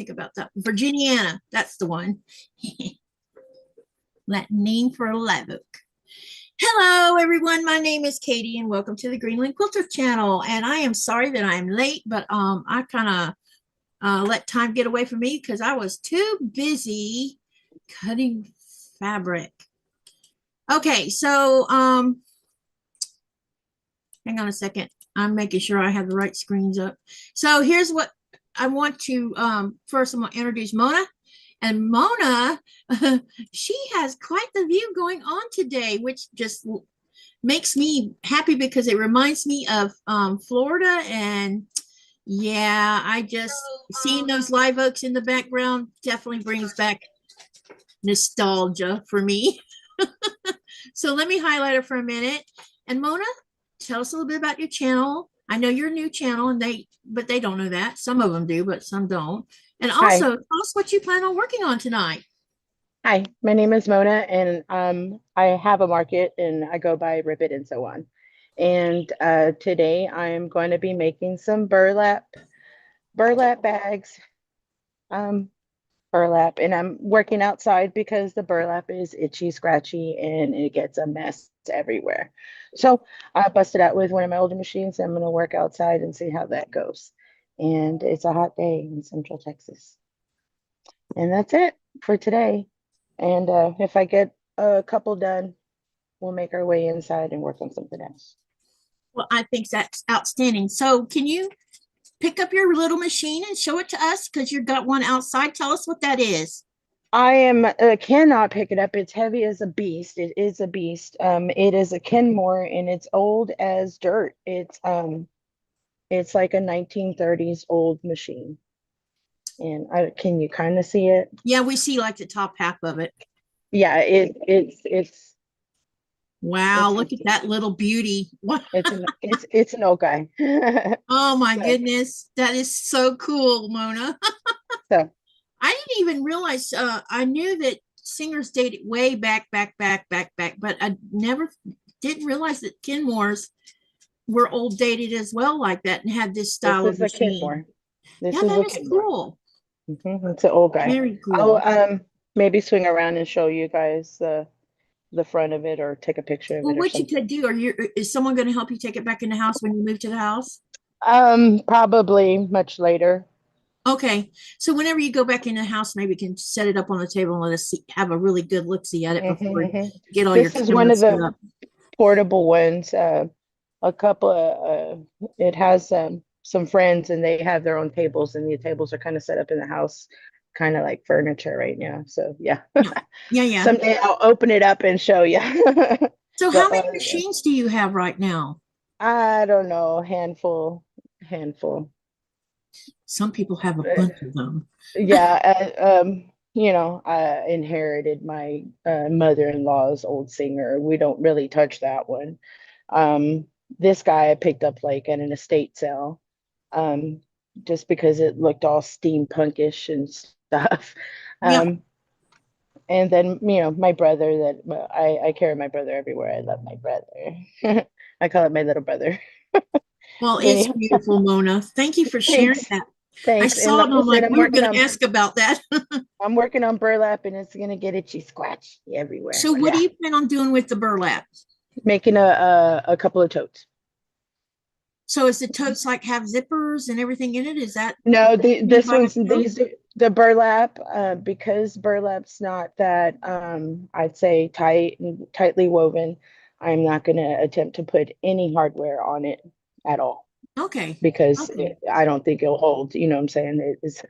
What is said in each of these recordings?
think about that. Virginiana, that's the one. That name for a live oak. Hello, everyone. My name is Katie, and welcome to the Greenland Quilter channel. And I am sorry that I'm late, but I kind of let time get away from me because I was too busy cutting fabric. Okay, so hang on a second. I'm making sure I have the right screens up. So here's what I want to first I'm going to introduce Mona. And Mona, she has quite the view going on today, which just makes me happy because it reminds me of Florida. And yeah, I just seeing those live oaks in the background definitely brings back nostalgia for me. So let me highlight it for a minute. And Mona, tell us a little bit about your channel. I know you're a new channel, and they don't know that. Some of them do, but some don't. And also, tell us what you plan on working on tonight. Hi, my name is Mona, and I have a market, and I go by Ribbit and so on. And today I am going to be making some burlap bags, burlap, and I'm working outside because the burlap is itchy, scratchy, and it gets a mess everywhere. So I busted out with one of my older machines. And I'm going to work outside and see how that goes. And it's a hot day in Central Texas. And that's it for today. And if I get a couple done, we'll make our way inside and work on something else. Well, I think that's outstanding. So can you pick up your little machine and show it to us? Because you've got one outside. Tell us what that is. I cannot pick it up. It's heavy as a beast. It is a beast. It is a Kenmore, and it's old as dirt. It's like a 1930s old machine. And can you kind of see it? Yeah, we see like the top half of it. Yeah, it's wow, look at that little beauty. What? It's an old guy. Oh my goodness, that is so cool, Mona. So I didn't even realize. I knew that singers dated way back, but I never didn't realize that Kenmores were old dated as well, like that, and had this style of machine. Kenmore. Yeah, that is cool. It's an old guy. Very cool. I'll maybe swing around and show you guys the front of it, or take a picture of it. Well, what you could do, is someone going to help you take it back in the house when you move to the house? Probably much later. Okay, so whenever you go back in the house, maybe you can set it up on the table and let us have a really good look-see at it before you get all your. This is one of the portable ones. A couple of it has some friends, and they have their own tables, and the tables are kind of set up in the house, kind of like furniture right now. So yeah. Yeah. Someday I'll open it up and show you. So how many machines do you have right now? I don't know, handful. Some people have a bunch of them. Yeah, I inherited my mother-in-law's old singer. We don't really touch that one. This guy I picked up like at an estate sale, just because it looked all steampunkish and stuff. And then, my brother, that I carry my brother everywhere. I love my brother. I call it my little brother. Well, it's beautiful, Mona. Thank you for sharing that. Thanks. I saw it, I'm like, we were going to ask about that. I'm working on burlap, and it's going to get itchy, scratchy everywhere. So what do you plan on doing with the burlap? Making a couple of totes. So is the totes like have zippers and everything in it? Is that? No, the burlap, because burlap's not that, I'd say tightly woven. I'm not going to attempt to put any hardware on it at all. Okay. Because I don't think it'll hold. You know what I'm saying? It's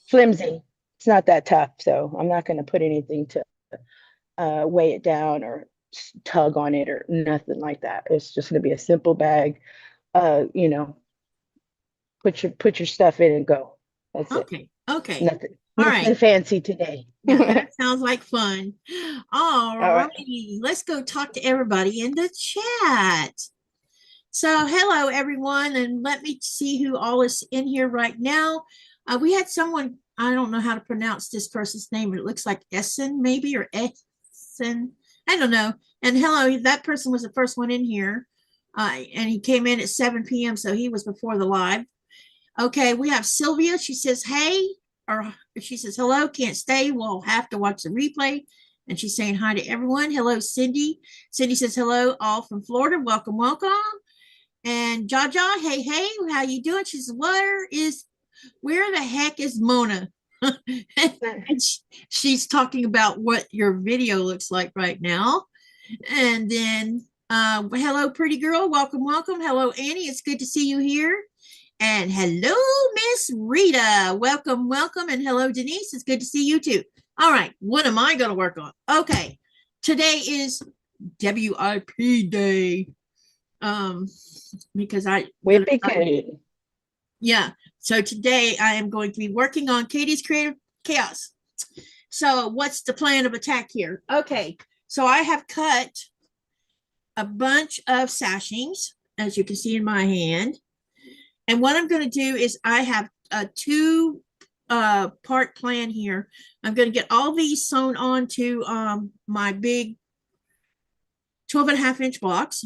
flimsy. It's not that tough. So I'm not going to put anything to weigh it down or tug on it or nothing like that. It's just going to be a simple bag. Put your stuff in and go. That's it. Okay. Nothing fancy today. Yeah, that sounds like fun. All righty. Let's go talk to everybody in the chat. So hello, everyone, and let me see who all is in here right now. We had someone, I don't know how to pronounce this person's name, but it looks like Essen, maybe, or Essen. I don't know. And hello, that person was the first one in here. And he came in at 7 p.m., so he was before the live. Okay, we have Sylvia. She says, hey. or she says, hello, can't stay. We'll have to watch the replay. And she's saying hi to everyone. Hello, Cindy. Cindy says, hello, all from Florida. Welcome, welcome. And Jaja, hey, hey, how you doing? She says, where the heck is Mona? And she's talking about what your video looks like right now. And then, hello, pretty girl. Welcome, welcome. Hello, Annie. It's good to see you here. And hello, Miss Rita. Welcome, welcome. And hello, Denise. It's good to see you too. All right. What am I going to work on? Okay. Today is WIP day. Because yeah. So today I am going to be working on Katie's Creative Chaos. So what's the plan of attack here? Okay. So I have cut a bunch of sashings, as you can see in my hand. And what I'm going to do is I have a two-part plan here. I'm going to get all these sewn onto my big 12.5-inch blocks.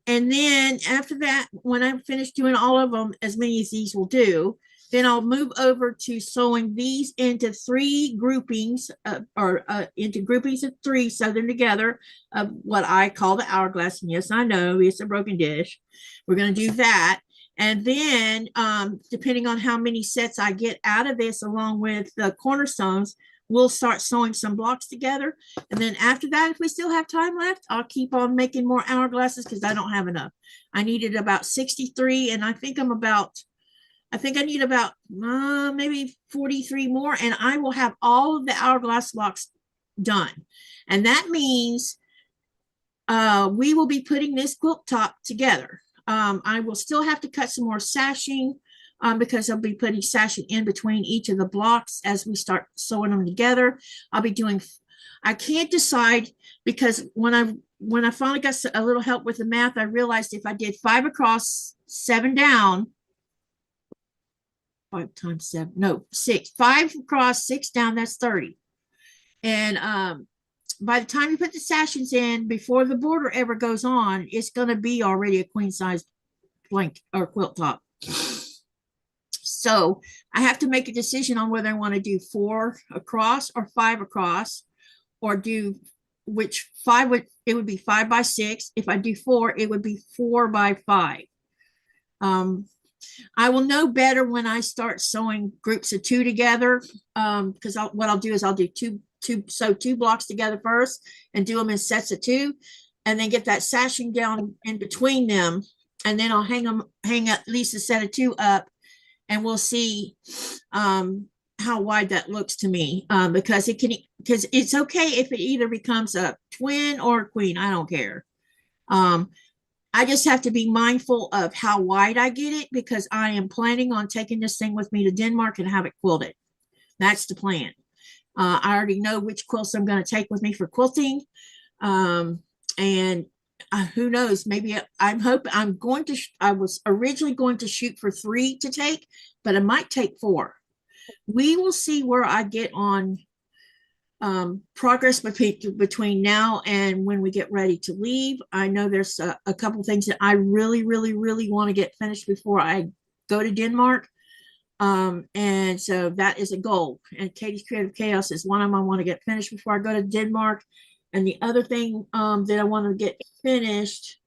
And then after that, when I'm finished doing all of them, as many as these will do, then I'll move over to sewing these into three groupings into groupings of three, sew them together of what I call the hourglass. And yes, I know it's a broken dish. We're going to do that. And then depending on how many sets I get out of this, along with the cornerstones, we'll start sewing some blocks together. And then after that, if we still have time left, I'll keep on making more hourglasses because I don't have enough. I needed about 63, and I think I need about maybe 43 more, and I will have all of the hourglass blocks done. And that means we will be putting this quilt top together. I will still have to cut some more sashing because I'll be putting sashing in between each of the blocks as we start sewing them together. I'll be doing, I can't decide because when I finally got a little help with the math, I realized if I did 5 across, 7 down, 5 times 7, no, 6, 5 across, 6 down, that's 30. And by the time you put the sashings in, before the border ever goes on, it's going to be already a queen size blanket or quilt top. So I have to make a decision on whether I want to do 4 across or 5 across, or do which 5 would, it would be 5 by 6. If I do 4, it would be 4 by 5. I will know better when I start sewing groups of 2 together, because what I'll do is I'll do sew 2 blocks together first and do them in sets of 2, and then get that sashing down in between them, and then I'll hang at least a set of 2 up, and we'll see how wide that looks to me, because it's okay if it either becomes a twin or a queen. I don't care. I just have to be mindful of how wide I get it, because I am planning on taking this thing with me to Denmark and have it quilted. That's the plan. I already know which quilts I'm going to take with me for quilting. And who knows, maybe I was originally going to shoot for 3 to take, but I might take 4. We will see where I get on progress between now and when we get ready to leave. I know there's a couple things that I really, really, really want to get finished before I go to Denmark. And so that is a goal. And Katie's Creative Chaos is one of them I want to get finished before I go to Denmark. And the other thing that I want to get finished,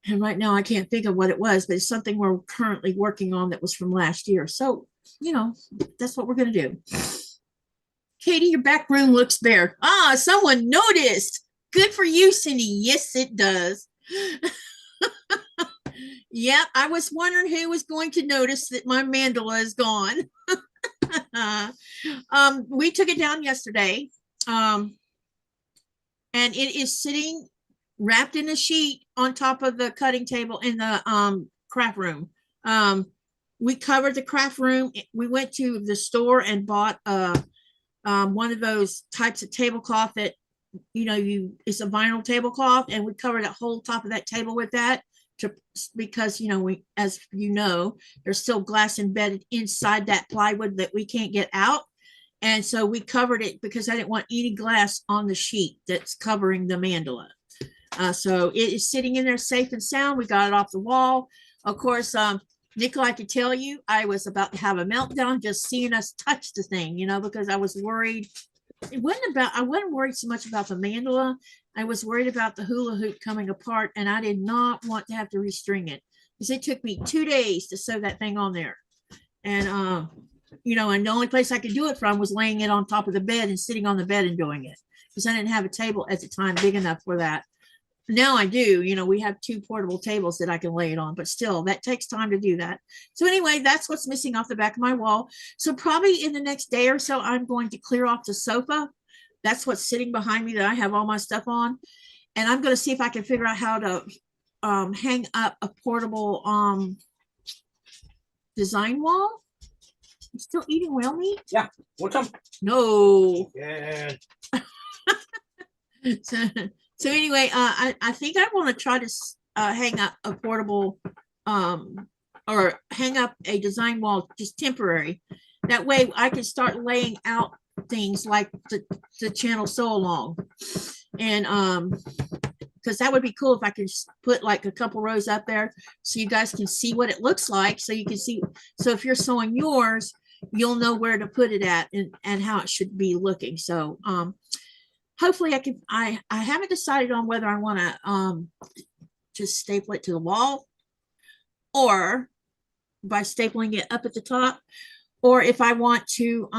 and right now I can't think of what it was, but it's something we're currently working on that was from last year. So, you know, that's what we're going to do. Katie, your back room looks bare. Ah, someone noticed. Good for you, Cindy. Yes, it does. Yep, I was wondering who was going to notice that my mandala is gone. We took it down yesterday, and it is sitting wrapped in a sheet on top of the cutting table in the craft room. We covered the craft room. We went to the store and bought one of those types of tablecloth that, you know, it's a vinyl tablecloth, and we covered the whole top of that table with that. Because, you know, as you know, there's still glass embedded inside that plywood that we can't get out. And so we covered it because I didn't want any glass on the sheet that's covering the mandala. So it is sitting in there safe and sound. We got it off the wall. Of course, Nickel, I could tell you, I was about to have a meltdown just seeing us touch the thing, you know, because I was worried. I wasn't worried so much about the mandala. I was worried about the hula hoop coming apart, and I did not want to have to restring it because it took me 2 days to sew that thing on there. And, you know, and the only place I could do it from was laying it on top of the bed and sitting on the bed and doing it because I didn't have a table at the time big enough for that. Now I do, you know, we have 2 portable tables that I can lay it on, but still that takes time to do that. So anyway, that's what's missing off the back of my wall. So probably in the next day or so, I'm going to clear off the sofa. That's what's sitting behind me that I have all my stuff on. And I'm going to see if I can figure out how to hang up a portable design wall. You still eating whale meat? Yeah, we'll come. No. Yeah. So anyway, I think I want to try to hang up a portable or hang up a design wall, just temporary. That way I can start laying out things like the channel sew along. And because that would be cool if I could put like a couple rows up there so you guys can see what it looks like. So you can see, so if you're sewing yours, you'll know where to put it at and how it should be looking. So hopefully I haven't decided on whether I want to just staple it to the wall or by stapling it up at the top, or if I want to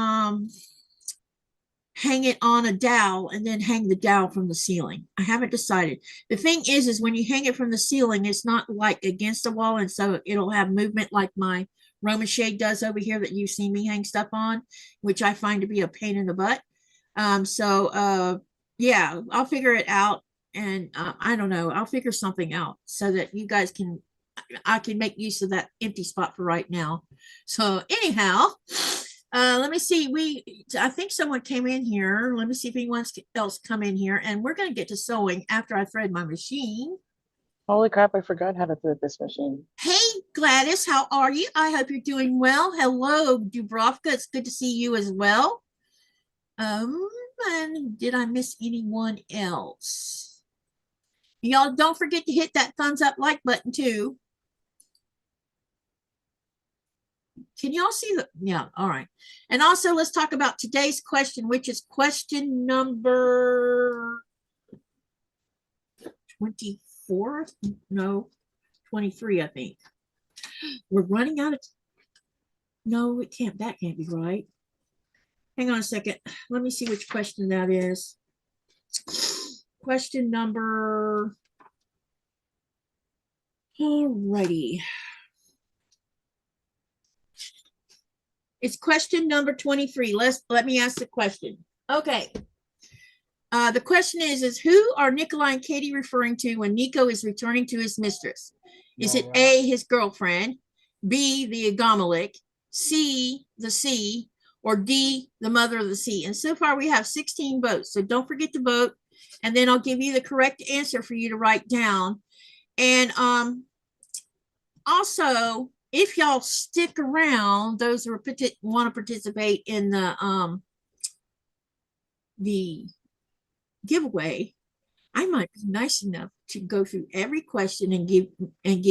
hang it on a dowel and then hang the dowel from the ceiling. I haven't decided. The thing is when you hang it from the ceiling, it's not like against the wall, and so it'll have movement like my Roman shade does over here that you've seen me hang stuff on, which I find to be a pain in the butt. Yeah, I'll figure it out, and I don't know, I'll figure something out so that you guys can, I can make use of that empty spot for right now. So anyhow, let me see. I think someone came in here. Let me see if anyone else come in here, and we're going to get to sewing after I thread my machine. Holy crap, I forgot how to thread this machine. Hey, Gladys, how are you? I hope you're doing well. Hello, Dubrovka. It's good to see you as well. And did I miss anyone else? Y'all don't forget to hit that thumbs up like button too. Can y'all see the, yeah, all right. And also let's talk about today's question, which is question number 24. No, 23, I think. We're running out of, no, it can't, that can't be right. Hang on a second. Let me see which question that is. Question number, alrighty. It's question number 23. Let me ask the question. Okay. The question is who are Nikolai and Katie referring to when Nico is returning to his mistress? Is it A, his girlfriend, B, the Agamalik, C, the sea, or D, the mother of the sea? And so far we have 16 votes. So don't forget to vote. And then I'll give you the correct answer for you to write down. And also, if y'all stick around, those who want to participate in the giveaway, I might be nice enough to go through every question and give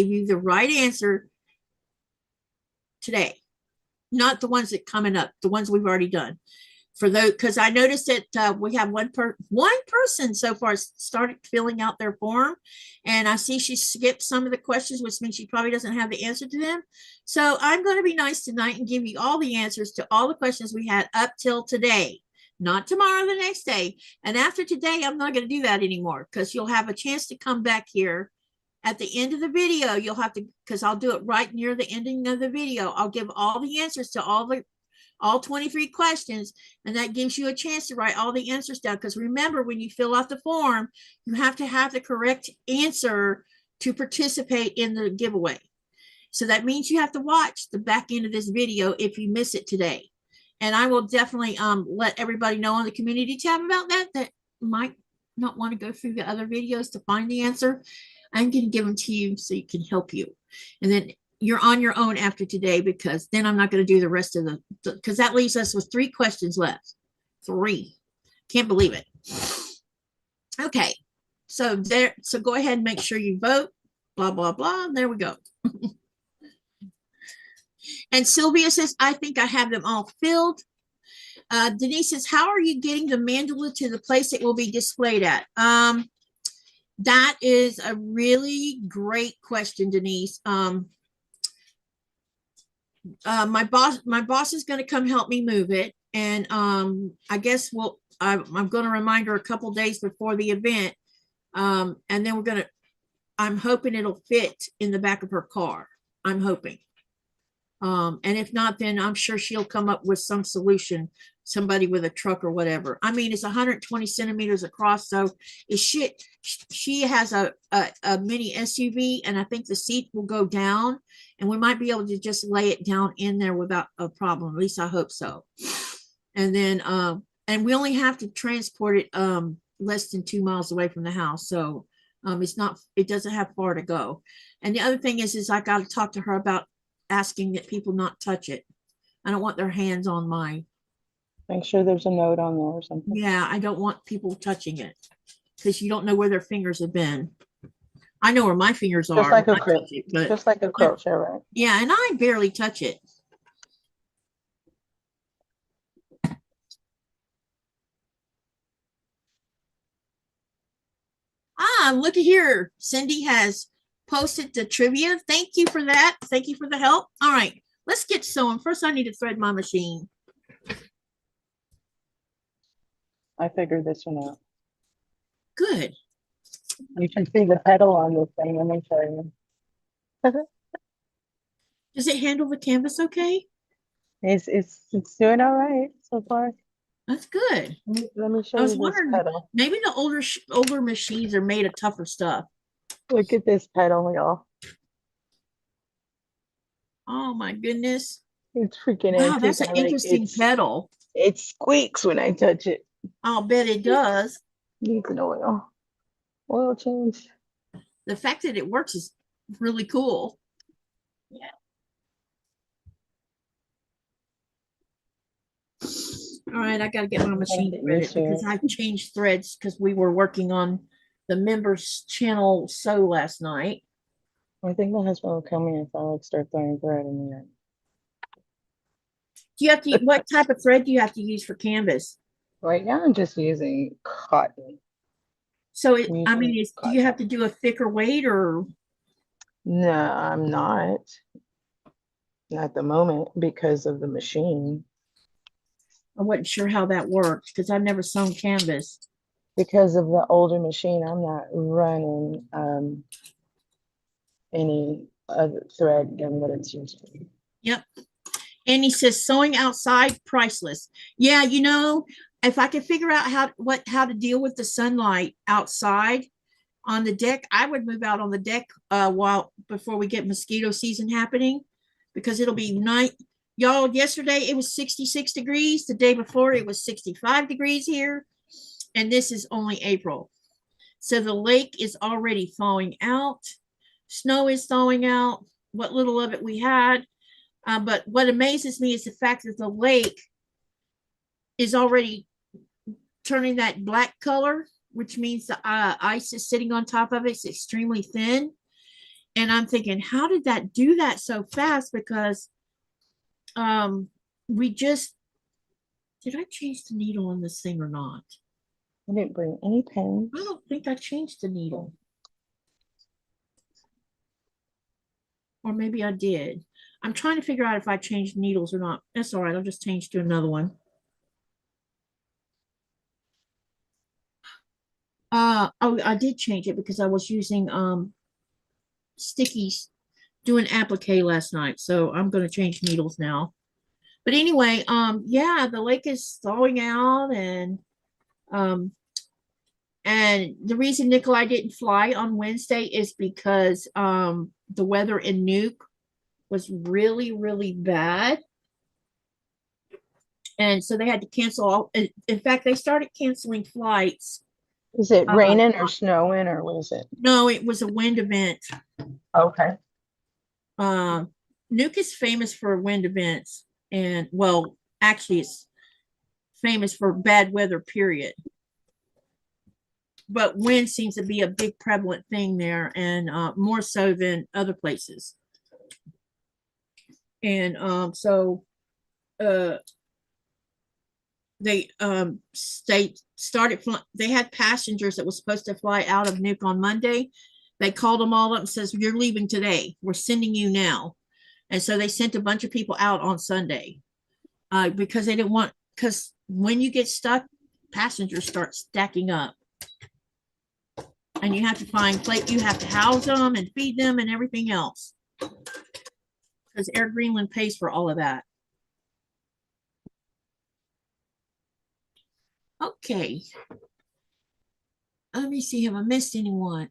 you the right answer today. Not the ones that coming up, the ones we've already done. For those, because I noticed that we have one person so far started filling out their form, and I see she skipped some of the questions, which means she probably doesn't have the answer to them. So I'm going to be nice tonight and give you all the answers to all the questions we had up till today, not tomorrow, the next day. And after today, I'm not going to do that anymore because you'll have a chance to come back here at the end of the video. You'll have to, because I'll do it right near the ending of the video. I'll give all the answers to all 23 questions, and that gives you a chance to write all the answers down. Because remember, when you fill out the form, you have to have the correct answer to participate in the giveaway. So that means you have to watch the back end of this video if you miss it today. And I will definitely let everybody know on the community tab about that might not want to go through the other videos to find the answer. I'm going to give them to you so you can help you. And then you're on your own after today, because then I'm not going to do the rest of because that leaves us with 3 questions left. 3. Can't believe it. Okay. So go ahead and make sure you vote, blah, blah, blah. And there we go. And Sylvia says, I think I have them all filled. Denise says, how are you getting the mandala to the place it will be displayed at? That is a really great question, Denise. My boss is going to come help me move it. And I guess I'm going to remind her a couple days before the event. And then I'm hoping it'll fit in the back of her car. I'm hoping. And if not, then I'm sure she'll come up with some solution, somebody with a truck or whatever. I mean, it's 120 centimeters across. So she has a mini SUV, and I think the seat will go down, and we might be able to just lay it down in there without a problem. At least I hope so. And then, and we only have to transport it less than 2 miles away from the house. So it doesn't have far to go. And the other thing is I got to talk to her about asking that people not touch it. I don't want their hands on my. Make sure there's a note on there or something. Yeah, I don't want people touching it because you don't know where their fingers have been. I know where my fingers are. Just like a quilt, just like a quilt show, right? Yeah, and I barely touch it. Look at here. Cindy has posted the trivia. Thank you for that. Thank you for the help. All right, let's get sewing. First, I need to thread my machine. I figured this one out. Good. You can see the pedal on this thing. Let me show you. Does it handle the canvas okay? It's doing all right so far. That's good. Let me show I was you wondering, this pedal. maybe the older machines are made of tougher stuff. Look at this pedal, y'all. Oh my goodness. It's freaking wow, that's an interesting pedal. It squeaks when I touch it. I'll bet it does. Needs an oil change. The fact that it works is really cool. Yeah. All right, I got to get my machine threaded because I changed threads because we were working on the members channel sew last night. I think my husband will come in if I like start throwing thread in there. Do you have to? What type of thread do you have to use for canvas? Right now, I'm just using cotton. So do you have to do a thicker weight or? No, I'm not. Not at the moment because of the machine. I wasn't sure how that works because I've never sewn canvas. Because of the older machine, I'm not running any other thread than what it's using. Yep. And he says sewing outside priceless. Yeah, if I could figure out how to deal with the sunlight outside on the deck, I would move out on the deck before we get mosquito season happening, because it'll be night. Y'all, yesterday it was 66 degrees. The day before it was 65 degrees here. And this is only April. So the lake is already thawing out. Snow is thawing out, what little of it we had. But what amazes me is the fact that the lake is already turning that black color, which means the ice is sitting on top of it. It's extremely thin. And I'm thinking, how did that do that so fast? Because did I change the needle on this thing or not? I didn't bring any pens. I don't think I changed the needle. Or maybe I did. I'm trying to figure out if I changed needles or not. That's all right. I'll just change to another one. I did change it because I was using stickies doing applique last night. So I'm going to change needles now. But anyway, yeah, the lake is thawing out, and the reason Nikolai didn't fly on Wednesday is because the weather in Nuke was really, really bad. And so they had to cancel all. In fact, they started canceling flights. Is it raining or snowing, or what is it? No, it was a wind event. Okay. Nuke is famous for wind events. And well, actually, it's famous for bad weather, period. But wind seems to be a big prevalent thing there, and more so than other places. And so uh they started they had passengers that was supposed to fly out of Nuke on Monday. They called them all up and says, you're leaving today, we're sending you now. And so they sent a bunch of people out on Sunday because they didn't want, because when you get stuck, passengers start stacking up and you have to find plate, you have to house them and feed them and everything else because Air Greenland pays for all of that. Okay. Let me see, have I missed anyone?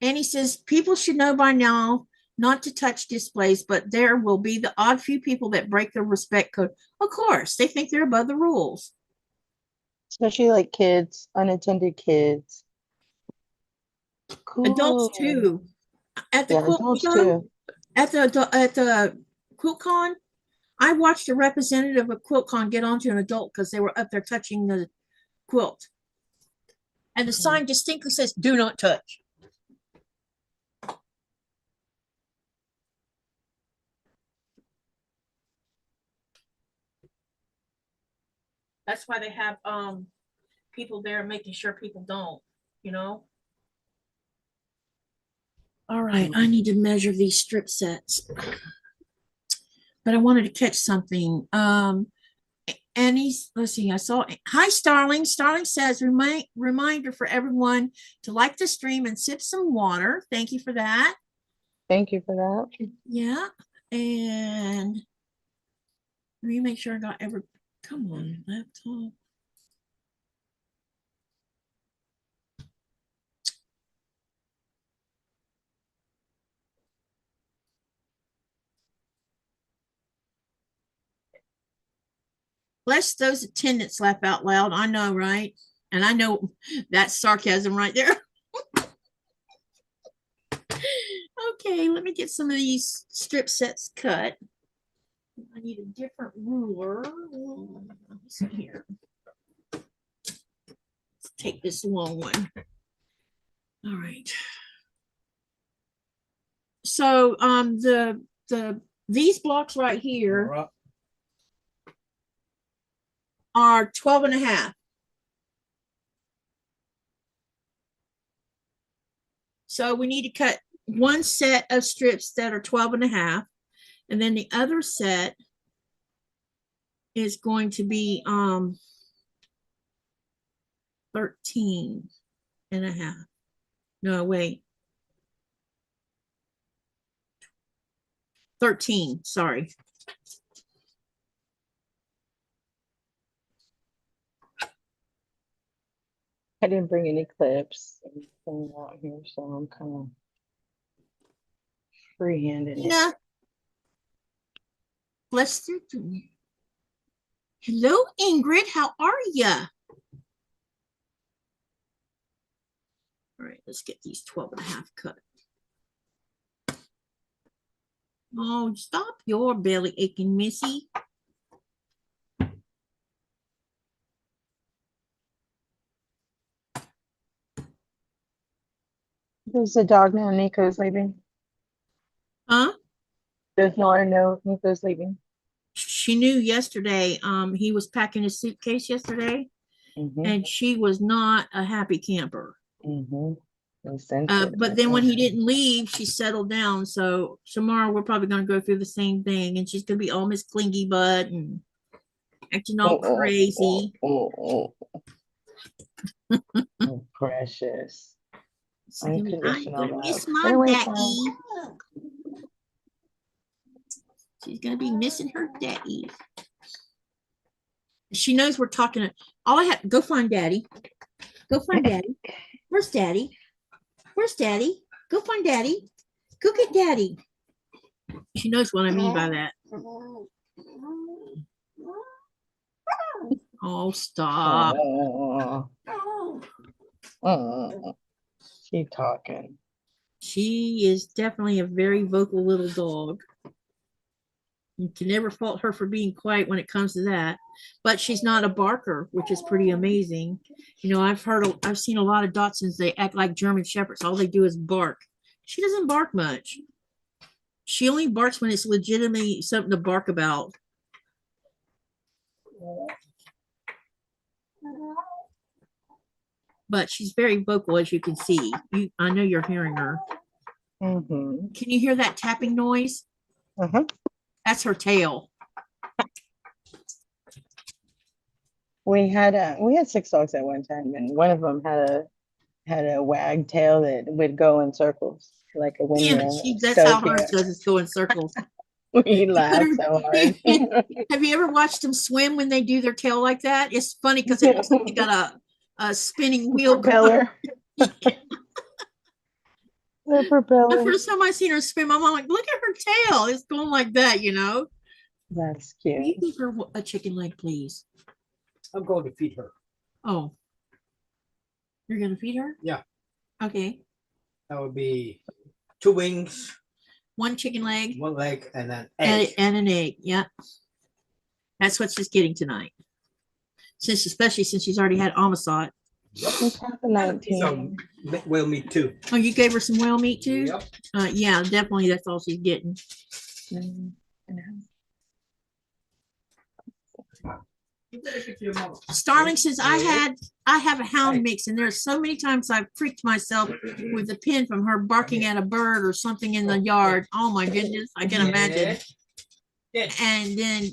And he says, people should know by now not to touch displays, but there will be the odd few people that break the respect code. Of course, they think they're above the rules. Especially like kids, unattended kids. Cool. Adults too. At the Yeah, quilt adults con, too. at the quilt con, I watched a representative of QuiltCon get onto an adult because they were up there touching the quilt. And the sign distinctly says, do not touch. That's why they have people there making sure people don't, you know. All right, I need to measure these strip sets. But I wanted to catch something. And let's see, I saw, hi, Starling. Starling says, reminder for everyone to like the stream and sip some water. Thank you for that. Thank you for that. Yeah. And let me make sure I got come on, laptop. Bless those attendants, laugh out loud. I know, right? And I know that's sarcasm right there. Okay, let me get some of these strip sets cut. I need a different ruler. Let's see here. Let's take this long one. All right. So these blocks right here are 12 and a half. So we need to cut one set of strips that are 12 and a half. And then the other set is going to be 13 and a half. No, wait. 13, sorry. I didn't bring any clips out here, so I'm kind of freehanding it. Bless you. Hello, Ingrid. How are you? All right, let's get these 12 and a half cut. Oh, stop your belly aching, Missy. Does the dog know Nico's leaving? Huh? Does Nora know Nico's leaving? She knew yesterday. He was packing his suitcase yesterday, and she was not a happy camper. But then when he didn't leave, she settled down. So tomorrow we're probably going to go through the same thing, and she's going to be all Miss Clingy Butt and acting all crazy. Oh, precious. Unconditional I'm gonna miss love. my daddy. She's gonna be missing her daddy. She knows we're talking. All I have to go find daddy. Go find daddy. Where's daddy? Where's daddy? Go find daddy. Go get daddy. She knows what I mean by that. Oh, stop. Keep talking. She is definitely a very vocal little dog. You can never fault her for being quiet when it comes to that. But she's not a barker, which is pretty amazing. You know, I've seen a lot of Dachshunds, they act like German Shepherds. All they do is bark. She doesn't bark much. She only barks when it's legitimately something to bark about. But she's very vocal, as you can see. I know you're hearing her. Mm-hmm. Can you hear that tapping noise? Uh-huh. That's her tail. We had 6 dogs at one time, and one of them had a wag tail that would go in circles, like a when Yeah, you that's how stroke hers it. does. It's go in circles. We laugh so hard. Have you ever watched them swim when they do their tail like that? It's funny because it looks like they got a spinning wheel. Propeller. The The propeller. first time I seen her swim, I'm like, look at her tail. It's going like that, you know. That's Will you cute. give her a chicken leg, please? I'm going to feed her. Oh, you're gonna feed her? Yeah. Okay. That would be 2 wings, One chicken leg 1 leg, and an egg. and an egg. Yeah. That's what she's getting tonight. Especially since she's already had omasat. It's half a These are 19. whale meat too. Oh, you gave her some whale meat too? Yep. Yeah, definitely. That's all she's getting. Mm, Starling says, I have a hound mix, and there's so many times I've freaked myself with the pin from her barking at a bird or something in the yard. Oh my goodness, I can imagine. And then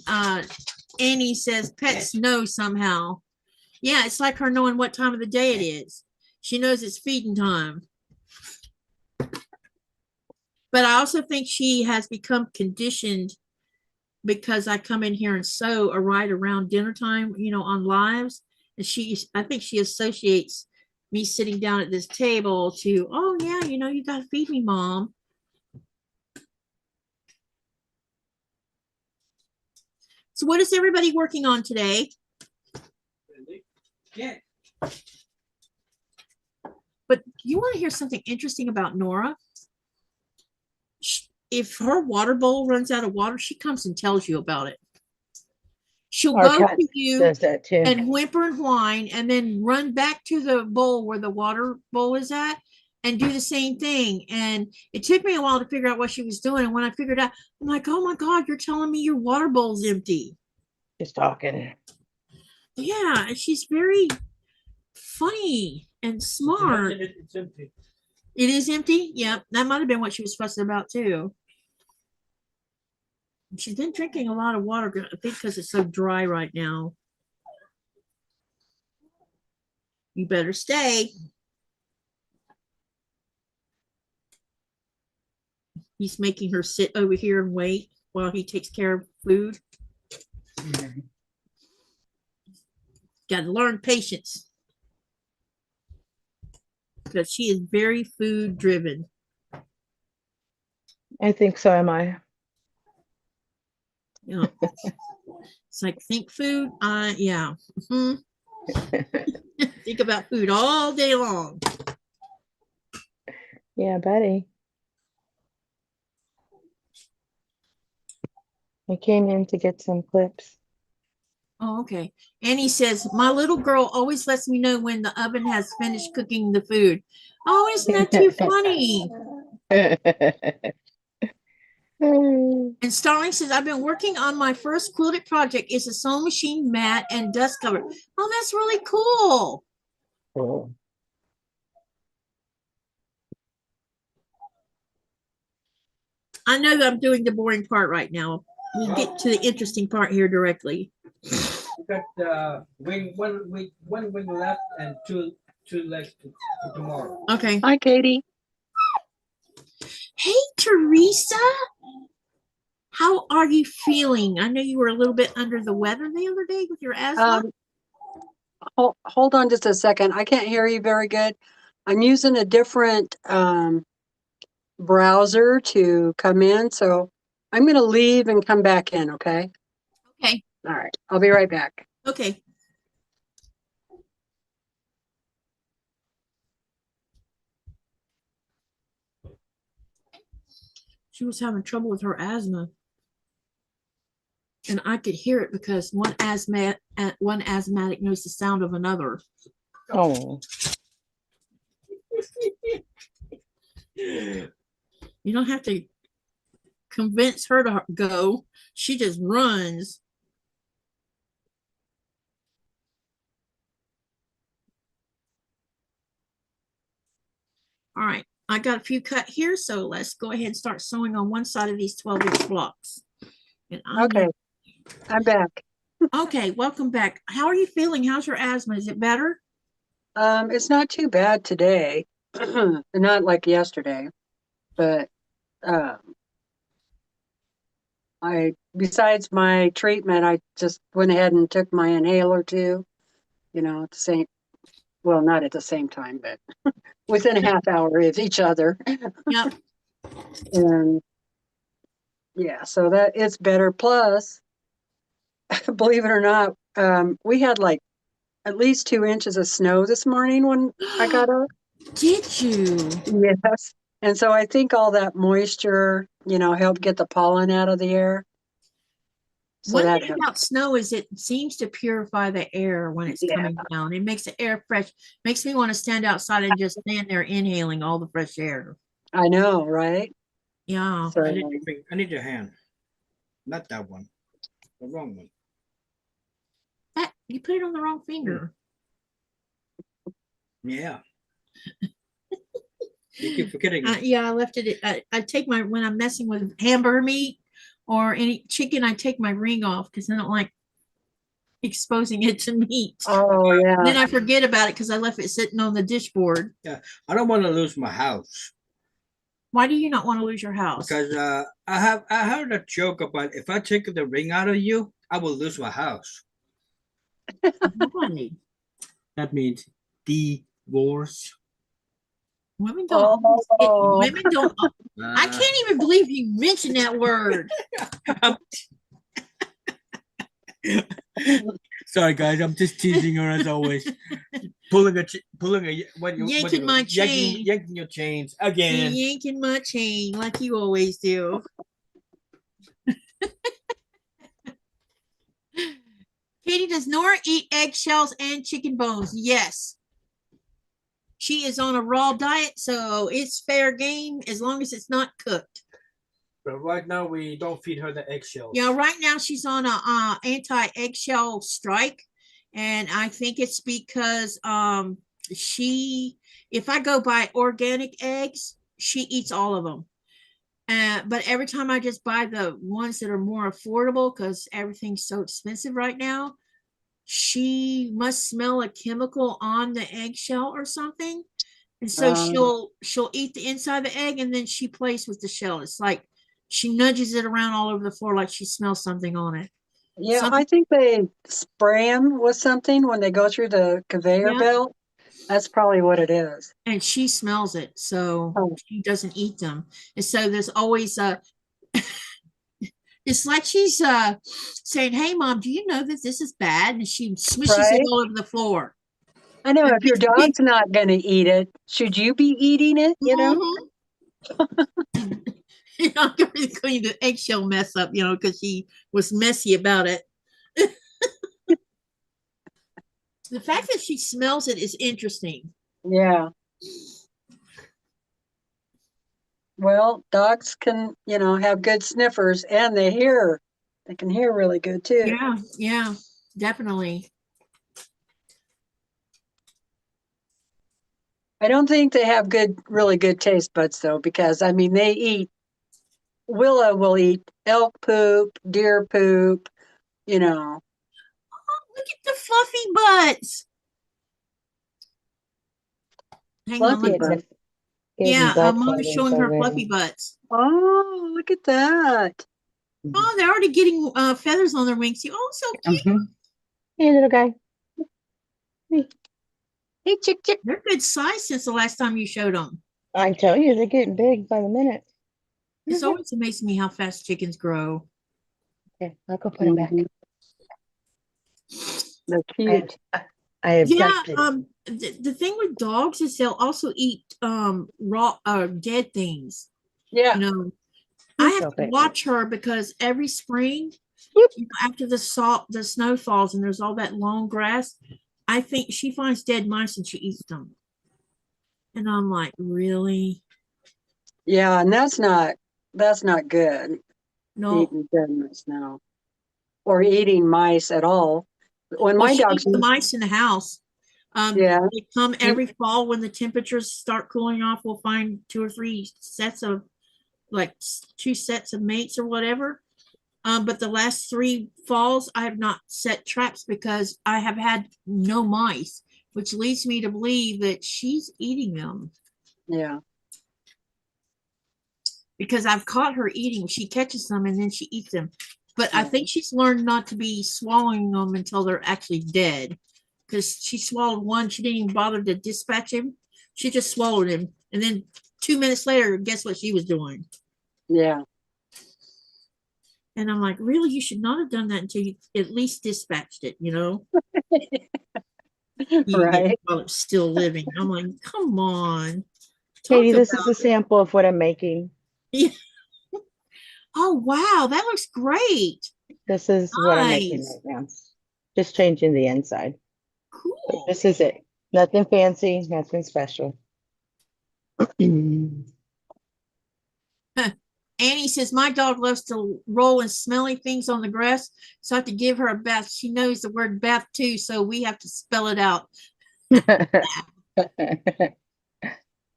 Annie says pets know somehow. Yeah, it's like her knowing what time of the day it is. She knows it's feeding time. But I also think she has become conditioned because I come in here and sew right around dinner time, you know, on lives. And I think she associates me sitting down at this table to, oh yeah, you know, you got to feed me, Mom. So what is everybody working on today? Yeah. But you want to hear something interesting about Nora? If her water bowl runs out of water, she comes and tells you about it. She'll Our go cat to you does that too. and whimper and whine and then run back to the bowl where the water bowl is at and do the same thing. And it took me a while to figure out what she was doing. And when I figured out, I'm like, oh my God, you're telling me your water bowl's empty. Just talking. Yeah, and she's very funny and smart. It's empty. It is empty? Yep, that might have been what she was fussing about too. She's been drinking a lot of water, I think because it's so dry right now. You better stay. He's making her sit over here and wait while he takes care of food. Mm-hmm. Got to learn patience because she is very food driven. I think so am I. You know, it's like think food. Yeah. Mm-hmm. Think about food all day long. Yeah, Betty. I came in to get some clips. Oh, okay. Annie says, my little girl always lets me know when the oven has finished cooking the food. Oh, isn't that too funny? And Starling says, I've been working on my first quilted project. It's a sewing machine mat and dust cover. Oh, that's really cool. Cool. I know that I'm doing the boring part right now. We'll get to the interesting part here directly. Got one wing left and two legs for tomorrow. Okay. Hi, Katie. Hey, Teresa. How are you feeling? I know you were a little bit under the weather the other day with your asthma. Hold on just a second. I can't hear you very good. I'm using a different browser to come in, so I'm going to leave and come back in, okay? Okay. All right. I'll be right back. Okay. She was having trouble with her asthma. And I could hear it because one asthmatic knows the sound of another. Oh. You don't have to convince her to go. She just runs. All right, I got a few cut here, so let's go ahead and start sewing on one side of these 12-inch blocks. And Okay, I'm back. okay, welcome back. How are you feeling? How's your asthma? Is it better? It's not too bad today, not like yesterday, but besides my treatment, I just went ahead and took my inhaler too, at the same, well, not at the same time, but within a half hour of each other. Yep. And yeah, so that it's better. Plus, believe it or not, we had like at least 2 inches of snow this morning when I got up. Did you? Yes. And so I think all that moisture, helped get the pollen out of the air. So One that thing helped. about snow is it seems to purify the air when it's coming down. It makes the air fresh. Makes me want to stand outside and just stand there inhaling all the fresh air. I know, right? Yeah. So, I need your hand. Not that one. The wrong one. You put it on the wrong finger. Yeah. You keep forgetting. Yeah, I left it. I take when I'm messing with hamburger meat or any chicken, I take my ring off because I don't like exposing it to meat. oh yeah. Then I forget about it because I left it sitting on the dish board. Yeah, I don't want to lose my house. Why do you not want to lose your house? Because I heard a joke about if I take the ring out of you, I will lose my house. Why? That means divorce. Women don't. Oh. Women don't. I can't even believe you mentioned that word. Sorry, guys. I'm just teasing her as always. Yanking my chain. Yanking your chains again. Yanking my chain like you always do. Katie, does Nora eat eggshells and chicken bones? Yes. She is on a raw diet, so it's fair game as long as it's not cooked. But right now, we don't feed her the eggshells. Yeah, right now she's on a anti-eggshell strike, and I think it's because if I go buy organic eggs, she eats all of them. But every time I just buy the ones that are more affordable because everything's so expensive right now, she must smell a chemical on the eggshell or something. And so she'll eat the inside of the egg and then she plays with the shell. It's like she nudges it around all over the floor like she smells something on it. Yeah, I think they spray them with something when they go through the conveyor belt. That's probably what it is. And she smells it, so she doesn't eat them. And so there's always it's like she's saying, "Hey, Mom, do you know that this is bad?" And she swishes it all over the floor. I know. If your dog's not going to eat it, should you be eating it? I'm going to clean the eggshell mess up, because she was messy about it. The fact that she smells it is interesting. Yeah. Well, dogs can, have good sniffers and they can hear really good too. Yeah, definitely. I don't think they have really good taste buds though, because Willa will eat elk poop, deer poop, Oh, look at the fluffy butts. Hang on, look. Yeah, Mama's showing her fluffy butts. Oh, look at that. Oh, they're already getting feathers on their wings. Oh, so cute. Hey, little guy. Hey, chick. They're good size since the last time you showed them. I tell you, they're getting big by the minute. It's always amazing me how fast chickens grow. Okay, I'll go put them back. They're cute. I have the thing with dogs is they'll also eat raw dead things. Yeah. I have to watch her because every spring, after the snow falls and there's all that long grass, I think she finds dead mice and she eats them. And I'm like, really? Yeah, and that's not that's not good. No, Eating dead mice now, or eating mice at all. When well, my she dogs, keeps the mice in the house. yeah, They come every fall when the temperatures start cooling off. We'll find 2 or 3 sets of, like, 2 sets of mates or whatever. But the last 3 falls, I have not set traps because I have had no mice, which leads me to believe that she's eating them, yeah, because I've caught her eating. She catches them and then she eats them. But I yeah. think she's learned not to be swallowing them until they're actually dead. Because she swallowed one, she didn't even bother to dispatch him. She just swallowed him. And then 2 minutes later, guess what she was doing? Yeah. And I'm like, really? You should not have done that until you at least dispatched it, you know? Eating it Right. while it's still living. I'm like, come on. Katie, Talk this is about a sample of what I'm making. it. Oh, wow. That looks great. This is what I'm making Nice. right now. Just changing the inside. Cool. This is it. Nothing fancy, nothing special. Annie says, my dog loves to roll in smelly things on the grass, so I have to give her a bath. She knows the word bath too, so we have to spell it out.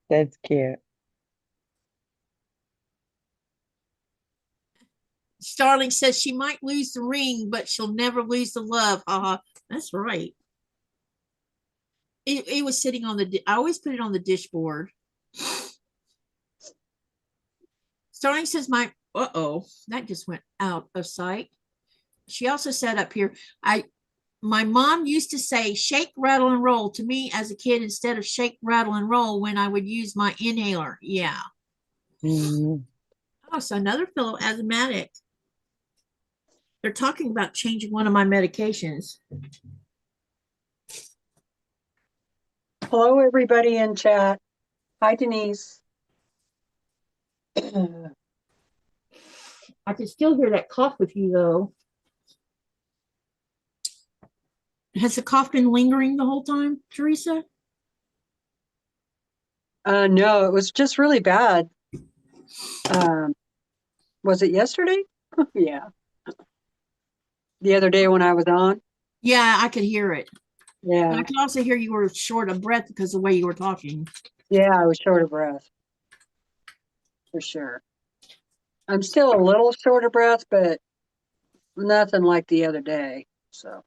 That's cute. Starling says she might lose the ring, but she'll never lose the love. That's right. It was sitting on the, I always put it on the dish board. Starling says that just went out of sight. She also said up here, my mom used to say shake, rattle, and roll to me as a kid instead of shake, rattle, and roll when I would use my inhaler. Yeah. Mm. Oh, so another fellow asthmatic. They're talking about changing one of my medications. Hello, everybody in chat. Hi, Denise. I can still hear that cough with you, though. Has the cough been lingering the whole time, Teresa? No, it was just really bad. Was it yesterday? Yeah. The other day when I was on. Yeah, I could hear it. Yeah. And I can also hear you were short of breath because of the way you were talking. Yeah, I was short of breath. For sure. I'm still a little short of breath, but nothing like the other day. So.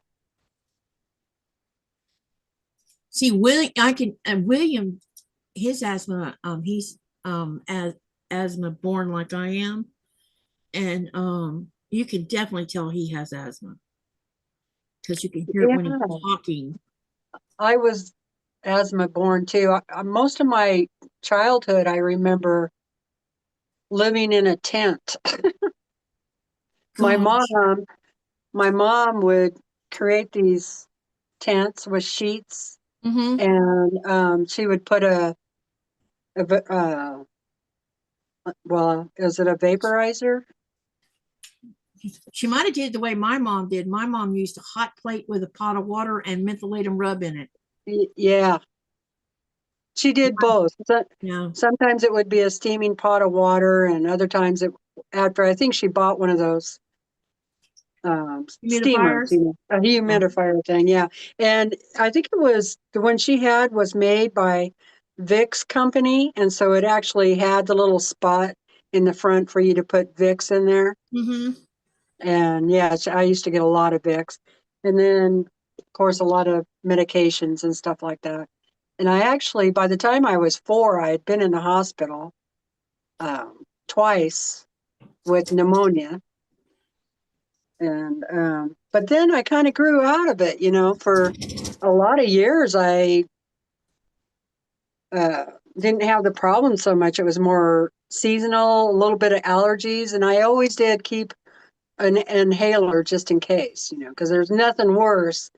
See, William, his asthma, he's asthma born like I am. And you can definitely tell he has asthma because you can hear it when he's talking. I was asthma born too. Most of my childhood, I remember living in a tent. My Gosh. mom would create these tents with sheets, Mm-hmm. and she would put well, is it a vaporizer? She might have did the way my mom did. My mom used a hot plate with a pot of water and mentholatum rub in it. Yeah, she did both. Yeah. Sometimes it would be a steaming pot of water, and other times after I think she bought one of those steamers, Humidifiers. a humidifier thing. Yeah, and I think it was the one she had was made by Vicks company, and so it actually had the little spot in the front for you to put Vicks in there. Mm-hmm. And yeah, I used to get a lot of Vicks, and then of course a lot of medications and stuff like that. And I actually, by the time I was 4, I had been in the hospital twice with pneumonia. And but then I kind of grew out of it, for a lot of years I didn't have the problem so much. It was more seasonal, a little bit of allergies, and I always did keep an inhaler just in case, because there's nothing worse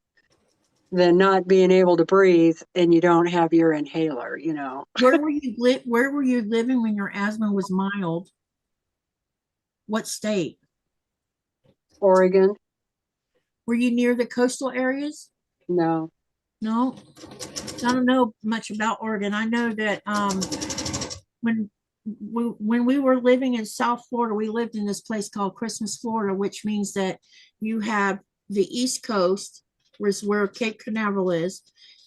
than not being able to breathe and you don't have your inhaler. Where were you living when your asthma was mild? What state? Oregon? Were you near the coastal areas? No. No. I don't know much about Oregon. I know that when when we were living in South Florida, we lived in this place called Christmas, Florida, which means that you have the East Coast, which is where Cape Canaveral is.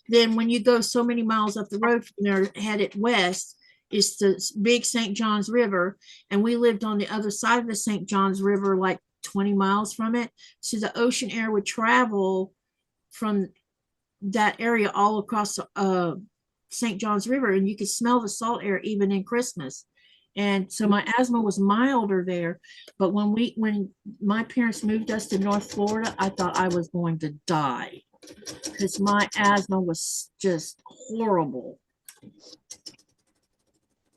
Then when you go so many miles up the road from there, headed west, is the big St. Johns River. And we lived on the other side of the St. Johns River, like 20 miles from it. So the ocean air would travel from that area all across St. Johns River, and you could smell the salt air even in Christmas. And so my asthma was milder there. But when my parents moved us to North Florida, I thought I was going to die because my asthma was just horrible.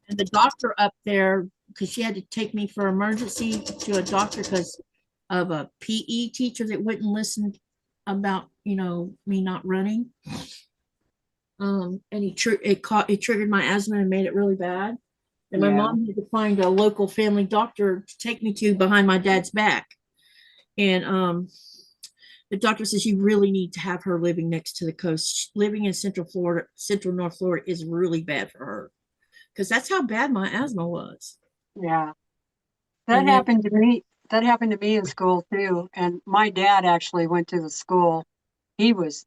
And the doctor up there, because she had to take me for emergency to a doctor because of a PE teacher that wouldn't listen about, me not running. And it triggered my asthma and made it really bad. And my mom had to find a local family doctor to take me to behind my dad's back. And the doctor says you really need to have her living next to the coast. Living in Central North Florida is really bad for her because that's how bad my asthma was. Yeah. That happened to me. That happened to me in school too. And my dad actually went to the school. He was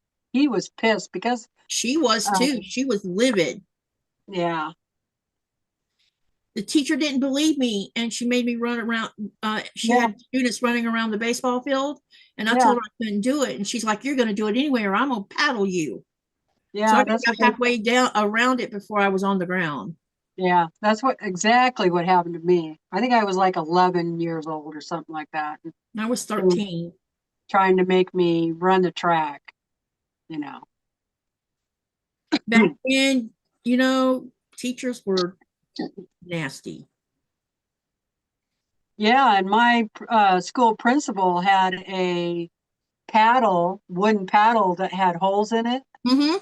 pissed because she was too. She was livid. Yeah. The teacher didn't believe me and she made me run around. She had students running around the baseball field and I told her I couldn't do it. And she's like, you're going to do it anyway or I'm going to paddle you. Yeah. So I got halfway down around it before I was on the ground. Yeah, that's exactly what happened to me. I think I was like 11 years old or something like that. I was 13. Trying to make me run the track, Back then, teachers were nasty. Yeah, and my school principal had a wooden paddle that had holes in it. Mm-hmm.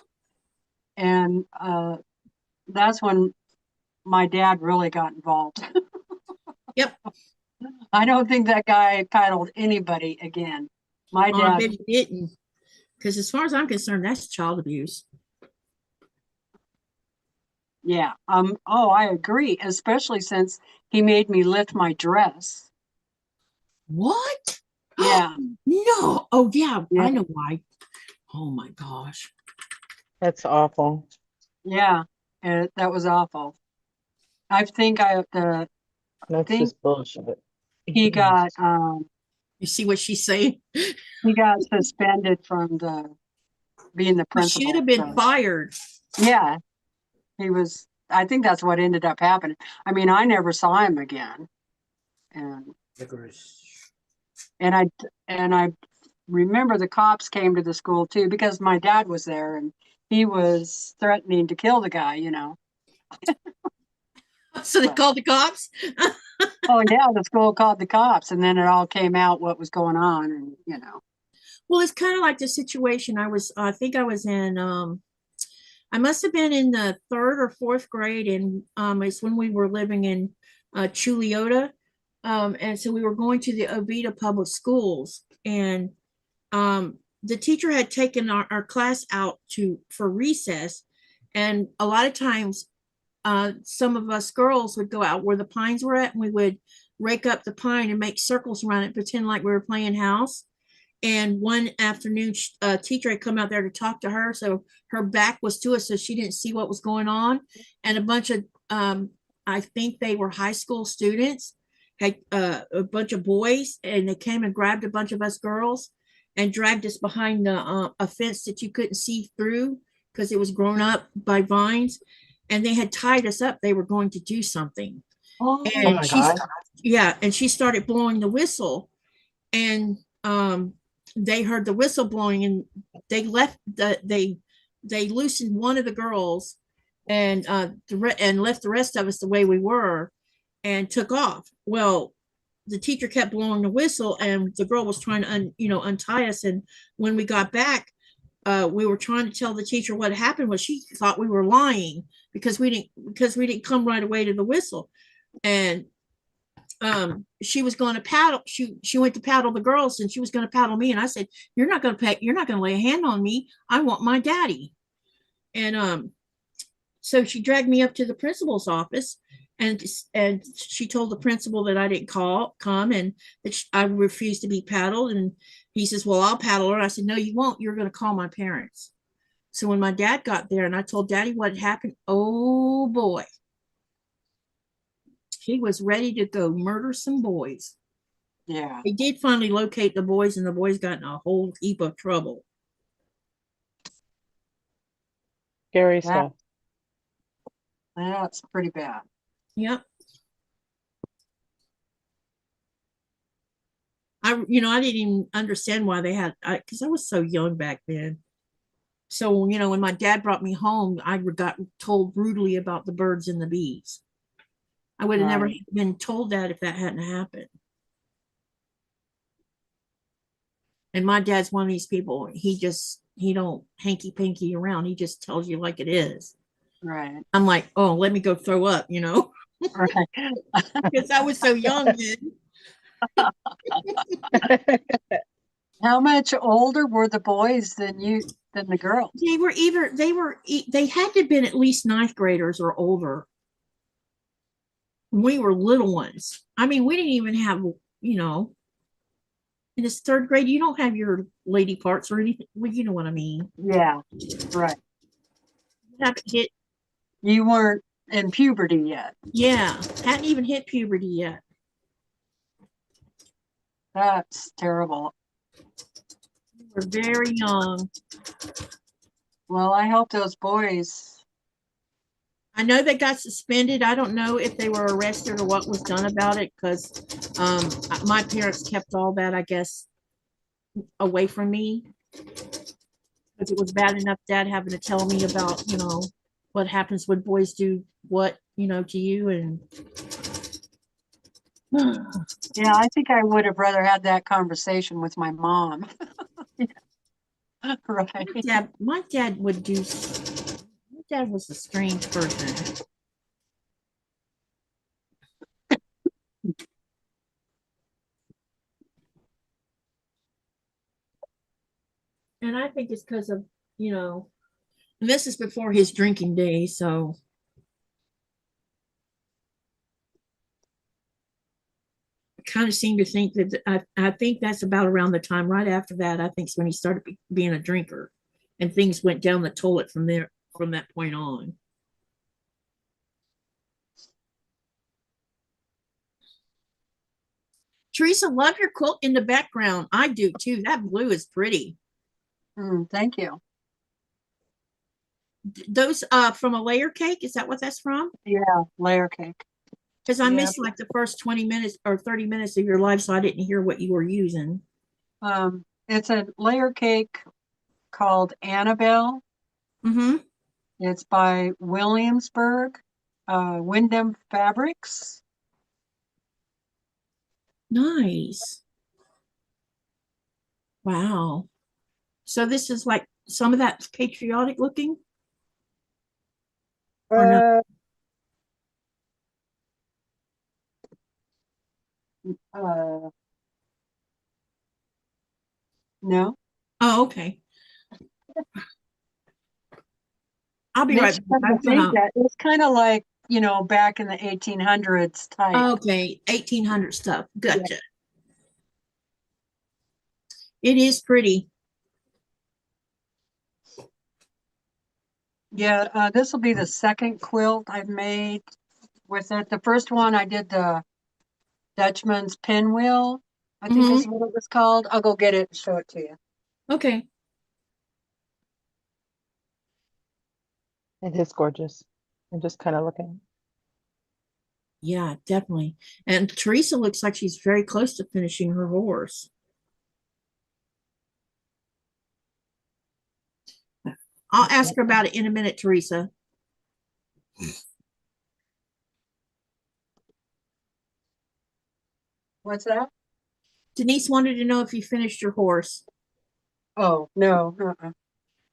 And that's when my dad really got involved. Yep. I don't think that guy paddled anybody again. My dad I bet he didn't. Because as far as I'm concerned, that's child abuse. Yeah. I agree, especially since he made me lift my dress. What? Yeah. No. Oh, yeah. I know why. Oh, my gosh. That's awful. Yeah. That was awful. I think That's just bullshit. He got you see what she's saying? He got suspended from being the principal. He should have been fired. Yeah. I think that's what ended up happening. I mean, I never saw him again. And I remember the cops came to the school too because my dad was there and he was threatening to kill the guy, So they called the cops? Oh yeah, the school called the cops and then it all came out what was going on and Well, it's kind of like the situation I think I was in I must have been in the 3rd or 4th grade and it's when we were living in Chuliota. And so we were going to the Oviedo public schools and the teacher had taken our class out for recess. And a lot of times some of us girls would go out where the pines were at and we would rake up the pine and make circles around it, pretend like we were playing house. And one afternoon, a teacher had come out there to talk to her. So her back was to us, so she didn't see what was going on. And a bunch of, I think they were high school students, had a bunch of boys, and they came and grabbed a bunch of us girls and dragged us behind a fence that you couldn't see through because it was grown up by vines. And they had tied us up. They were going to do something. Oh and my God. and she started blowing the whistle. And they heard the whistle blowing and they left they loosened one of the girls and left the rest of us the way we were and took off. Well, the teacher kept blowing the whistle and the girl was trying to untie us. And when we got back, we were trying to tell the teacher what happened was she thought we were lying because we didn't come right away to the whistle. And she was going to paddle. She went to paddle the girls and she was going to paddle me. And I said, you're not going to lay a hand on me. I want my daddy. And so she dragged me up to the principal's office and she told the principal that I didn't come and that I refused to be paddled. And he says, well, I'll paddle her. And I said, no, you won't. You're going to call my parents. So when my dad got there and I told Daddy what had happened, oh boy, he was ready to go murder some boys. Yeah. They did finally locate the boys, and the boys got in a whole heap of trouble. Scary That- stuff. That's pretty bad. Yep. I didn't even understand why they had, because I was so young back then. So, when my dad brought me home, I got told brutally about the birds and the bees. I would have never Right. been told that if that hadn't happened. And my dad's one of these people, he don't hanky panky around. He just tells you like it is. Right. I'm like, oh, let me go throw up, Right. because I was so young then. How much older were the boys than the girls? They had to have been at least ninth graders or older. We were little ones. I mean, we didn't even have, in this third grade, you don't have your lady parts or anything. Well, you know what I mean. Yeah. Right. You haven't hit, You weren't in puberty yet. yeah, hadn't even hit puberty yet. That's terrible. We were very young. Well, I hope those boys. I know they got suspended. I don't know if they were arrested or what was done about it, because my parents kept all that, I guess, away from me, because it was bad enough Dad having to tell me about, what happens when boys do what, to you. And Yeah, I think I would have rather had that conversation with my mom. Right. my dad was a strange person. And I think it's because of, and this is before his drinking days, so. I kind of seem to think that I think that's about around the time right after that, I think is when he started being a drinker, and things went down the toilet from that point on. Teresa, love your quilt in the background. I do too. That blue is pretty. Thank you. Those from a layer cake, is that what that's from? Yeah, layer cake. Because I Yeah. missed like the first 20 minutes or 30 minutes of your live, so I didn't hear what you were using. It's a layer cake called Annabelle. Mm-hmm. It's by Williamsburg, Wyndham Fabrics. Nice. Wow. So this is like some of that's patriotic looking? Or no? No. Oh, okay. I'll be right back. I think that it's kind of like, back in the 1800s type. Okay, 1800 stuff. Gotcha. Yeah. It is pretty. Yeah, this will be the second quilt I've made with it. The first one I did the Dutchman's pinwheel, I think is what it was called. I'll go get it and show it to you. Okay. It is gorgeous. I'm just kind of looking. Yeah, definitely. And Teresa looks like she's very close to finishing her horse. I'll ask her about it in a minute, Teresa. What's that? Denise wanted to know if you finished your horse. Oh, no.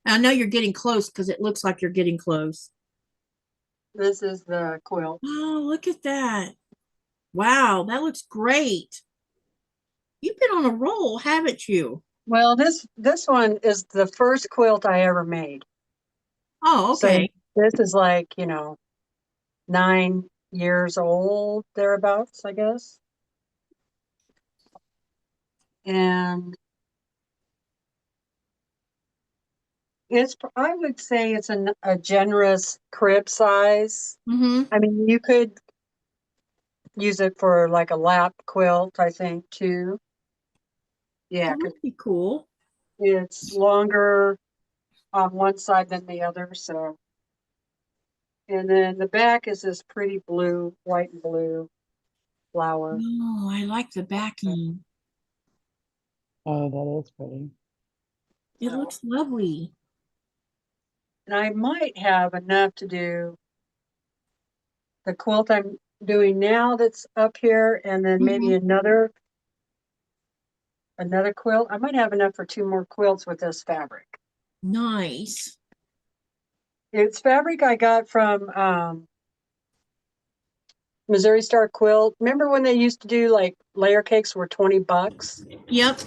I know you're getting close because it looks like you're getting close. This is the quilt. Oh, look at that. Wow, that looks great. You've been on a roll, haven't you? Well, this one is the first quilt I ever made. Oh, okay. So this is like, 9 years old, thereabouts, I guess. And I would say it's a generous crib size. Mm-hmm. I mean, you could use it for like a lap quilt, I think, too. Yeah, That 'cause would be cool. it's longer on one side than the other, so. And then the back is this pretty blue, white and blue flower. Oh, I like the backing. Oh, that is pretty. It So- looks lovely. And I might have enough to do the quilt I'm doing now that's up here, and then maybe another quilt. I might have enough for 2 more quilts with this fabric. Nice. It's fabric I got from Missouri Star Quilt. Remember when they used to do like layer cakes were $20? Yep.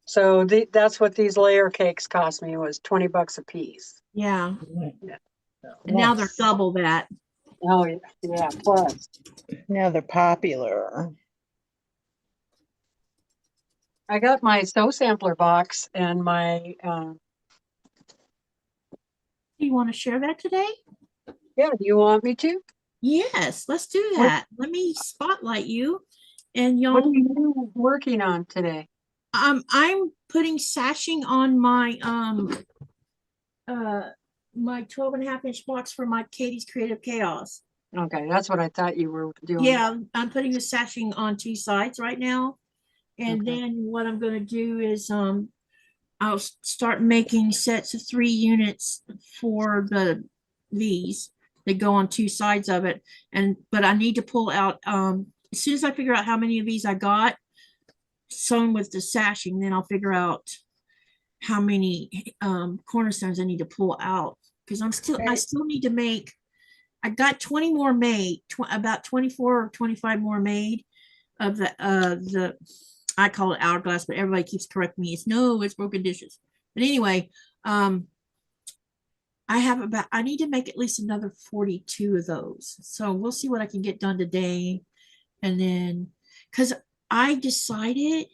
So that's what these layer cakes cost me, was $20 a piece. Yeah. So, And now they're Nice. double that. oh yeah, plus Now they're popular. I got my sew sampler box and my Do you want to share that today? yeah, do you want me to? Yes, let's do What- that. Let me spotlight you. And What are y'all, you working on today? I'm putting sashing on my my 12.5-inch box for my Katie's Creative Chaos. Okay, that's what I thought you were doing. Yeah, I'm putting the sashing on 2 sides right now. And Okay. then what I'm gonna do is I'll start making sets of 3 units for these that go on 2 sides of it. But I need to pull out as soon as I figure out how many of these I got sewn with the sashing, then I'll figure out how many cornerstones I need to pull out, because I still need to make. I got 20 more made, about 24 or 25 more made of the I call it hourglass, but everybody keeps correcting me. It's broken dishes. But anyway, I need to make at least another 42 of those. So we'll see what I can get done today. And then, because I decided,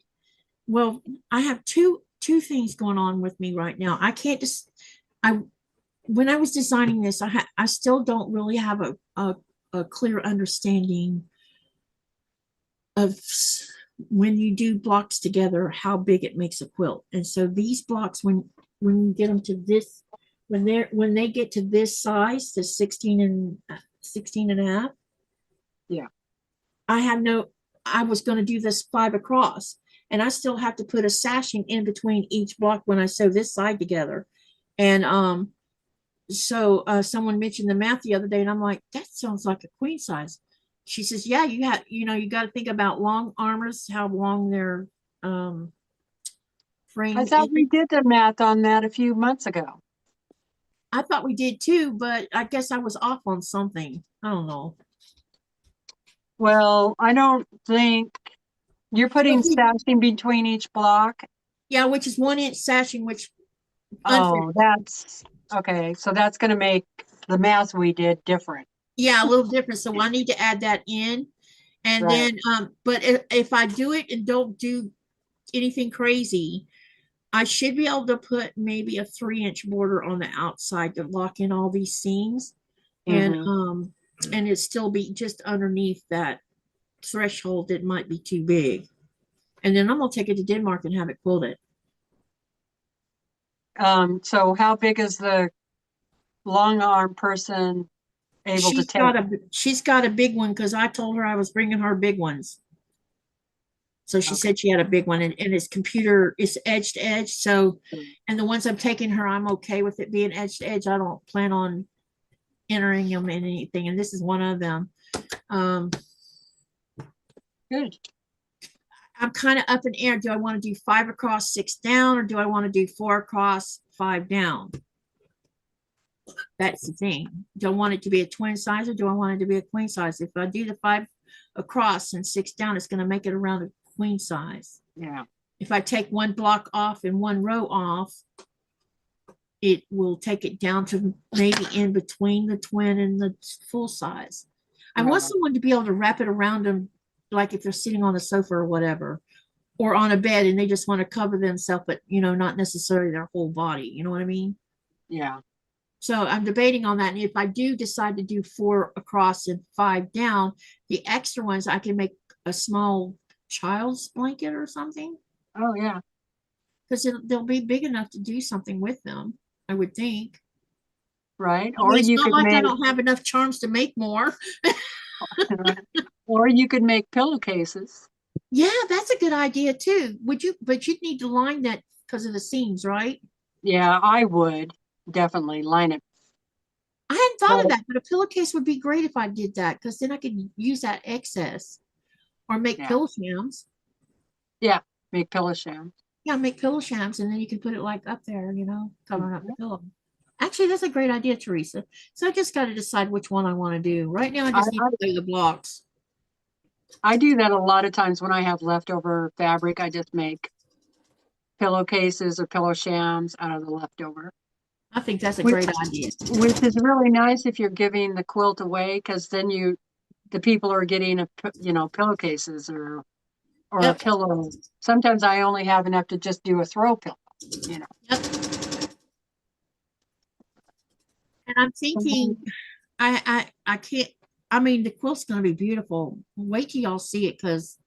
well, I have two things going on with me right now. I can't just, when I was designing this, I still don't really have a clear understanding of when you do blocks together, how big it makes a quilt. And so these blocks, when you get them to this, when they get to this size, the 16 and a half. Yeah. I was going to do this 5 across, and I still have to put a sashing in between each block when I sew this side together. And so someone mentioned the math the other day, and I'm like, that sounds like a queen size. She says, yeah, you got to think about long armors, how long their frame I thought is. we did the math on that a few months ago. I thought we did too, but I guess I was off on something. I don't know. Well, I don't think you're putting Okay. sashing between each block. Yeah, which is 1-inch sashing, which Oh, that's okay. So that's going to make the math we did different. yeah, a little different. So I need to add that in. And Right. then but if I do it and don't do anything crazy, I should be able to put maybe a 3-inch border on the outside to lock in all these seams. Mhm. And it still be just underneath that threshold that might be too big. And then I'm gonna take it to Denmark and have it quilted. So how big is the long arm person able to take? She's got a big one, because I told her I was bringing her big ones. So she Okay. said she had a big one, and it's edge to edge. So, and the ones I'm taking her, I'm okay with it being edge to edge. I don't plan on entering them in anything, and this is one of them. Good. I'm kind of up in air. Do I want to do 5 across, 6 down, or do I want to do 4 across, 5 down? That's the thing. Do I want it to be a twin size, or do I want it to be a queen size? If I do the 5 across and 6 down, it's going to make it around a queen size. Yeah. If I take one block off and one row off, it will take it down to maybe in between the twin and the full size. I want Right. someone to be able to wrap it around them, like if they're sitting on a sofa or whatever, or on a bed and they just want to cover themselves, but not necessarily their whole body. You know what I mean? Yeah. So I'm debating on that. And if I do decide to do 4 across and 5 down, the extra ones I can make a small child's blanket or something, Oh, yeah. because they'll be big enough to do something with them, I would think. Right. I mean, Or it's you not could like I make, don't have enough charms to make more. or you could make pillowcases. Yeah, that's a good idea too. But you'd need to line that because of the seams, right? Yeah, I would definitely line it. I hadn't thought of But that, but a pillowcase would be great if I did that, because then I could use that excess or make yeah, pillow shams. yeah, make pillow shams. Yeah, make pillow shams, and then you can put it like up there, covering up the pillow. Actually, that's a great idea, Teresa. So I just got to decide which one I want to do. Right now, I I, just need to do the blocks. I do that a lot of times when I have leftover fabric. I just make pillowcases or pillow shams out of the leftover, I think that's a which, great idea. which is really nice if you're giving the quilt away, because then the people are getting pillowcases or a Yep. pillow. Sometimes I only have enough to just do a throw pillow. Yep. And I'm thinking, I can't. I mean, the quilt's going to be beautiful. Wait till y'all see it, because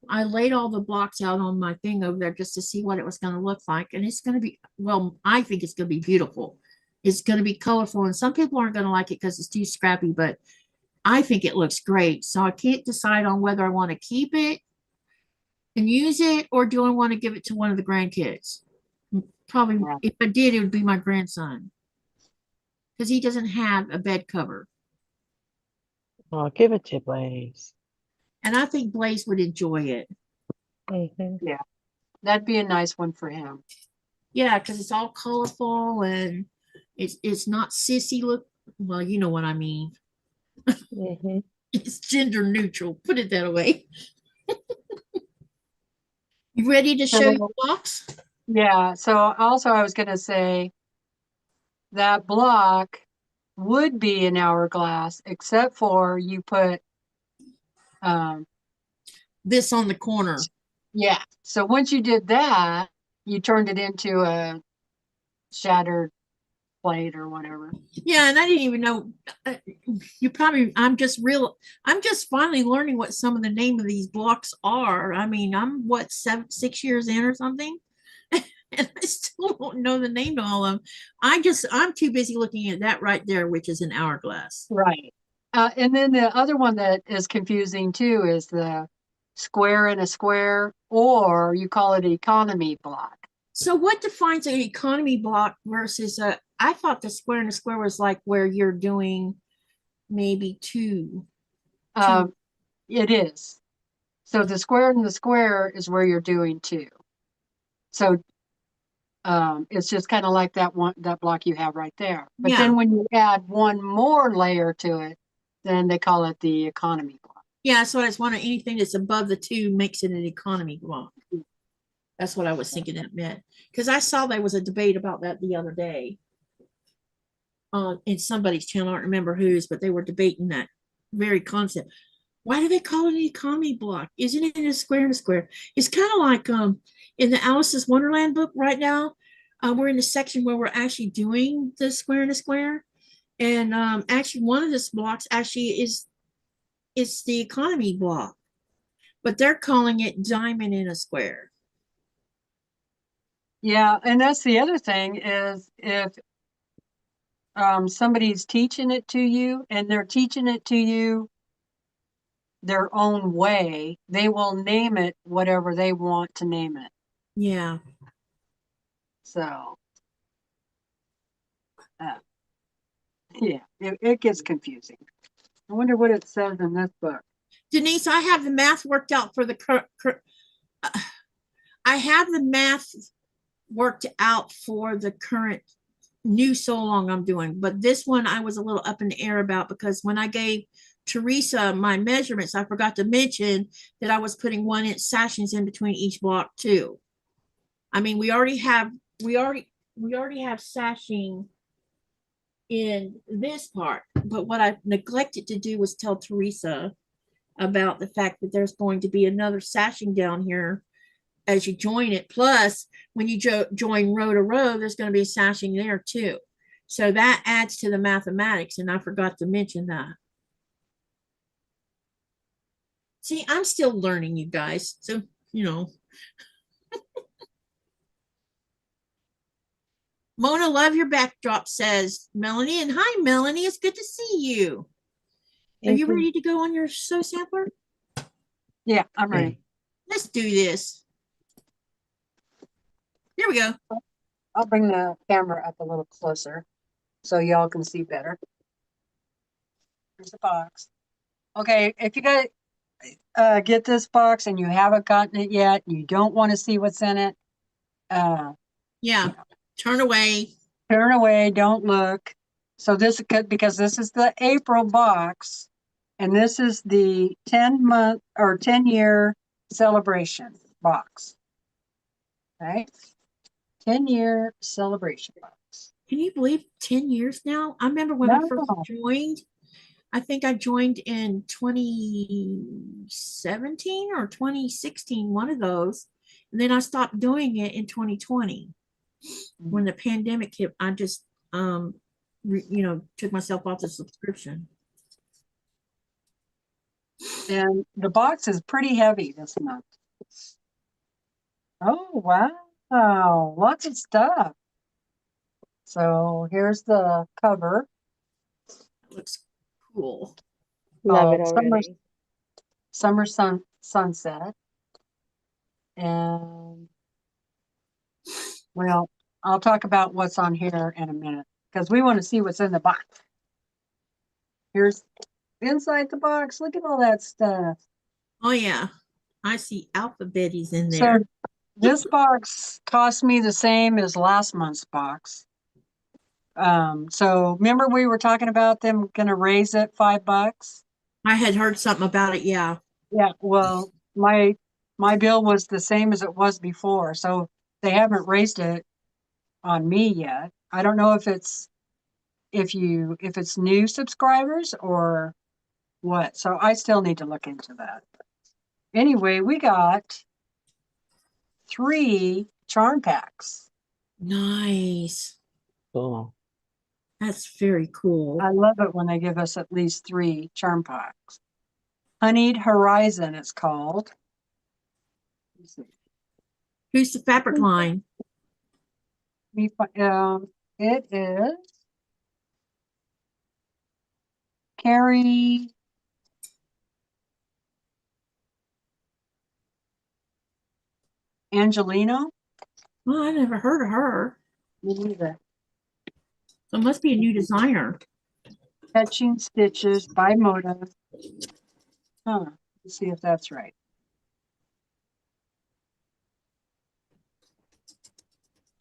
I laid all the blocks out on my thing over there just to see what it was going to look like, and it's going to be, well, I think it's going to be beautiful. It's going to be colorful, and some people aren't going to like it because it's too scrappy, but I think it looks great. So I can't decide on whether I want to keep it and use it, or do I want to give it to one of the grandkids. Probably, Right. if I did, it would be my grandson, because he doesn't have a bed cover. Oh, give it to Blaze. And I think Blaze would enjoy it. Mhm. Yeah, that'd be a nice one for him. Yeah, because it's all colorful and it's not sissy look. Well, you know what I mean. Mhm. It's gender neutral. Put it that way. You ready to show your blocks? Yeah, so also I was going to say that block would be an hourglass, except for you put, This on the corner. yeah. So once you did that, you turned it into a shattered plate or whatever. Yeah, and I didn't even know. I'm just finally learning what some of the name of these blocks are. I mean, I'm what, 6 years in or something, and I still don't know the name to all of them. I'm too busy looking at that right there, which is an hourglass. Right. And then the other one that is confusing too is the square in a square, or you call it economy block. So what defines an economy block versus a, I thought the square and a square was like where you're doing maybe two. It is. So the square in the square is where you're doing two. So it's just kind of like that block you have right there. But Yeah. then when you add one more layer to it, then they call it the economy block. Yeah, so I was wondering, anything that's above the two makes it an economy block. That's what I was thinking that meant. Because I saw there was a debate about that the other day in somebody's channel. I don't remember whose, but they were debating that very concept. Why do they call it an economy block? Isn't it a square and a square? It's kind of like in the Alice's Wonderland book right now. We're in the section where we're actually doing the square and a square. And actually one of the blocks actually is the economy block, but they're calling it diamond in a square. Yeah, and that's the other thing is if somebody's teaching it to you and they're teaching it to you their own way, they will name it whatever they want to name it. Yeah. So, yeah, it gets confusing. I wonder what it says in this book. Denise, I have the math worked out for the I have the math worked out for the current new so long I'm doing, but this one I was a little up in the air about, because when I gave Teresa my measurements, I forgot to mention that I was putting 1-inch sashings in between each block too. I mean, we already have sashing in this part. But what I neglected to do was tell Teresa about the fact that there's going to be another sashing down here as you join it. Plus, when you join row to row, there's going to be a sashing there too. So that adds to the mathematics, and I forgot to mention that. See, I'm still learning, you guys. So, you know. Mona, love your backdrop, says Melanie. And hi, Melanie. It's good to see you. Are you ready to go on your sew sampler? Yeah, I'm ready. Let's do this. Here we go. I'll bring the camera up a little closer so y'all can see better. Here's the box. Okay, if you guys get this box and you haven't gotten it yet, you don't want to see what's in it, Yeah, turn away. turn away, don't look. So this, because this is the April box, and this is the 10-month or 10-year celebration box. Right? 10-year celebration box. Can you believe 10 years now? I remember when I first No. joined. I think I joined in 2017 or 2016, one of those. And then I stopped doing it in 2020. When the pandemic hit, I just, took myself off the subscription. And the box is pretty heavy this month. Oh, wow. Lots of stuff. So here's the cover. Looks cool. Love it called already. Summer Sunset. And well, I'll talk about what's on here in a minute because we want to see what's in the box. Here's inside the box. Look at all that stuff. Oh, yeah. I see alphabetties in So there. this box cost me the same as last month's box. So remember we were talking about them going to raise it $5? I had heard something about it. Yeah. Yeah, well, my bill was the same as it was before, so they haven't raised it on me yet. I don't know if it's if it's new subscribers or what. So I still need to look into that. Anyway, we got 3 charm packs. Nice. Cool. That's very cool. I love it when they give us at least 3 charm packs. Honeyed Horizon, it's called. Let's see. Who's the fabric line? It is Carrie Angelino. Oh, I never heard of her. Me neither. So it must be a new designer. Catching Stitches by Moda. Huh. Let's see if that's right.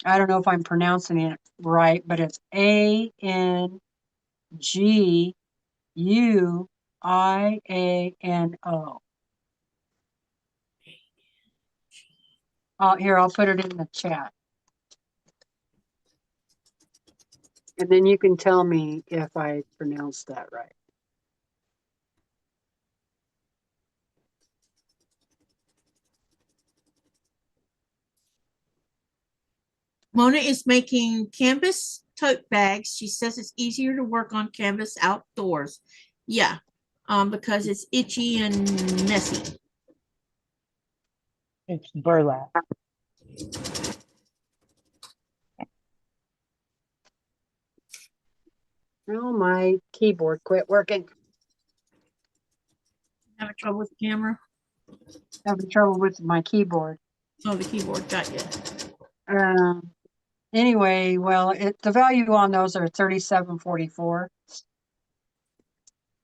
I don't know if I'm pronouncing it right, but it's ANGUIANO. Here, I'll put it in the chat. And then you can tell me if I pronounced that right. Mona is making canvas tote bags. She says it's easier to work on canvas outdoors. Yeah, because it's itchy and messy. It's burlap. Oh, my keyboard quit working. Having trouble with the camera? Having trouble with my keyboard. Oh, the keyboard got you. Anyway, well, the value on those are $37.44.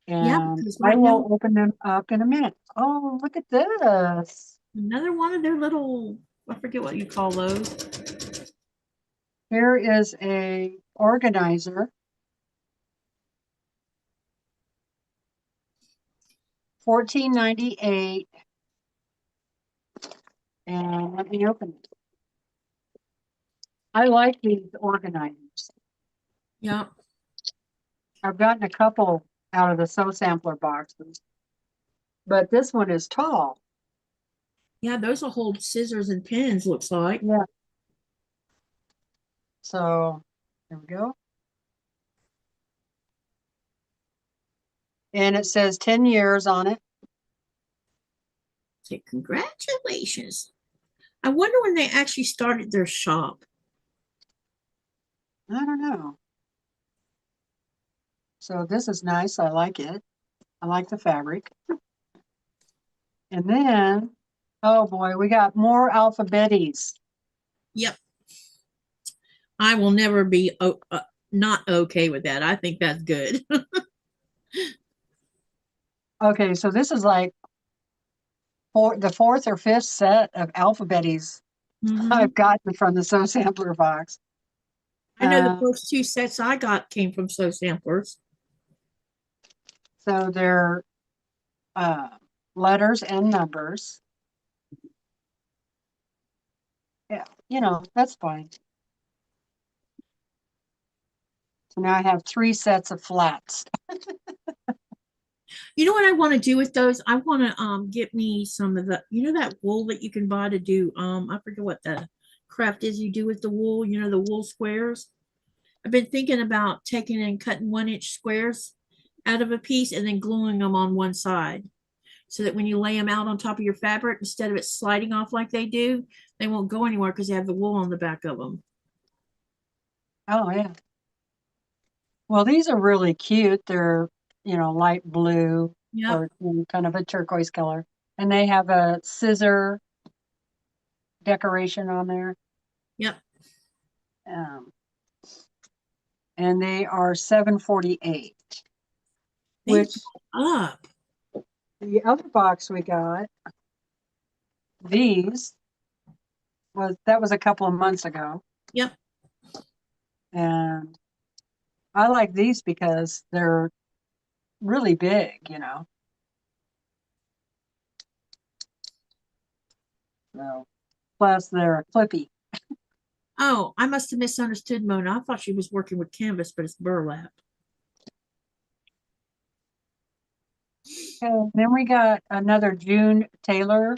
And because I right will now, open them up in a minute. Oh, look at this. another one of their little, I forget what you call those. Here is a organizer. $14.98. And let me open it. I like these organizers. Yeah. I've gotten a couple out of the sew sampler boxes, but this one is tall. Yeah, those will hold scissors and pins, looks like. Yeah. So there we go. And it says 10 years on it. Okay, congratulations. I wonder when they actually started their shop. I don't know. So this is nice. I like it. I like the fabric. And then, oh boy, we got more alphabeties. Yep. I will never be not okay with that. I think that's good. Okay, so this is like the fourth or fifth set of alphabeties Mhm. I've gotten from the sew sampler box. I know the first two sets I got came from sew samplers. So they're letters and numbers. Yeah, you know, that's fine. So now I have 3 sets of flats. You know what I want to do with those? I want to get me some of the, you know, that wool that you can buy to do I forget what the craft is you do with the wool, you know, the wool squares. I've been thinking about taking and cutting 1-inch squares out of a piece and then gluing them on one side so that when you lay them out on top of your fabric, instead of it sliding off like they do, they won't go anywhere because they have the wool on the back of them. Oh, yeah. Well, these are really cute. They're, you know, light blue Yeah. or kind of a turquoise color. And they have a scissor decoration on there. Yep. And they are $7.48. They Which go up. the other box we got, these that was a couple of months ago. Yep. And I like these because they're really big, you know. So, plus they're clippy. Oh, I must have misunderstood Mona. I thought she was working with canvas, but it's burlap. And then we got another June Taylor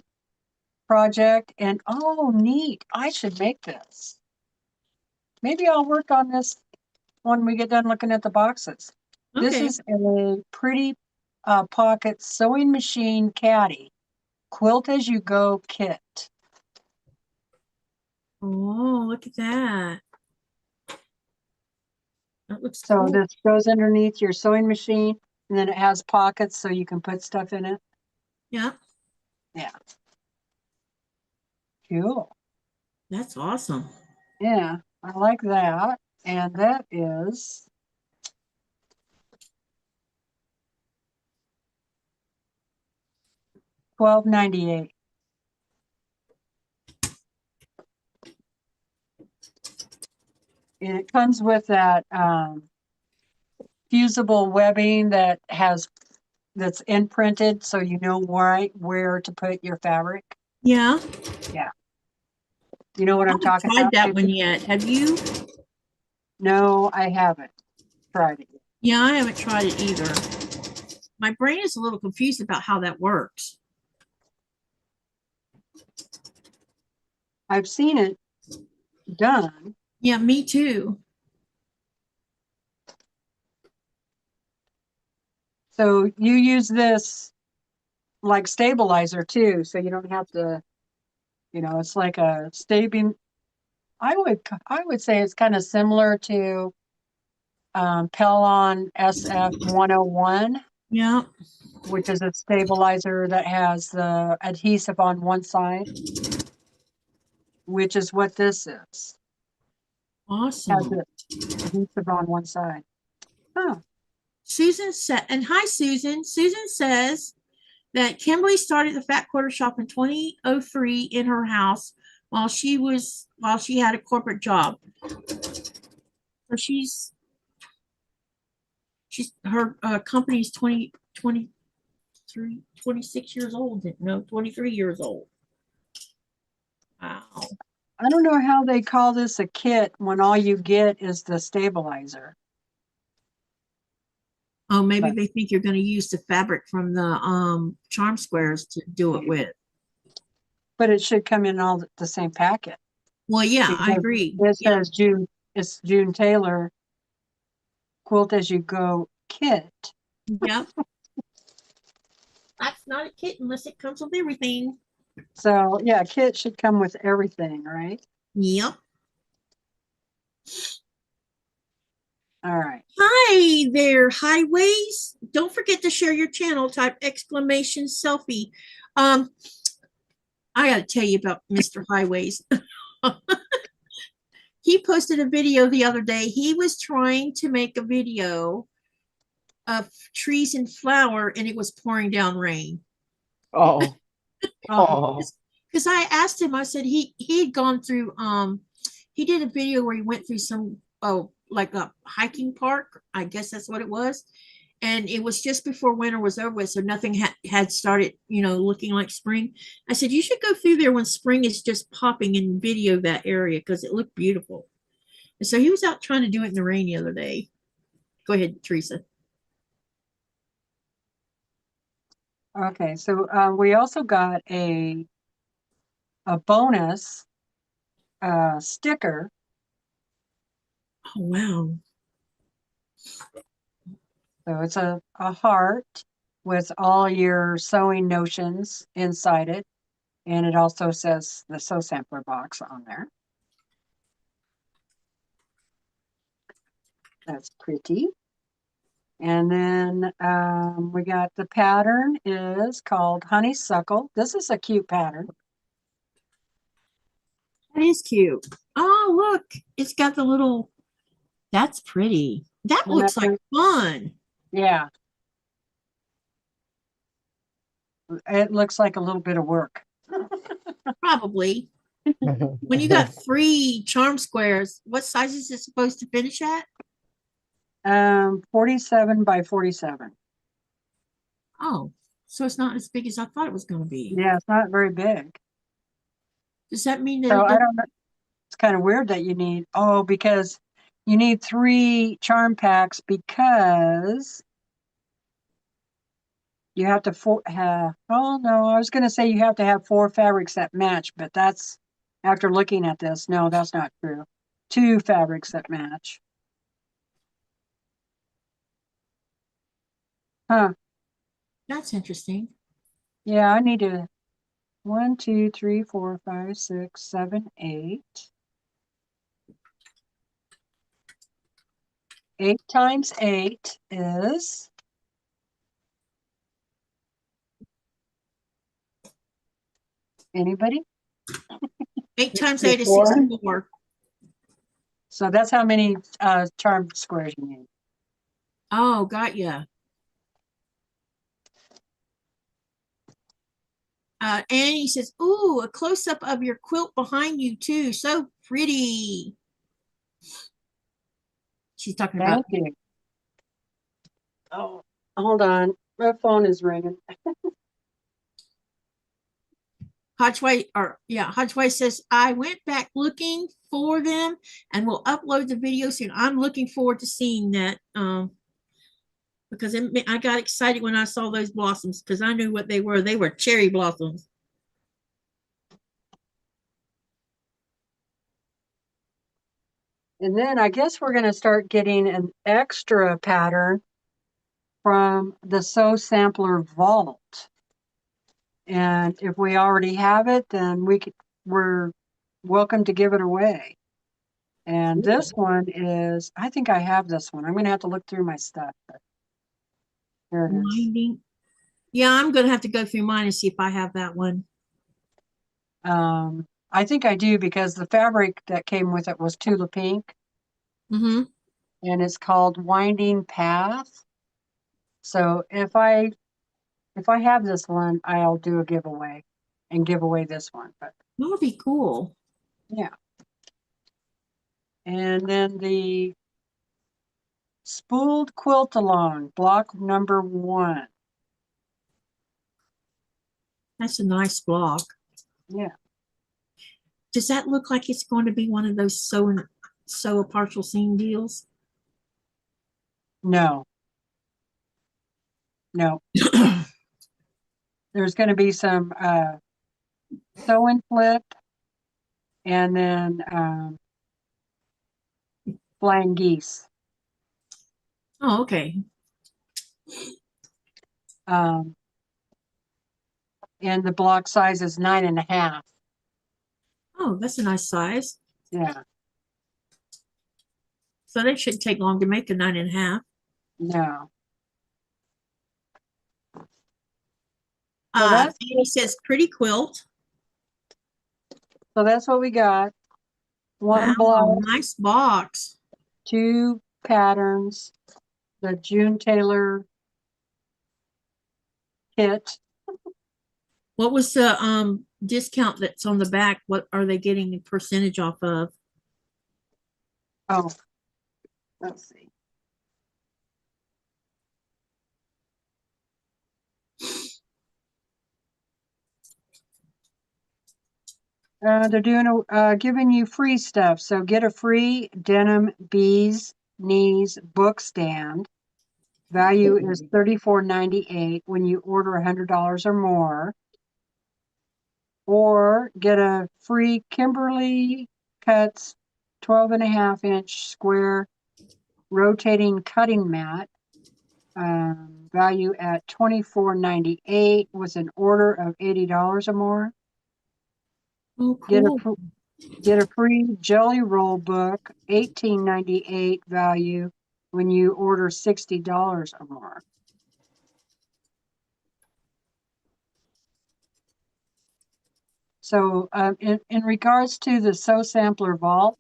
project. And oh, neat. I should make this. Maybe I'll work on this when we get done looking at the boxes. This Okay. is a pretty pocket sewing machine caddy. Quilt as you go kit. Oh, look at that. That looks So cool. this goes underneath your sewing machine, and then it has pockets so you can put stuff in it. Yeah, Yeah. Cool. that's awesome. Yeah, I like that. And that is $12.98. And it comes with that fusible webbing that's imprinted, so you know where to put your fabric. Yeah. Yeah. You know what I I'm haven't talking tried about? that Susie? one yet. Have you? No, I haven't tried it yet. Yeah, I haven't tried it either. My brain is a little confused about how that works. I've seen it done. Yeah, me too. So you use this like stabilizer too, so you don't have to, you know, it's like a stabbing. I would say it's kind of similar to Pellon SF101, Yeah. which is a stabilizer that has the adhesive on one side, which is what this is. Has Awesome. the adhesive on one side. Huh. Susan said, and hi, Susan. Susan says that Kimberly started the Fat Quarter Shop in 2003 in her house while she had a corporate job. So she's her company's 26 years old. No, 23 years old. Wow. I don't know how they call this a kit when all you get is the stabilizer. Oh, maybe But- they think you're going to use the fabric from the charm squares to do it with. But it should come in all the same packet. Well, yeah, I Because agree. It Yeah, says June, it's June Taylor Quilt As You Go kit. yeah. That's not a kit unless it comes with everything. So yeah, kit should come with everything, right? Yep. All right. Hi there, Highways. Don't forget to share your channel. Type exclamation selfie. Um, I got to tell you about Mr. Highways. He posted a video the other day. He was trying to make a video of trees and flower, and it was pouring down rain. Oh, oh, Because I asked him, I said he had gone through he did a video where he went through some like a hiking park. I guess that's what it was. And it was just before winter was over with, so nothing had started, looking like spring. I said, you should go through there when spring is just popping and video that area because it looked beautiful. And so he was out trying to do it in the rain the other day. Go ahead, Teresa. Okay, so we also got a bonus sticker. Oh, wow. So it's a heart with all your sewing notions inside it. And it also says the sew sampler box on there. That's pretty. And then we got the pattern is called Honeysuckle. This is a cute pattern. That is cute. Oh, look, it's got the little, that's pretty. That And looks that's like fun. Yeah. It looks like a little bit of work. Probably. When you got 3 charm squares, what size is it supposed to finish at? 47 by 47. Oh, so it's not as big as I thought it was going to be. Yeah, it's not very big. Does that mean So that I don't know. It's kind of weird that you need, because you need 3 charm packs because you have to no, I was going to say you have to have 4 fabrics that match, but that's after looking at this. No, that's not true. 2 fabrics that match. Huh. that's interesting? Yeah, I need to 1, 2, 3, 4, 5, 6, 7, 8. 8 times 8 is anybody? 8 times 8 is 64. 64. So that's how many charm squares you need. Oh, got ya. Annie says, ooh, a close-up of your quilt behind you too. So pretty. She's talking about Thank you. Oh, hold on. My phone is ringing. Hodgeway says, I went back looking for them and will upload the video soon. I'm looking forward to seeing that. Because I got excited when I saw those blossoms because I knew what they were. They were cherry blossoms. And then I guess we're going to start getting an extra pattern from the Sew Sampler Vault. And if we already have it, then we're welcome to give it away. And this one is, I think I have this one. I'm going to have to look through my stuff. Here it is. Winding. Yeah, I'm going to have to go through mine and see if I have that one. I think I do because the fabric that came with it was Tula Pink. Mm-hmm. And it's called Winding Path. So if I have this one, I'll do a giveaway and give away this one. But That would be cool. yeah. And then the Spooled Quilt Along, block number 1. That's a nice block. Yeah. Does that look like it's going to be one of those sew a partial seam deals? No. No. There's going to be some sew and flip, and then flying geese. Oh, okay. And the block size is 9.5. Oh, that's a nice size. Yeah. So they shouldn't take long to make a 9.5. No. Amy says pretty quilt. So that's what we got. One Wow, block, nice box. 2 patterns, the June Taylor kit. What was the discount that's on the back? What are they getting a percentage off of? Oh, let's see. They're doing giving you free stuff. So get a free denim bees knees book stand. Value is $34.98 when you order $100 or more. Or get a free Kimberly Cuts 12.5-inch square rotating cutting mat. Value at $24.98 with an order of $80 or more. Oh, cool. Get a free Jelly Roll book, $18.98 value when you order $60 or more. So in regards to the Sew Sampler Vault,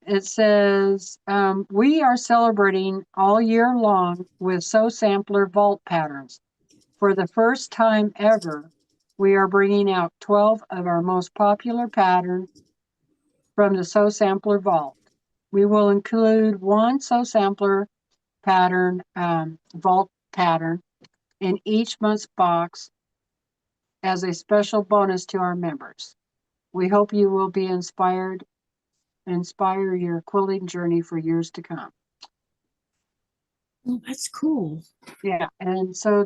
it says, we are celebrating all year long with Sew Sampler Vault patterns. For the first time ever, we are bringing out 12 of our most popular patterns from the Sew Sampler Vault. We will include one Sew Sampler pattern, vault pattern, in each month's box as a special bonus to our members. We hope you will be inspire your quilting journey for years to come. Oh, that's cool. Yeah, and so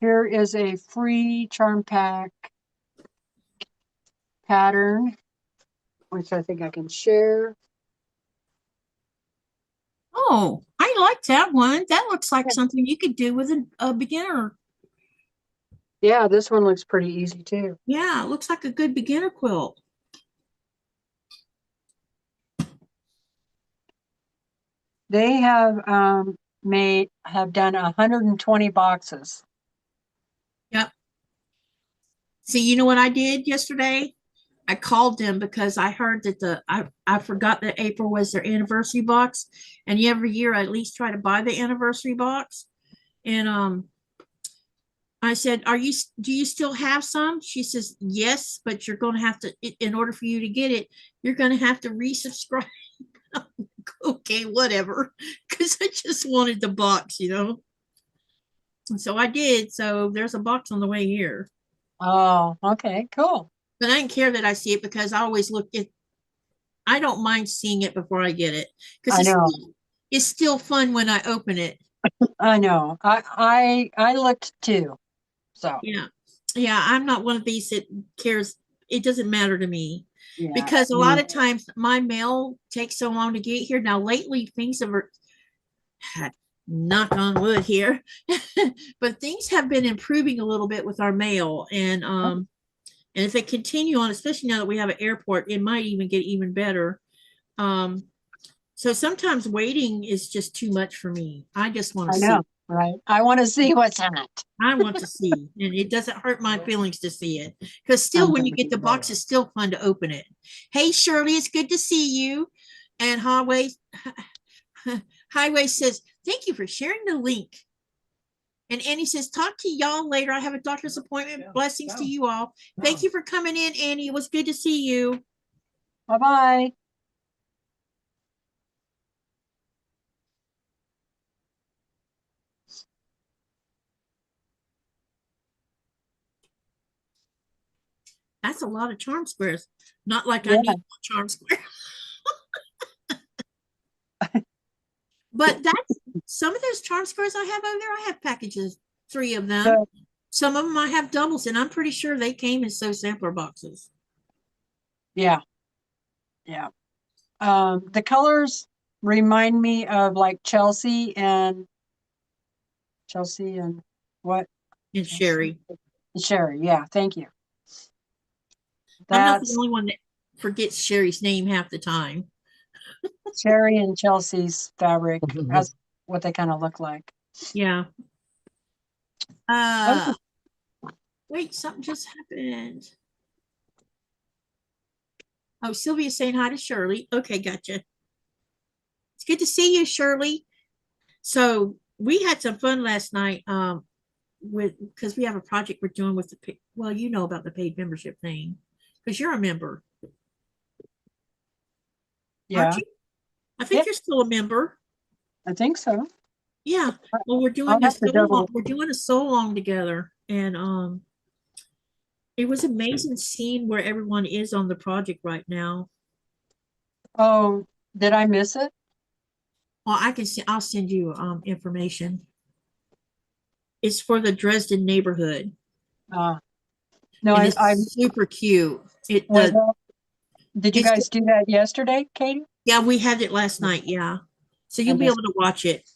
here is a free charm pack pattern, which I think I can share. Oh, I like that one. That looks like something you could do with a beginner. Yeah, this one looks pretty easy too. Yeah, it looks like a good beginner quilt. They have done 120 boxes. Yep. See, you know what I did yesterday? I called them because I heard that I forgot that April was their anniversary box, and every year I at least try to buy the anniversary box. And I said, do you still have some? She says, yes, but you're going to have to, in order for you to get it, you're going to have to resubscribe. Okay, whatever. Because I just wanted the box, And so I did. So there's a box on the way here. Oh, okay, cool. But I didn't care that I see it because I always look at, I don't mind seeing it before I get it. Because it's still fun when I open it. I know. I looked too. So yeah, I'm not one of these that cares. It doesn't matter to me because a Mm-hmm. lot of times my mail takes so long to get here. Now lately things have, knock on wood here, but things have been improving a little bit with our mail, and if they continue on, especially now that we have an airport, it might even get even better. So sometimes waiting is just too much for me. I just want to see. Right. I want to see what's in it. I want to see, and it doesn't hurt my feelings to see it. Because still, when you get the box, it's still fun to open it. Hey, Shirley, it's good to see you. And Highway says, thank you for sharing the link. And Annie says, talk to y'all later. I have a doctor's appointment. Blessings to you all. Thank you for coming in, Annie. It was good to see you. Bye-bye. That's a lot of charm squares. Not like I need one charm square. But some of those charm squares I have over there, I have packages, 3 of them. So- Some of them I have doubles, and I'm pretty sure they came in sew sampler boxes. Yeah. Yeah. The colors remind me of like Chelsea and what? And Sherry. Sherry. Yeah. Thank you. I'm not the That's only one that forgets Sherry's name half the time. Sherry and Chelsea's fabric. That's what they kind of look like. Yeah. Okay. Wait, something just happened. Oh, Sylvia's saying hi to Shirley. Okay, gotcha. It's good to see you, Shirley. So we had some fun last night because we have a project we're doing with well, you know about the paid membership thing because you're a member. Yeah, Aren't you? I think Yeah. you're still a member. I think so. Yeah. Well, we're doing I'll have this to double- we're doing a so long together, and it was amazing seeing where everyone is on the project right now. Oh, did I miss it? Well, I can see. I'll send you information. It's for the Dresden neighborhood. No, And I it's super cute. was that, did you it's- guys do that yesterday, Katie? Yeah, we had it last night. Yeah, so you'll be missed able to watch it.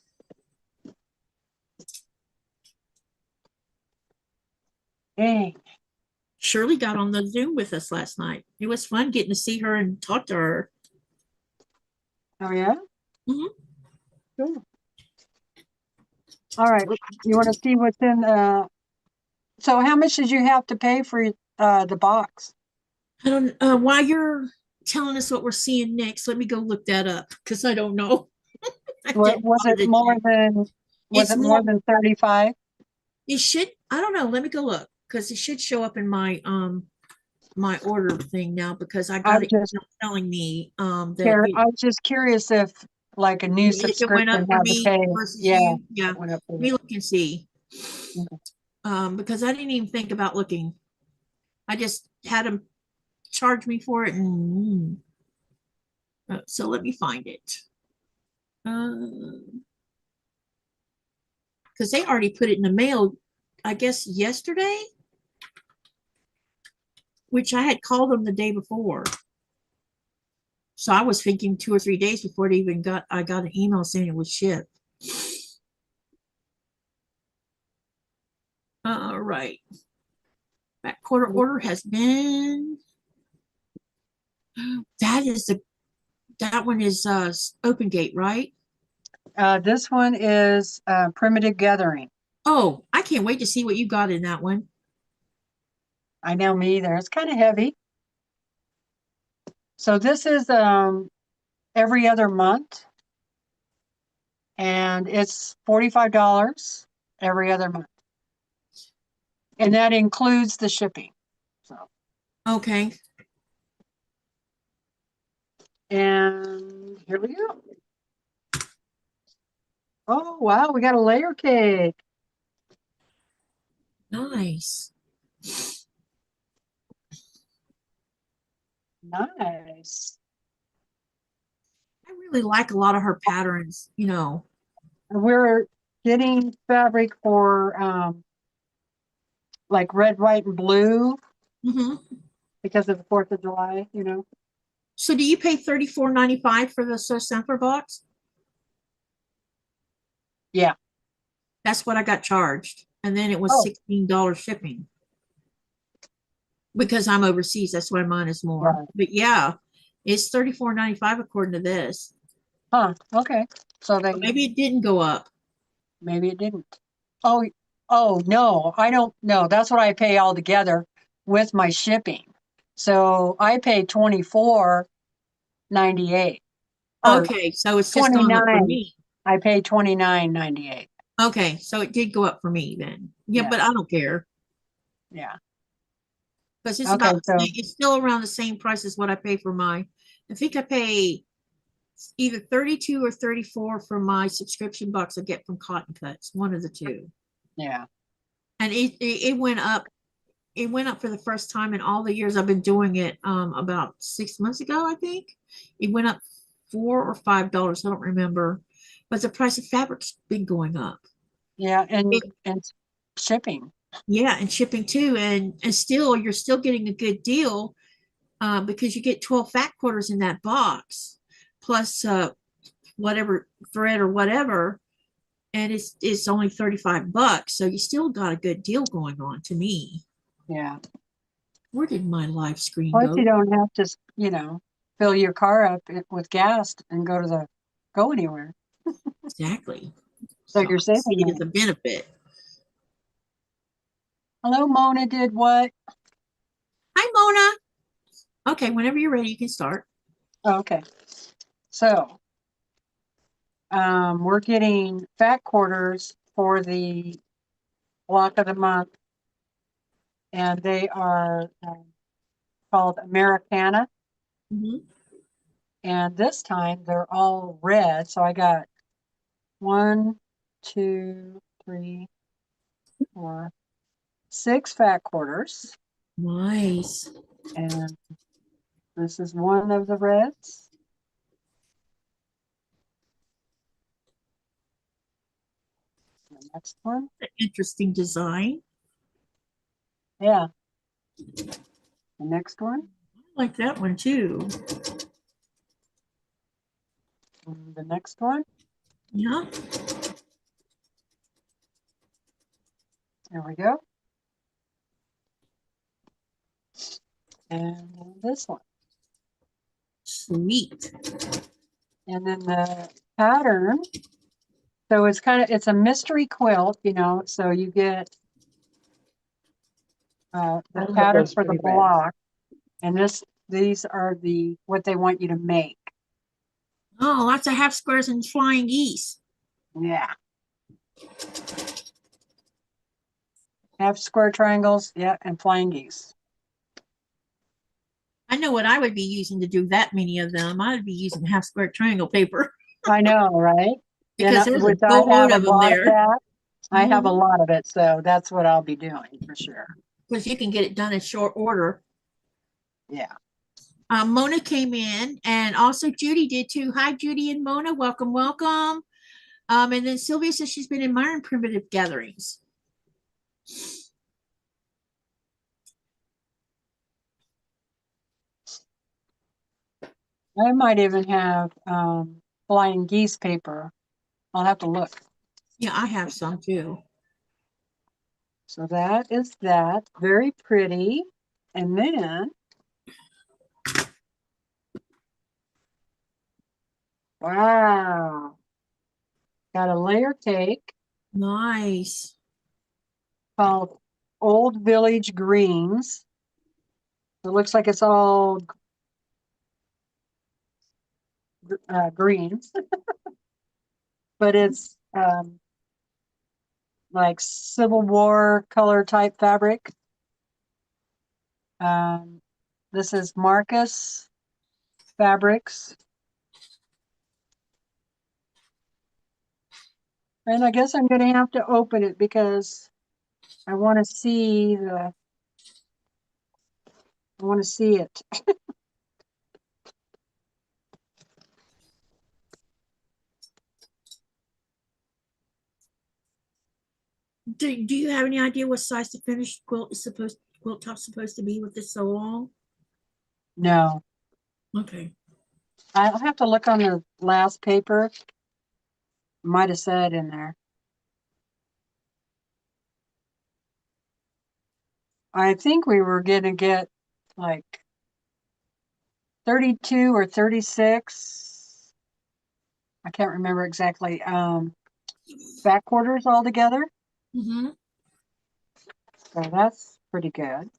Dang. Shirley got on the Zoom with us last night. It was fun getting to see her and talk to her. Oh, yeah? Mhm. Cool. All right, you want to see what's in, so how much did you have to pay for the box? I don't. While you're telling us what we're seeing next, let me go look that up because I don't know. I didn't Was bother it to more check. than, was It's it more than 35? It should. I don't know. Let me go look because it should show up in my my order thing now because I got I'm it just telling me that I was just curious if like a new it went up subscription for had to me pay. versus Yeah, you. Yeah. it went up for Let me me. look and see. Okay. Because I didn't even think about looking. I just had them charge me for it, and so let me find it. Because they already put it in the mail, I guess yesterday, which I had called them the day before. So I was thinking 2 or 3 days before it even I got an email saying it was shipped. All right. That quarter order has been. That one is Open Gate, right? This one is Primitive Gathering. Oh, I can't wait to see what you got in that one. I know, me either. It's kind of heavy. So this is every other month, and it's $45 every other month, and that includes the shipping. So, Okay. and here we go. Oh wow, we got a layer cake. Nice. Nice. I really like a lot of her patterns, you know. We're getting fabric for like red, white, and blue hmm because of the 4th of July, you know. So do you pay $34.95 for the sew sampler box? Yeah. That's what I got charged. And then it was Oh. $16 shipping. Because I'm overseas, that's why mine is more. Right. But yeah, it's $34.95 according to this. Huh. Okay. So they Maybe it didn't go up. maybe it didn't. Oh, no, I don't know. That's what I pay all together with my shipping. So I pay $24.98. Or Okay, so it's just gone up for 29. me. I pay $29.98. Okay, so it did go up for me then. Yeah, Yeah. but I don't care. Yeah. Because it's Okay, about so- it's still around the same price as what I pay for my. I think I pay either 32 or 34 for my subscription box I get from Cotton Cuts, one of the two. Yeah. And it went up. It went up for the first time in all the years I've been doing it. About 6 months ago, I think it went up $4 or $5. I don't remember, but the price of fabric's been going up. Yeah, It- and shipping. Yeah, and shipping too, and still you're still getting a good deal because you get 12 fat quarters in that box, plus whatever thread or whatever, and it's only $35, so you still got a good deal going on to me. Yeah. Where did my live screen Plus, go? you don't have to, fill your car up with gas and go anywhere. Exactly. So you're I saving see it money. as a benefit. Hello, Mona did what? Hi, Mona. Okay, whenever you're ready, you can start. Okay. So, we're getting fat quarters for the block of the month, and they are called Americana. Mhm. And this time they're all red. So I got 1, 2, 3, 4, 6 fat quarters. Nice. And this is one of the reds. The next one. Interesting design. Yeah. The next one. I like that one too. And the next one. Yeah. There we go. And this one. Sweet. And then the pattern. So it's a mystery quilt, so you get the I love pattern those for the pretty reds. block. And these are what they want you to make. Oh, lots of half squares and flying geese. Yeah. Half square triangles, yeah, and flying geese. I know what I would be using to do that many of them. I would be using half square triangle paper I know, right? because there's a Which I boatload have a of them lot of there. that. I have a Mhm. lot of it, so that's what I'll be doing for sure. Because you can get it done in short order. Yeah. Mona came in, and also Judy did too. Hi, Judy and Mona. Welcome, welcome. And then Sylvia says she's been in modern primitive gatherings. I might even have flying geese paper. I'll have to look. Yeah, I have some too. So that is that. Very pretty. And then, wow, got a layer cake Nice. called Old Village Greens. It looks like it's all greens, but it's like Civil War color type fabric. This is Marcus Fabrics. And I guess I'm going to have to open it because I want to see it. Do you have any idea what size the finished quilt top's supposed to be with this so long? No, Okay. I'll have to look on the last paper. Might have said in there. I think we were going to get like 32 or 36. I can't remember exactly. Back quarters altogether. Mm-hmm. So that's pretty good.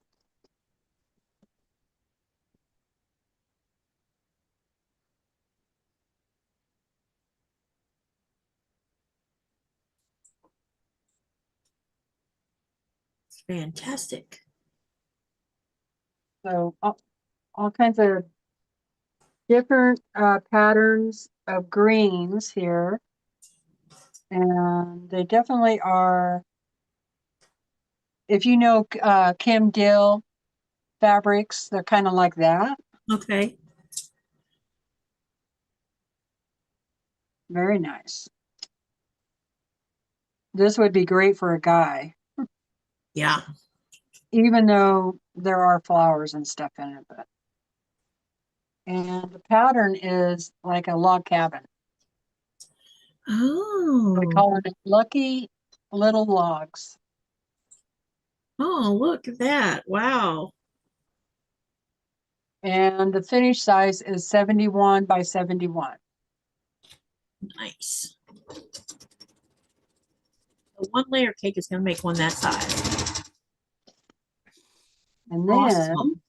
It's fantastic. So all kinds of different patterns of greens here. And they definitely are, if you know Kim Dill fabrics, they're kind of like that. Okay. Very nice. this would be great for a guy, Yeah. even though there are flowers and stuff in it. But and the pattern is like a log cabin. Oh. We call it Lucky Little Logs. Oh, look at that. Wow. And the finish size is 71 by 71. Nice. The one layer cake is going to make one that size. And then Awesome.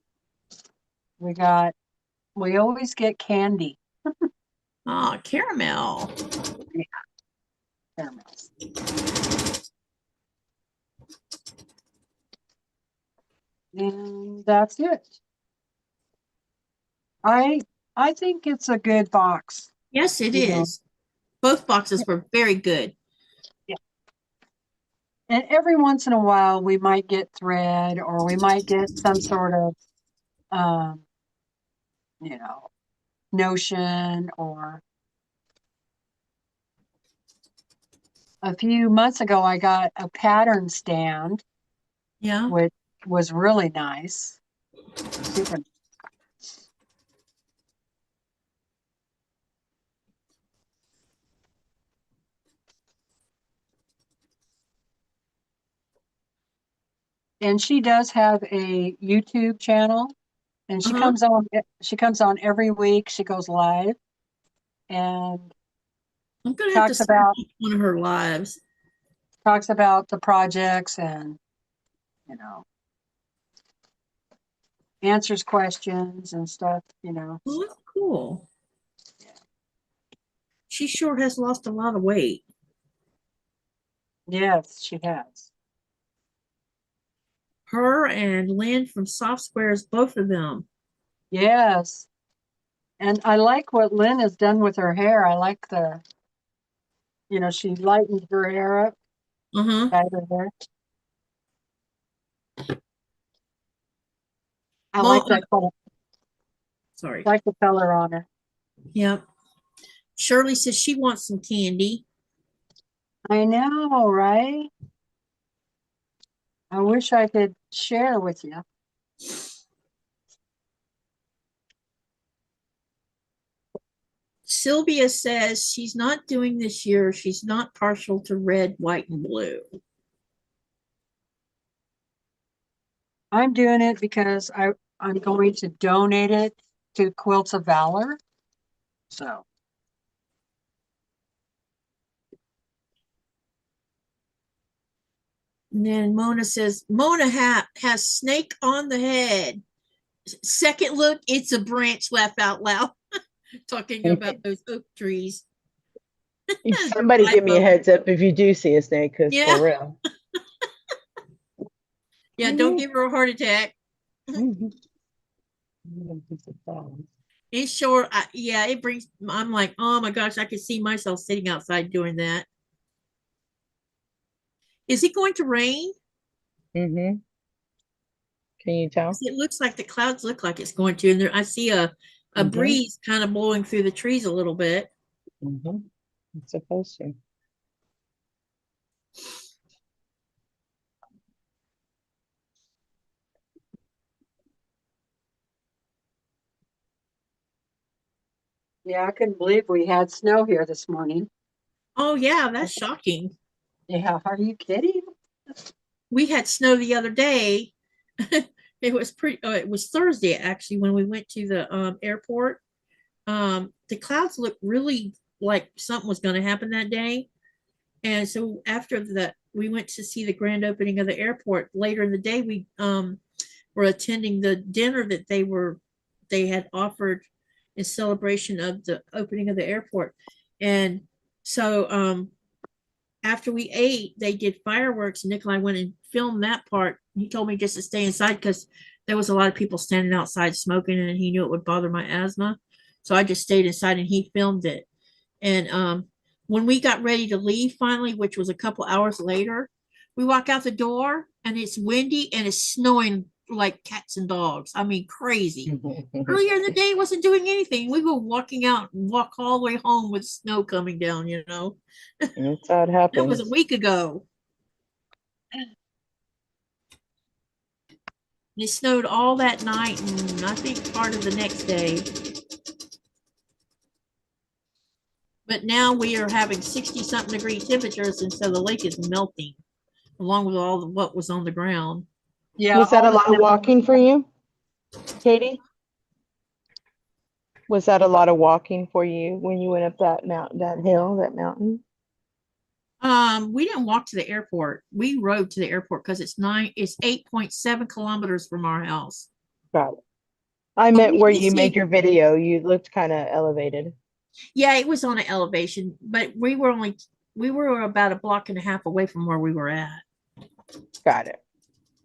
we always get candy. Oh, caramel. Caramels. And that's it. I think it's a good box. Yes, it You know. is. Both boxes were very good. And every once in a while we might get thread or we might get some sort of you know, notion. Or a few months ago I got a pattern stand, Yeah. which was really nice. Super. And she does have a YouTube channel, and she Uh-huh. comes on every week. She goes live and I'm going to have to talks about see one of her lives. the projects and, you know, answers questions and stuff, you know. Oh, that's cool. She sure has lost a lot of weight. Yes, she has. Her and Lynn from Soft Squares, both of them. Yes. And I like what Lynn has done with her hair. I like you know, she lightened her hair up, Uh-huh. dyed her hair. I Well, like that color. sorry. I like the color on her. Yep. Shirley says she wants some candy. I know, right? I wish I could share with you. Sylvia says she's not doing this year. She's not partial to red, white, and blue. I'm doing it because I'm going to donate it to Quilts of Valor. So And then Mona says, Mona has snake on the head. Second look, it's a branch, laugh out loud. Talking about those oak trees. Somebody give me a heads up if you do see a snake, because Yeah. for real. Yeah, don't give her a heart attack. It's short. Yeah, it brings, I'm like, oh my gosh, I could see myself sitting outside doing that. Is it going to rain? Mm-hmm. Can you tell? It looks like the clouds look like it's going to, and there I see a breeze kind of blowing through the trees a little bit. Mm-hmm. It's supposed to. yeah, I couldn't believe we had snow here this morning. Oh yeah, that's shocking. Yeah, are you kidding? We had snow the other day. It was it was Thursday actually when we went to the airport. The clouds looked really like something was going to happen that day. And so after that, we went to see the grand opening of the airport. Later in the day, we were attending the dinner that they had offered in celebration of the opening of the airport. And so after we ate, they did fireworks. Nikolai went and filmed that part. He told me just to stay inside because there was a lot of people standing outside smoking, and he knew it would bother my asthma. So I just stayed inside and he filmed it. And when we got ready to leave finally, which was a couple hours later, we walk out the door and it's windy and it's snowing like cats and dogs. I mean, crazy. Earlier in the day, wasn't doing anything. We were walking out and walk all the way home with snow coming down, you know. That's how it That was a happens. week ago. It snowed all that night and I think part of the next day. But now we are having 60-something degree temperatures, and so the lake is melting along with all what was on the ground. Yeah. Was that all a the lot of walking for you, Katie? Was that a lot of walking for you when you went up that mountain? We didn't walk to the airport. We rode to the airport because it's 8.7 kilometers from our house. Got it. I But meant we where did you made see- your video. You looked kind of elevated. Yeah, it was on an elevation, but we were about a block and a half away from where we were at. Got it.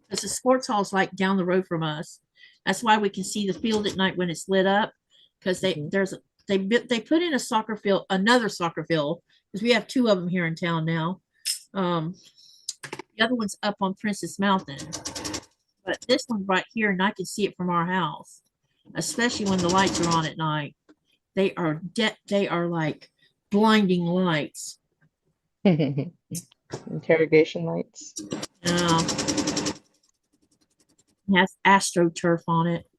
Because the sports hall's like down the road from us. That's why we can see the field at night when it's lit up. Because they put in another soccer field, because we have 2 of them here in town now. The other one's up on Princess Mountain, but this one right here, and I can see it from our house, especially when the lights are on at night. They are like blinding lights. Interrogation lights. Yeah. It has AstroTurf on it.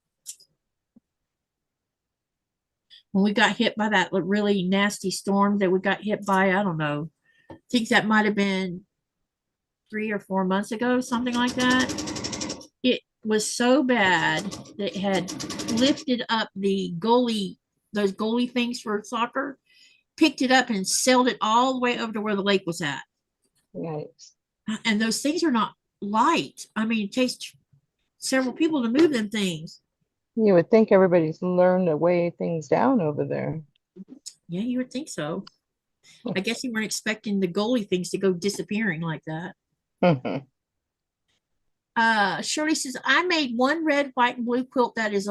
When we got hit by that really nasty storm that we got hit by, I don't know, I think that might have been 3 or 4 months ago, something like that. It was so bad that it had lifted up those goalie things for soccer, picked it up and sailed it all the way over to where the lake was at. Nice. And those things are not light. I mean, it takes several people to move them things. You would think everybody's learned to weigh things down over there. Yeah, you would think so. I guess you weren't expecting the goalie things to go disappearing like that. Shirley says, I made one red, white, and blue quilt that is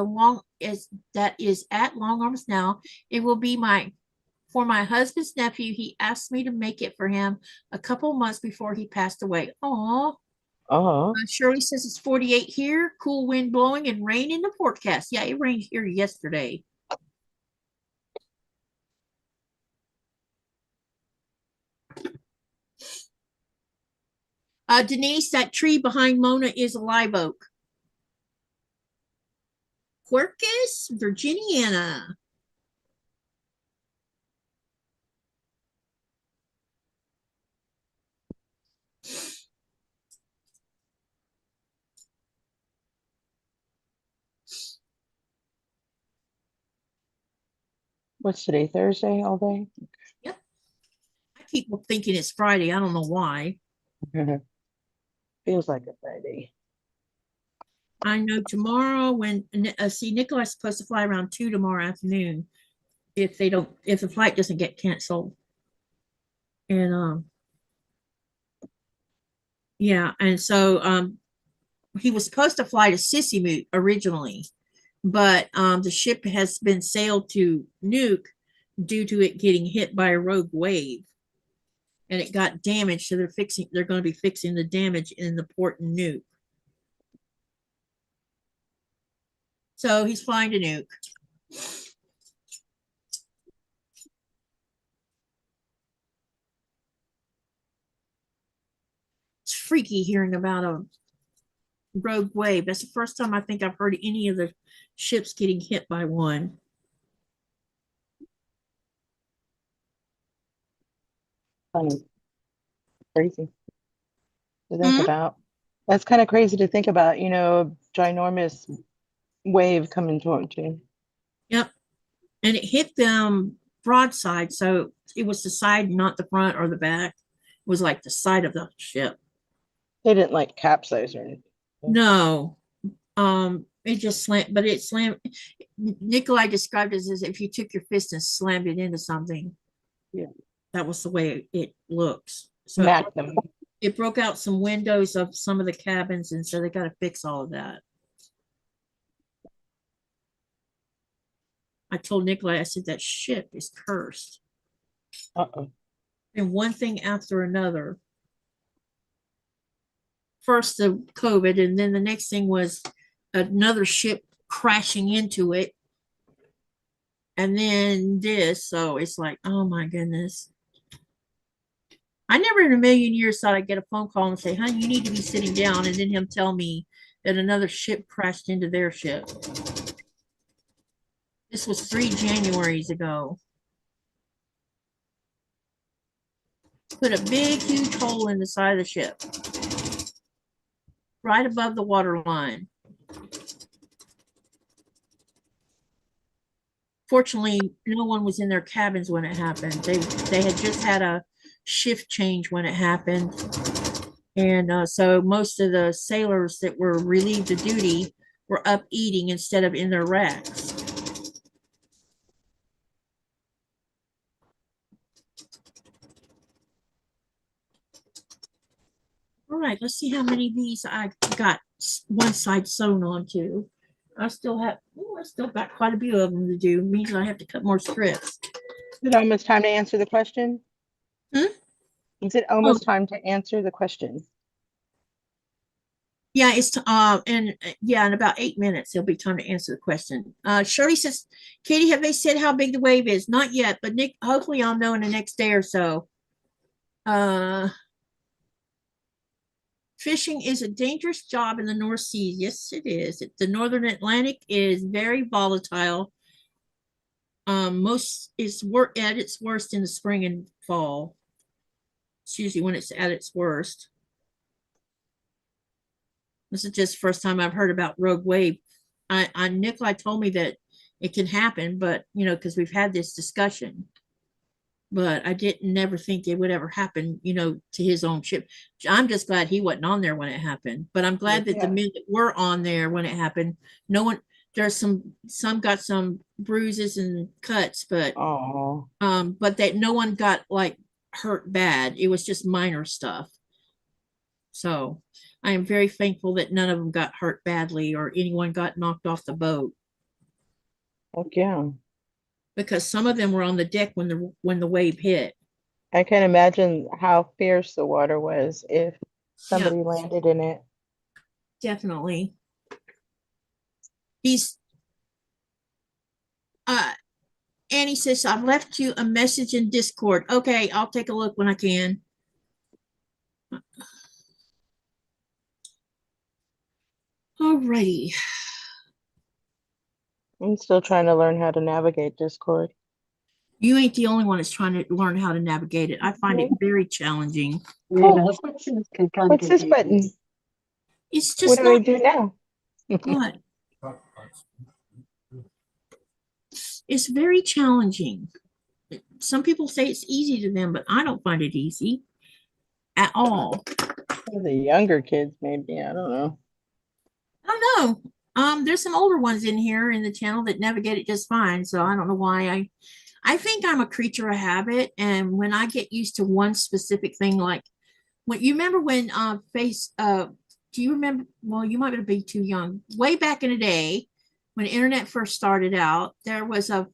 at long arms now. It will be for my husband's nephew. He asked me to make it for him a couple months before he passed away. Aw. Shirley says it's 48 here, cool wind blowing, and rain in the forecast. Yeah, it rained here yesterday. Denise, that tree behind Mona is a live oak. Quercus virginiana. What's today? Thursday all day? Yep. I keep thinking it's Friday. I don't know why. Feels like a Friday. I know tomorrow Nikolai's supposed to fly around 2 tomorrow afternoon if the flight doesn't get canceled. And yeah, and so he was supposed to fly to Sissymoot originally, but the ship has been sailed to Nuuk due to it getting hit by a rogue wave, and it got damaged. So they're going to be fixing the damage in the port in Nuuk. So he's flying to Nuuk. It's freaky hearing about a rogue wave. That's the first time I think I've heard any of the ships getting hit by one. Funny. Crazy to think about. That's kind of crazy to think about, a ginormous wave coming towards you. Yep. And it hit them broadside. So it was the side, not the front or the back. It was like the side of the ship. They didn't like capsize or anything. No. It just slammed, but it slammed. Nikolai described it as if you took your fist and slammed it into something. Yeah. That was the way it looks. So Smack them. it broke out some windows of some of the cabins, and so they got to fix all of that. I told Nikolai, I said, that ship is cursed. And one thing after another. First the COVID, and then the next thing was another ship crashing into it. And then this, so it's like, oh my goodness. I never in a million years thought I'd get a phone call and say, honey, you need to be sitting down, and then him tell me that another ship crashed into their ship. This was 3 Januaries ago. Put a big, huge hole in the side of the ship, right above the water line. Fortunately, no one was in their cabins when it happened. They had just had a shift change when it happened. And so most of the sailors that were relieved of duty were up eating instead of in their racks. All right, let's see how many of these I got one side sewn onto. I still got quite a few of them to do. It means I have to cut more strips. Is it almost time to answer the question? Hmm? Is it almost time to answer the question? Yeah, it's in about 8 minutes it'll be time to answer the question. Shirley says, Katie, have they said how big the wave is? Not yet, but Nick, hopefully I'll know in the next day or so. Fishing is a dangerous job in the North Sea. Yes, it is. The Northern Atlantic is very volatile. At its worst in the spring and fall. It's usually when it's at its worst. This is just the first time I've heard about rogue wave. Nikolai told me that it can happen, but because we've had this discussion. But I didn't never think it would ever happen, to his own ship. I'm just glad he wasn't on there when it happened. But I'm glad that the men that were on there when it happened, there's some got some bruises and cuts, but that no one got like hurt bad. It was just minor stuff. So I am very thankful that none of them got hurt badly or anyone got knocked off the boat. Oh yeah. Because some of them were on the deck when the wave hit. I can imagine how fierce the water was if somebody landed in it. Definitely. Annie says, I've left you a message in Discord. Okay, I'll take a look when I can. Alrighty. I'm still trying to learn how to navigate Discord. You ain't the only one that's trying to learn how to navigate it. I find it very challenging. What's this button? It's just what do I do now? what? It's very challenging. Some people say it's easy to them, but I don't find it easy at all. For the younger kids, maybe. I don't know. I don't know. There's some older ones in here in the channel that navigate it just fine. So I don't know why. I think I'm a creature of habit, and when I get used to one specific thing, like when you remember when do you remember? Well, you might be too young. Way back in the day, when the internet first started out, there was a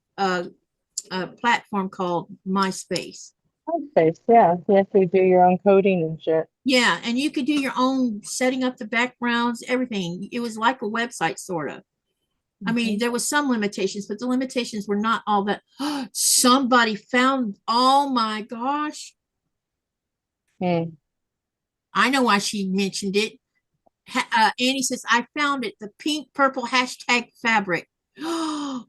platform called MySpace. MySpace, yeah. You have to do your own coding and shit. Yeah, and you could do your own setting up the backgrounds, everything. It was like a website, sort of. I mean, there was some limitations, but the limitations were not all that. Somebody found, oh my gosh. I know why she mentioned it. Annie says, I found it, the pink purple hashtag fabric. Oh,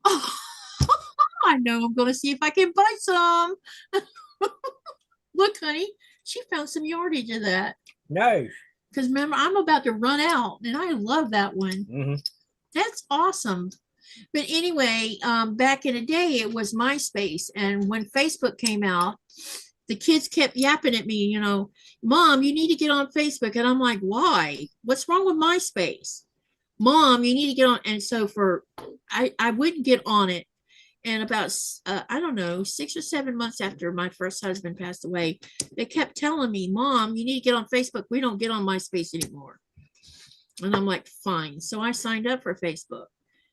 I know I'm going to see if I can buy some. Look, honey, she found some yardage of that. Nice. Because remember, I'm about to run out, and I love that one. That's awesome. But anyway, back in the day, it was MySpace. And when Facebook came out, the kids kept yapping at me, Mom, you need to get on Facebook. And I'm like, why? What's wrong with MySpace? Mom, you need to get on. And so I wouldn't get on it. And about, I don't know, 6 or 7 months after my first husband passed away, they kept telling me, Mom, you need to get on Facebook. We don't get on MySpace anymore. And I'm like, fine. So I signed up for Facebook.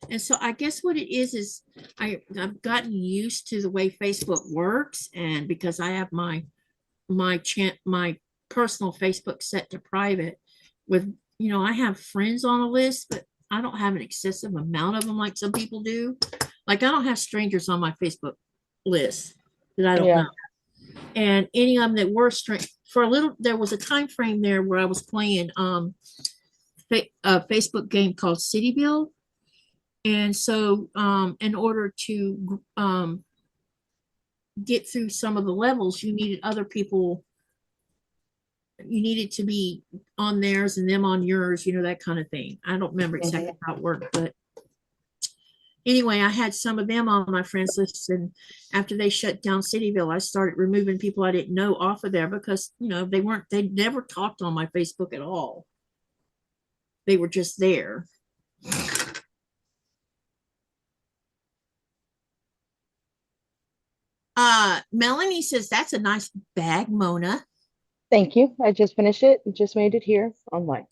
And so I guess what it is I've gotten used to the way Facebook works. And because I have my personal Facebook set to private with, I have friends on a list, but I don't have an excessive amount of them like some people do. Like I don't have strangers on my Facebook list that I don't Yeah. know. And any of them that were for a little, there was a time frame there where I was playing a Facebook game called Cityville. And so in order to get through some of the levels, you needed other people. You needed to be on theirs and them on yours, you know, that kind of thing. I don't remember exactly how it worked, but anyway, I had some of them on my friends list, and after they shut down Cityville, I started removing people I didn't know off of there because, you know, they never talked on my Facebook at all. They were just there. Melanie says, that's a nice bag, Mona. Thank you. I just finished it. Just made it here online.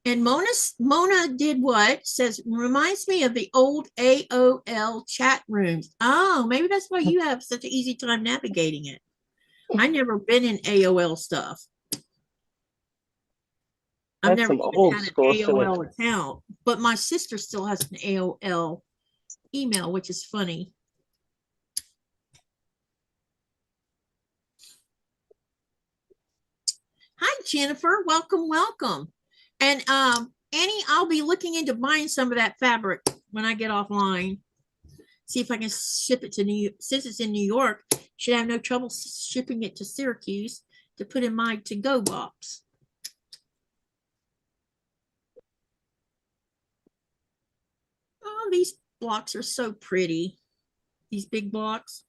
And Mona did what? Says, reminds me of the old AOL chat rooms. Oh, maybe that's why you have such an easy time navigating it. I never been in AOL stuff. I've That's never some even old had an school shit. AOL account, but my sister still has an AOL email, which is funny. Hi, Jennifer. Welcome, welcome. And Annie, I'll be looking into buying some of that fabric when I get offline. See if I can ship it to New York. Since it's in New York, should have no trouble shipping it to Syracuse to put in my to-go box. Oh, these blocks are so pretty. These big blocks.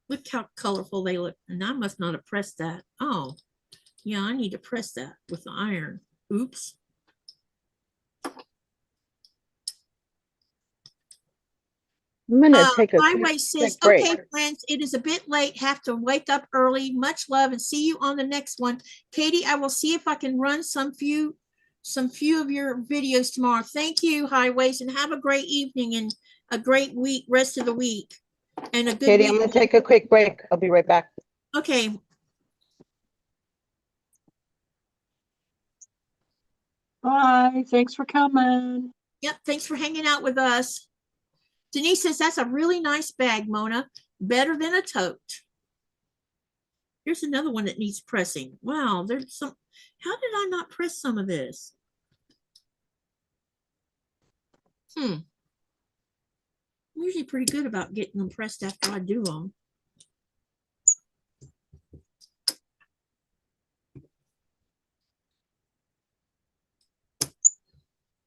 Look how colorful they look. And I must not have pressed that. Oh, yeah, I need to press that with the iron. Oops. I'm gonna take a Highway says, quick break. okay, friends, it is a bit late. Have to wake up early. Much love and see you on the next one. Katie, I will see if I can run some few of your videos tomorrow. Thank you, Highways, and have a great evening and a great week, rest of the week. And a good Katie, week. I'm gonna take a quick break. I'll be right back. Okay. Bye. Thanks for coming. Yep. Thanks for hanging out with us. Denise says, that's a really nice bag, Mona. Better than a tote. Here's another one that needs pressing. Wow, there's some. How did I not press some of this? I'm usually pretty good about getting them pressed after I do them.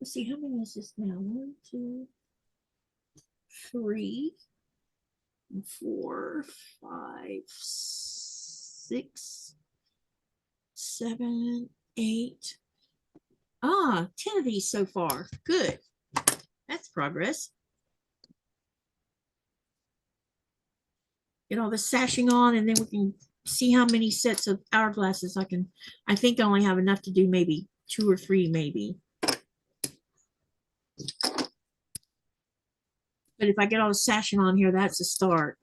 Let's see, how many is this now? 1, 2, 3, 4, 5, 6, 7, 8. 10 of these so far. Good. That's progress. Get all the sashing on, and then we can see how many sets of hourglasses I can. I think I only have enough to do maybe 2 or 3, maybe. But if I get all the sashing on here, that's a start.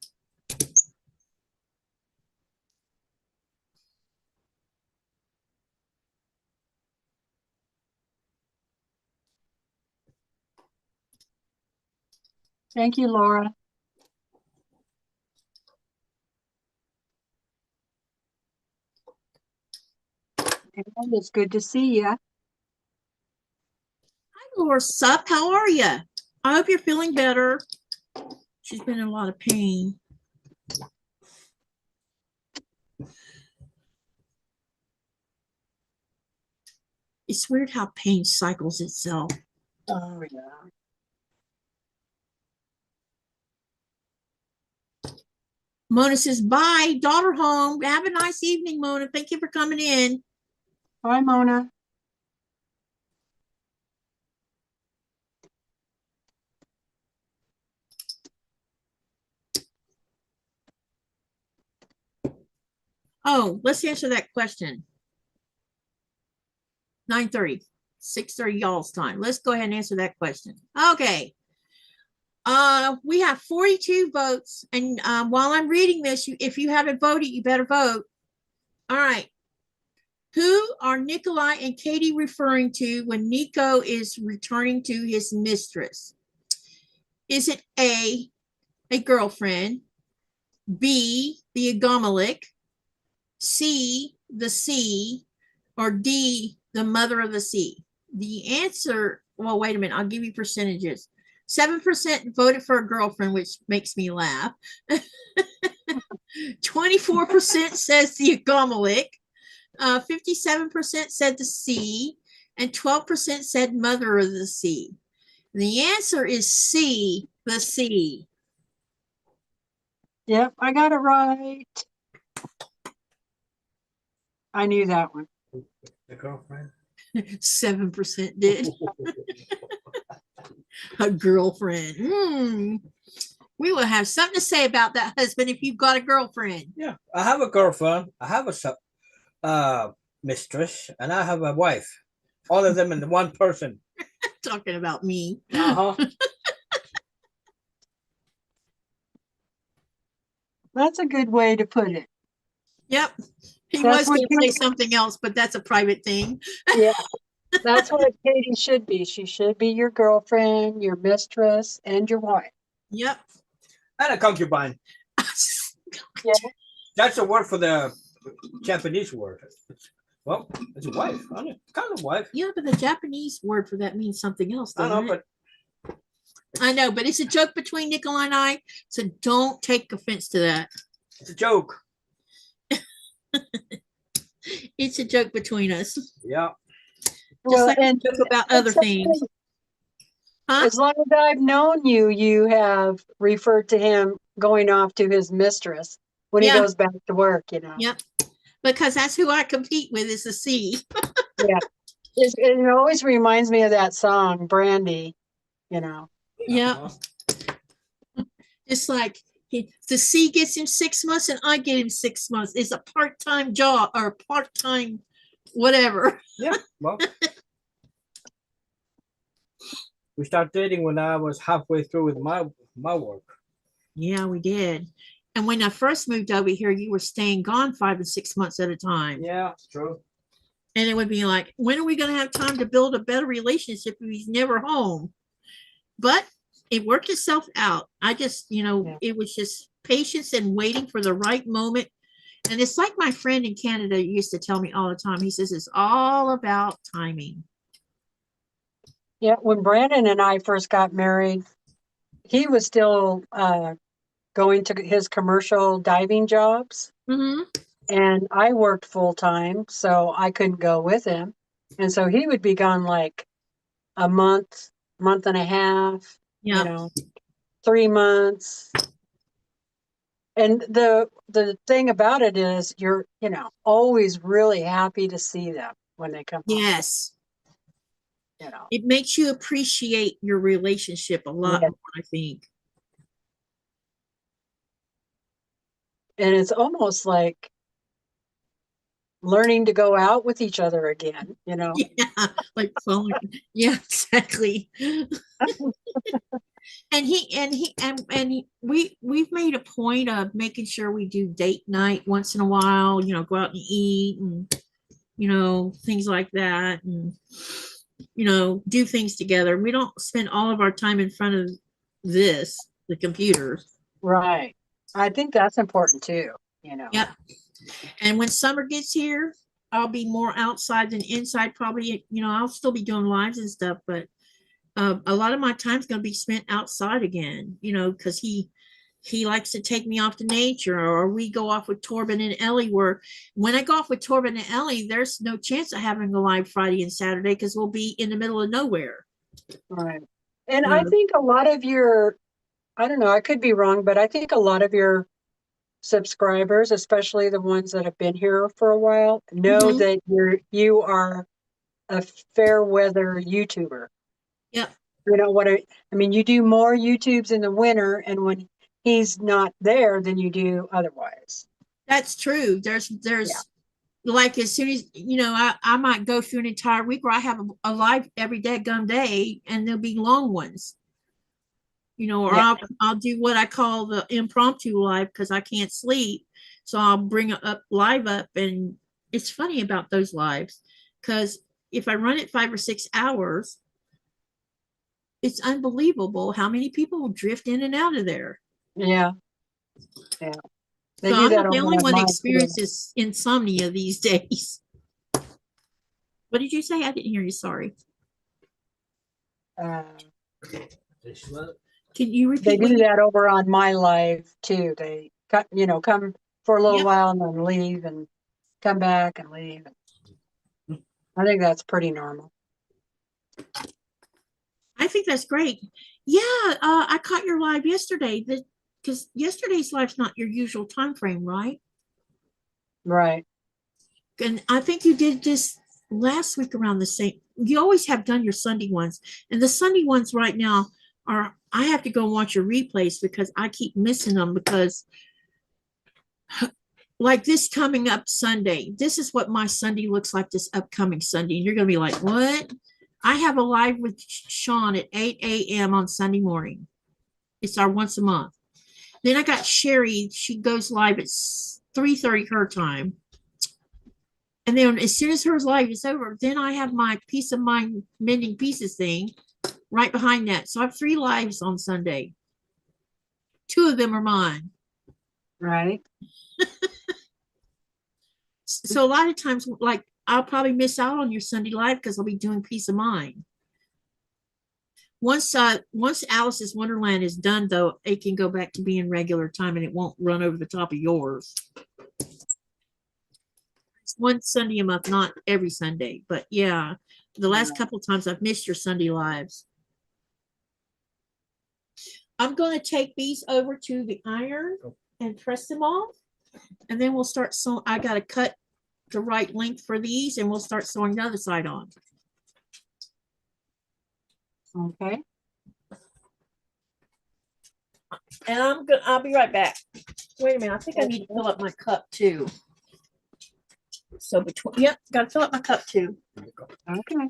Thank you, Laura. And it's good to see you. Hi, Laura Sup. How are you? I hope you're feeling better. She's been in a lot of pain. It's weird how pain cycles itself. Oh, yeah. Mona says, bye, daughter home. Have a nice evening, Mona. Thank you for coming in. Bye, Mona. Oh, let's answer that question. 9:30, 6:30 y'all's time. Let's go ahead and answer that question. Okay. We have 42 votes. And while I'm reading this, if you haven't voted, you better vote. All right. Who are Nikolai and Katie referring to when Nico is returning to his mistress? Is it A, a girlfriend, B, the Agomalik, C, the sea, or D, the mother of the sea? The answer, well, wait a minute, I'll give you percentages. 7% voted for a girlfriend, which makes me laugh. 24% says the Agomalik, 57% said the sea, and 12% said mother of the sea. The answer is C, the sea. Yep, I got it right. I knew that one. The girlfriend. 7% did. A girlfriend. We will have something to say about that, husband, if you've got a girlfriend. Yeah, I have a girlfriend. I have a mistress, and I have a wife. All of them in one person. Talking about me. That's a good way to put it. Yep. He That's was what going to say Katie- something else, but that's a private thing. Yeah, that's what Katie should be. She should be your girlfriend, your mistress, and your wife. Yep. And a concubine. Yeah. That's a word for the Japanese word. Well, it's a wife, isn't it? Kind of wife. Yeah, but the Japanese word for that means something else, I doesn't know, it? but I know, but it's a joke between Nicola and I, so don't take offense to that. it's a joke. It's a joke between us. Yeah. Just like we and joke about other things. Huh? as long as I've known you, you have referred to him going off to his mistress when he Yeah. goes back to work, you know. Yep. Because that's who I compete with is the sea. It always reminds me of that song, Brandy, you know. Yeah. Just like the sea gets him 6 months and I get him 6 months. It's a part-time job or part-time whatever. Yeah. Well, we started dating when I was halfway through with my work. Yeah, we did. And when I first moved over here, you were staying gone 5 and 6 months at a time. Yeah, true. And it would be like, when are we going to have time to build a better relationship if he's never home? But it worked itself out. I just, It was just patience and waiting for the right moment. And it's like my friend in Canada used to tell me all the time. He says, it's all about timing. Yeah, when Brandon and I first got married, he was still going to his commercial diving jobs. Mm-hmm. And I worked full time, so I couldn't go with him. And so he would be gone like a month and a half, Yeah. 3 months. And the thing about it is you're, always really happy to see them when they come home. Yes. You know. It makes you appreciate your relationship a lot Yes. more, I think. And it's almost like learning to go out with each other again, Yeah, like phone. Yeah, exactly. We've made a point of making sure we do date night once in a while, go out and eat and things like that, and do things together. We don't spend all of our time in front of the computer. Right. I think that's important too, Yep. And when summer gets here, I'll be more outside than inside. Probably, I'll still be doing lives and stuff, but a lot of my time's going to be spent outside again, because he likes to take me off to nature, or we go off with Torben and Ellie. Where when I go off with Torben and Ellie, there's no chance of having a live Friday and Saturday because we'll be in the middle of nowhere. Right. And I think a lot of I don't know, I could be wrong, but I think a lot of your subscribers, especially the ones that have been here for a while, know that you are a fair weather YouTuber. Yep. You know what I mean? You do more YouTubes in the winter, and when he's not there than you do otherwise. That's true. There's like, as soon as I might go through an entire week where I have a live every daggum day, and there'll be long ones. Or I'll do what I call the impromptu live because I can't sleep. So I'll bring up live up and it's funny about those lives, because if I run it 5 or 6 hours, it's unbelievable how many people will drift in and out of there. Yeah. Yeah. They So do I'm that not the over only on one that mine, too. experiences insomnia these days. What did you say? I didn't hear you. Sorry. This one. Can you They repeat? do that over on my live too. They cut, come for a little Yep. while and then leave and come back and leave. I think that's pretty normal. I think that's great. Yeah, I caught your live yesterday. Because yesterday's live's not your usual time frame, right? Right. And I think you did this last week around the same. You always have done your Sunday ones, and the Sunday ones right now are. I have to go and watch your replays because I keep missing them because, like this coming up Sunday, this is what my Sunday looks like this upcoming Sunday, and you're gonna be like, what? I have a live with Sean at 8 a.m. on Sunday morning. It's our once a month. Then I got Sherry. She goes live at 3:30 her time. And then as soon as her live is over, then I have my Peace of Mind Mending Pieces thing right behind that. So I have 3 lives on Sunday. 2 of them are mine. Right. So a lot of times, like, I'll probably miss out on your Sunday live because I'll be doing Peace of Mind. Once Alice's Wonderland is done, though, it can go back to being regular time and it won't run over the top of yours. It's one Sunday a month, not every Sunday. But yeah, the last couple of times I've missed your Sunday lives. I'm going to take these over to the iron and press them off. And then we'll start sewing. I got to cut the right length for these and we'll start sewing the other side on. Okay. And I'll be right back. Wait a minute. I think I need to fill up my cup too. So yep, gotta fill up my cup too. Okay.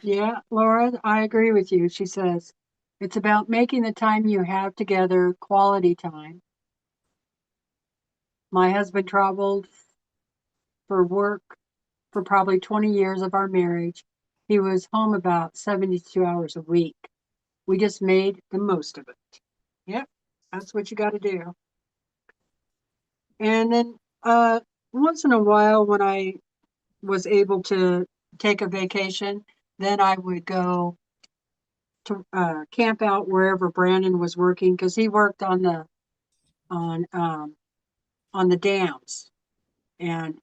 Yeah, Laura, I agree with you. She says, it's about making the time you have together quality time. My husband traveled for work for probably 20 years of our marriage. He was home about 72 hours a week. We just made the most of it. Yep, that's what you got to do. And then once in a while, when I was able to take a vacation, then I would go to camp out wherever Brandon was working because he worked on the dams, and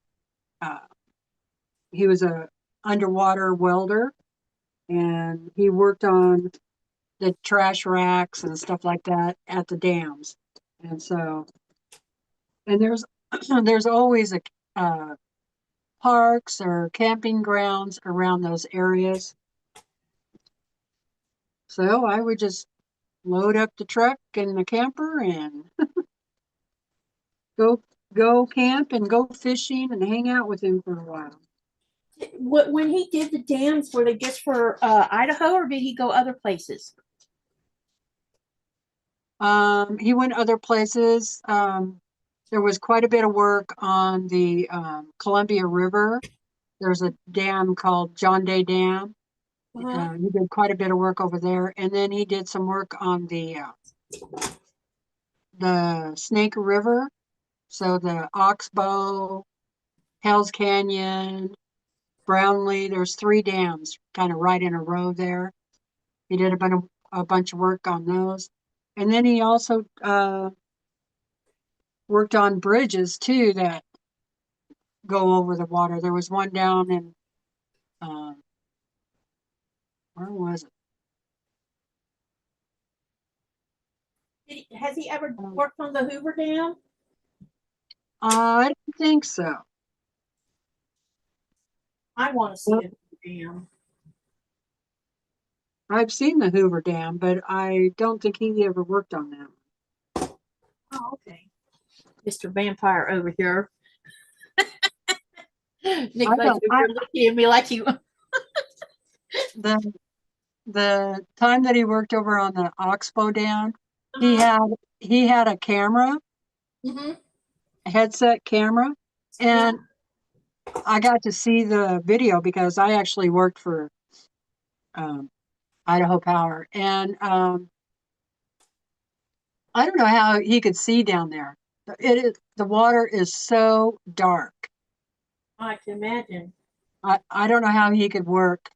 he was a underwater welder, and he worked on the trash racks and stuff like that at the dams. And so, and there's always a parks or camping grounds around those areas. So I would just load up the truck and the camper and go camp and go fishing and hang out with him for a while. When he did the dams, were they just for Idaho, or did he go other places? He went other places. There was quite a bit of work on the Columbia River. There's a dam called John Day Dam. He did quite a bit of work over there, and then he did some work on the Snake River. So the Oxbow, Hell's Canyon, Brownlee. There's 3 dams kind of right in a row there. He did a bunch of work on those, and then he also worked on bridges too that go over the water. There was one down in where was it? Has he ever worked on the Hoover Dam? I don't think so. I want to see the Hoover Dam. I've seen the Hoover Dam, but I don't think he ever worked on that. Oh, okay. Mr. Vampire over here. Nicholas over here looking at me like you. The time that he worked over on the Oxbow Dam, he had a camera, Mhm. a headset camera, and I got to see the video because I actually worked for Idaho Power, and I don't know how he could see down there. The water is so dark. I can imagine. I don't know how he could work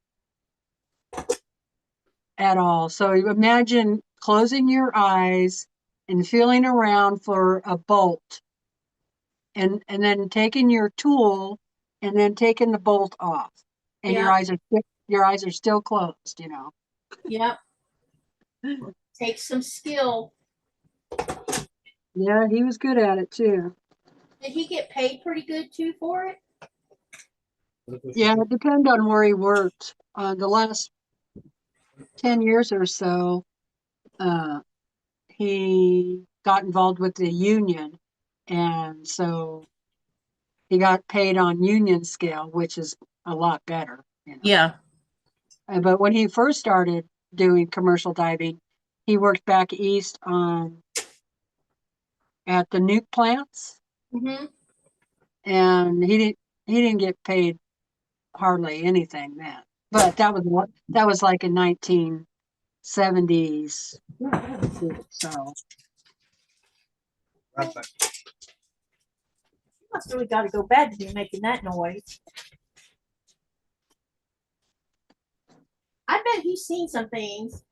at all. So you imagine closing your eyes and feeling around for a bolt, and then taking your tool and then taking the bolt off, and your eyes are still closed, you know. Yep. Takes some skill. Yeah, he was good at it too. Did he get paid pretty good too for it? Yeah, it depends on where he worked. The last 10 years or so, he got involved with the union, and so he got paid on union scale, which is a lot better, you know. Yeah. But when he first started doing commercial diving, he worked back east at the nuke plants, Mm-hmm. and he didn't get paid hardly anything then. But that was like in 1970s. So Right back. You must really got to go bad to be making that noise. I bet he's seen some things.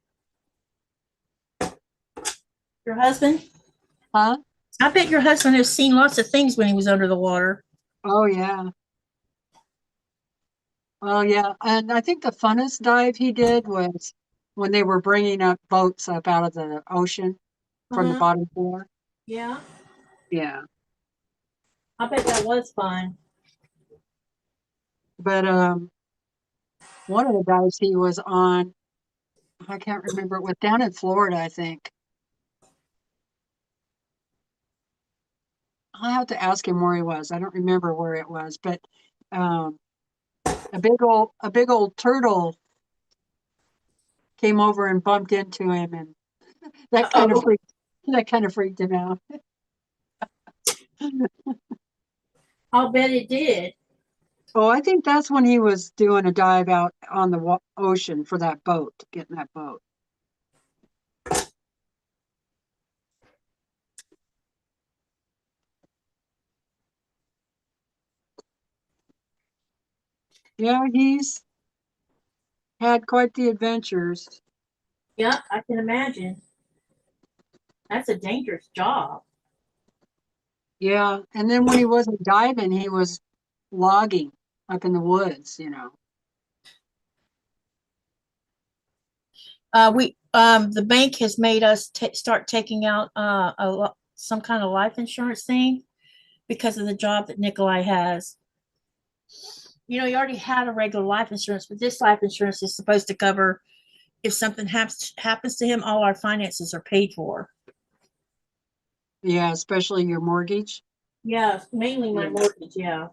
Your husband? huh? I bet your husband has seen lots of things when he was under the water. Oh yeah. Oh yeah. And I think the funnest dive he did was when they were bringing up boats up out of the ocean from the bottom floor. Yeah. Yeah. I bet that was fun. But one of the dives he was on, I can't remember, it was down in Florida, I think. I'll have to ask him where he was. I don't remember where it was, but um, a big old turtle came over and bumped into him, and that kind of freaked him out. I'll bet it did. Oh, I think that's when he was doing a dive out on the ocean for that boat, getting that boat. Yeah, he's had quite the adventures. Yeah, I can imagine. That's a dangerous job. Yeah, and then when he wasn't diving, he was logging up in the woods, you know. The bank has made us start taking out some kind of life insurance thing because of the job that Nikolai has. You know, he already had a regular life insurance, but this life insurance is supposed to cover if something happens to him, all our finances are paid for. Yeah, especially your mortgage. Yeah, mainly my mortgage, yeah.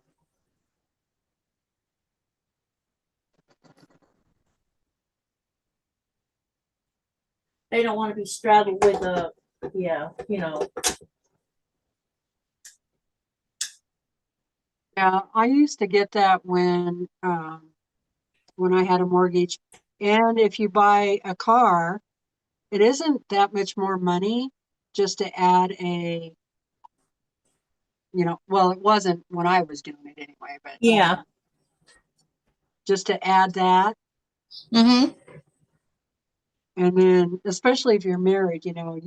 They don't want to be straddled with yeah, you know. Yeah, I used to get that when I had a mortgage. And if you buy a car, it isn't that much more money just to add well, it wasn't when I was doing it anyway, but Yeah. Just to add that. Mm-hmm. And then, especially if you're married, you know,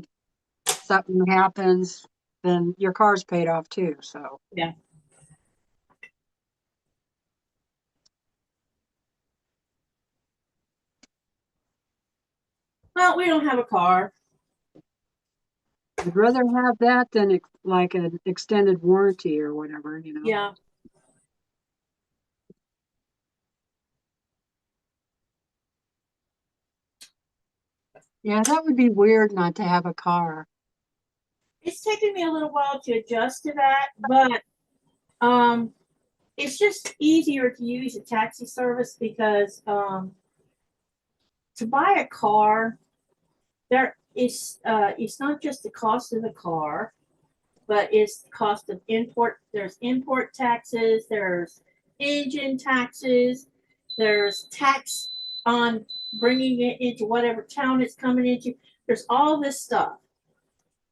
something happens, then your car's paid off too. So Yeah. Well, we don't have a car. I'd rather have that than like an extended warranty or whatever, you know. Yeah. Yeah, that would be weird not to have a car. It's taken me a little while to adjust to that, but it's just easier to use a taxi service because to buy a car, there is it's not just the cost of the car, but it's the cost of import. There's import taxes, there's engine taxes, there's tax on bringing it into whatever town it's coming into. There's all this stuff.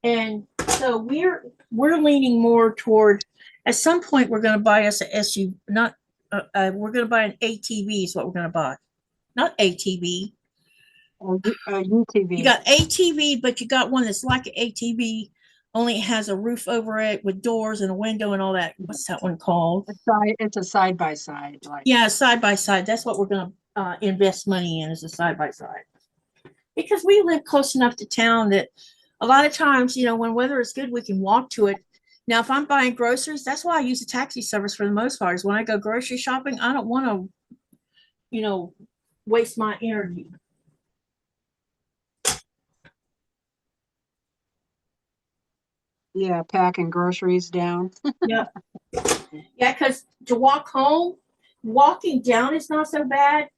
And so we're leaning more toward, at some point we're going to buy us an SUV, not we're going to buy an ATV is what we're going to buy. Not ATV. UTV. You got ATV, but you got one that's like an ATV, only it has a roof over it with doors and a window and all that. What's that one called? It's a side by side. Like, Yeah, side by side. That's what we're going to invest money in, is a side by side. Because we live close enough to town that a lot of times, you know, when weather is good, we can walk to it. Now, if I'm buying groceries, that's why I use a taxi service for the most part. Is when I go grocery shopping, I don't want to, you know, waste my energy. yeah, packing groceries down. Yep. Yeah, because to walk home, walking down is not so bad.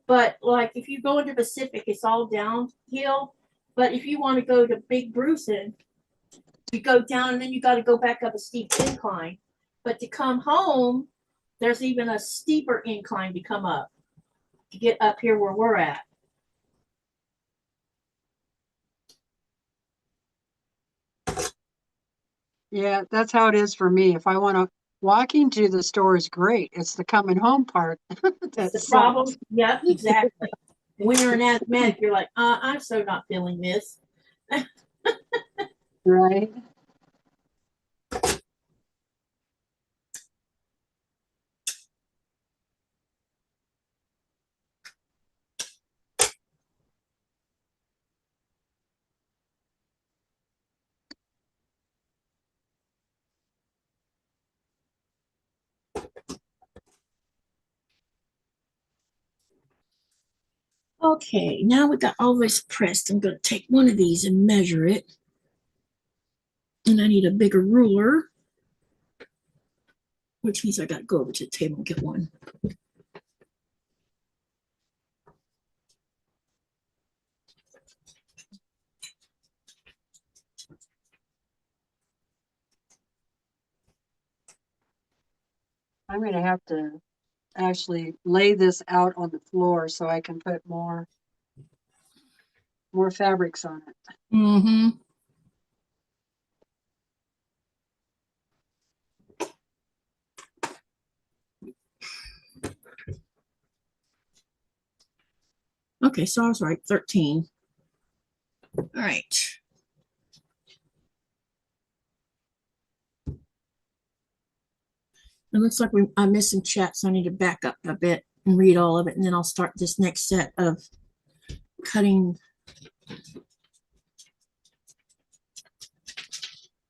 But like if you go into Pacific, it's all downhill. But if you want to go to Big Brucein, you go down and then you got to go back up a steep incline. But to come home, there's even a steeper incline to come up to get up here where we're at. Yeah, that's how it is for me. If I want to, walking to the store is great. It's the coming home part That's that's the problem. Yep, exactly. When you're an asthmatic, you're like, I'm so not feeling this. right. Okay, now we got all this pressed. I'm going to take one of these and measure it. And I need a bigger ruler, which means I got to go over to the table and get one. I'm going to have to actually lay this out on the floor so I can put more fabrics on it. Mm-hmm. Okay, so I was right, 13. All right. It looks like I missed some chat, so I need to back up a bit and read all of it, and then I'll start this next set of cutting.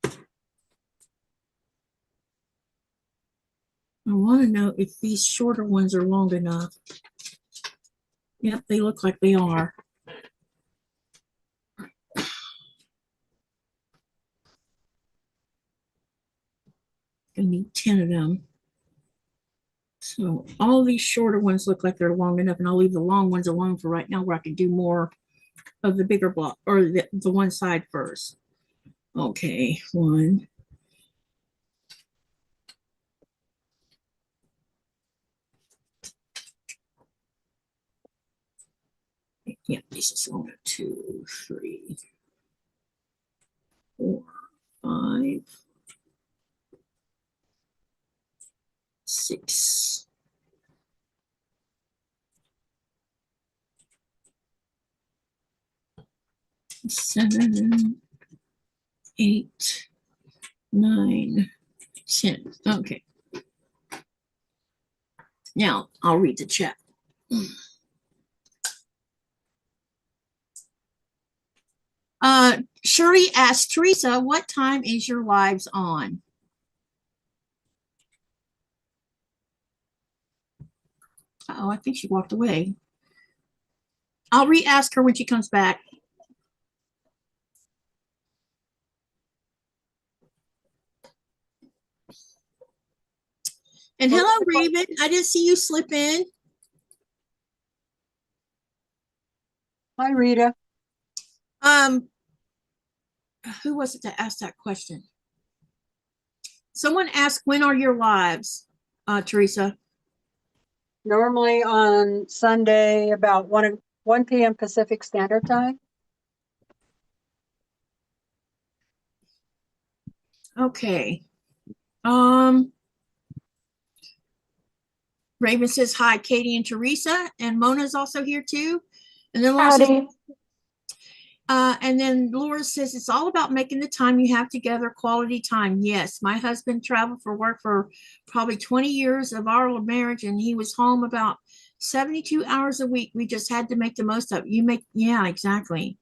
I want to know if these shorter ones are long enough. Yep, they look like they are. Gonna need 10 of them. So all these shorter ones look like they're long enough, and I'll leave the long ones alone for right now where I can do more of the bigger block, or the one side first. Okay, one. Yeah, this is long. 2, 3, 4, 5, 6. 7, 8, 9, 10. Okay. Now I'll read the chat. Shirley asked Teresa, what time is your lives on? Oh, I think she walked away. I'll re-ask her when she comes back. And Well, hello, Raven. I didn't see you slip in. Hi, Rita. Who was it that asked that question? Someone asked, when are your lives, Teresa? Normally on Sunday about 1 p.m. Pacific Standard Time. Okay. Raven says hi, Katie and Teresa, and Mona's also here too. And then Laura says, Howdy. and then Laura says it's all about making the time you have together, quality time. Yes, my husband traveled for work for probably 20 years of our marriage, and he was home about 72 hours a week. We just had to make the most of it. Yeah, exactly.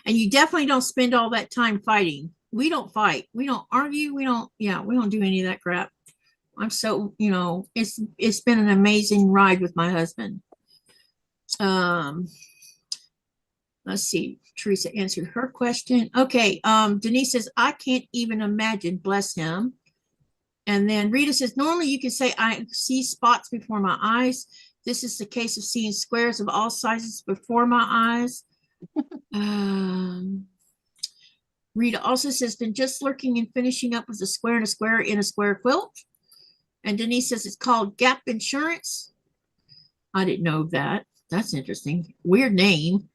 And you definitely don't spend all that time fighting. We don't fight. We don't argue. We don't do any of that crap. I'm so, it's been an amazing ride with my husband. Let's see. Teresa answered her question. Okay. Denise says, I can't even imagine, bless him. And then Rita says, normally you can say, I see spots before my eyes. This is the case of seeing squares of all sizes before my eyes. Rita also says, been just lurking and finishing up with a square and a square in a square quilt. And Denise says it's called Gap Insurance. I didn't know that. That's interesting. Weird name.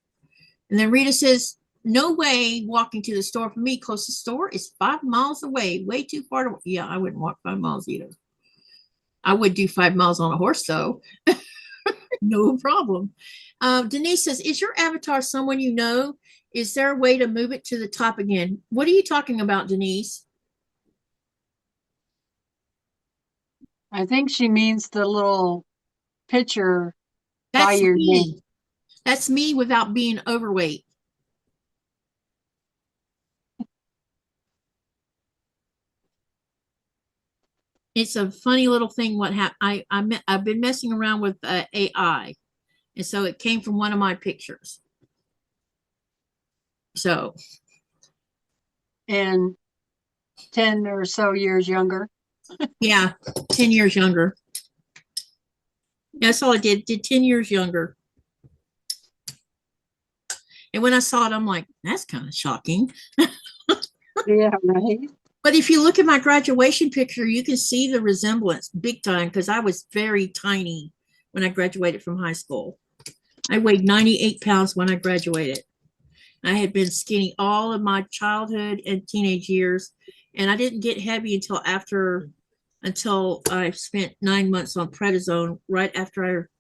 And then Rita says, no way walking to the store for me. Closest store is 5 miles away. Way too far to. Yeah, I wouldn't walk 5 miles either. I would do 5 miles on a horse though. No problem. Denise says, is your avatar someone you know? Is there a way to move it to the top again? What are you talking about, Denise? I think she means the little picture by That's your me. name. That's me without being overweight. It's a funny little thing. What happened? I've been messing around with AI, and so it came from one of my pictures. So, And 10 or so years younger. yeah, 10 years younger. That's all I did. Did 10 years younger. And when I saw it, I'm like, that's kind of shocking. Yeah, right. But if you look at my graduation picture, you can see the resemblance big time because I was very tiny when I graduated from high school. I weighed 98 pounds when I graduated. I had been skinny all of my childhood and teenage years, and I didn't get heavy until I spent 9 months on prednisone right after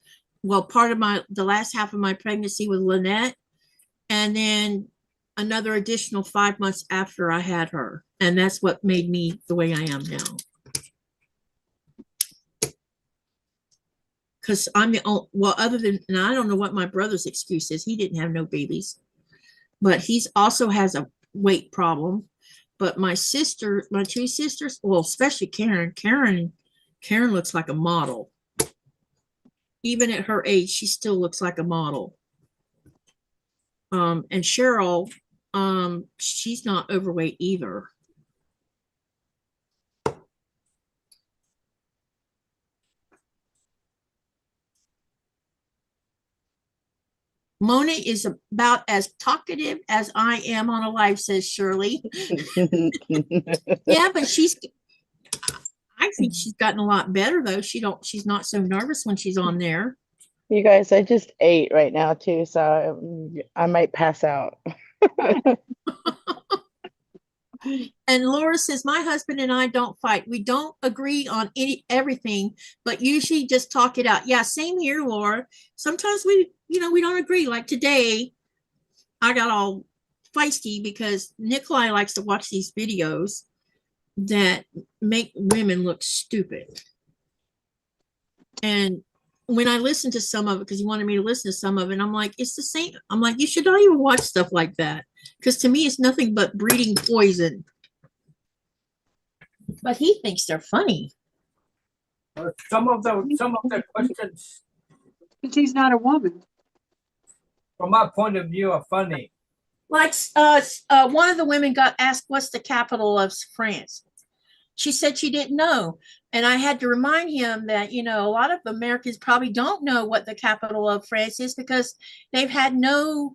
part of the last half of my pregnancy with Lynette, and then another additional 5 months after I had her. And that's what made me the way I am now. Because I'm the only, and I don't know what my brother's excuse is. He didn't have no babies, but he's also has a weight problem. But my two sisters, well, especially Karen looks like a model. Even at her age, she still looks like a model. And Cheryl, she's not overweight either. Mona is about as talkative as I am on a live, says Shirley. Yeah, but I think she's gotten a lot better though. She's not so nervous when she's on there. You guys, I just ate right now too, so I might pass out. And Laura says, my husband and I don't fight. We don't agree on everything, but usually just talk it out. Yeah, same here, Laura. Sometimes we don't agree. Like today, I got all feisty because Nikolai likes to watch these videos that make women look stupid. And when I listened to some of it, because he wanted me to listen to some of it, I'm like, it's the same. I'm like, you should not even watch stuff like that. Because to me, it's nothing but breeding poison. But he thinks they're funny. Some of the questions, Because he's not a woman. from my point of view, are funny. Like one of the women got asked, what's the capital of France? she said she didn't know. And I had to remind him that, you know, a lot of Americans probably don't know what the capital of France is because they've had no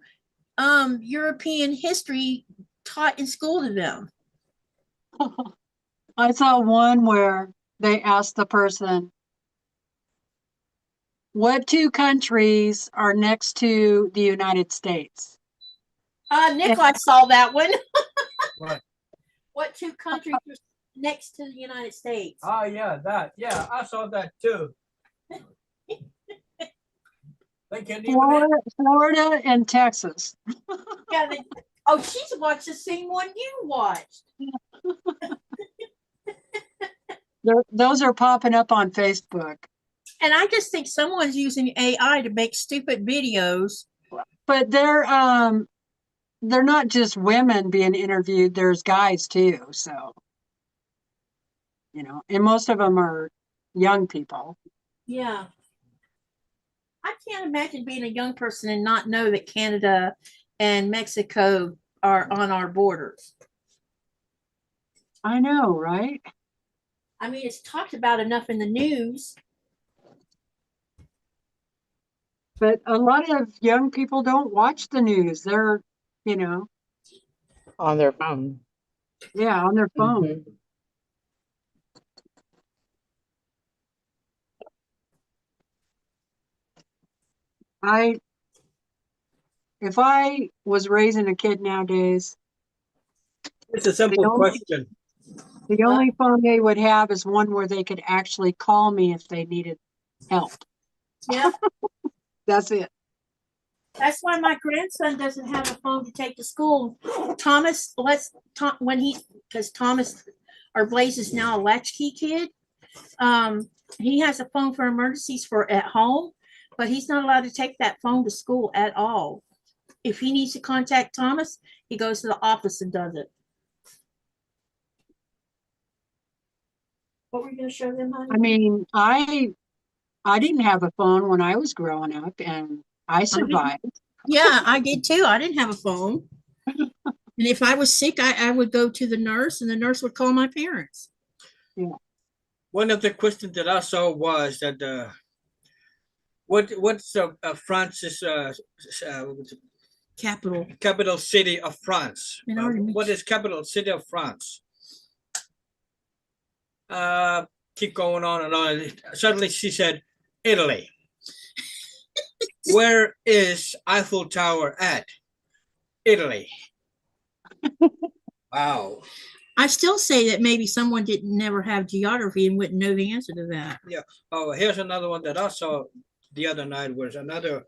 European history taught in school to them. I saw one where they asked the person, what two countries are next to the United States? Nikolai saw that one. What? What two countries are next to the United States? Oh, yeah, that. Yeah, I saw that too. They can't even. Florida and Texas. Yeah, oh, she's watched the same one you watched. Those are popping up on Facebook. And I just think someone's using AI to make stupid videos. But they're not just women being interviewed, there's guys too. So, you know, and most of them are young people. Yeah. I can't imagine being a young person and not know that Canada and Mexico are on our borders. I know, right? I mean, it's talked about enough in the news. But a lot of young people don't watch the news. They're, you know, On their phone. yeah, on their phone. Mhm. If I was raising a kid nowadays, It's a simple question. the only phone they would have is one where they could actually call me if they needed help. Yeah. That's it. That's why my grandson doesn't have a phone to take to school. Thomas because Thomas or Blaze is now a latchkey kid. He has a phone for emergencies for at home, but he's not allowed to take that phone to school at all. If he needs to contact Thomas, he goes to the office and does it. What were you going to show them, honey? I mean, I didn't have a phone when I was growing up, and I survived. Yeah, I did too. I didn't have a phone. And if I was sick, I would go to the nurse and the nurse would call my parents. Yeah. One of the questions that I saw was that what's France's capital city of France? What is capital city of France? Keep going on and on. Suddenly she said, Italy. Where is Eiffel Tower at? Italy. Wow. I still say that maybe someone didn't never have geography and wouldn't know the answer to that. Yeah. Oh, here's another one that I saw the other night was another.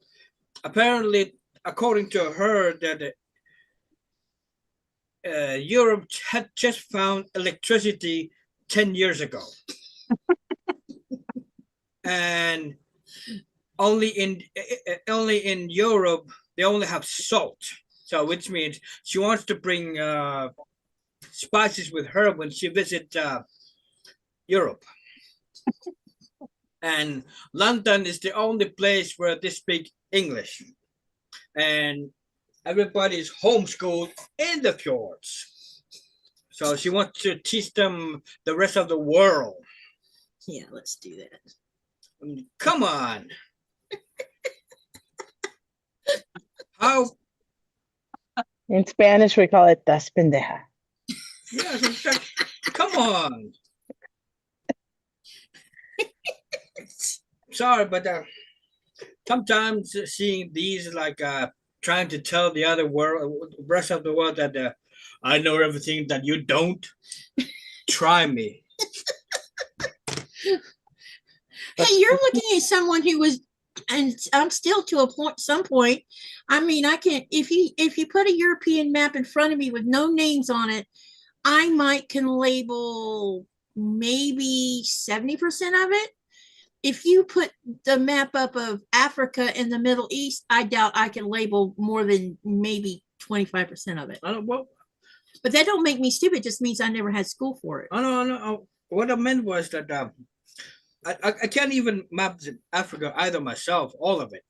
Apparently, according to her, that Europe had just found electricity 10 years ago. And only in Europe, they only have salt. So which means she wants to bring spices with her when she visits Europe. And London is the only place where they speak English. And everybody is homeschooled in the fjords. So she wants to teach them the rest of the world. Yeah, let's do that. I mean, come on. How? In Spanish, we call it "das pendeja." Yeah, come on. Sorry, but sometimes seeing these like trying to tell the other world, rest of the world that I know everything that you don't. Try me. Hey, you're looking at someone who was, and I'm still to a point, some point. I mean, I can't, if you put a European map in front of me with no names on it, I might can label maybe 70% of it. If you put the map up of Africa and the Middle East, I doubt I can label more than maybe 25% of it. I don't, well, but that don't make me stupid. It just means I never had school for it. I know. What I meant was that I can't even map Africa either myself, all of it.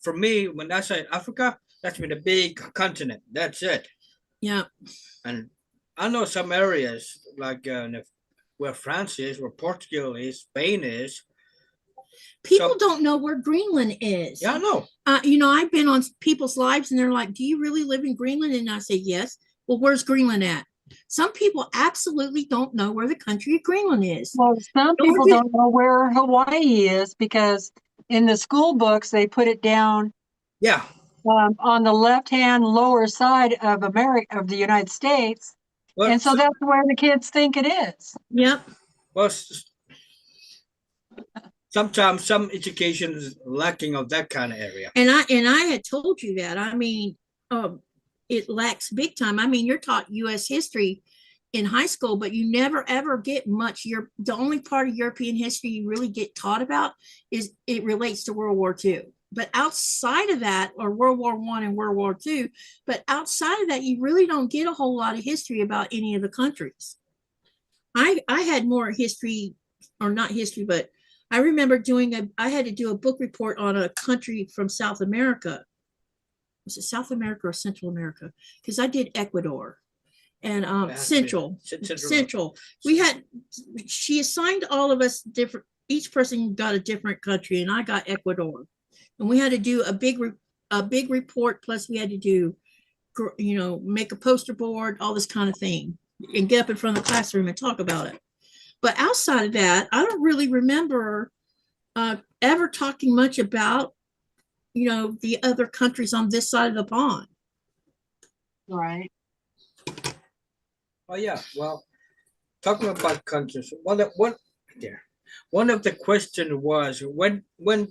For me, when I say Africa, that's been a big continent. That's it. Yeah. And I know some areas like where France is, where Portugal is, Spain is. People So- don't know where Greenland is. Yeah, I know. You know, I've been on people's lives and they're like, do you really live in Greenland? And I say, yes. Well, where's Greenland at? Some people absolutely don't know where the country of Greenland is. Well, some Nor people did- don't know where Hawaii is because in the school books, they put it down Yeah. on the left-hand lower side of America, of the United States. Well, And so that's where the kids think it is. Yep. well, sometimes some education is lacking of that kind of area. And I had told you that. I mean, it lacks big time. I mean, you're taught U.S. history in high school, but you never ever get much. The only part of European history you really get taught about is it relates to World War II. But outside of that, or World War I and World War II, but outside of that, you really don't get a whole lot of history about any of the countries. I had more history, or not history, but I remember I had to do a book report on a country from South America. Was it South America or Central America? Because I did Ecuador and Central. She assigned all of us different, each person got a different country, and I got Ecuador. And we had to do a big report, plus we had to do, you know, make a poster board, all this kind of thing, and get up in front of the classroom and talk about it. But outside of that, I don't really remember ever talking much about, you know, the other countries on this side of the pond. Right. Oh yeah. Well, talking about countries, one of the question was when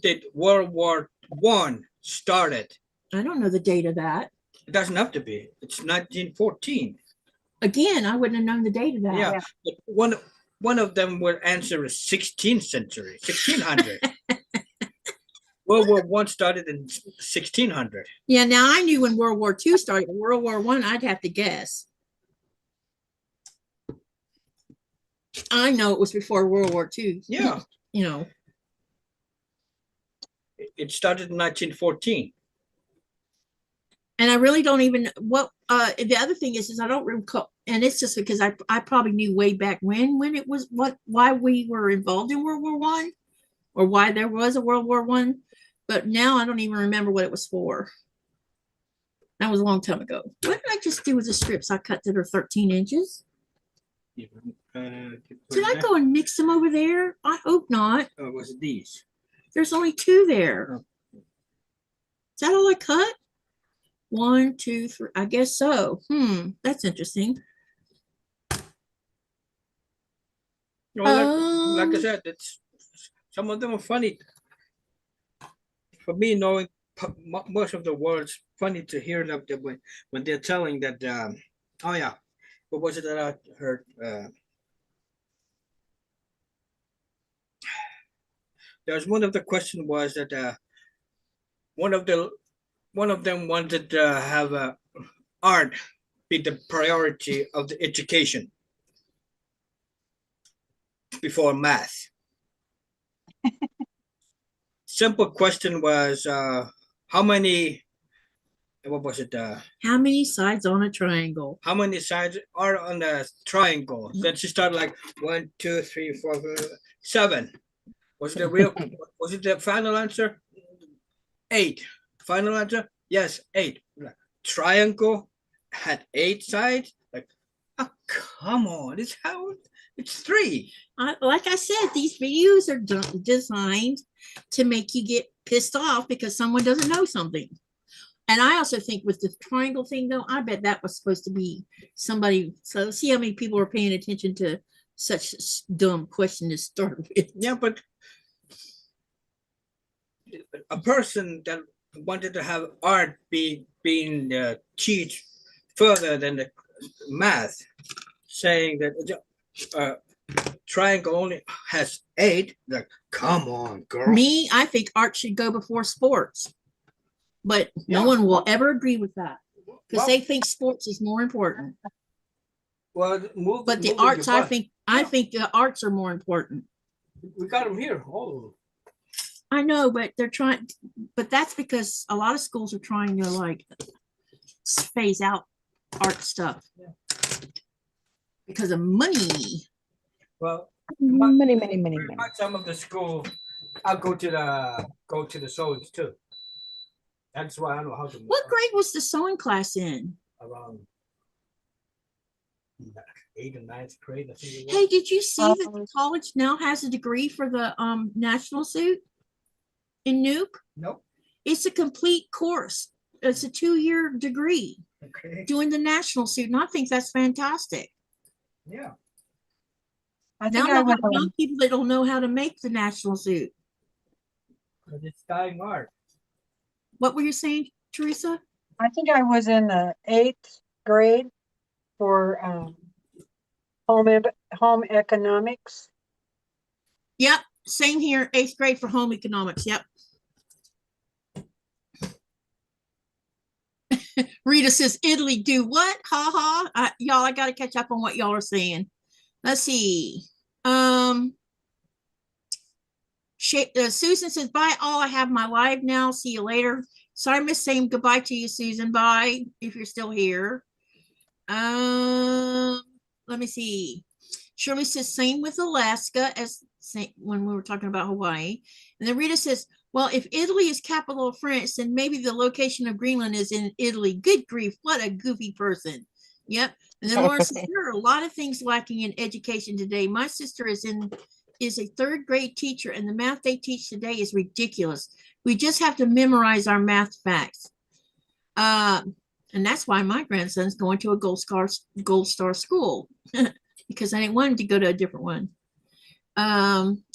did World War I started? I don't know the date of that. It doesn't have to be. It's 1914. Again, I wouldn't have known the date of that. Yeah. But one of them will answer is 16th century, 1600. World War I started in 1600. Yeah, now I knew when World War II started. World War I, I'd have to guess. I know it was before World War II. Yeah. You know. It started in 1914. And I really don't even the other thing is I don't recall, and it's just because I probably knew way back when it was why we were involved in World War I, or why there was a World War I, but now I don't even remember what it was for. That was a long time ago. What did I just do with the strips I cut that are 13 inches? Did I go and mix them over there? I hope not. Or was it these? There's only 2 there. Is that all I cut? 1, 2, 3. I guess so. That's interesting. Well, like I said, some of them are funny. For me, knowing most of the words, funny to hear them when they're telling that. Oh yeah, what was it that I heard? There's one of the question was that one of them wanted to have art be the priority of the education before math. Simple question was how many, what was it? How many sides on a triangle? How many sides are on a triangle? Then she started like 1, 2, 3, 4, 5, 7. Was it was it the final answer? 8. Final answer? Yes, 8. Triangle had 8 sides. Like, oh, come on, it's 3. Like I said, these videos are designed to make you get pissed off because someone doesn't know something. And I also think with the triangle thing, though, I bet that was supposed to be somebody. So see how many people are paying attention to such a dumb question to start with. Yeah, but a person that wanted to have art being teach further than the math, saying that triangle only has 8. Like, come on, girl. Me, I think art should go before sports, but no Yeah. one will ever agree with that because Well, they think sports is more important. well, But the arts, I think the arts are more important. we got them here. Oh, I know, but they're trying, but that's because a lot of schools are trying to like phase out art stuff because of money. Well, Many, many, many, pretty many. much some of the school, I'll go to the sewings too. That's why I don't know how to. What grade was the sewing class in? Around 8th or 9th grade, I think it was. Hey, did you see that the college now has a degree for the national suit in Nuke? Nope. It's a complete course. It's a 2-year degree Okay. doing the national suit, and I think that's fantastic. Yeah. I Now think I they'll went, have young people that don't know how to make the national suit. But it's dying art. What were you saying, Teresa? I think I was in the 8th grade for home economics. Yep, same here, 8th grade for home economics. Yep. Rita says, Italy do what? Ha ha. Y'all, I got to catch up on what y'all are saying. Let's see. Susan says, bye all. I have my live now. See you later. Sorry, Miss saying goodbye to you, Susan. Bye, if you're still here. Let me see. Shirley says, same with Alaska as when we were talking about Hawaii. And then Rita says, well, if Italy is capital of France, then maybe the location of Greenland is in Italy. Good grief, what a goofy person. Yep. And then Laura says, there are a lot of things lacking in education today. My sister is a 3rd grade teacher, and the math they teach today is ridiculous. We just have to memorize our math facts. And that's why my grandson's going to a Gold Star school because I didn't want him to go to a different one.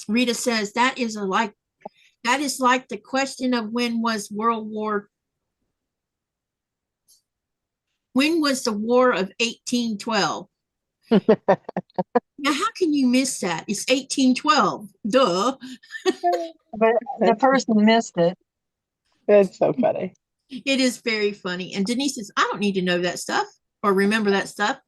Rita says that is like the question of when was the War of 1812? Now, how can you miss that? It's 1812. Duh. But the person missed it. That's so funny. It is very funny. And Denise says, I don't need to know that stuff or remember that stuff.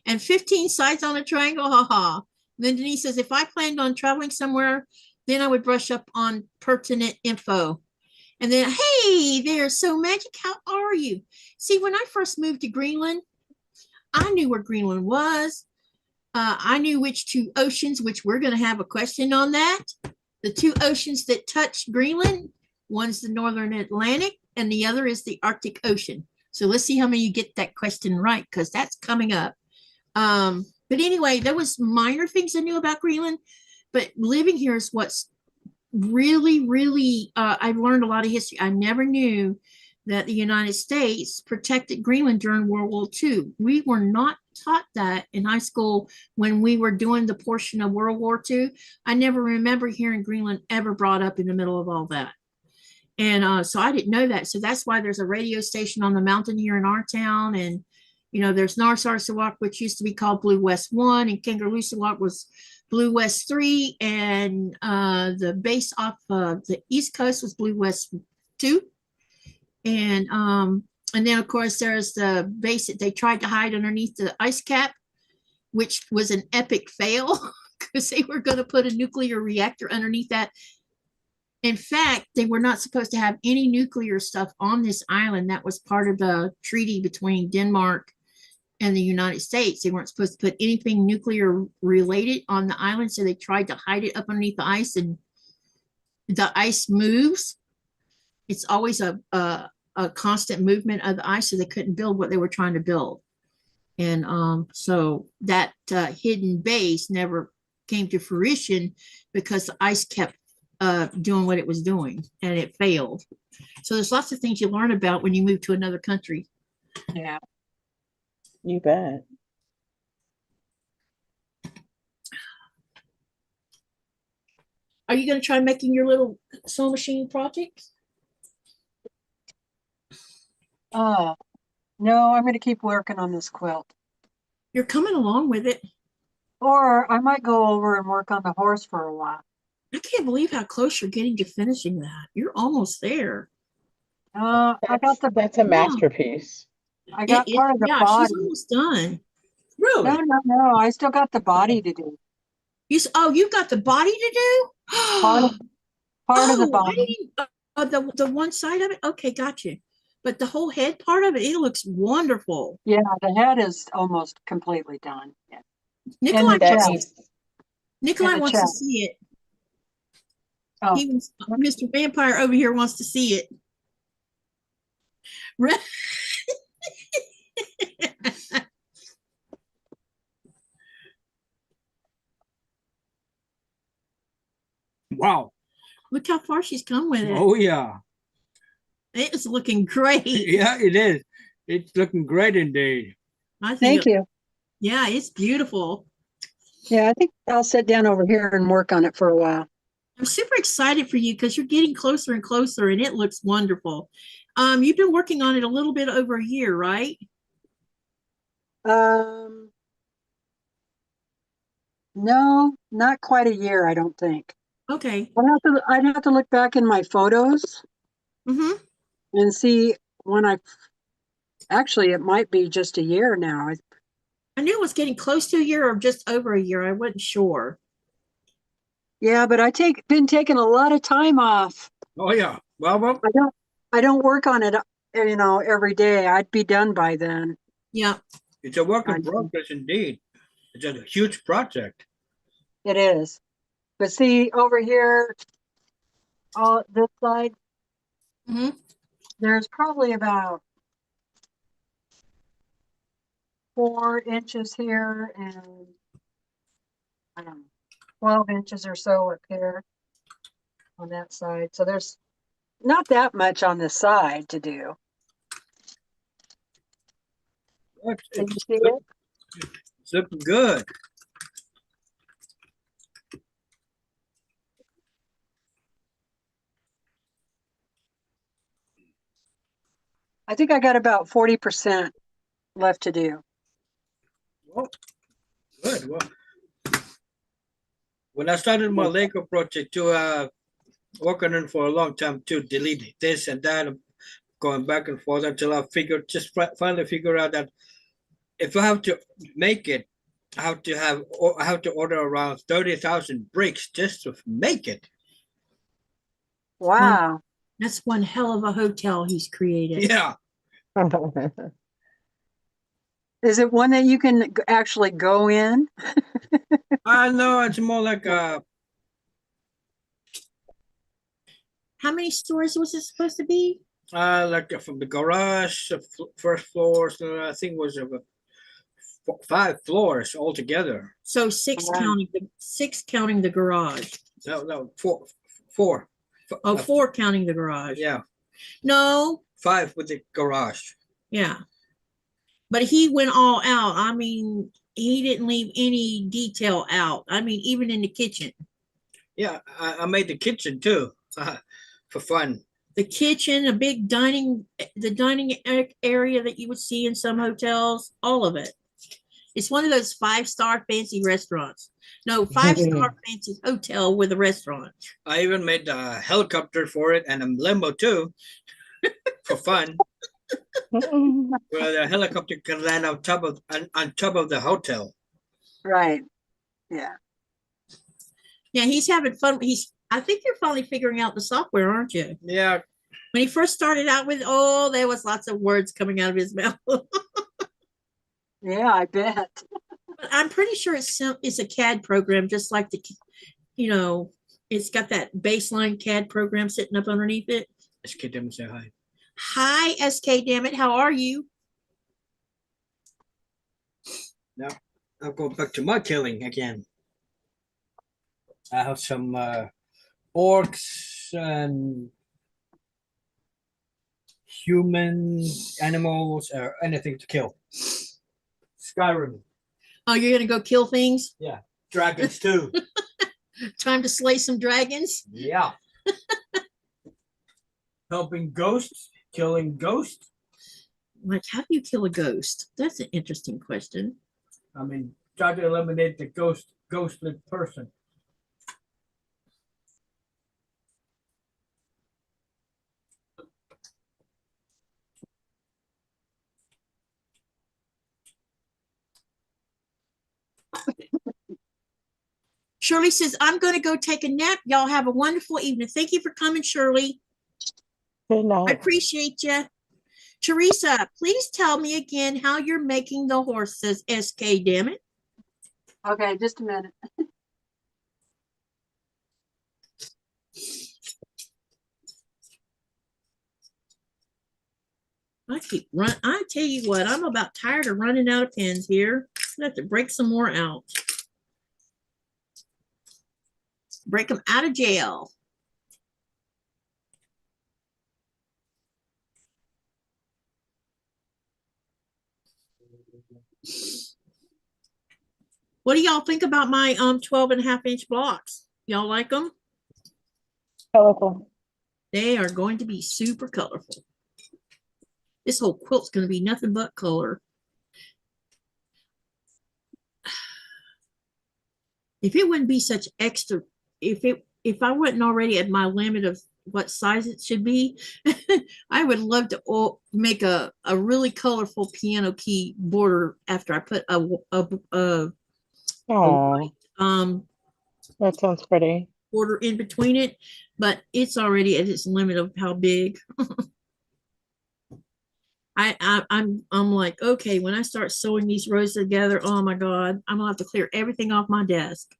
And 15 sides on a triangle, haha. Then Denise says, if I planned on traveling somewhere, then I would brush up on pertinent info. And then, hey there, So Magic, how are you? See, when I first moved to Greenland, I knew where Greenland was. I knew which 2 oceans, which we're going to have a question on that. The 2 oceans that touch Greenland, one's the Northern Atlantic and the other is the Arctic Ocean. So let's see how many you get that question right, because that's coming up. But anyway, there was minor things I knew about Greenland, but living here is what's really, really, I've learned a lot of history. I never knew that the United States protected Greenland during World War II. We were not taught that in high school when we were doing the portion of World War II. I never remember hearing Greenland ever brought up in the middle of all that. And so I didn't know that. So that's why there's a radio station on the mountain here in our town. And, you know, there's Narsarsuaq, which used to be called Blue West 1, and Kangerlussuaq was Blue West 3, and the base off the East Coast was Blue West 2. And then, of course, there's the base that they tried to hide underneath the ice cap, which was an epic fail because they were going to put a nuclear reactor underneath that. In fact, they were not supposed to have any nuclear stuff on this island. That was part of the treaty between Denmark and the United States. They weren't supposed to put anything nuclear related on the island, so they tried to hide it up underneath the ice, and the ice moves. It's always a constant movement of the ice, so they couldn't build what they were trying to build. And so that hidden base never came to fruition because the ice kept doing what it was doing, and it failed. So there's lots of things you learn about when you move to another country. Yeah. You bet. Are you going to try making your little sewing machine project? No, I'm going to keep working on this quilt. You're coming along with it. Or I might go over and work on the horse for a while. I can't believe how close you're getting to finishing that. You're almost there. That's a masterpiece. I got part of the body. She's almost done. Really? No. I still got the body to do. You've got the body to do? Part of the body. The one side of it? Okay, gotcha. But the whole head part of it, it looks wonderful. Yeah, the head is almost completely done. Yeah. Nikolai, Nikolai the wants to chat. see it. Oh, Mr. Vampire over here wants to see it. Wow. Look how far she's come with it. Oh yeah. It's looking great. Yeah, it is. It's looking great indeed. I think thank you. Yeah, it's beautiful. Yeah, I think I'll sit down over here and work on it for a while. I'm super excited for you because you're getting closer and closer and it looks wonderful. You've been working on it a little bit over a year, right? No, not quite a year, I don't think. Okay. I'd have to look back in my photos Mm-hmm. and see when actually, it might be just a year now. I knew it was getting close to a year or just over a year. I wasn't sure. Yeah, but been taking a lot of time off. Oh yeah. Well, I don't work on it, every day. I'd be done by then. Yeah. it's a work in progress indeed. It's a huge project. It is. But see over here, this side, Mm-hmm. there's probably about 4 inches here and I don't know, 12 inches or so up here on that side. So there's not that much on this side to do. Can you see it? It's looking good. I think I got about 40% left to do. Well, good. Well, when I started my Lego project to work on it for a long time to delete this and that, going back and forth until I finally figure out that if I have to make it, I have to order around 30,000 bricks just to make it. Wow. That's one hell of a hotel he's created. Yeah. Is it one that you can actually go in? I know it's more like How many stories was it supposed to be? like from the garage, first floor, so I think it was 5 floors altogether. So 6 Wow. counting the garage. No, 4. Oh, 4 counting the garage. Yeah, No. 5 with the garage. Yeah. But he went all out. I mean, he didn't leave any detail out. I mean, even in the kitchen. Yeah, I made the kitchen too for fun. The kitchen, the dining area that you would see in some hotels, all of it. It's one of those 5-star fancy restaurants. No, 5-star fancy hotel with a restaurant. I even made a helicopter for it and a limo too for fun. Where the helicopter can land on top of the hotel. Right. Yeah. Yeah, he's having fun. I think you're finally figuring out the software, aren't you? Yeah. When he first started out with, there was lots of words coming out of his mouth. Yeah, I bet. But I'm pretty sure it's a CAD program, just like it's got that baseline CAD program sitting up underneath it. SK, damn it, say hi. Hi, SK, damn it. How are you? Now I'll go back to my killing again. I have some orcs and human animals or anything to kill. Skyrim. Oh, you're going to go kill things? Yeah. Dragons too. Time to slay some dragons? Yeah. Helping ghosts, killing ghosts. Like, how do you kill a ghost? That's an interesting question. I mean, try to eliminate the ghostly person. Shirley says, I'm going to go take a nap. Y'all have a wonderful evening. Thank you for coming, Shirley. Good night. I appreciate you. Teresa, please tell me again how you're making the horse, says SK, damn it. Okay, just a minute. I tell you what, I'm about tired of running out of pins here. I have to break some more out. Break them out of jail. What do y'all think about my 12.5-inch blocks? Y'all like them? Colorful. They are going to be super colorful. This whole quilt's going to be nothing but color. If it wouldn't be such extra, if I wasn't already at my limit of what size it should be, I would love to make a really colorful piano key border after I put a Oh, white, that sounds pretty. border in between it, but it's already at its limit of how big. I'm like, okay, when I start sewing these rows together, oh my God, I'm gonna have to clear everything off my desk.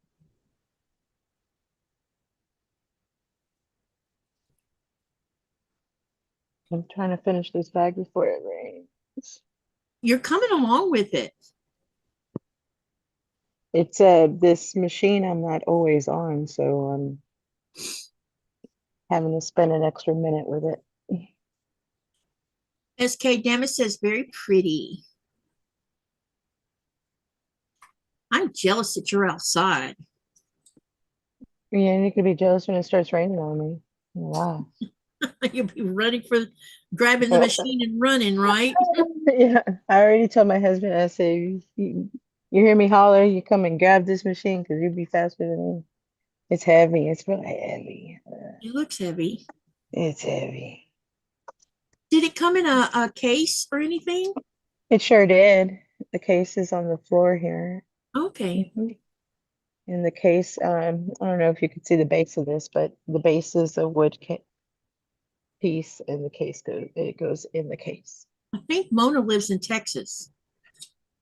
I'm trying to finish this bag before it rains. You're coming along with it. It's this machine I'm not always on, so I'm having to spend an extra minute with it. SK Dammit says very pretty. I'm jealous that you're outside. Yeah, and you could be jealous when it starts raining on me. Wow. You'll be running for grabbing the machine and running, right? Yeah, I already told my husband, I say, you hear me holler, you come and grab this machine because you'll be faster than me. It's heavy. It's really heavy. It looks heavy. It's heavy. Did it come in a case or anything? It sure did. The case is on the floor here. Okay. In the case, I don't know if you could see the base of this, but the base is a wood piece, and the case goes in the case. I think Mona lives in Texas.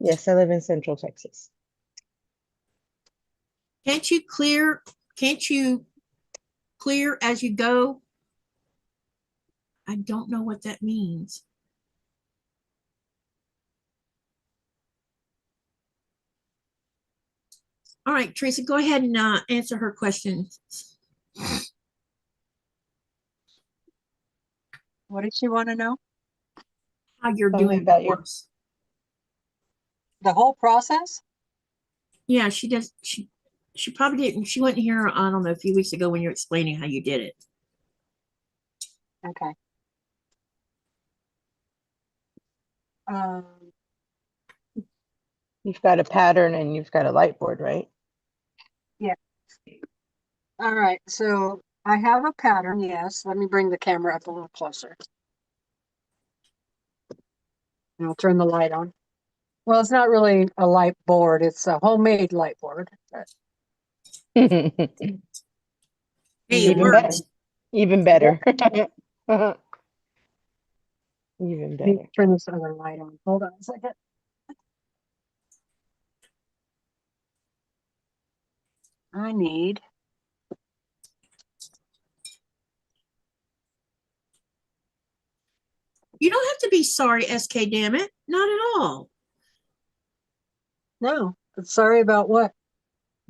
Yes, I live in Central Texas. Can't you clear as you go? I don't know what that means. All right, Teresa, go ahead and answer her question. What did she want to know? How you're Tell me doing about the your- course. The whole process? Yeah, she does. She probably didn't. She wasn't here, I don't know, a few weeks ago when you were explaining how you did it. Okay. You've got a pattern and you've got a light board, right? Yeah. All right. So I have a pattern. Yes. Let me bring the camera up a little closer. And I'll turn the light on. Well, it's not really a light board. It's a homemade light board. Hey, it Even better. works. Even better. Even Let me better. turn this other light on. Hold on a second. I need. You don't have to be sorry, SK, damn it. Not at all. No. Sorry about what?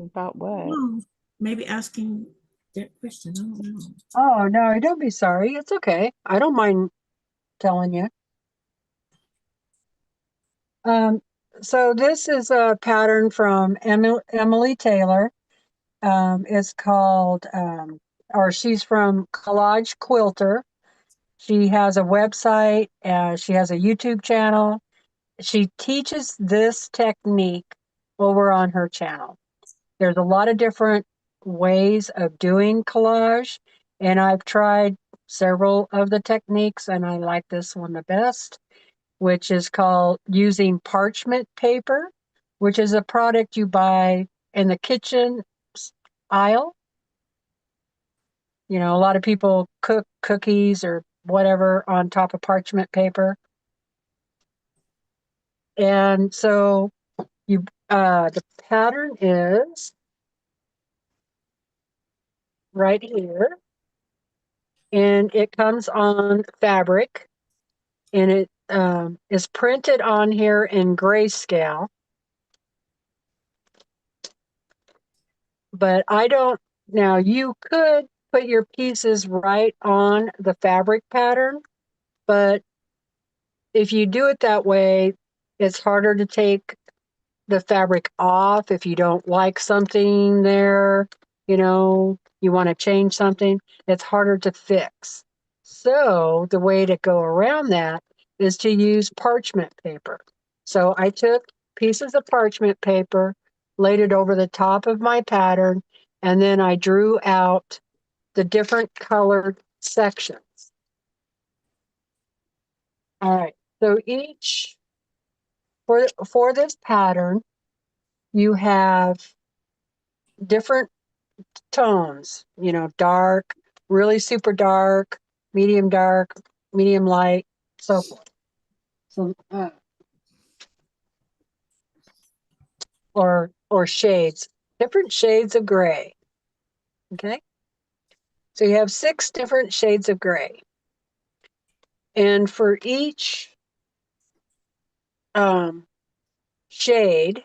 About what? No, maybe asking that question. I don't know. Oh, no, don't be sorry. It's okay. I don't mind telling you. So this is a pattern from Emily Taylor. It's called, or she's from Collage Quilter. She has a website. She has a YouTube channel. She teaches this technique over on her channel. There's a lot of different ways of doing collage, and I've tried several of the techniques, and I like this one the best, which is called using parchment paper, which is a product you buy in the kitchen aisle. You know, a lot of people cook cookies or whatever on top of parchment paper. And so you the pattern is right here, and it comes on fabric, and is printed on here in grayscale. But I don't, now you could put your pieces right on the fabric pattern, but if you do it that way, it's harder to take the fabric off if you don't like something there, you know, you want to change something, it's harder to fix. So the way to go around that is to use parchment paper. So I took pieces of parchment paper, laid it over the top of my pattern, and then I drew out the different colored sections. All right, so each, for this pattern, you have different tones, you know, dark, really super dark, medium light, so forth. So, or shades, different shades of gray. Okay. So you have 6 different shades of gray. And for each shade,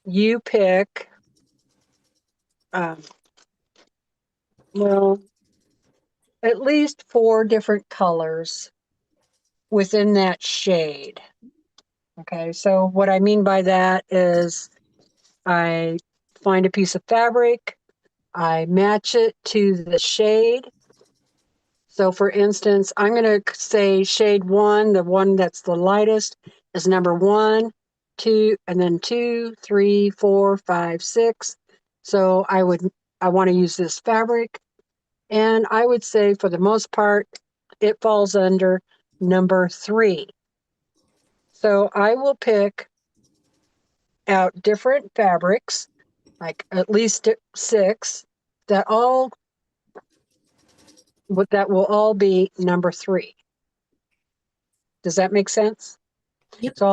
you pick, well, at least 4 different colors within that shade. Okay, so what I mean by that is I find a piece of fabric, I match it to the shade. So for instance, I'm going to say shade 1, the one that's the lightest, is number 1, 2, and then 2, 3, 4, 5, 6. So I want to use this fabric. And I would say for the most part, it falls under number 3. So I will pick out different fabrics, like at least 6, that will all be number 3. Does that make sense? Yep. So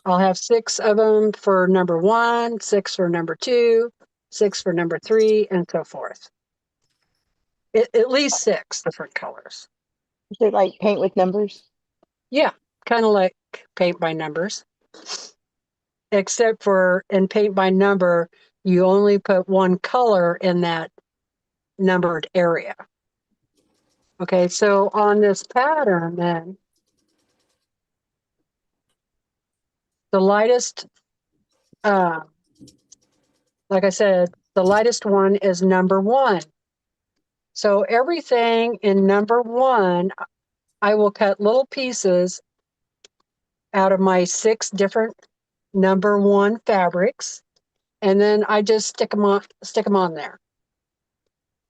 I'll have 6 of them for number 1, 6 for number 2, 6 for number 3, and so forth. At least 6 different colors. Is it like paint with numbers? Yeah, kind of like paint by numbers. Except for in paint by number, you only put one color in that numbered area. Okay, so on this pattern then, the lightest, like I said, the lightest one is number 1. So everything in number 1, I will cut little pieces out of my 6 different number 1 fabrics, and then I just stick them on there.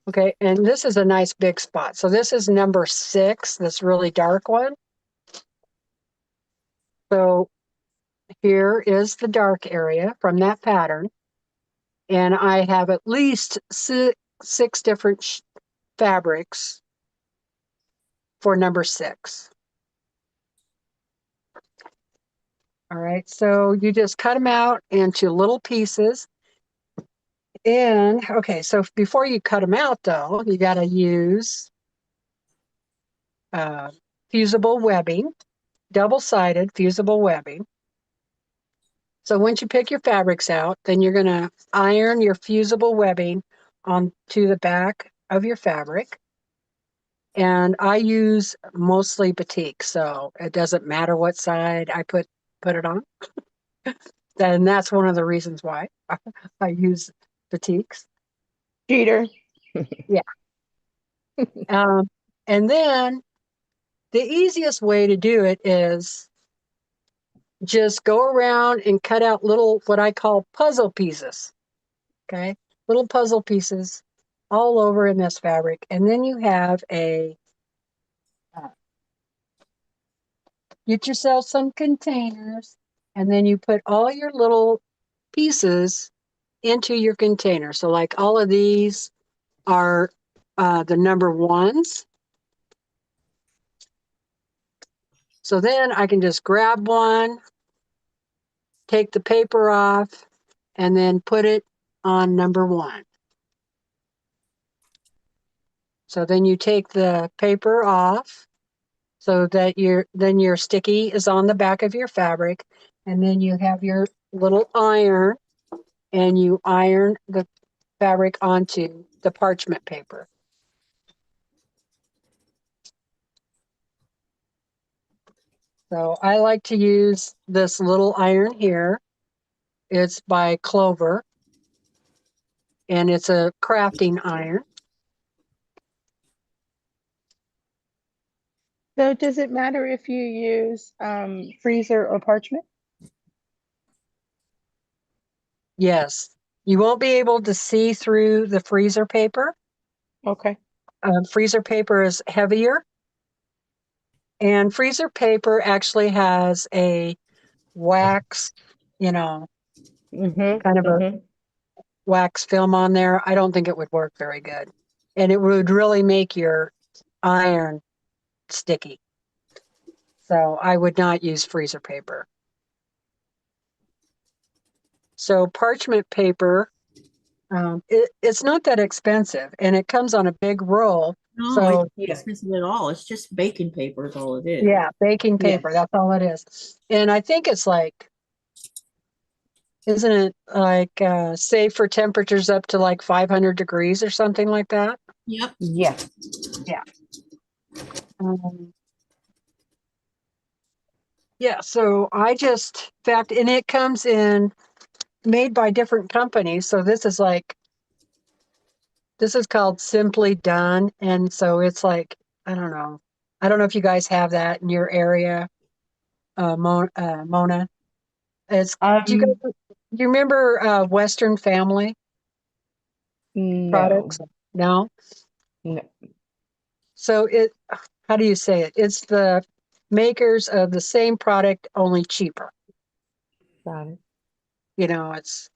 Okay, and this is a nice big spot. So this is number 6, this really dark one. So here is the dark area from that pattern. And I have at least 6 different fabrics for number 6. All right, so you just cut them out into little pieces. And okay, so before you cut them out though, you got to use fusible webbing, double-sided fusible webbing. So once you pick your fabrics out, then you're going to iron your fusible webbing onto the back of your fabric. And I use mostly Batiks, so it doesn't matter what side I put it on. And that's one of the reasons why I use Batiks. Cheater. Yeah. And then the easiest way to do it is just go around and cut out little, what I call puzzle pieces. Okay. Little puzzle pieces all over in this fabric. And then you have get yourself some containers, and then you put all your little pieces into your container. So like all of these are the number 1s. So then I can just grab one, take the paper off, and then put it on number 1. So then you take the paper off, so that your sticky is on the back of your fabric, and then you have your little iron, and you iron the fabric onto the parchment paper. So I like to use this little iron here. It's by Clover, and it's a crafting iron. So does it matter if you use freezer or parchment? Yes, you won't be able to see through the freezer paper. Okay. Freezer paper is heavier, and freezer paper actually has a wax, kind of a wax film on there. I don't think it would work very good, and it would really make your iron sticky. So I would not use freezer paper. So parchment paper, it's not that expensive, and it comes on a big roll. No, So it's not expensive at all. It's just baking paper is all it is. yeah, baking paper, Yes. that's all it is. And I think it's like, isn't it like safe for temperatures up to like 500 degrees or something like that? Yep. Yeah. Yeah, so I just, in fact, and it comes in made by different companies. So this is called Simply Done. And so it's like, I don't know. I don't know if you guys have that in your area, Mona. It's, do you remember Western Family products? No. No. So how do you say it? It's the makers of the same product, only cheaper. Got it. It's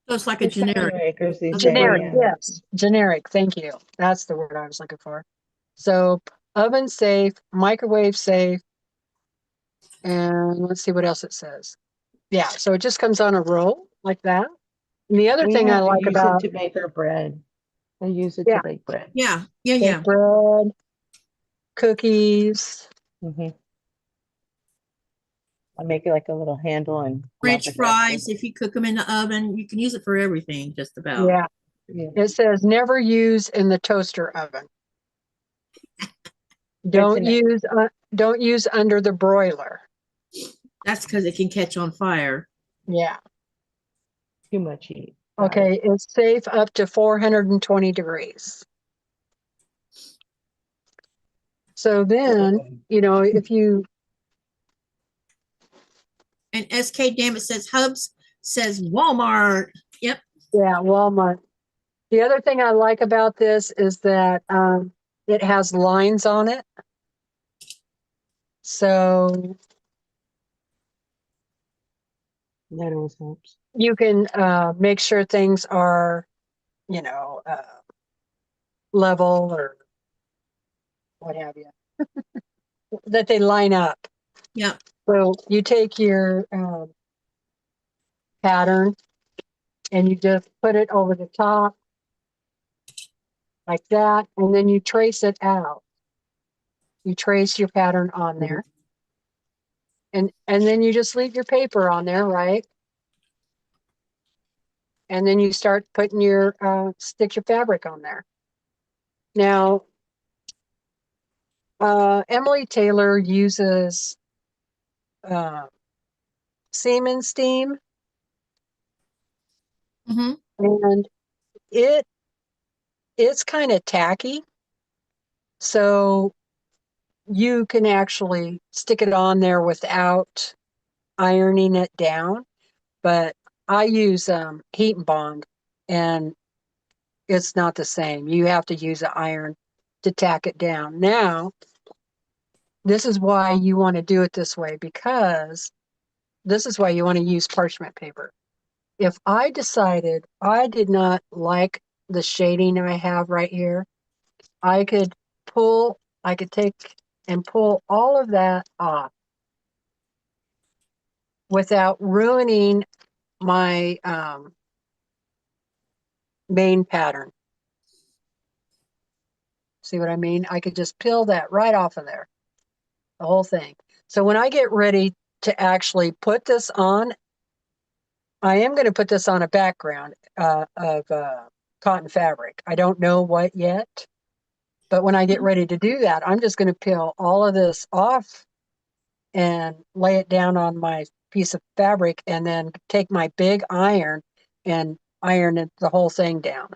So it's like a generic. Makers these generic. days, Yes, generic. Thank you. That's the word I was looking for. So oven safe, microwave safe, and let's see what else it says. Yeah, so it just comes on a roll like that. And the other We thing I have to like use about it to make our bread. I use it Yeah. to bake bread. Yeah. bake bread, cookies, I make it like a little handle and French fries, if you cook them in the oven, you can use it for everything, just about. yeah. It says never use in the toaster oven. Don't use under the broiler. That's because it can catch on fire. Yeah. Too much heat. Okay, it's safe up to 420 degrees. So then, if you And SK Dammit says Hubs says Walmart. Yep. Yeah, Walmart. The other thing I like about this is that it has lines on it. So That always helps. you can make sure things are, level or what have you, that they line up. Yep. So you take your pattern and you just put it over the top like that, and then you trace it out. You trace your pattern on there. And then you just leave your paper on there, right? And then you start putting stick your fabric on there. Now, Emily Taylor uses seam and steam, and it's kind of tacky. So you can actually stick it on there without ironing it down. But I use heat and bond, and it's not the same. You have to use an iron to tack it down. Now, this is why you want to do it this way, because this is why you want to use parchment paper. If I decided I did not like the shading I have right here, I could take and pull all of that off without ruining my main pattern. See what I mean? I could just peel that right off of there. the whole thing. So when I get ready to actually put this on, I am going to put this on a background of cotton fabric. I don't know what yet, but when I get ready to do that, I'm just going to peel all of this off and lay it down on my piece of fabric and then take my big iron and iron the whole thing down.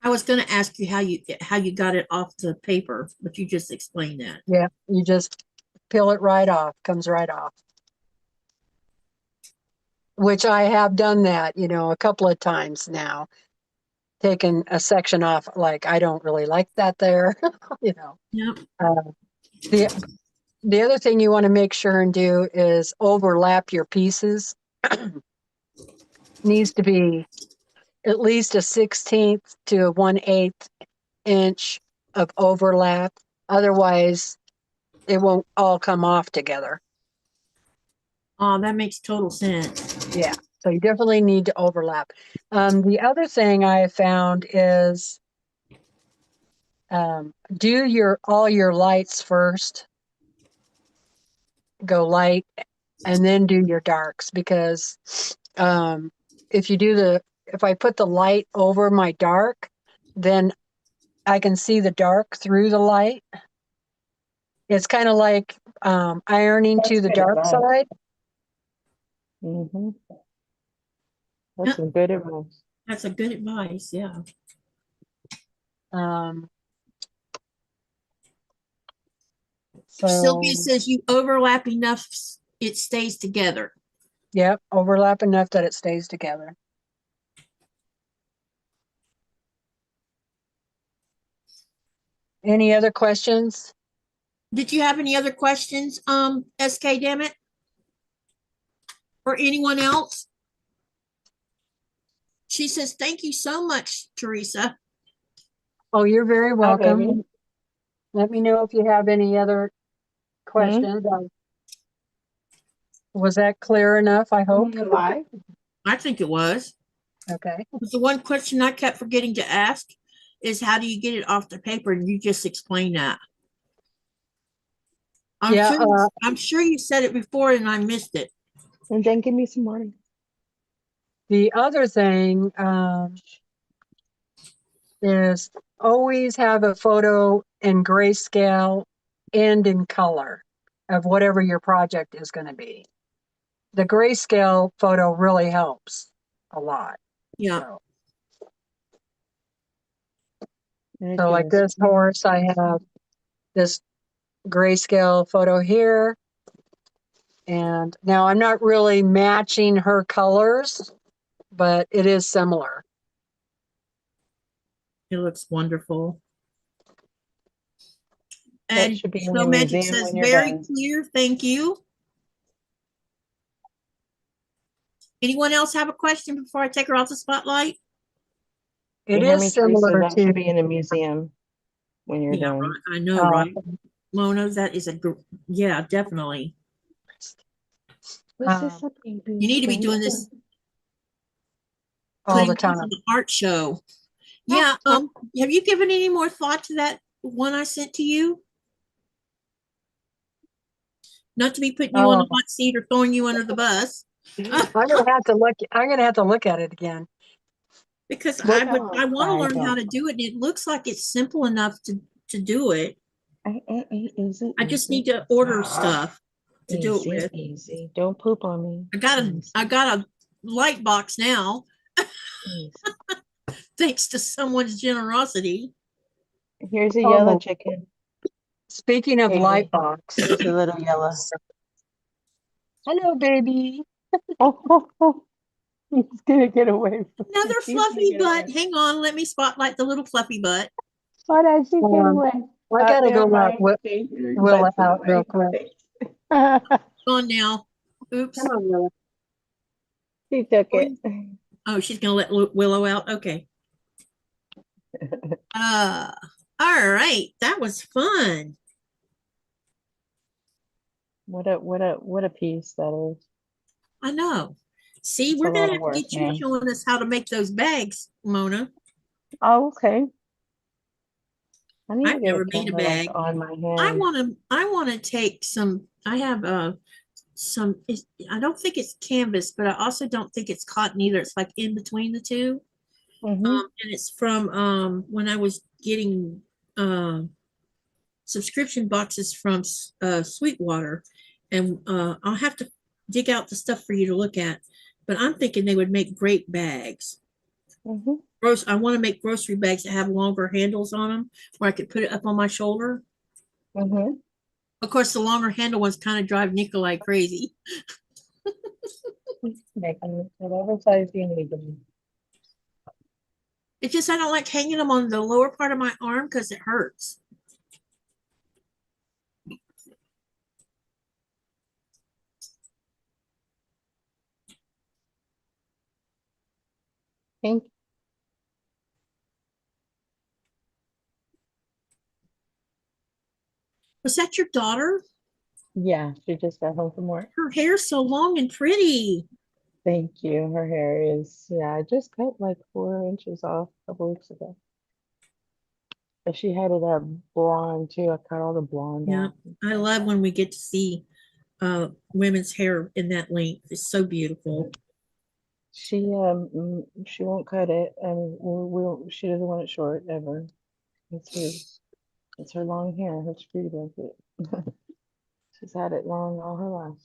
I was going to ask you how you got it off the paper, but you just explained that. Yeah, you just peel it right off, comes right off. Which I have done that, a couple of times now. Taken a section off, like I don't really like that there, Yep. The other thing you want to make sure and do is overlap your pieces. Needs to be at least a 1/16 to a 1/8 inch of overlap. Otherwise, it won't all come off together. Oh, that makes total sense. Yeah, so you definitely need to overlap. The other thing I have found is do all your lights first. Go light and then do your darks, because if I put the light over my dark, then I can see the dark through the light. It's kind of like ironing to the dark side. Mm-hmm. That's some good advice. That's a good advice. Yeah. Sylvia says you overlap enough, it stays together. Yep, overlap enough that it stays together. Any other questions? Did you have any other questions, SK Dammit? Or anyone else? She says, thank you so much, Teresa. Oh, you're very welcome. baby. Let me know if you have any other questions. Was that clear enough, I hope? I think it was. Okay. The one question I kept forgetting to ask is how do you get it off the paper? And you just explained that. I'm sure you said it before and I missed it. And then give me some water. The other thing is always have a photo in grayscale and in color of whatever your project is going to be. The grayscale photo really helps a lot. Yeah. So like this horse, I have this grayscale photo here. And now I'm not really matching her colors, but it is similar. It looks wonderful. That And should be in Snow your Magic museum says when you're very done. clear. Thank you. Anyone else have a question before I take her off the spotlight? It You hear me, is Teresa? similar That to. should be in a museum when you're Yeah, done. right. I know, right? Mona, that is yeah, definitely. Was this a baby? You need to be doing this all the putting time. on the art show. Yeah. Have you given any more thought to that one I sent to you? Not to be putting you on the hot seat or throwing you under the bus. I'm gonna have to look at it again. Because I want to learn how to do it, and it looks like it's simple enough to do it. I just need to order stuff to do it with. Easy. Don't poop on me. I got a light box now. Thanks to someone's generosity. Here's a yellow chicken. Speaking of light box. Here's a little yellow. Hello, baby. He's gonna get away from another fluffy butt. Hang on, let me spotlight the little fluffy butt. Why does she get away? I gotta go let Willa out real quick. On now. Oops. Come on, Willa. She took it. Oh, she's gonna let Willow out. Okay. All right. That was fun. What a piece that is. I know. See, It's we're a lot gonna of have to work, get you man. showing us how to make those bags, Mona. Oh, okay. I need to I've get never a made a camera like bag. on my I hand. want to take some, I have some, I don't think it's canvas, but I also don't think it's cotton either. It's like in between the two. Mhm. And it's from when I was getting subscription boxes from Sweetwater, and I'll have to dig out the stuff for you to look at. But I'm thinking they would make great bags. Mhm. I want to make grocery bags that have longer handles on them, where I could put it up on my shoulder. Mhm. Of course, the longer handle ones kind of drive Nikolai crazy. Make them whatever size you need them. It's just I don't like hanging them on the lower part of my arm because it hurts. Thank Was that your daughter? Yeah, she just got home from work. Her hair's so long and pretty. Thank you. Her hair is, yeah, I just cut like 4 inches off a couple weeks ago. But she had it up blonde too. I cut all the blonde Yeah, off. I love when we get to see women's hair in that length. It's so beautiful. She won't cut it, and she doesn't want it short ever. It's her long hair, her street blanket. She's had it long all her life.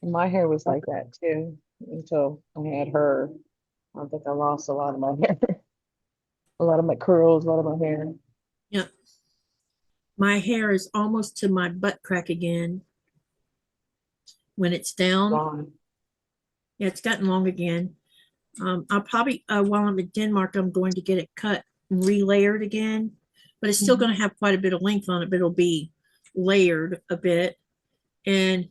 And my hair was like that too until I had her. I think I lost a lot of my hair, a lot of my curls, a lot of my hair. Yeah, my hair is almost to my butt crack again when it's down. Gone. Yeah, it's gotten long again. I'll probably while I'm in Denmark, I'm going to get it cut and relayered again, but it's still Mhm. going to have quite a bit of length on it, but it'll be layered a bit. And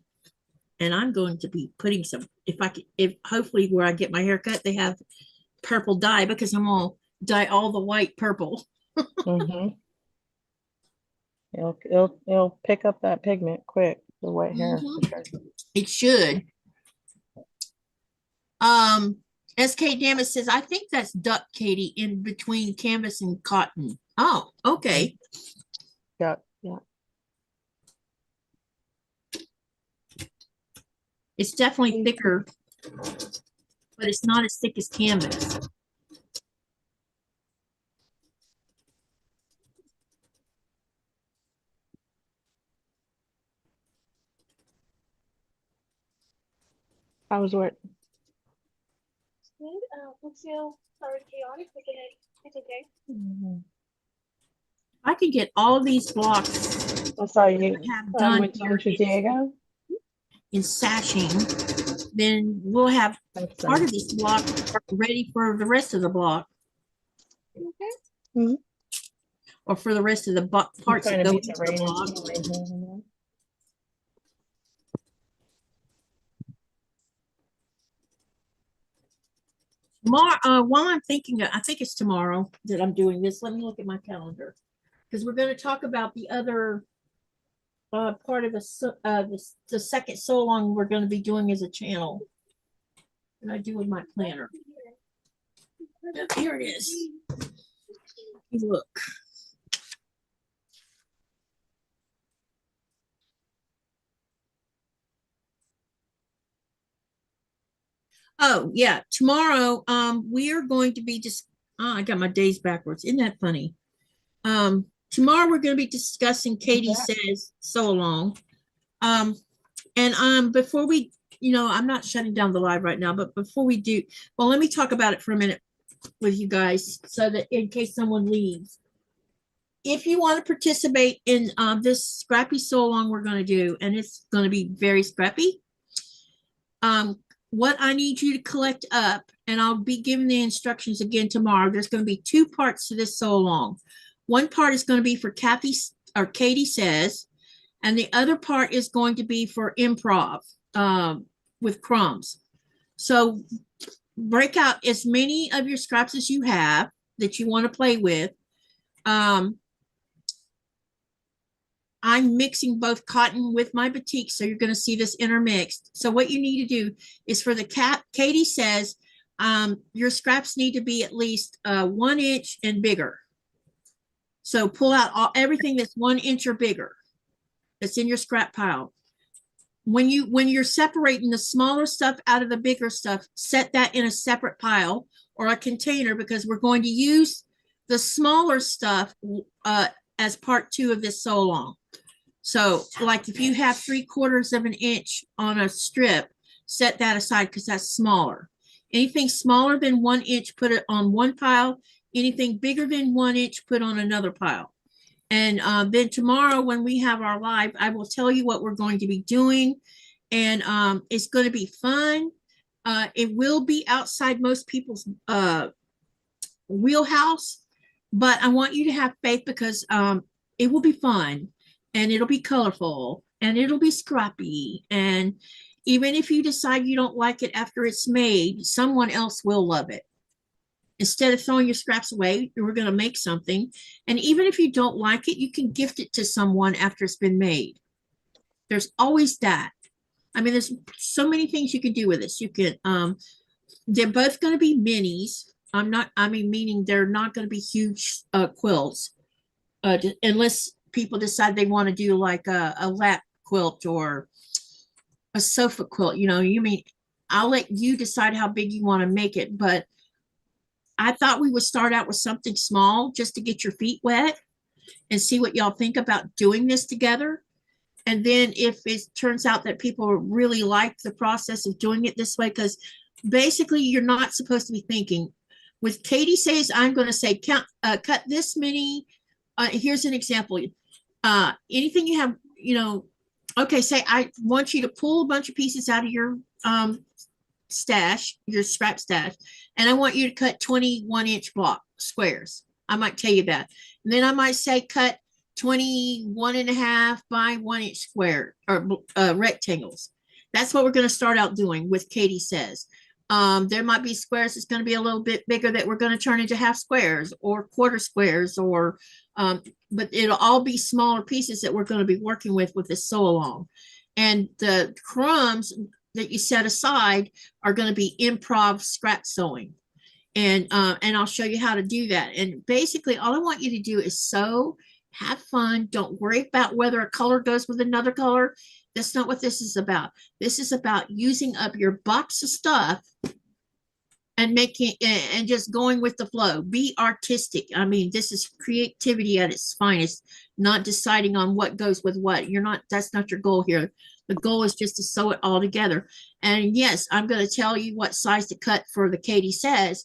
I'm going to be putting some, if hopefully where I get my hair cut, they have purple dye, because I'm gonna dye all the white purple. Mhm. It'll pick up that pigment quick, the white hair for Mhm. sure. It should. SK Dammit says, I think that's duck, Katie, in between canvas and cotton. Oh, okay. Yeah, yeah. It's definitely thicker, but it's not as thick as canvas. How was work? Good. Looks feel sorry chaotic, but it's okay. Mhm. I can get all of these blocks I saw you have done went here to Diego. in sashing. Then we'll have That's part nice. of this block ready for the rest of the block, Okay. Mhm. or for the rest of the I'm parts trying that to go beat into the the rain block. into the rain here. Tomorrow, while I'm thinking, I think it's tomorrow that I'm doing this. Let me look at my calendar, because we're going to talk about the other part of the second so long we're going to be doing as a channel. And I do with my planner. Yeah, here it is. Look. Oh yeah, tomorrow we are going to be just. Oh, I got my days backwards. Isn't that funny? Tomorrow we're going to be discussing Katie Says So Long. And before we, I'm not shutting down the live right now, but before we do, well, let me talk about it for a minute with you guys, so that in case someone leaves, if you want to participate in this Scrappy So Long we're going to do, and it's going to be very scrappy. What I need you to collect up, and I'll be giving the instructions again tomorrow. There's going to be two parts to this so long. One part is going to be for Katie Says, and the other part is going to be for improv with crumbs. So break out as many of your scraps as you have that you want to play with. I'm mixing both cotton with my Batiks, so you're going to see this intermixed. So what you need to do is for the Katie Says, your scraps need to be at least 1 inch and bigger. So pull out everything that's 1 inch or bigger that's in your scrap pile. When you're separating the smaller stuff out of the bigger stuff, set that in a separate pile or a container, because we're going to use the smaller stuff as part 2 of this sew along. So like if you have 3/4 of an inch on a strip, set that aside because that's smaller. Anything smaller than 1 inch, put it on one pile. Anything bigger than 1 inch, put on another pile. And then tomorrow when we have our live, I will tell you what we're going to be doing. And it's going to be fun. It will be outside most people's wheelhouse, but I want you to have faith because it will be fun and it'll be colorful and it'll be scrappy. And even if you decide you don't like it after it's made, someone else will love it. Instead of throwing your scraps away, we're going to make something. And even if you don't like it, you can gift it to someone after it's been made. There's always that. I mean, there's so many things you can do with this. You can, they're both going to be minis. Meaning they're not going to be huge quilts, unless people decide they want to do like a lap quilt or a sofa quilt. I'll let you decide how big you want to make it, but I thought we would start out with something small just to get your feet wet and see what y'all think about doing this together. And then if it turns out that people really like the process of doing it this way, because basically you're not supposed to be thinking. With Katie says, I'm going to say, cut this many. Here's an example. Anything you have, okay, say I want you to pull a bunch of pieces out of your stash, your scrap stash, and I want you to cut 21 inch block squares. I might tell you that. And then I might say cut 21.5 by 1 inch square or rectangles. That's what we're going to start out doing with Katie says. There might be squares that's going to be a little bit bigger that we're going to turn into half squares or quarter squares, or but it'll all be smaller pieces that we're going to be working with this sew along. And the crumbs that you set aside are going to be improv scrap sewing. And I'll show you how to do that. And basically all I want you to do is sew, have fun. Don't worry about whether a color goes with another color. That's not what this is about. This is about using up your box of stuff and making and just going with the flow. Be artistic. I mean, this is creativity at its finest, not deciding on what goes with what. That's not your goal here. The goal is just to sew it all together. And yes, I'm going to tell you what size to cut for the Katie says.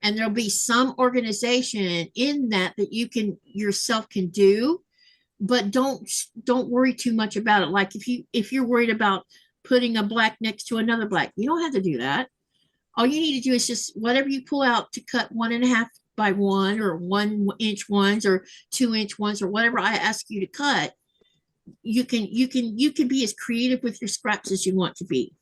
And there'll be some organization in that you can yourself can do. But don't worry too much about it. Like if you're worried about putting a black next to another black, you don't have to do that. All you need to do is just whatever you pull out to cut 1.5 by 1 or 1 inch ones or 2 inch ones or whatever I ask you to cut. You can be as creative with your scraps as you want to be.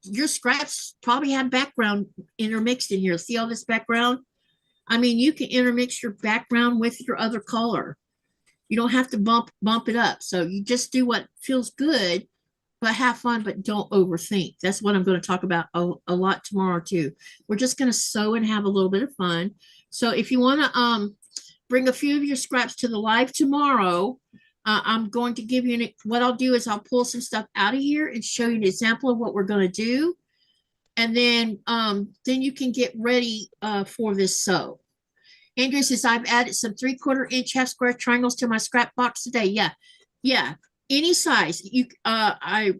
Your scraps probably have background intermixed in here. See all this background? I mean, you can intermix your background with your other color. You don't have to bump it up. So you just do what feels good, but have fun, but don't overthink. That's what I'm going to talk about a lot tomorrow too. We're just going to sew and have a little bit of fun. So if you want to bring a few of your scraps to the live tomorrow, I'm going to give you what I'll do is I'll pull some stuff out of here and show you an example of what we're going to do. And then you can get ready for this sew. Andrew says, I've added some 3/4 inch half square triangles to my scrap box today. Yeah. Any size. I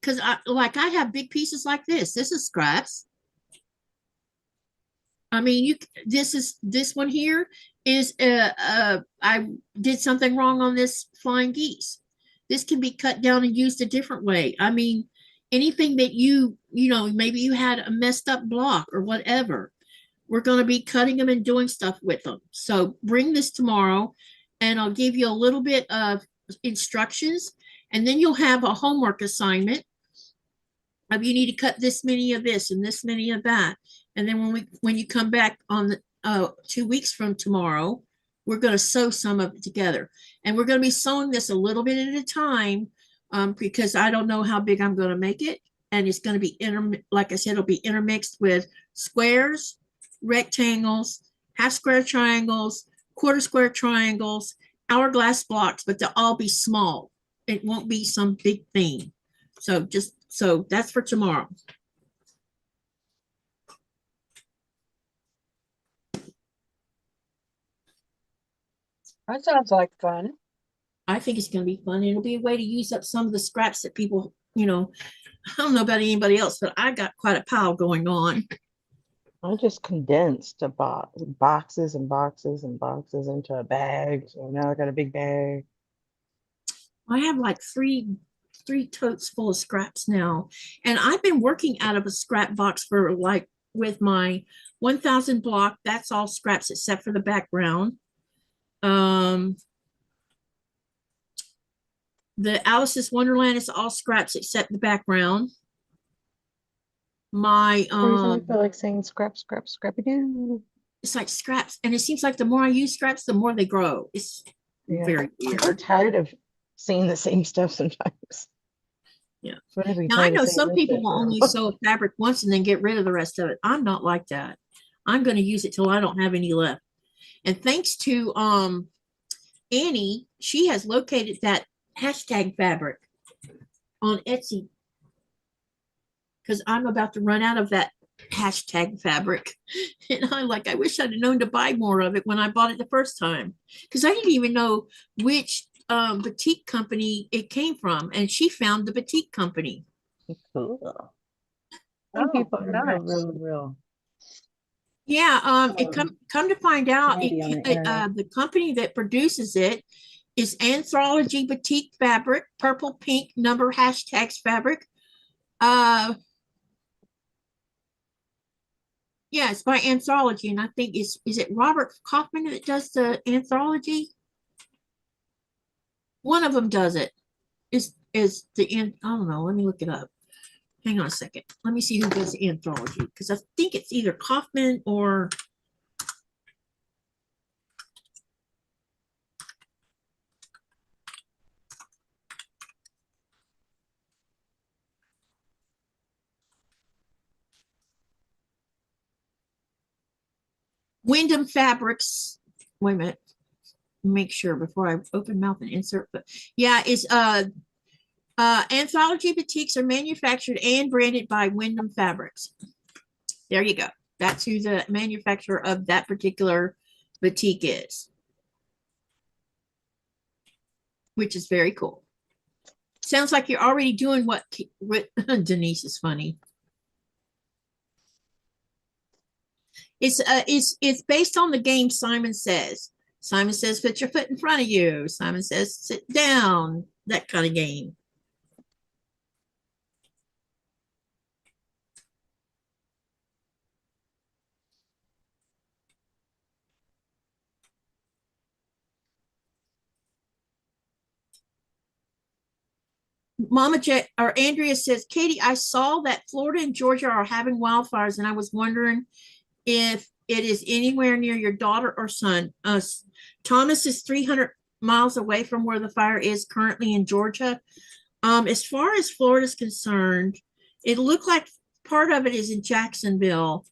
have big pieces like this. This is scraps. I mean, this one here is I did something wrong on this flying geese. This can be cut down and used a different way. I mean, anything that maybe you had a messed up block or whatever, we're going to be cutting them and doing stuff with them. So bring this tomorrow and I'll give you a little bit of instructions, and then you'll have a homework assignment of you need to cut this many of this and this many of that. And then when you come back on the 2 weeks from tomorrow, we're going to sew some of it together. And we're going to be sewing this a little bit at a time because I don't know how big I'm going to make it. And it's going to be, like I said, it'll be intermixed with squares, rectangles, half square triangles, quarter square triangles, hourglass blocks, but they'll all be small. It won't be some big thing. So that's for tomorrow. That sounds like fun. I think it's going to be fun. It'll be a way to use up some of the scraps that people, I don't know about anybody else, but I got quite a pile going on. I just condensed boxes and boxes and boxes into a bag. So now I got a big bag. I have like three totes full of scraps now. And I've been working out of a scrap box for like with my 1000 block. That's all scraps except for the background. The Alice's Wonderland is all scraps except the background. My Every time I feel like saying scrap, scrap, scrap again. it's like scraps, and it seems like the more I use scraps, the more they grow. It's very I'm weird. tired of seeing the same stuff sometimes. Yeah. Whatever you Now try I to know say some with people it. will only sew a fabric once and then get rid of the rest of it. I'm not like that. I'm going to use it till I don't have any left. And thanks to Annie, she has located that hashtag fabric on Etsy because I'm about to run out of that hashtag fabric. And I'm like, I wish I'd have known to buy more of it when I bought it the first time, because I didn't even know which batik company it came from. And she found the batik company. Cool. Some Oh, people are nice. real. Yeah, it come to find out, Maybe on the internet. the company that produces it is Anthology Batik Fabric, purple pink number hashtags fabric. Yeah, it's by Anthology, and I think is it Robert Hoffman that does the Anthology? One of them does it. Is the I don't know. Let me look it up. Hang on a second. Let me see who does the Anthology, because I think it's either Kaufman or Wyndham Fabrics. Wait a minute. Make sure before I open mouth and insert. But yeah, it's Anthology Batiks are manufactured and branded by Wyndham Fabrics. There you go. That's who the manufacturer of that particular batik is, which is very cool. Sounds like you're already doing what Denise is funny. It's based on the game Simon Says. Simon Says, put your foot in front of you. Simon Says, sit down. That kind of game. Mama J or Andrea says, Katie, I saw that Florida and Georgia are having wildfires, and I was wondering if it is anywhere near your daughter or son. Thomas is 300 miles away from where the fire is currently in Georgia. As far as Florida is concerned, it looked like part of it is in Jacksonville.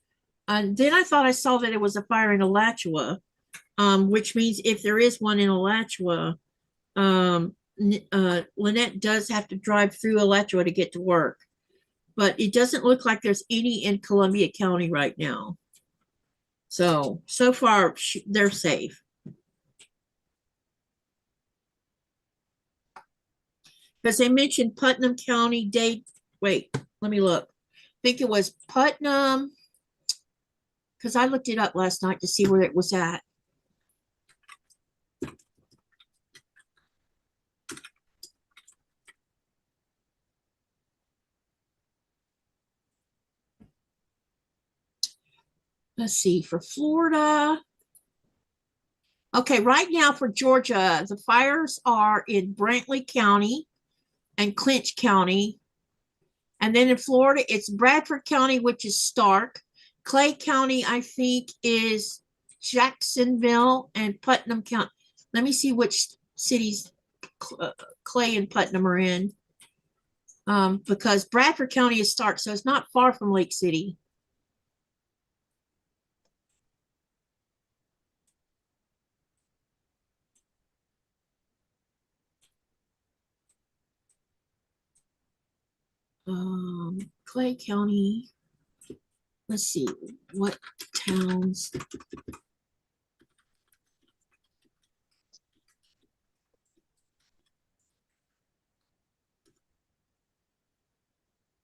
Then I thought I saw that it was a fire in Alachua, which means if there is one in Alachua, Lynette does have to drive through Alachua to get to work, but it doesn't look like there's any in Columbia County right now. So far they're safe. Because they mentioned Putnam County, wait, let me look. I think it was Putnam, because I looked it up last night to see where it was at. Let's see, for Florida. Okay, right now for Georgia, the fires are in Brantley County and Clinch County. And then in Florida, it's Bradford County, which is Stark. Clay County, I think, is Jacksonville, and Putnam County. Let me see which cities Clay and Putnam are in. Because Bradford County is Stark, so it's not far from Lake City. Clay County. Let's see what towns.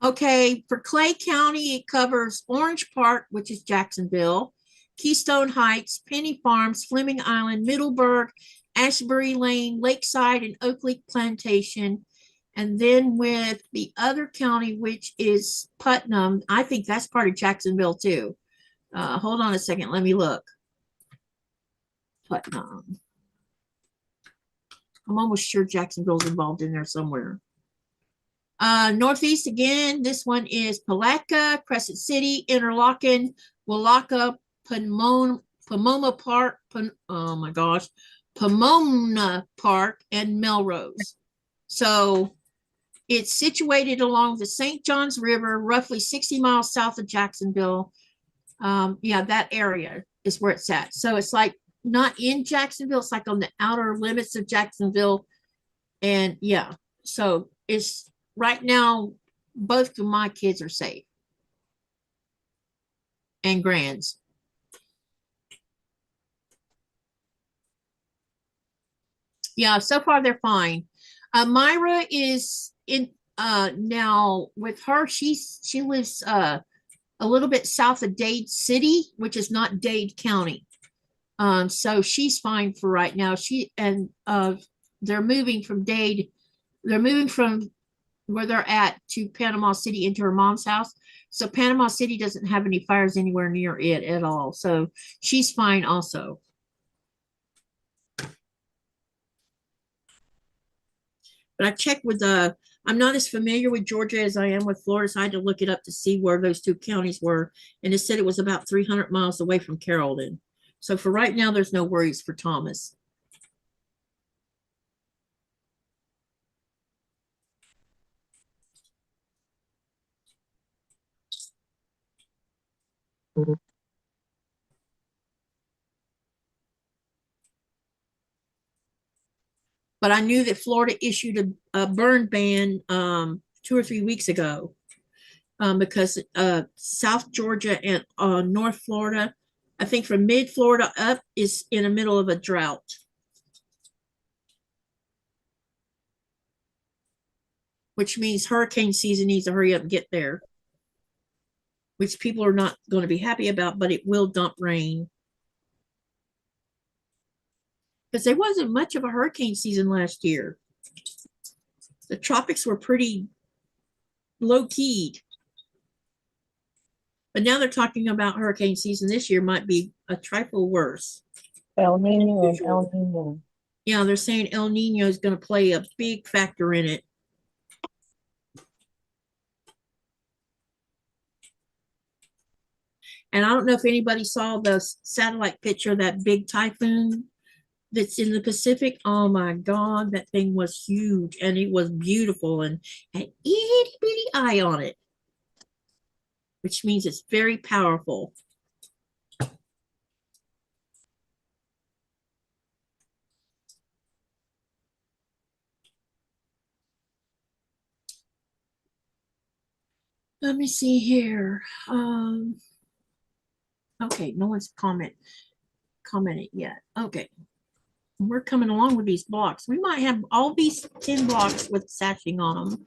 Okay, for Clay County, it covers Orange Park, which is Jacksonville, Keystone Heights, Penny Farms, Fleming Island, Middleburg, Ashbury Lane, Lakeside, and Oakley Plantation. And then with the other county, which is Putnam, I think that's part of Jacksonville too. Hold on a second, let me look. Putnam. I'm almost sure Jacksonville's involved in there somewhere. Northeast again, this one is Palatka, Crescent City, Interlochen, Willaca, Pomona Park, oh my gosh, Pomona Park, and Melrose. So it's situated along the St. Johns River, roughly 60 miles south of Jacksonville. Yeah, that area is where it's at. So it's like not in Jacksonville, it's like on the outer limits of Jacksonville. And yeah, so it's right now, both of my kids are safe and grands. Yeah, so far they're fine. Myra is in now with her, she lives a little bit south of Dade City, which is not Dade County. So she's fine for right now. They're moving from Dade, they're moving from where they're at to Panama City into her mom's house. So Panama City doesn't have any fires anywhere near it at all. So she's fine also. But I checked with I'm not as familiar with Georgia as I am with Florida, so I had to look it up to see where those two counties were. And it said it was about 300 miles away from Carrollton. So for right now, there's no worries for Thomas. But I knew that Florida issued a burn ban 2 or 3 weeks ago because South Georgia and North Florida, I think from mid-Florida up, is in the middle of a drought. Which means hurricane season needs to hurry up and get there. Which people are not going to be happy about, but it will dump rain. Because there wasn't much of a hurricane season last year. The tropics were pretty low-keyed. But now they're talking about hurricane season this year might be a trifle worse. El Nino and El Nino. Yeah, they're saying El Nino is going to play a big factor in it. And I don't know if anybody saw the satellite picture of that big typhoon that's in the Pacific. Oh my God, that thing was huge and it was beautiful and had itty bitty eye on it, which means it's very powerful. Let me see here. Okay, no one's commented yet. Okay. We're coming along with these blocks. We might have all these 10 blocks with sashing on them.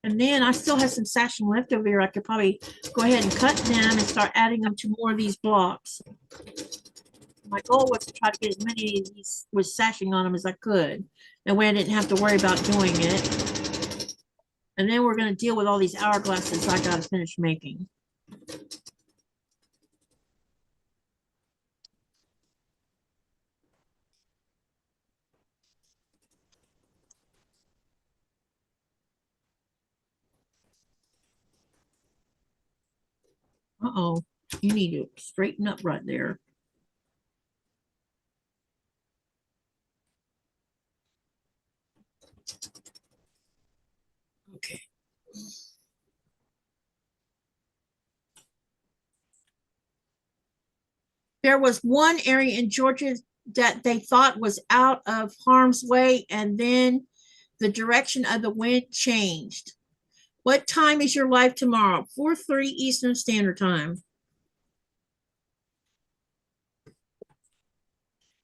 And then I still have some sashing left over here. I could probably go ahead and cut them and start adding them to more of these blocks. My goal was to try to get as many of these with sashing on them as I could. That way I didn't have to worry about doing it. And then we're going to deal with all these hourglasses I got to finish making. Uh-oh, you need to straighten up right there. Okay. There was one area in Georgia that they thought was out of harm's way, and then the direction of the wind changed. What time is your live tomorrow? 4:30 Eastern Standard Time.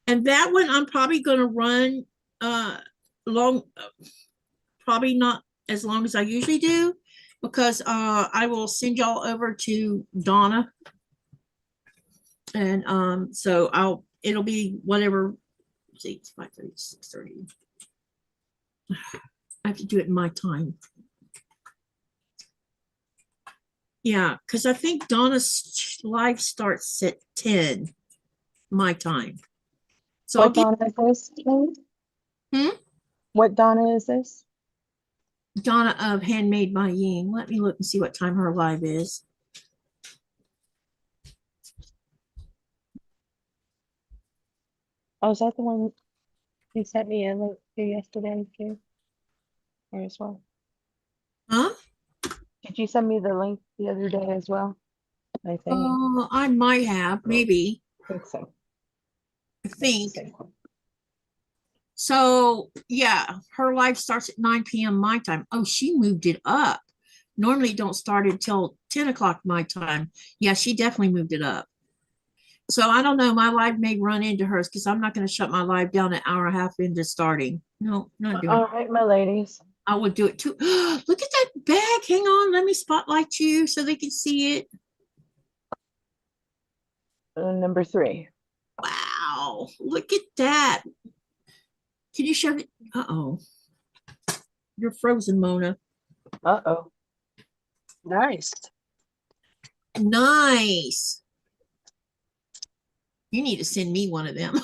And that one I'm probably going to run long, probably not as long as I usually do, because I will send y'all over to Donna. And so it'll be whatever. See, it's 5:30, 6:30. I have to do it in my time. Yeah, because I think Donna's live starts at 10 my time. So I'll What give Donna is this? Hmm? What Donna is this? Donna of Handmade by Ying. Let me look and see what time her live is. Oh, is that the one you sent me a link to yesterday too? Or as well? Huh? Did you send me the link the other day as well? I think. I might have, maybe. I think so. I think. So yeah, her live starts at 9 p.m. my time. Oh, she moved it up. Normally it don't start until 10 o'clock my time. Yeah, she definitely moved it up. So I don't know. My live may run into hers because I'm not going to shut my live down an hour and a half into starting. No, not doing All it. right, my ladies. I would do it too. Look at that bag. Hang on. Let me spotlight you so they can see it. Number 3. Wow. Look at that. Can you show it? Uh-oh. You're frozen, Mona. Uh-oh. Nice. Nice. You need to send me one of them.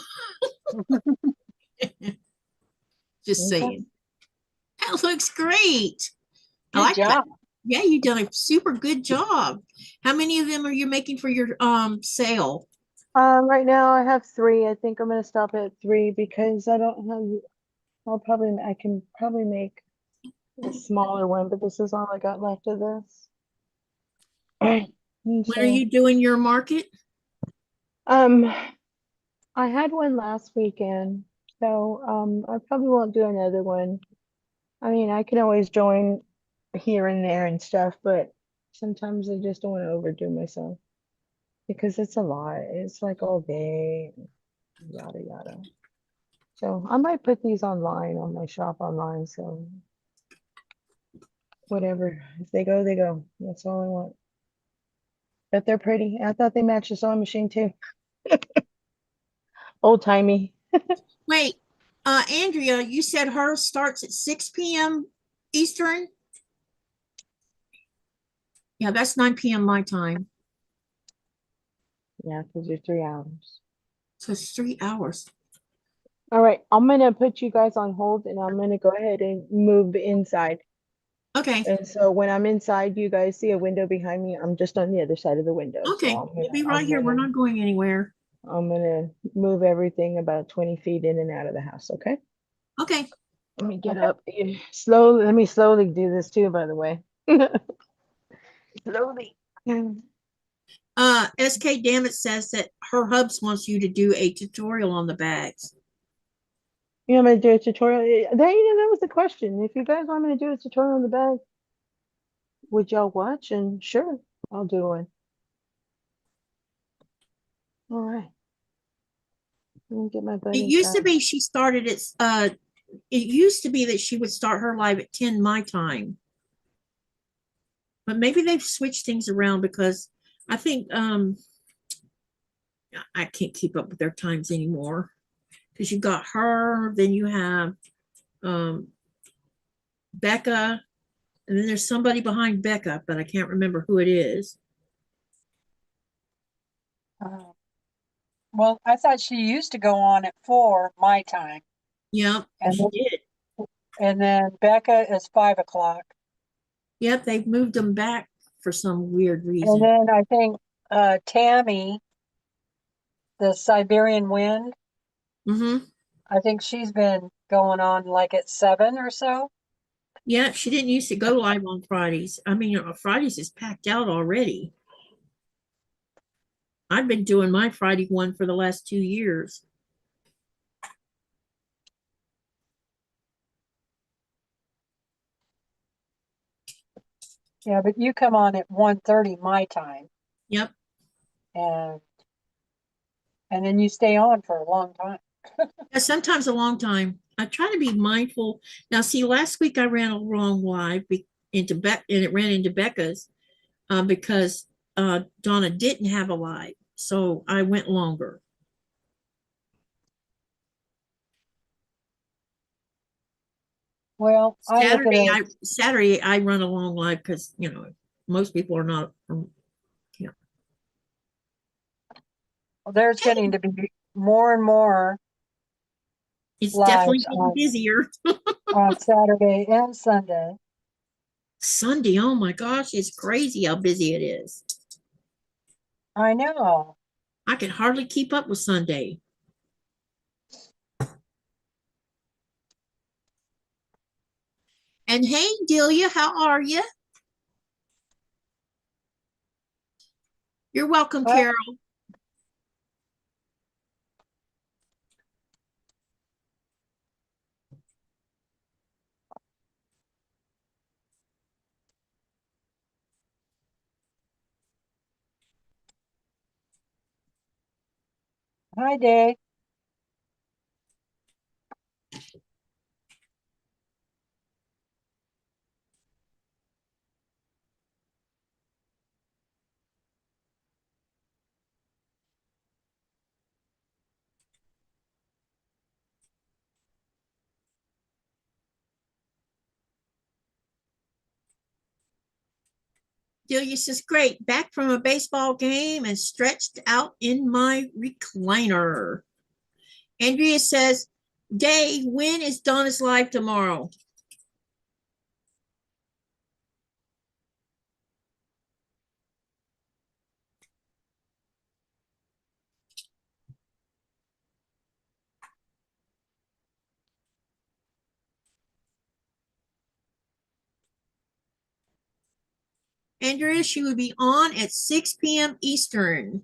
Just Okay. saying. That looks great. I Good like that. job. Yeah, you've done a super good job. How many of them are you making for your sale? Right now I have 3. I think I'm gonna stop at 3 because I don't have. I can probably make a smaller one, but this is all I got left of this. And When so, are you doing your market? I had one last weekend, so I probably won't do another one. I mean, I can always join here and there and stuff, but sometimes I just don't want to overdo myself because it's a lot. It's like all day, yada yada. So I might put these online on my shop online. So whatever, if they go, they go. That's all I want. But they're pretty. I thought they matched the sewing machine too. Old timey. Wait, Andrea, you said hers starts at 6 p.m. Eastern? Yeah, that's 9 p.m. my time. Yeah, because you're 3 hours. So it's 3 hours. All right, I'm gonna put you guys on hold and I'm gonna go ahead and move inside. Okay. And so when I'm inside, you guys see a window behind me. I'm just on the other side of the window. So Okay. We'll be right here. We're not going anywhere. I'm gonna move everything about 20 feet in and out of the house, okay? Okay. Let me get up. Slowly, let me slowly do this too, by the way. Slowly. SK Dammit says that her hubs wants you to do a tutorial on the bags. You want me to do a tutorial? That was the question. If you guys want me to do a tutorial on the bag, would y'all watch? And sure, I'll do one. All right. Let me get my butt It used to inside. be she started it used to be that she would start her live at 10 my time. But maybe they've switched things around because I think I can't keep up with their times anymore. Because you got her, then you have Becca, and then there's somebody behind Becca, but I can't remember who it is. Well, I thought she used to go on at 4 my time, Yep, and she did. and then Becca is 5 o'clock, Yep, they've moved them back for some weird and reason. then I think Tammy, the Siberian Wind, Mm-hmm. I think she's been going on like at 7 or so. Yeah, she didn't used to go live on Fridays. I mean, Fridays is packed out already. I've been doing my Friday one for the last 2 years. Yeah, but you come on at 1:30 my time, Yep. and then you stay on for a long time. Yeah, sometimes a long time. I try to be mindful. Now, see, last week I ran a wrong live into and it ran into Becca's because Donna didn't have a live, so I went longer. Well, I look at it. Saturday I run a long live because most people are not. There's getting to be more and more It's definitely lives getting busier. on Saturday and Sunday. Sunday, oh my gosh, it's crazy how busy it is. I know. I can hardly keep up with Sunday. And hey, Delia, how are you? You're welcome, Well, Carol. hi, Day. Delia says, great. Back from a baseball game and stretched out in my recliner. Andrea says, Dave, when is Donna's live tomorrow? Andrea, she would be on at 6 p.m. Eastern.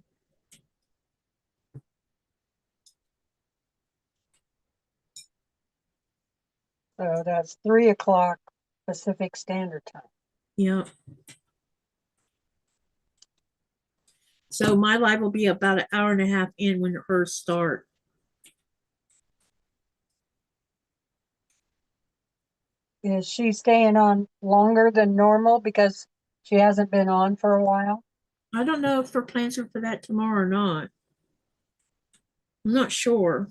So that's 3 o'clock Pacific Standard Time. Yeah. So my live will be about an hour and a half in when hers start. Is she staying on longer than normal because she hasn't been on for a while? I don't know if her plans are for that tomorrow or not. I'm not sure.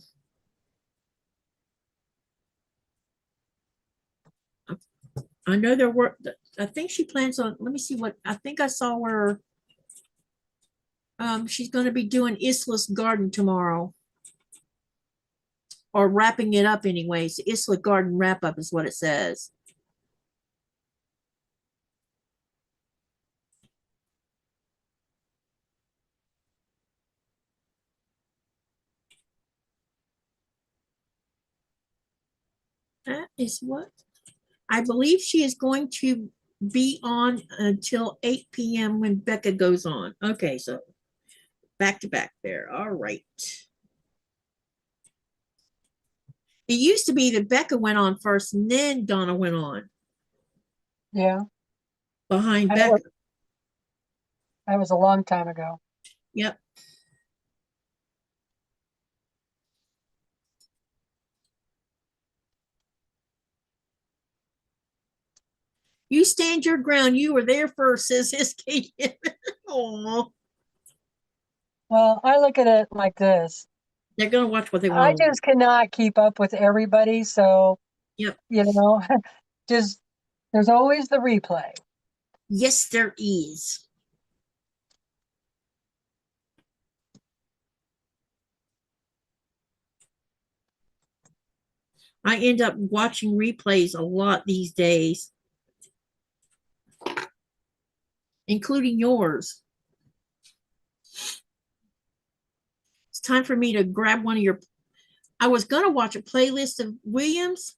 I know there were, I think she plans on, let me see what, I think I saw where she's going to be doing Isla's garden tomorrow. Or wrapping it up anyways. Isla garden wrap up is what it says. That is what I believe she is going to be on until 8 p.m. when Becca goes on. Okay, so back to back there. All right. It used to be that Becca went on first and then Donna went on Yeah, behind that Becca. was a long time ago. Yep. You stand your ground. You were there first, says his Katie. Oh, Well, I look at it like this. they're gonna watch what they I want. just cannot keep up with everybody. So, Yep. just there's always the replay. Yes, there is. I end up watching replays a lot these days, including yours. It's time for me to grab one of your. I was going to watch a playlist of Williams.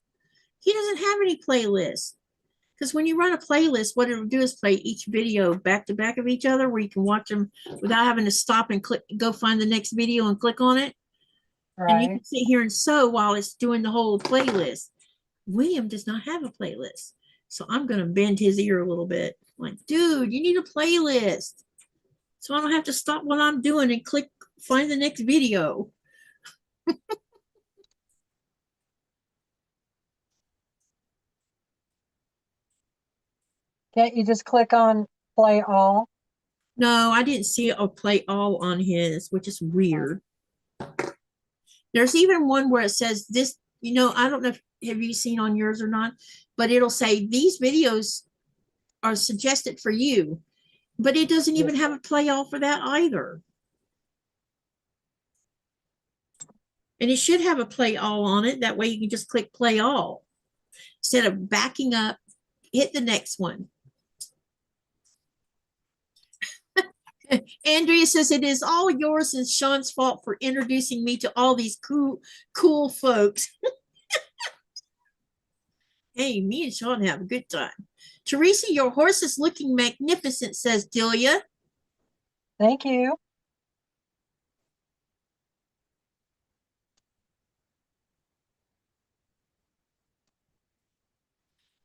He doesn't have any playlists. Because when you run a playlist, what it'll do is play each video back to back of each other where you can watch them without having to stop and click, go find the next video and click on it. And you Right. can sit here and sew while it's doing the whole playlist. William does not have a playlist. So I'm going to bend his ear a little bit. Like, dude, you need a playlist. So I don't have to stop what I'm doing and click find the next video. Can't you just click on play all? No, I didn't see it or play all on his, which is weird. There's even one where it says this, you know, I don't know if have you seen on yours or not, but it'll say these videos are suggested for you, but it doesn't even have a play all for that either. And it should have a play all on it. That way you can just click play all instead of backing up, hit the next one. Andrea says it is all yours and Sean's fault for introducing me to all these cool folks. Hey, me and Sean have a good time. Teresa, your horse is looking magnificent, says Delia. Thank you.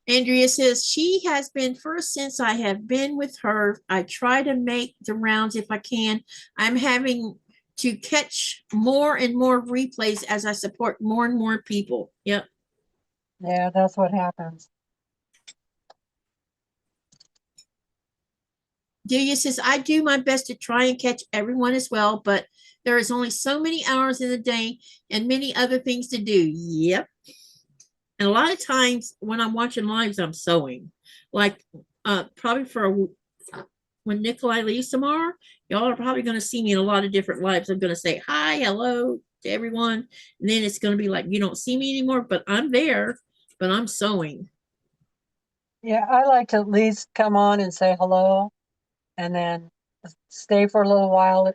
Andrea says she has been first since I have been with her. I try to make the rounds if I can. I'm having to catch more and more replays as I support more and more people. Yep. Yeah, that's what happens. Delia says, I do my best to try and catch everyone as well, but there is only so many hours in the day and many other things to do. Yep. And a lot of times when I'm watching lives, I'm sewing. Like probably when Nikolai leaves tomorrow, y'all are probably going to see me in a lot of different lives. I'm going to say hi, hello to everyone. And then it's going to be like, you don't see me anymore, but I'm there, but I'm sewing. Yeah, I like to at least come on and say hello and then stay for a little while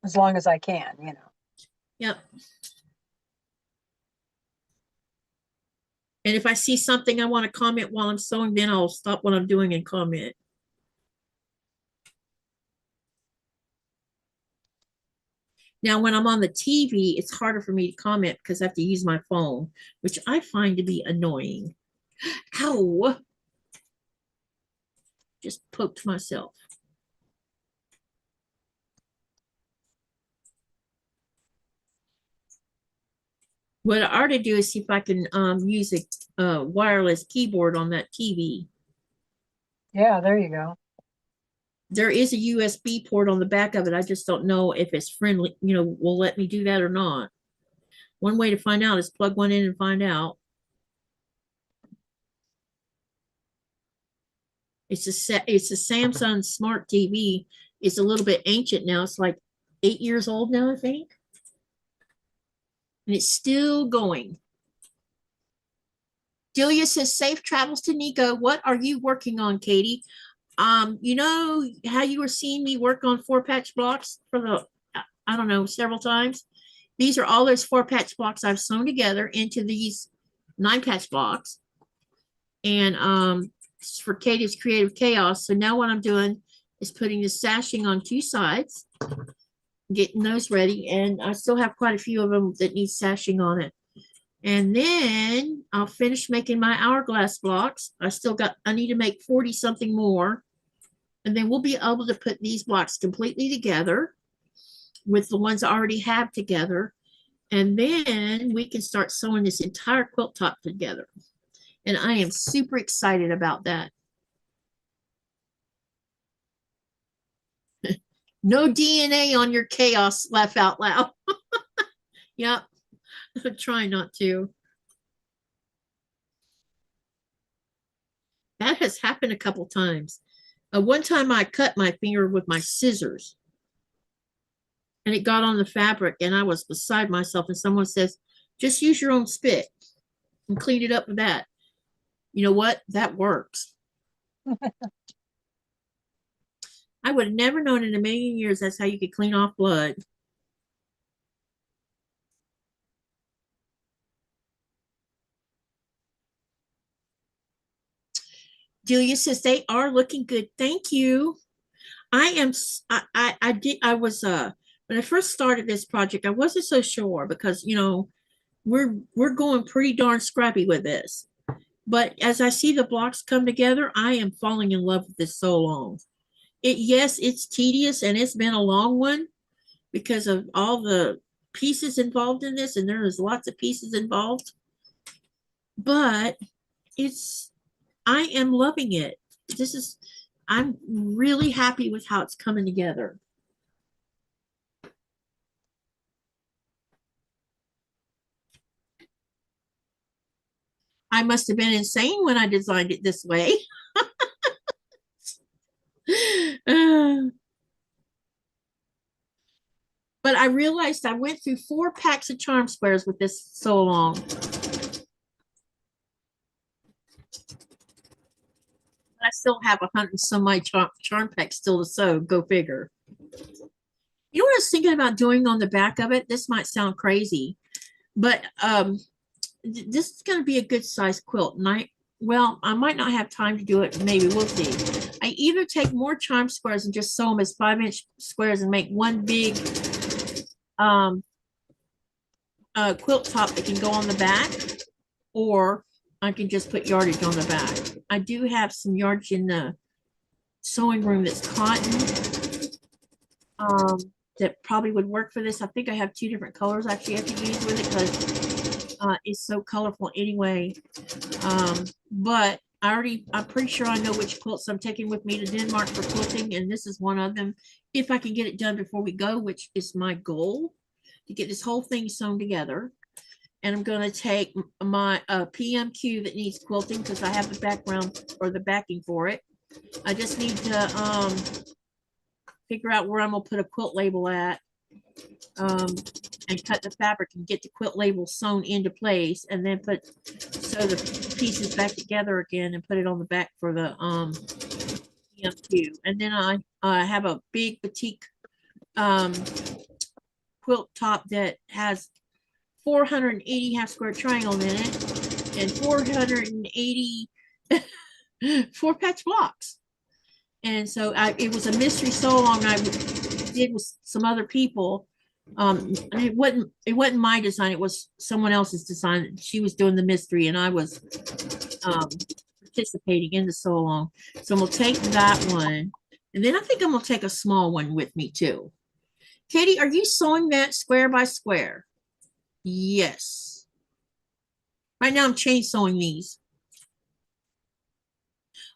as long as I can, you know. Yep. And if I see something I want to comment while I'm sewing, then I'll stop what I'm doing and comment. Now, when I'm on the TV, it's harder for me to comment because I have to use my phone, which I find to be annoying. Ow! Just poked myself. What I ought to do is see if I can use a wireless keyboard on that TV. Yeah, there you go. There is a USB port on the back of it. I just don't know if it's friendly, you know, will let me do that or not. One way to find out is plug one in and find out. It's a Samsung smart TV. It's a little bit ancient now. It's like 8 years old now, I think. And it's still going. Delia says, safe travels to Nico. What are you working on, Katie? You know how you were seeing me work on 4-patch blocks for the, I don't know, several times? These are all those 4-patch blocks I've sewn together into these 9-patch blocks. And for Katie's Creative Chaos. So now what I'm doing is putting the sashing on 2 sides, getting those ready. And I still have quite a few of them that need sashing on it. And then I'll finish making my hourglass blocks. I need to make 40 something more. And then we'll be able to put these blocks completely together with the ones I already have together. And then we can start sewing this entire quilt top together. And I am super excited about that. No DNA on your chaos, laugh out loud. Yep. I'm trying not to. That has happened a couple times. One time I cut my finger with my scissors and it got on the fabric and I was beside myself and someone says, just use your own spit and clean it up with that. You know what? That works. I would have never known in a million years that's how you could clean off blood. Julia says they are looking good. Thank you. When I first started this project, I wasn't so sure because, you know, we're going pretty darn scrappy with this. But as I see the blocks come together, I am falling in love with this so long. Yes, it's tedious and it's been a long one because of all the pieces involved in this, and there is lots of pieces involved. But I am loving it. I'm really happy with how it's coming together. I must have been insane when I designed it this way. But I realized I went through 4 packs of charm squares with this so long. I still have 100 and some my charm packs still to sew. Go figure. You know what I was thinking about doing on the back of it? This might sound crazy, but this is going to be a good size quilt. And I might not have time to do it. Maybe we'll see. I either take more charm squares and just sew them as 5-inch squares and make one big quilt top that can go on the back, or I can just put yardage on the back. I do have some yardage in the sewing room that's cotton that probably would work for this. I think I have 2 different colors actually I could use with it because it's so colorful anyway. But I'm pretty sure I know which quilts I'm taking with me to Denmark for quilting, and this is one of them. If I can get it done before we go, which is my goal, to get this whole thing sewn together. And I'm going to take my PMQ that needs quilting because I have the background or the backing for it. I just need to figure out where I'm going to put a quilt label at, and cut the fabric and get the quilt label sewn into place, and then sew the pieces back together again and put it on the back for the PMQ. And then I have a big batik quilt top that has 480 half square triangles in it and 480 4-patch blocks. And so it was a mystery so long. I did with some other people. It wasn't my design. It was someone else's design. She was doing the mystery, and I was participating in the so long. So I'm gonna take that one, and then I think I'm gonna take a small one with me too. Katie, are you sewing that square by square? Yes. Right now I'm chain sewing these.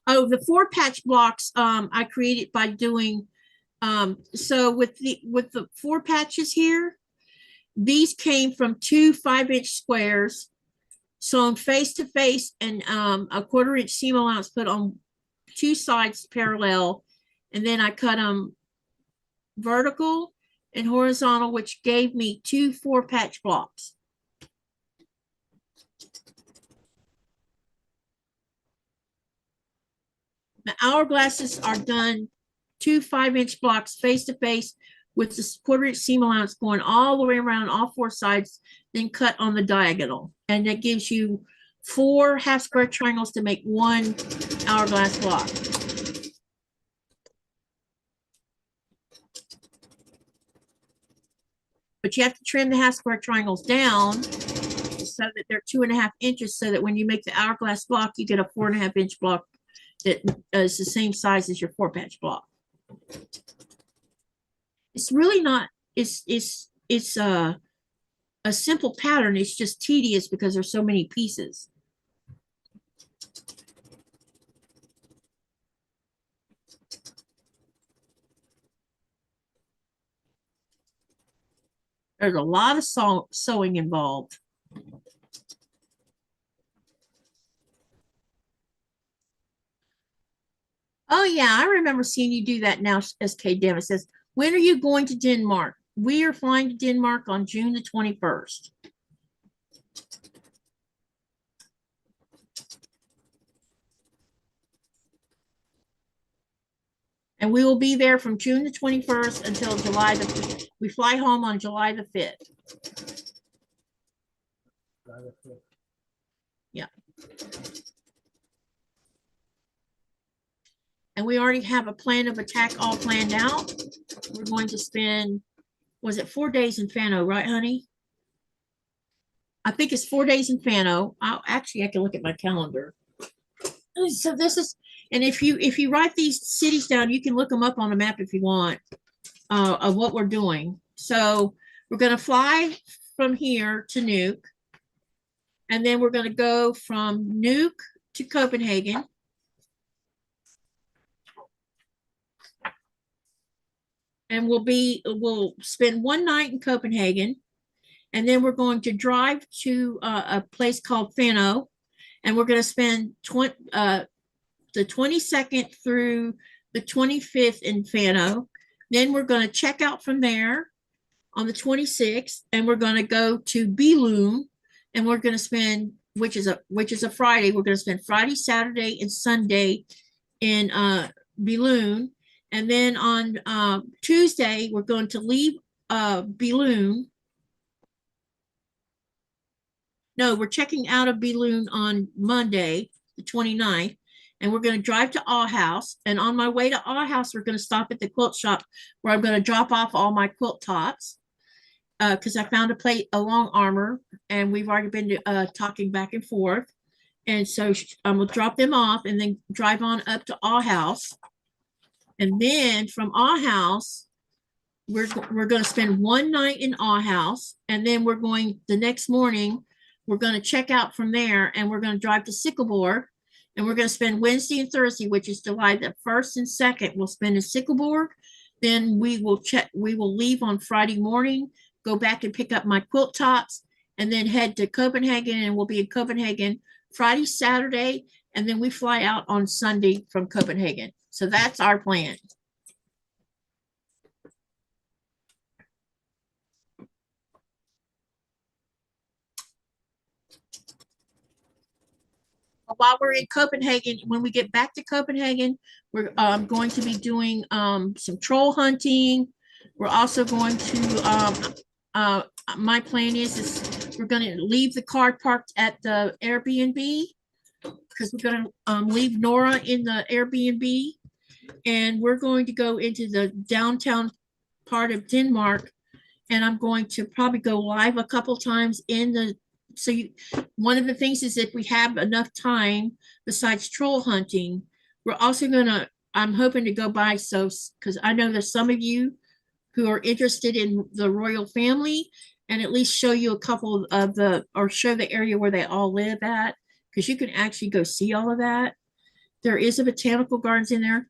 Oh, the 4-patch blocks I created by doing so with the 4 patches here, these came from 2 5-inch squares sewn face to face, and a 1/4-inch seam allowance put on 2 sides parallel, and then I cut them vertical and horizontal, which gave me 2 4-patch blocks. The hourglasses are done 2 5-inch blocks face to face with the 1/4-inch seam allowance going all the way around all 4 sides, then cut on the diagonal. And that gives you 4 half square triangles to make 1 hourglass block. But you have to trim the half square triangles down so that they're 2.5 inches, so that when you make the hourglass block, you get a 4.5-inch block that is the same size as your 4-patch block. It's really not, it's a simple pattern. It's just tedious because there's so many pieces. There's a lot of sewing involved. Oh yeah, I remember seeing you do that now, SK Dev. Says, when are you going to Denmark? We are flying to Denmark on June the 21st. And we will be there from June the 21st until July the 5th. We fly home on July the 5th. Yeah. And we already have a plan of attack all planned out. We're going to spend, was it 4 days in Fano, right, honey? I think it's 4 days in Fano. I can look at my calendar. So this is, and if you write these cities down, you can look them up on the map if you want, of what we're doing. So we're going to fly from here to Nuuk, and then we're going to go from Nuuk to Copenhagen. And we'll spend one night in Copenhagen, and then we're going to drive to a place called Fano, and we're going to spend the 22nd through the 25th in Fano. Then we're going to check out from there on the 26th, and we're going to go to Billund, and we're going to spend, which is a Friday. We're going to spend Friday, Saturday, and Sunday in Billund. And then on Tuesday, we're going to leave Billund. No, we're checking out of Billund on Monday, the 29th, and we're going to drive to Aarhus. And on my way to Aarhus, we're going to stop at the quilt shop where I'm going to drop off all my quilt tops because I found a long armor, and we've already been talking back and forth. And so I'm going to drop them off and then drive on up to Aarhus. And then from Aarhus, we're going to spend one night in Aarhus, and then we're going the next morning. We're going to check out from there, and we're going to drive to Sickelborg, and we're going to spend Wednesday and Thursday, which is July the 1st and 2nd. We'll spend in Sickelborg. Then we will leave on Friday morning, go back and pick up my quilt tops, and then head to Copenhagen, and we'll be in Copenhagen Friday, Saturday, and then we fly out on Sunday from Copenhagen. So that's our plan. While we're in Copenhagen, when we get back to Copenhagen, we're going to be doing some troll hunting. We're also going to, my plan is we're going to leave the car parked at the Airbnb because we're going to leave Nora in the Airbnb. And we're going to go into the downtown part of Denmark, and I'm going to probably go live a couple times in the, one of the things is if we have enough time, besides troll hunting, we're also gonna, I'm hoping to go by, so, because I know there's some of you who are interested in the royal family, and at least show you a couple of or show the area where they all live at, because you can actually go see all of that. There is a botanical gardens in there.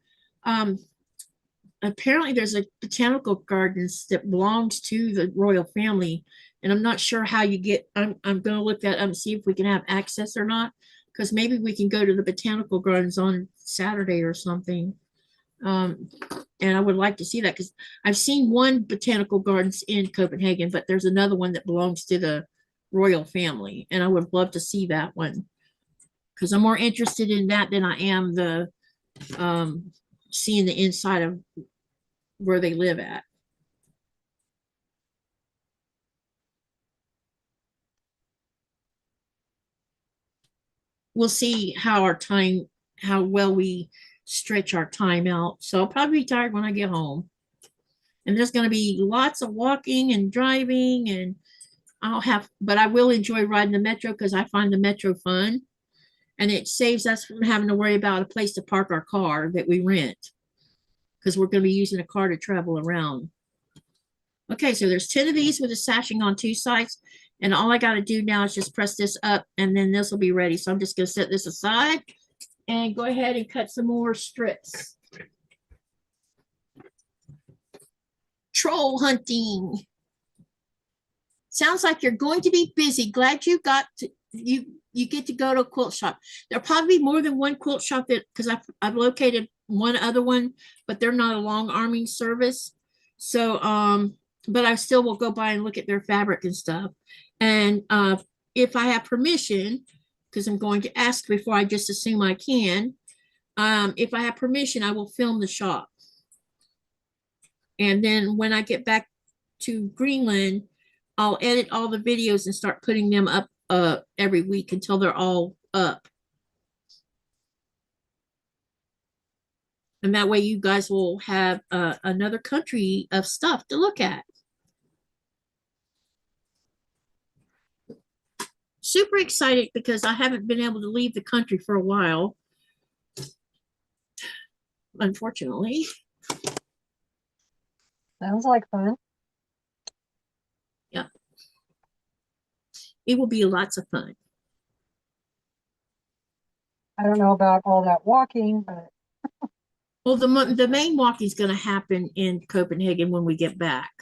Apparently there's a botanical gardens that belongs to the royal family, and I'm not sure how you get, I'm going to look that up and see if we can have access or not, because maybe we can go to the botanical gardens on Saturday or something. And I would like to see that because I've seen one botanical gardens in Copenhagen, but there's another one that belongs to the royal family, and I would love to see that one because I'm more interested in that than I am the seeing the inside of where they live at. We'll see how well we stretch our time out. So I'll probably be tired when I get home. And there's going to be lots of walking and driving, and but I will enjoy riding the metro because I find the metro fun. And it saves us from having to worry about a place to park our car that we rent, because we're going to be using a car to travel around. Okay, so there's 10 of these with the sashing on 2 sides. And all I got to do now is just press this up, and then this will be ready. So I'm just going to set this aside and go ahead and cut some more strips. Troll hunting. Sounds like you're going to be busy. Glad you got to, you get to go to a quilt shop. There'll probably be more than one quilt shop that, because I've located one other one, but they're not a long arming service. So but I still will go by and look at their fabric and stuff. And if I have permission, because I'm going to ask before I just assume I can, if I have permission, I will film the shop. And then when I get back to Greenland, I'll edit all the videos and start putting them up every week until they're all up. And that way you guys will have another country of stuff to look at. Super excited because I haven't been able to leave the country for a while. unfortunately. Sounds like fun. It will be lots of fun. I don't know about all that walking, but Well, the main walking is going to happen in Copenhagen when we get back.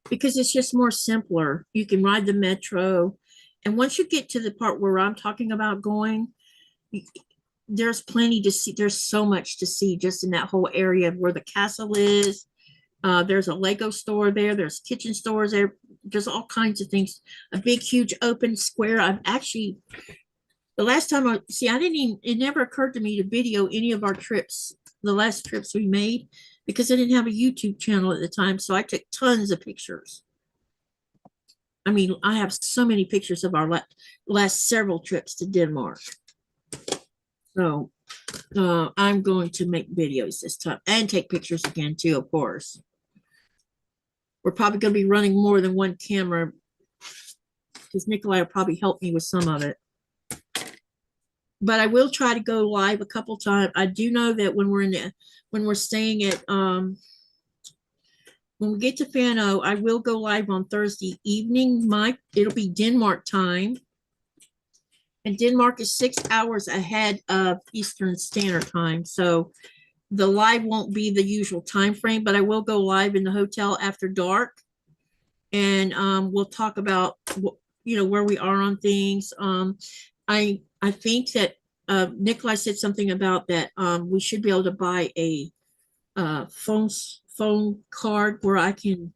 Because it's just more simpler. You can ride the metro. And once you get to the part where I'm talking about going, there's plenty to see. There's so much to see just in that whole area where the castle is. There's a Lego store there. There's kitchen stores there. There's all kinds of things. A big, huge open square. I've actually, the last time I didn't even, it never occurred to me to video any of our trips, the last trips we made, because I didn't have a YouTube channel at the time. So I took tons of pictures. I mean, I have so many pictures of our last several trips to Denmark. So I'm going to make videos this time and take pictures again too, of course. We're probably going to be running more than one camera because Nikolai will probably help me with some of it. But I will try to go live a couple times. I do know that when we're staying at when we get to Fano, I will go live on Thursday evening. It'll be Denmark time. And Denmark is 6 hours ahead of Eastern Standard Time. So the live won't be the usual time frame, but I will go live in the hotel after dark. And we'll talk about, where we are on things. I think that Nikolai said something about that we should be able to buy a phone card where I can,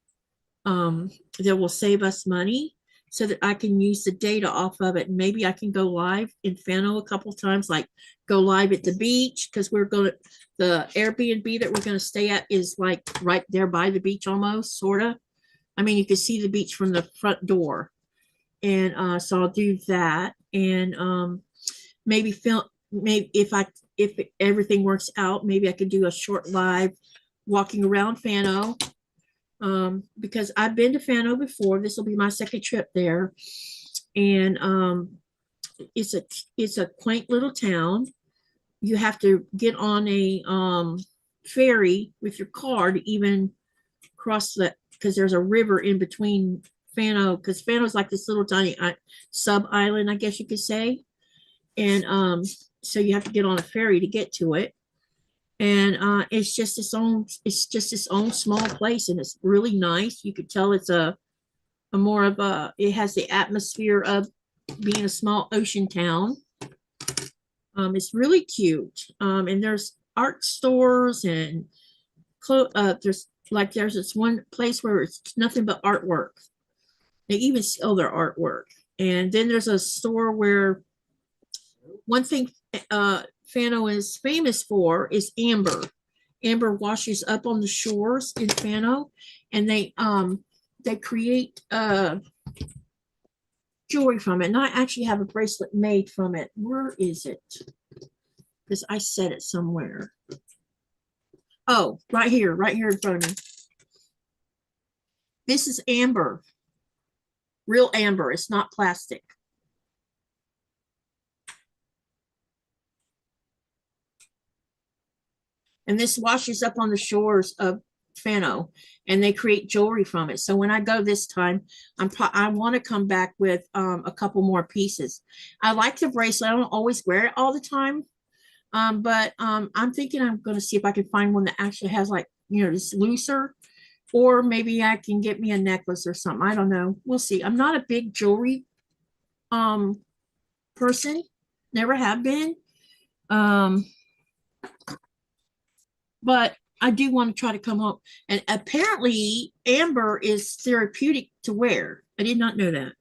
that will save us money so that I can use the data off of it. And maybe I can go live in Fano a couple times, like go live at the beach, because the Airbnb that we're going to stay at is like right there by the beach almost, sort of. I mean, you can see the beach from the front door. And so I'll do that. And maybe if everything works out, maybe I could do a short live walking around Fano. Because I've been to Fano before. This will be my second trip there. And it's a quaint little town. You have to get on a ferry with your car to even cross that, because there's a river in between Fano, because Fano's like this little tiny sub island, I guess you could say. And so you have to get on a ferry to get to it. And it's just its own small place, and it's really nice. You could tell it's it has the atmosphere of being a small ocean town. It's really cute. And there's art stores and there's this one place where it's nothing but artwork. They even sell their artwork. And then there's a store where one thing Fano is famous for is amber. Amber washes up on the shores in Fano, and they create jewelry from it. And I actually have a bracelet made from it. Where is it? Because I said it somewhere. Oh, right here in front of me. This is amber. Real amber. It's not plastic. And this washes up on the shores of Fano, and they create jewelry from it. So when I go this time, I want to come back with a couple more pieces. I like the bracelet. I don't always wear it all the time. But I'm thinking I'm going to see if I can find one that actually has it's looser, or maybe I can get me a necklace or something. I don't know. We'll see. I'm not a big jewelry person. Never have been. But I do want to try to come home. And apparently amber is therapeutic to wear. I did not know that.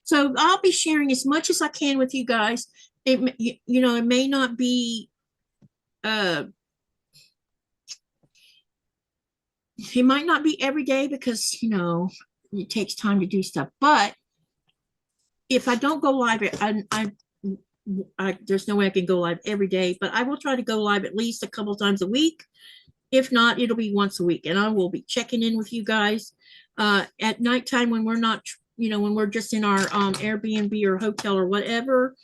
So I'll be sharing as much as I can with you guys. It may not be it might not be every day, because it takes time to do stuff, but if I don't go live, there's no way I can go live every day, but I will try to go live at least a couple times a week. If not, it'll be once a week, and I will be checking in with you guys at nighttime when we're not, when we're just in our Airbnb or hotel or whatever.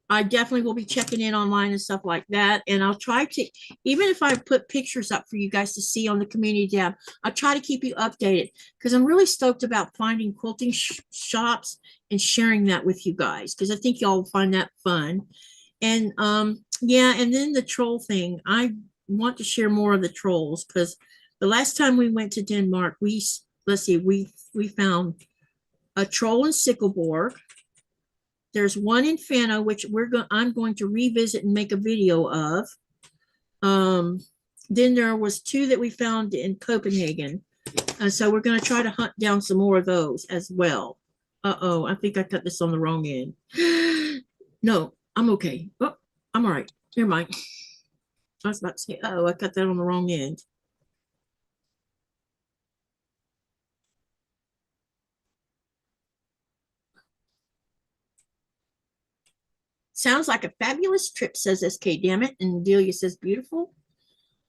I definitely will be checking in online and stuff like that. And I'll try to, even if I put pictures up for you guys to see on the community tab, I'll try to keep you updated because I'm really stoked about finding quilting shops and sharing that with you guys because I think y'all will find that fun. And yeah, and then the troll thing. I want to share more of the trolls because the last time we went to Denmark, we found a troll in Sickleborg. There's one in Fano, which I'm going to revisit and make a video of. Then there was 2 that we found in Copenhagen. So we're going to try to hunt down some more of those as well. Uh-oh, I think I cut this on the wrong end. No, I'm okay. Oh, I'm all right. Never mind. I was about to say, oh, I cut that on the wrong end. Sounds like a fabulous trip, says SK, damn it. And Delia says, beautiful.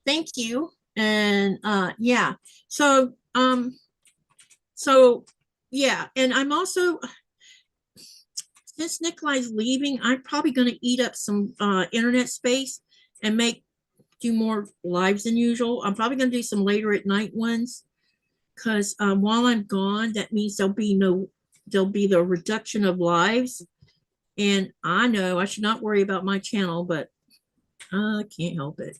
Thank you. And yeah, so yeah, and I'm also, since Nikolai's leaving, I'm probably going to eat up some internet space and do more lives than usual. I'm probably going to do some later at night ones because while I'm gone, that means there'll be the reduction of lives. And I know I should not worry about my channel, but I can't help it.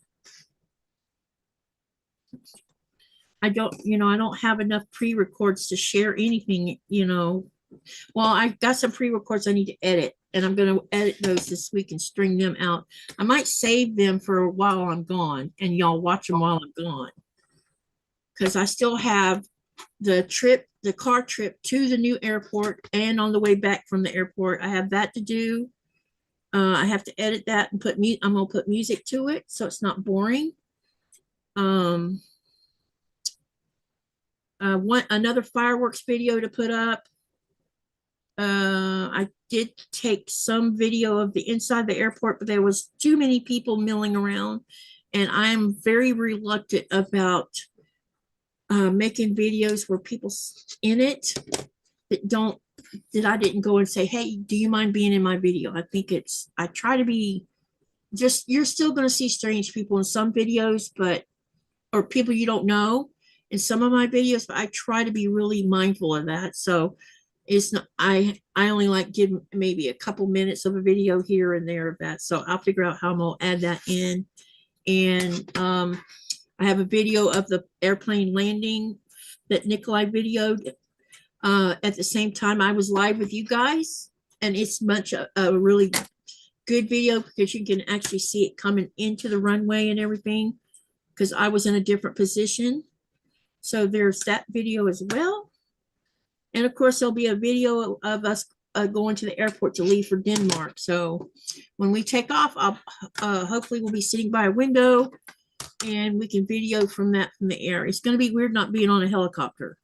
I don't have enough pre-records to share anything, Well, I got some pre-records I need to edit, and I'm going to edit those this week and string them out. I might save them for a while I'm gone, and y'all watch them while I'm gone. Because I still have the car trip to the new airport and on the way back from the airport. I have that to do. I have to edit that and I'm going to put music to it so it's not boring. Another fireworks video to put up. I did take some video of the inside the airport, but there was too many people milling around, and I'm very reluctant about making videos where people in it that I didn't go and say, hey, do you mind being in my video? I try to be you're still going to see strange people in some videos, or people you don't know in some of my videos, but I try to be really mindful of that. So it's not, I only give maybe a couple minutes of a video here and there of that. So I'll figure out how I'm going to add that in. And I have a video of the airplane landing that Nikolai videoed at the same time I was live with you guys. And it's a really good video because you can actually see it coming into the runway and everything because I was in a different position. So there's that video as well. And of course, there'll be a video of us going to the airport to leave for Denmark. So when we take off, hopefully we'll be sitting by a window and we can video from the air. It's going to be weird not being on a helicopter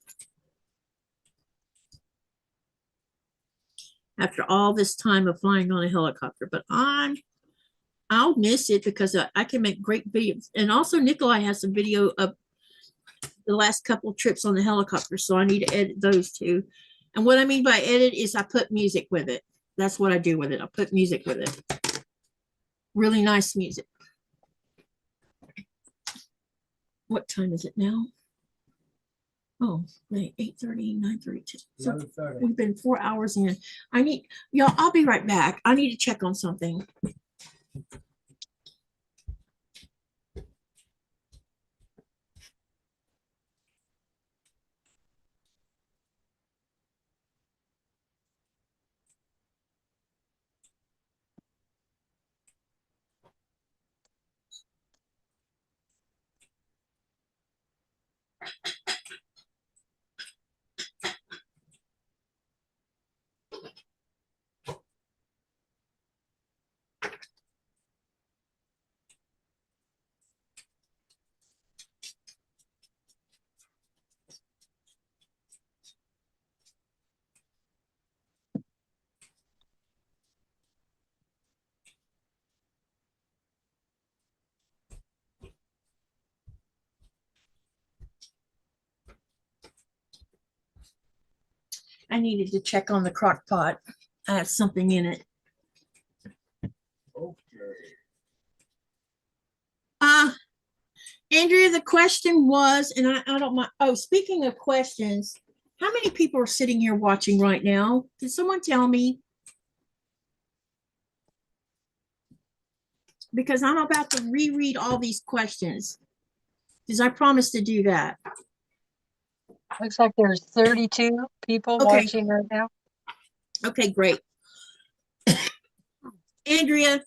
after all this time of flying on a helicopter, but I'll miss it because I can make great videos. And also Nikolai has some video of the last couple of trips on the helicopter, so I need to edit those too. And what I mean by edit is I put music with it. That's what I do with it. I put music with it. Really nice music. What time is it now? Oh, wait, 8:30, 9:32. So we've been 4 hours in. Y'all, I'll be right back. I need to check on something. I needed to check on the crock pot. I have something in it. Andrea, the question was, and I don't mind. Oh, speaking of questions, how many people are sitting here watching right now? Can someone tell me? Because I'm about to reread all these questions. Because I promised to do that. Looks like there's 32 people Okay. watching right now. Okay, great. Andrea,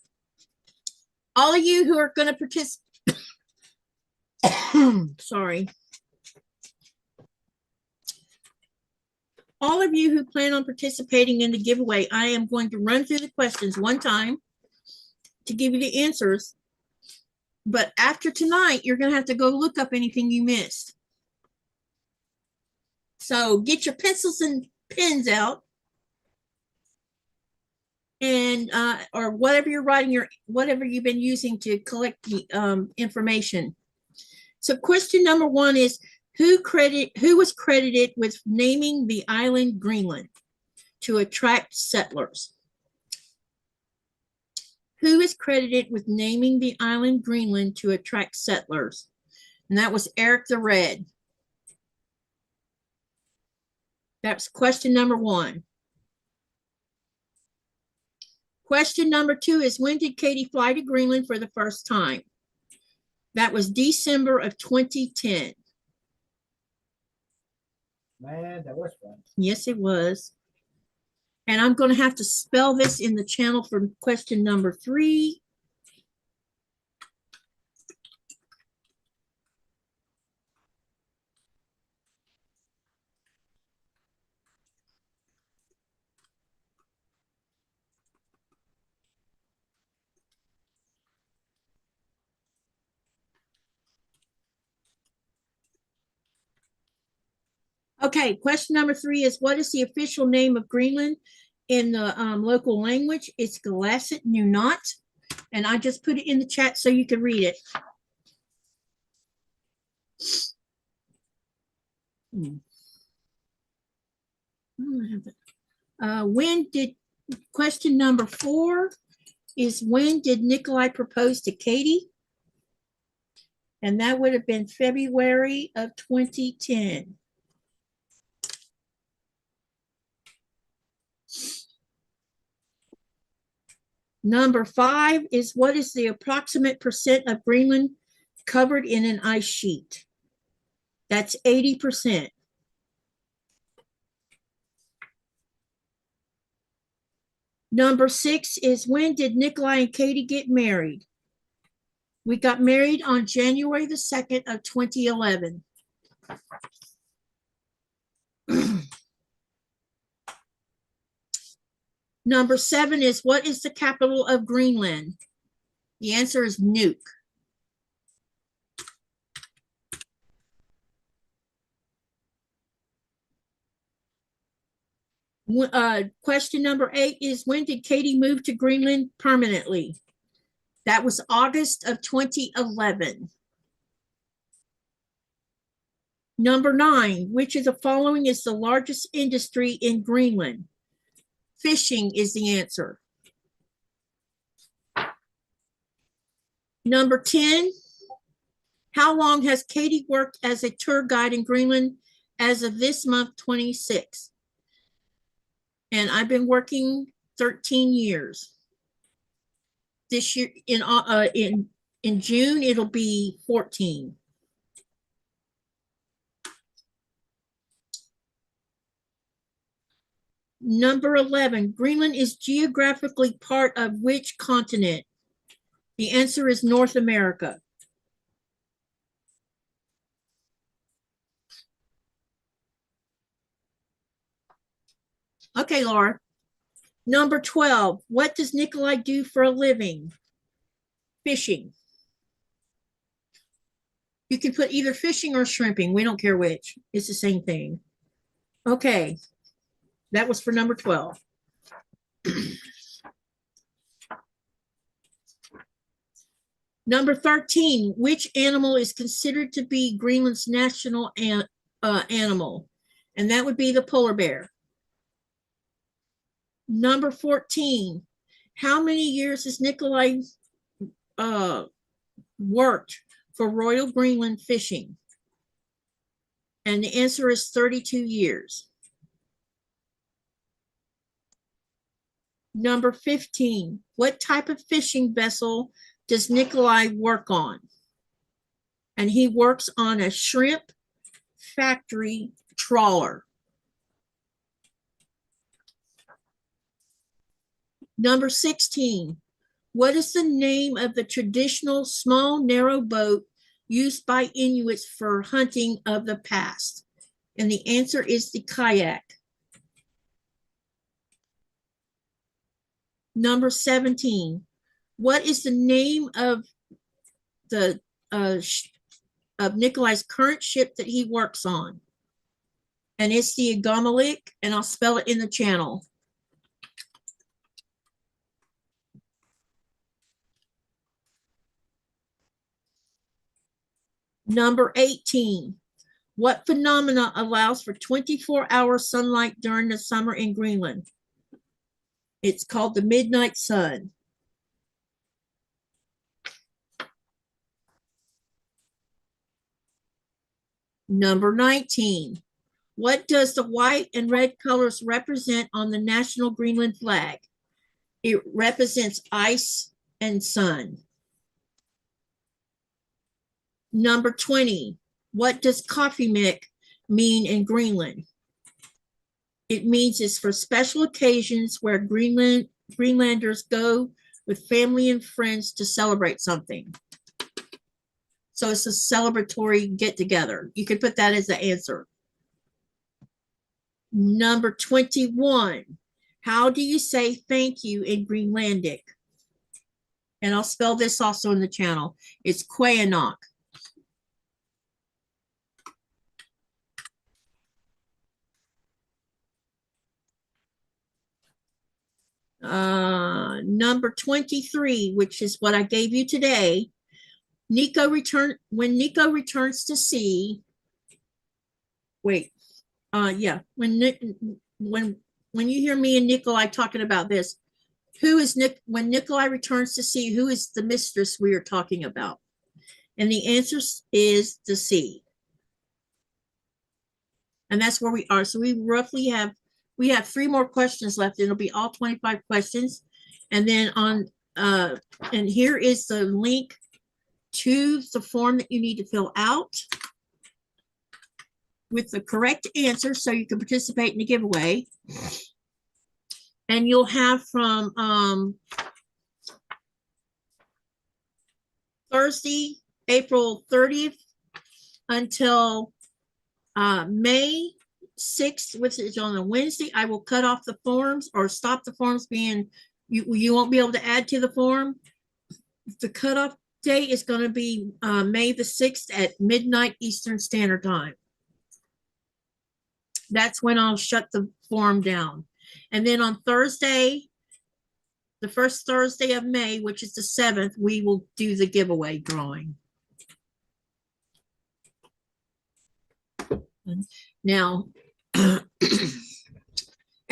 all of you who are going to participate, sorry. All of you who plan on participating in the giveaway, I am going to run through the questions one time to give you the answers. But after tonight, you're going to have to go look up anything you missed. So get your pencils and pens out, and or whatever you're writing, whatever you've been using to collect the information. So question number 1 is, who was credited with naming the island Greenland to attract settlers? Who is credited with naming the island Greenland to attract settlers? And that was Eric the Red. That's question number 1. Question number 2 is, when did Katy fly to Greenland for the first time? That was December of 2010. Man, that was fun. Yes, it was. And I'm going to have to spell this in the channel for question number 3. Okay, question number 3 is, what is the official name of Greenland in the local language? It's Galasset Nunat, and I just put it in the chat so you can read it. Question number 4 is, when did Nikolai propose to Katy? And that would have been February of 2010. Number 5 is, what is the approximate percent of Greenland covered in an ice sheet? That's 80%. Number 6 is, when did Nikolai and Katy get married? We got married on January the 2nd of 2011. Number 7 is, what is the capital of Greenland? The answer is Nuuk. Question number 8 is, when did Katy move to Greenland permanently? That was August of 2011. Number 9, which of the following is the largest industry in Greenland? Fishing is the answer. Number 10, how long has Katy worked as a tour guide in Greenland as of this month, 26? And I've been working 13 years. This year, in June, it'll be 14. Number 11, Greenland is geographically part of which continent? The answer is North America. Okay, Laura. Number 12, what does Nikolai do for a living? Fishing. You can put either fishing or shrimping. We don't care which. It's the same thing. Okay. That was for number 12. Number 13, which animal is considered to be Greenland's national animal? And that would be the polar bear. Number 14. How many years has Nikolai worked for Royal Greenland Fishing? And the answer is 32 years. Number 15. What type of fishing vessel does Nikolai work on? And he works on a shrimp factory trawler. Number 16. What is the name of the traditional small narrow boat used by Inuits for hunting of the past? And the answer is the kayak. Number 17. What is the name of the of Nikolai's current ship that he works on? And it's the Agamalik, and I'll spell it in the channel. Number 18. What phenomena allows for 24-hour sunlight during the summer in Greenland? It's called the midnight sun. Number 19. What does the white and red colors represent on the national Greenland flag? It represents ice and sun. Number 20. What does coffee mick mean in Greenland? It means it's for special occasions where Greenlanders go with family and friends to celebrate something. So it's a celebratory get-together. You could put that as the answer. Number 21. How do you say thank you in Greenlandic? And I'll spell this also in the channel. It's Quayanok. Number 23, which is what I gave you today. When Nico returns to sea. Wait, yeah. When you hear me and Nikolai talking about this, who is when Nikolai returns to sea, who is the mistress we are talking about? And the answer is the sea. And that's where we are. So we roughly have 3 more questions left. It'll be all 25 questions. And then and here is the link to the form that you need to fill out with the correct answer so you can participate in the giveaway. And you'll have from Thursday, April 30th until May 6th, which is on a Wednesday. I will cut off the forms or stop the forms being, you won't be able to add to the form. The cutoff date is going to be May the 6th at midnight Eastern Standard Time. That's when I'll shut the form down. And then on Thursday, the first Thursday of May, which is the 7th, we will do the giveaway drawing. Now, and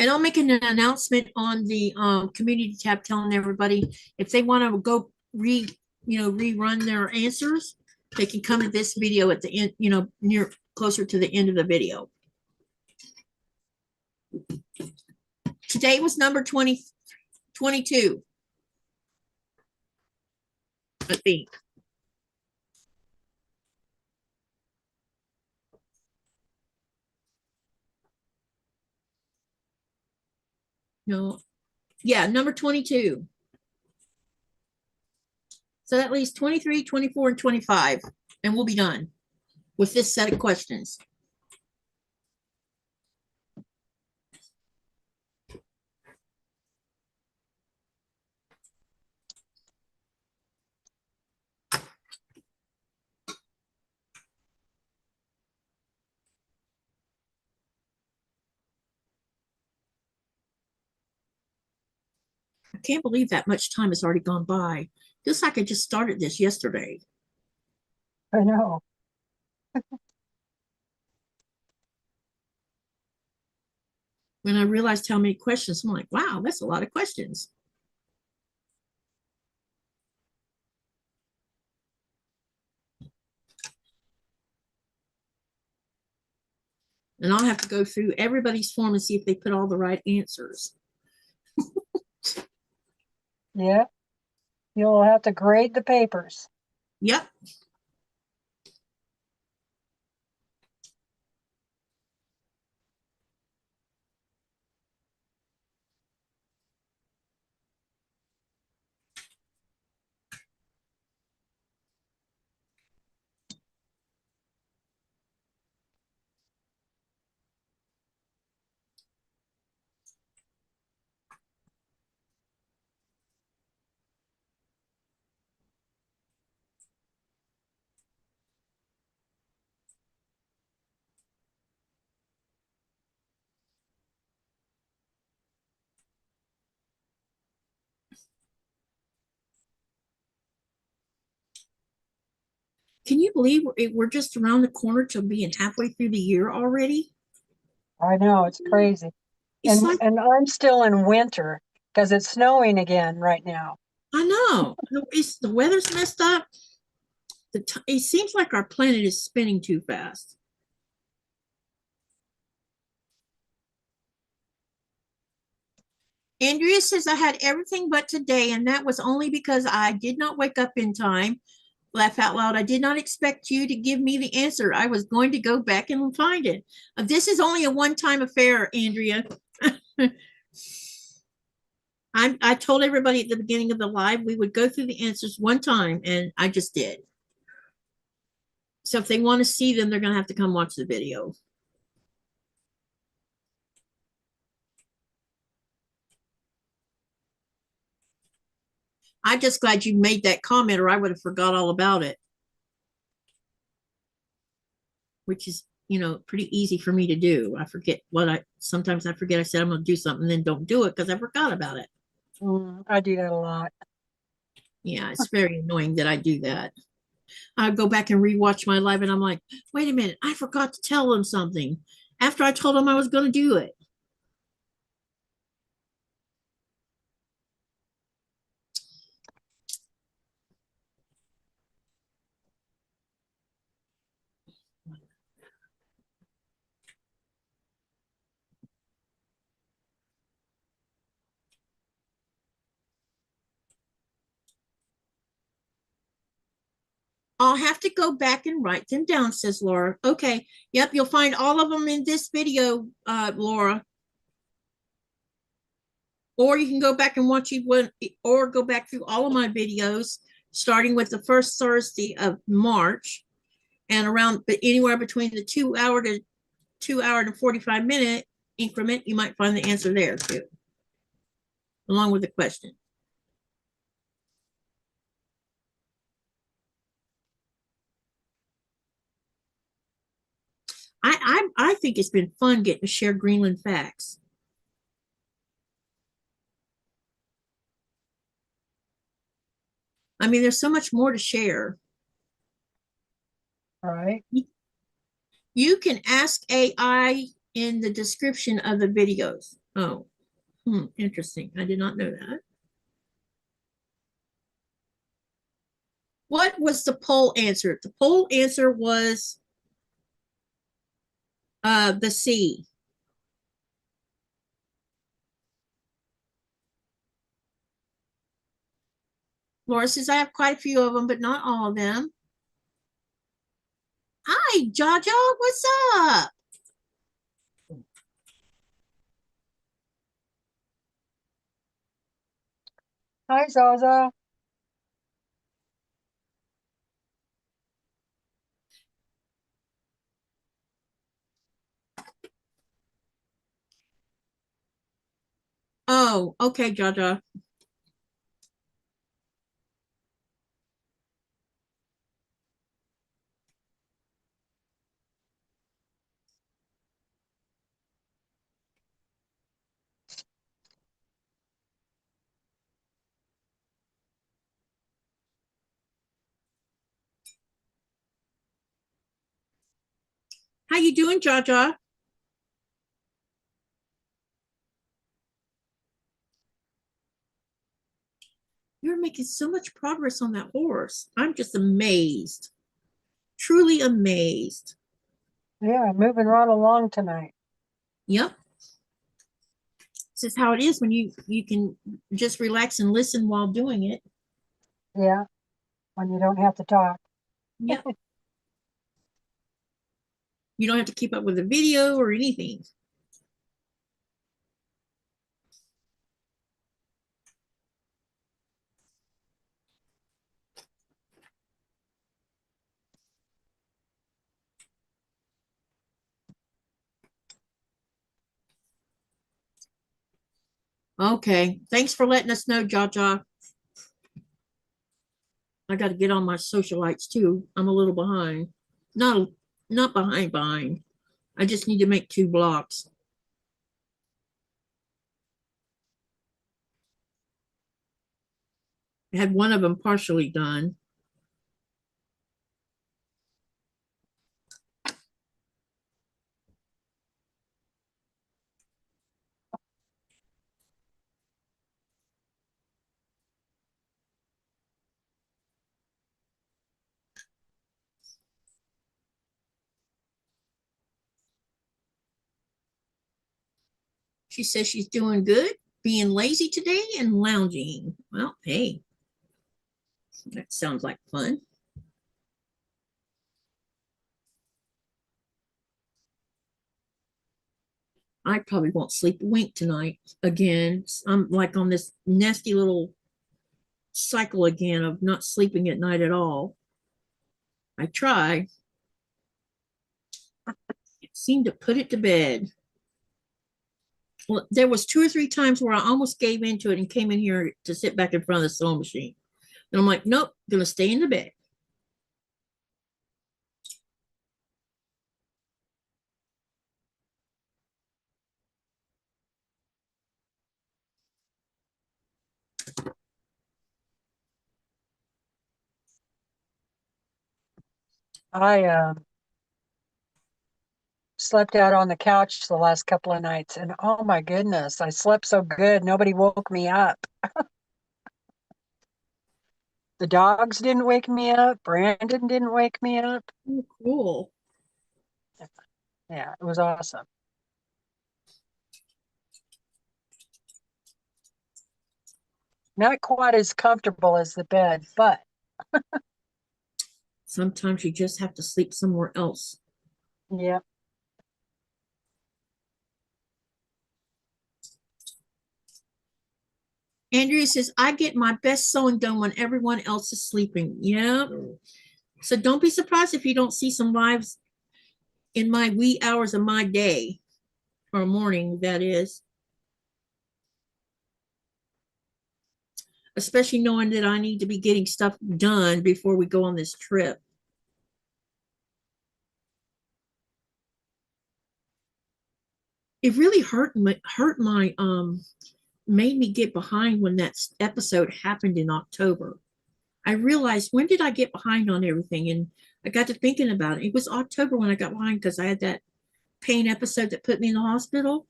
I'll make an announcement on the community tab telling everybody if they want to go rerun their answers, they can come to this video at the end, near closer to the end of the video. Today was number 22, I think. No, yeah, number 22. So that leaves 23, 24, and 25, and we'll be done with this set of questions. I can't believe that much time has already gone by. Just like I just started this yesterday. I know. when I realized how many questions, I'm like, wow, that's a lot of questions. And I'll have to go through everybody's form and see if they put all the right answers. Yeah. You'll have to grade the papers. Yep. Can you believe we're just around the corner to being halfway through the year already? I know, it's crazy. It's And like, and I'm still in winter because it's snowing again right now. I know. It's the weather's messed up. It seems like our planet is spinning too fast. Andrea says I had everything but today, and that was only because I did not wake up in time. Laugh out loud. I did not expect you to give me the answer. I was going to go back and find it. This is only a one-time affair, Andrea. I told everybody at the beginning of the live we would go through the answers one time, and I just did. So if they want to see them, they're going to have to come watch the video. I'm just glad you made that comment, or I would have forgot all about it. Which is, pretty easy for me to do. I forget sometimes I forget I said I'm going to do something and then don't do it because I forgot about it. I do that a lot. Yeah, it's very annoying that I do that. I go back and rewatch my live and I'm like, wait a minute, I forgot to tell them something after I told them I was going to do it. I'll have to go back and write them down, says Laura. Okay. Yep. You'll find all of them in this video, Laura. Or you can go back and watch or go back through all of my videos, starting with the first Thursday of March and around anywhere between the 2 hour to 2 hour and 45-minute increment, you might find the answer there too, along with the question. I think it's been fun getting to share Greenland facts. I mean, there's so much more to share. All right. You can ask AI in the description of the videos. Oh, interesting. I did not know that. What was the poll answer? The poll answer was the C. Laura says, I have quite a few of them, but not all of them. Hi, Jaja, what's up? Hi, Zaza. Oh, okay, Jaja. How you doing, Jaja? You're making so much progress on that horse. I'm just amazed. Truly amazed. Yeah, moving right along tonight. Yep. This is how it is when you can just relax and listen while doing it. Yeah, when you don't have to talk. Yep. You don't have to keep up with the video or anything. Okay. Thanks for letting us know, Jaja. I got to get on my socialites too. I'm a little behind. Not behind. I just need to make 2 blocks. I had one of them partially done. She says she's doing good, being lazy today and lounging. Well, hey, that sounds like fun. I probably won't sleep a wink tonight again. I'm like on this nasty little cycle again of not sleeping at night at all. I try. It seemed to put it to bed. Well, there was 2 or 3 times where I almost gave into it and came in here to sit back in front of the sewing machine. And I'm like, nope, gonna stay in the bed. I slept out on the couch the last couple of nights, and oh my goodness, I slept so good. Nobody woke me up. The dogs didn't wake me up. Brandon didn't wake me up. Oh, cool. Yeah, it was awesome. Not quite as comfortable as the bed, but Sometimes you just have to sleep somewhere else. yeah. Andrea says, I get my best sewing done when everyone else is sleeping. Yeah. So don't be surprised if you don't see some lives in my wee hours of my day or morning, that is. Especially knowing that I need to be getting stuff done before we go on this trip. It really made me get behind when that episode happened in October. I realized, when did I get behind on everything? And I got to thinking about it. It was October when I got behind because I had that pain episode that put me in the hospital.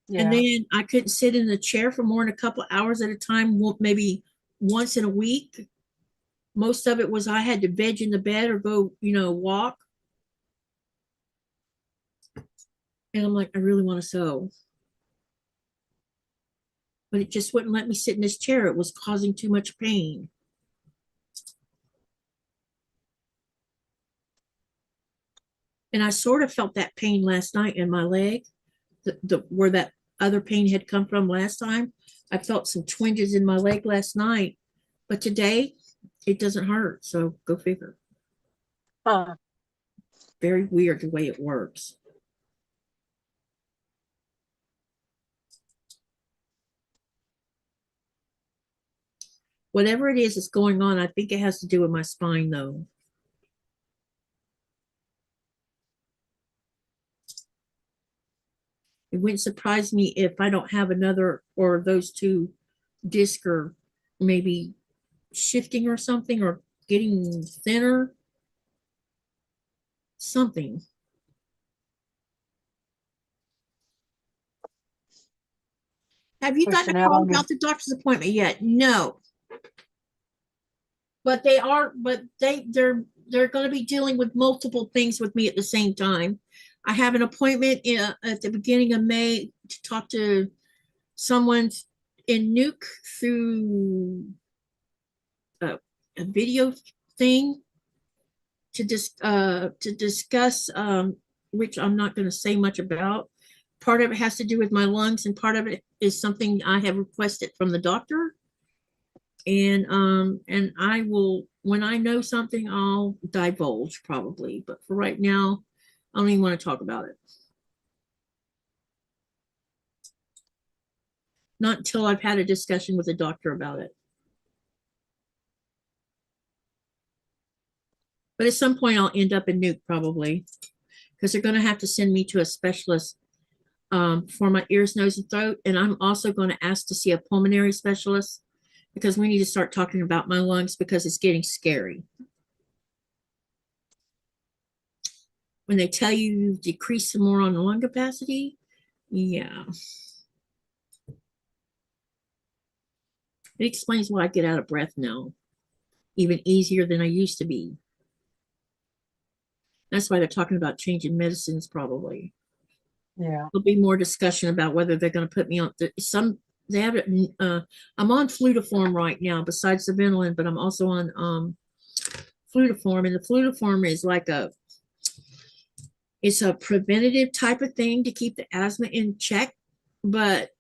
And Yeah. then I couldn't sit in the chair for more than a couple of hours at a time, maybe once in a week. Most of it was I had to veg in the bed or go, walk. And I'm like, I really want to sew. But it just wouldn't let me sit in this chair. It was causing too much pain. And I sort of felt that pain last night in my leg, where that other pain had come from last time. I felt some twinges in my leg last night, but today it doesn't hurt. So go figure. Huh. Very weird the way it works. Whatever it is that's going on, I think it has to do with my spine, though. It wouldn't surprise me if I don't have another or those 2 discs or maybe shifting or something or getting thinner. Something. Have you gotten a call about the doctor's appointment yet? No. But they're going to be dealing with multiple things with me at the same time. I have an appointment at the beginning of May to talk to someone in Nuke through a video thing to discuss, which I'm not going to say much about. Part of it has to do with my lungs, and part of it is something I have requested from the doctor. And I will, when I know something, I'll divulge probably. But for right now, I don't even want to talk about it. Not until I've had a discussion with the doctor about it. But at some point, I'll end up in Nuke probably, because they're going to have to send me to a specialist for my ears, nose, and throat. And I'm also going to ask to see a pulmonary specialist, because we need to start talking about my lungs, because it's getting scary. When they tell you you've decreased some more on the lung capacity, yeah. It explains why I get out of breath now, even easier than I used to be. That's why they're talking about changing medicines probably. Yeah. There'll be more discussion about whether they're going to put me on they have it. I'm on Flutiform right now besides the Ventolin, but I'm also on Flutiform, and the Flutiform is like it's a preventative type of thing to keep the asthma in check. But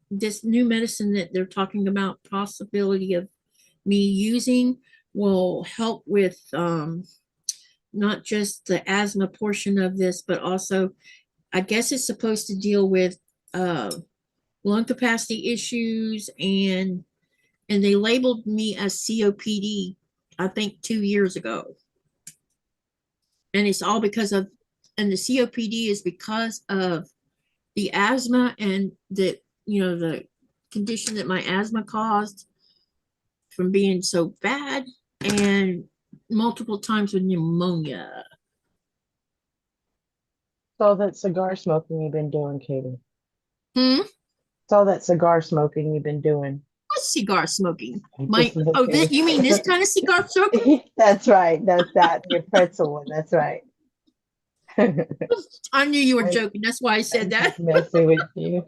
this new medicine that they're talking about possibility of me using will help with not just the asthma portion of this, but also I guess it's supposed to deal with lung capacity issues, and they labeled me as COPD, I think 2 years ago. And it's all because of, and the COPD is because of the asthma and the condition that my asthma caused from being so bad, and multiple times with pneumonia. So that cigar smoking you've been doing, Katie. So that cigar smoking you've been doing. what's cigar smoking? Okay. You mean this kind of cigar smoking? That's right. That's that. Your pretzel one. That's right. I knew you were joking. That's why I said that. Messing with you.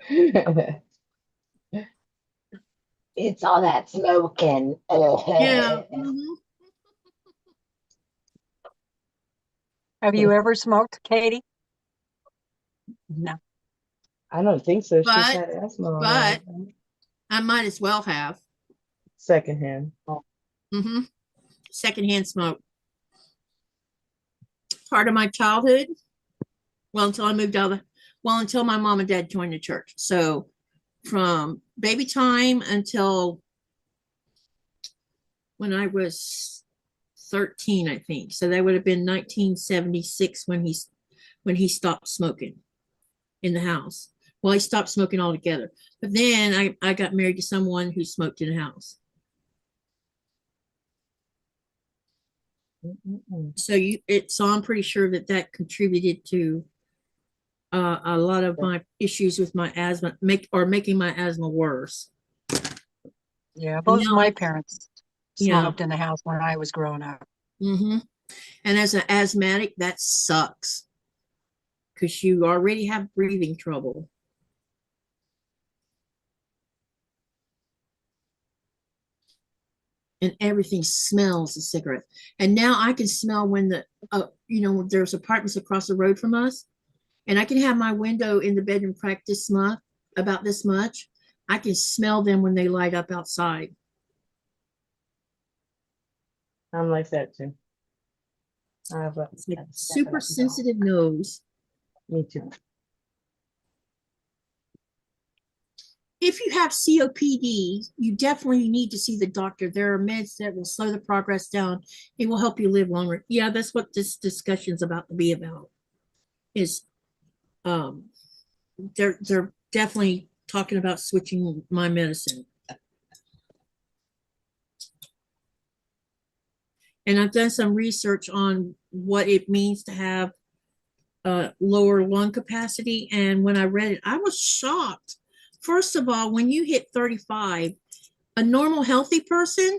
It's all that smoking. Yeah. Have you ever smoked, Katie? No. I don't think so. She's But- had asthma. all but- right. I might as well have. Secondhand. Secondhand smoke. Part of my childhood. Well, until I moved out of until my mom and dad joined the church. So from baby time until when I was 13, I think. So that would have been 1976 when he stopped smoking in the house. Well, he stopped smoking altogether. But then I got married to someone who smoked in the house. So I'm pretty sure that contributed to a lot of my issues with my asthma, making my asthma worse. Yeah, both No. my parents Yeah. smoked in the house when I was growing up. And as an asthmatic, that sucks, because you already have breathing trouble. And everything smells a cigarette. And now I can smell when there's apartments across the road from us, and I can have my window in the bedroom cracked about this much. I can smell them when they light up outside. I'm like that too. I have It's like super sensitive nose. Me too. If you have COPD, you definitely need to see the doctor. There are meds that will slow the progress down. It will help you live longer. Yeah, that's what this discussion is about to be about. Is they're definitely talking about switching my medicine. And I've done some research on what it means to have lower lung capacity. And when I read it, I was shocked. First of all, when you hit 35, a normal healthy person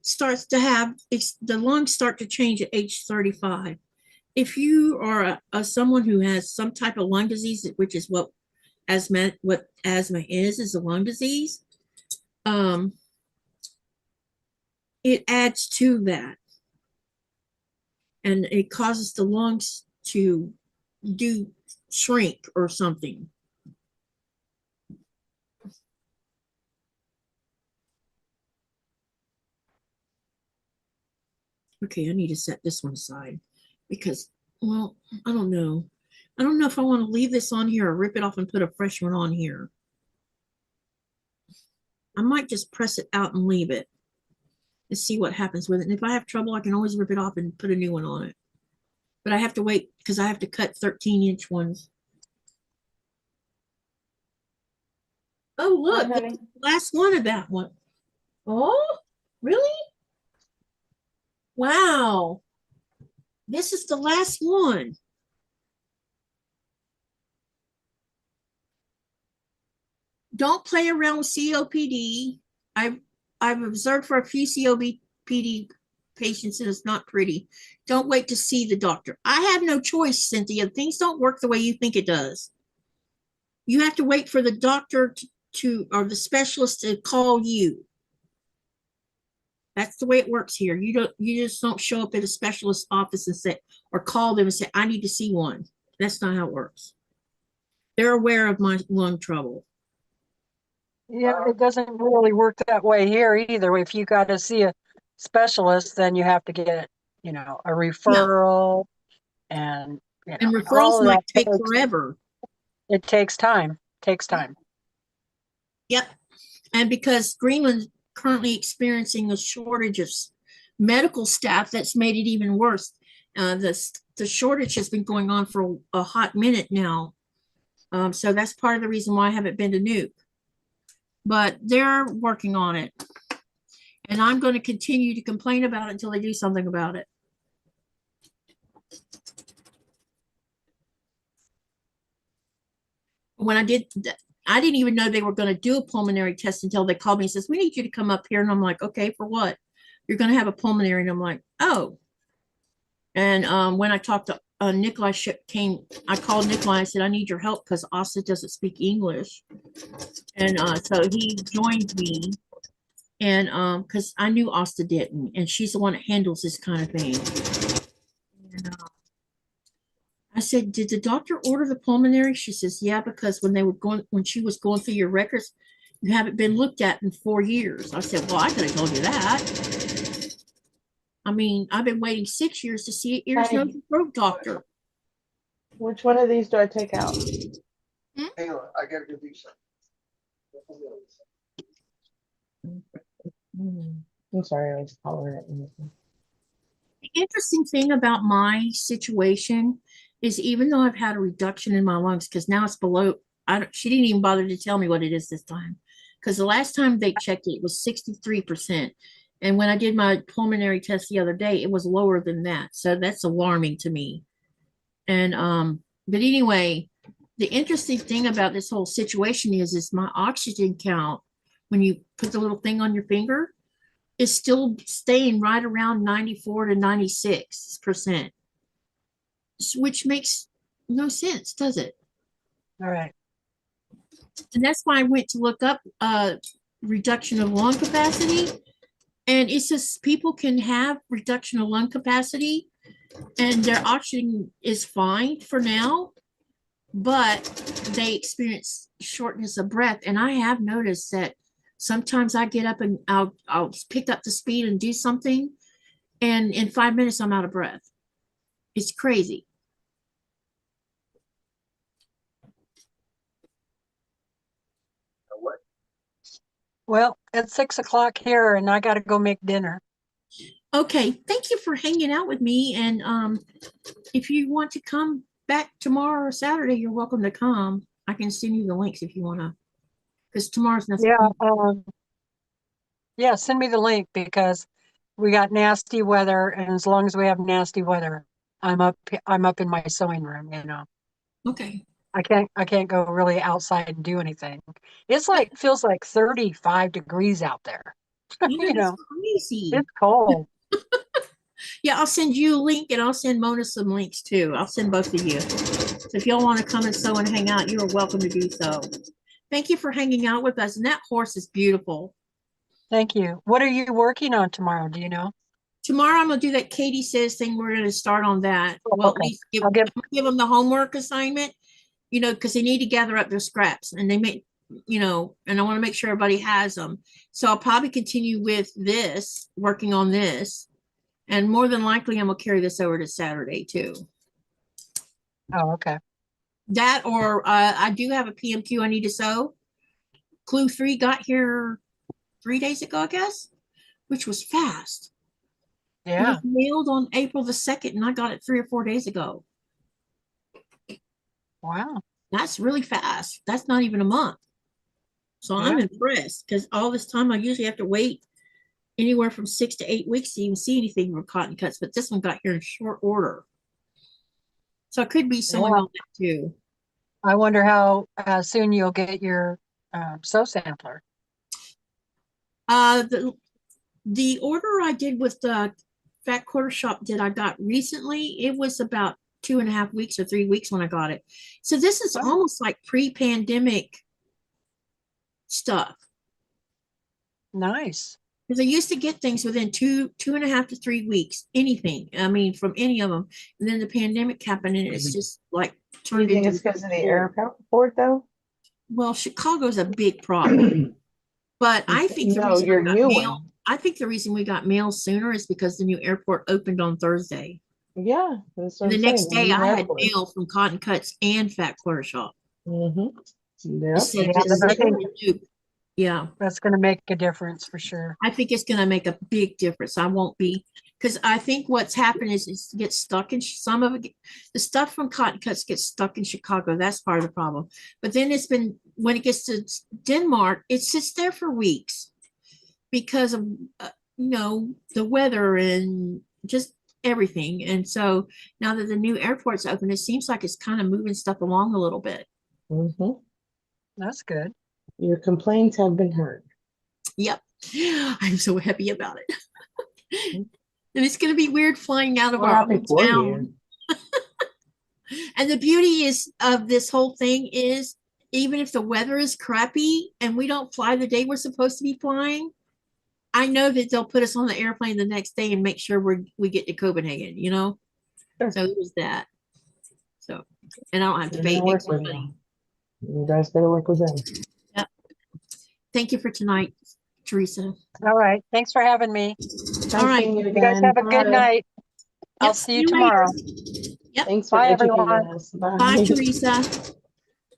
starts to have the lungs start to change at age 35. If you are someone who has some type of lung disease, which is what asthma is a lung disease, it adds to that, and it causes the lungs to shrink or something. Okay, I need to set this one aside because, well, I don't know. I don't know if I want to leave this on here or rip it off and put a fresh one on here. I might just press it out and leave it and see what happens with it. And if I have trouble, I can always rip it off and put a new one on it. But I have to wait because I have to cut 13-inch ones. Oh, look, Hi, this honey. is the last one of that one. Oh, really? Wow. This is the last one. Don't play around with COPD. I've observed for a few COPD patients and it's not pretty. Don't wait to see the doctor. I have no choice, Cynthia. Things don't work the way you think it does. You have to wait for the doctor or the specialist to call you. That's the way it works here. You just don't show up at a specialist office and say, or call them and say, I need to see one. That's not how it works. They're aware of my lung trouble. Yeah, it doesn't really work that way here either. If you got to see a specialist, then you have to get, a referral and, And all referrals of might that take forever. it takes time, takes time. Yep. And because Greenland's currently experiencing a shortage of medical staff, that's made it even worse. The shortage has been going on for a hot minute now. So that's part of the reason why I haven't been to Nuke. But they're working on it. And I'm going to continue to complain about it until they do something about it. When I didn't even know they were going to do a pulmonary test until they called me and says, we need you to come up here. And I'm like, okay, for what? You're going to have a pulmonary. And I'm like, oh. And when I talked to Nikolai I called Nikolai. I said, I need your help because Asta doesn't speak English. And so he joined me. And because I knew Asta didn't. And she's the one that handles this kind of thing. And, I said, did the doctor order the pulmonary? She says, yeah, because when she was going through your records, you haven't been looked at in 4 years. I said, well, I could have told you that. I mean, I've been waiting 6 years to see an ears, nose, and throat doctor. Which one of these do I take out? Hang on, I gotta go do something. I'm sorry, I was calling it. The interesting thing about my situation is even though I've had a reduction in my lungs, because now it's below, she didn't even bother to tell me what it is this time. Because the last time they checked it was 63%. And when I did my pulmonary test the other day, it was lower than that. So that's alarming to me. And but anyway, the interesting thing about this whole situation is my oxygen count, when you put the little thing on your finger, is still staying right around 94 to 96%, which makes no sense, does it? All right. And that's why I went to look up reduction of lung capacity. And it says people can have reduction of lung capacity and their oxygen is fine for now, but they experience shortness of breath. And I have noticed that sometimes I get up and I'll pick up the speed and do something, and in 5 minutes I'm out of breath. It's crazy. What? Well, it's 6 o'clock here and I gotta go make dinner. Okay, thank you for hanging out with me. And if you want to come back tomorrow or Saturday, you're welcome to come. I can send you the links if you want to, because tomorrow's nothing. Yeah, send me the link because we got nasty weather, and as long as we have nasty weather, I'm up in my sewing room, Okay. I can't go really outside and do anything. It's like, feels like 35 degrees out there. Yeah, You it's know, crazy. it's cold. Yeah, I'll send you a link and I'll send Mona some links too. I'll send both of you. So if y'all want to come and sew and hang out, you are welcome to do so. Thank you for hanging out with us. And that horse is beautiful. Thank you. What are you working on tomorrow? Do you know? Tomorrow I'm gonna do that Katie says thing. We're gonna start on that. Oh, Well, at okay. least give, I'll give, give them the homework assignment, you know, because they need to gather up their scraps and they may, you know, and I want to make sure everybody has them. So I'll probably continue with this, working on this. And more than likely, I'm gonna carry this over to Saturday too. oh, okay. That or I do have a PMQ I need to sew. Clue 3 got here 3 days ago, I guess, which was fast. It Yeah. was mailed on April the 2nd, and I got it 3 or 4 days ago. Wow. That's really fast. That's not even a month. So I'm Yeah. impressed because all this time I usually have to wait anywhere from 6 to 8 weeks to even see anything from Cotton Cuts, but this one got here in short order. So I could be sewing Yeah. on that too. I wonder how soon you'll get your sew sampler. The order I did with the Fat Quarter Shop that I got recently, it was about 2.5 weeks or 3 weeks when I got it. So this is Oh. almost like pre-pandemic stuff. Nice. Because I used to get things within 2.5 to 3 weeks, anything. I mean, from any of them. And then the pandemic happened, and it's just like Do you turned think into. it's because of the airport though? Well, Chicago's a big problem, but I think the No, reason your we got new mail. one. I think the reason we got mail sooner is because the new airport opened on Thursday. Yeah, that's what And the I'm next saying. day I had mail from Cotton Cuts and Fat Quarter Shop. Mm-hmm. It Yep. said Yeah, just but I think yeah, that's going to make a difference for sure. I think it's going to make a big difference. I won't be, because I think what's happened is it gets stuck in some of it. The stuff from Cotton Cuts gets stuck in Chicago. That's part of the problem. But then it's been, when it gets to Denmark, it sits there for weeks because of, you know, the weather and just everything. And so now that the new airport's open, it seems like it's kind of moving stuff along a little bit. Mm-hmm. That's good. Your complaints have been heard. Yep. I'm so happy about it. And it's going to be weird flying out of We're our happy own for town. And the beauty is of this whole thing is even if the weather is crappy and we don't fly the day we're supposed to be flying, I know that they'll put us on the airplane the next day and make sure we get to Copenhagen, you know? Sure. So there's that. So, and I don't have to You're pay gonna work extra with money. them. You guys better work with them. Yep. Thank you for tonight, Teresa. All right. Thanks for having me. All right. You You guys have a good night. I'll Yep, see you later. tomorrow. Yep. Thanks for Bye, educating everyone. us. Bye. Bye, Teresa.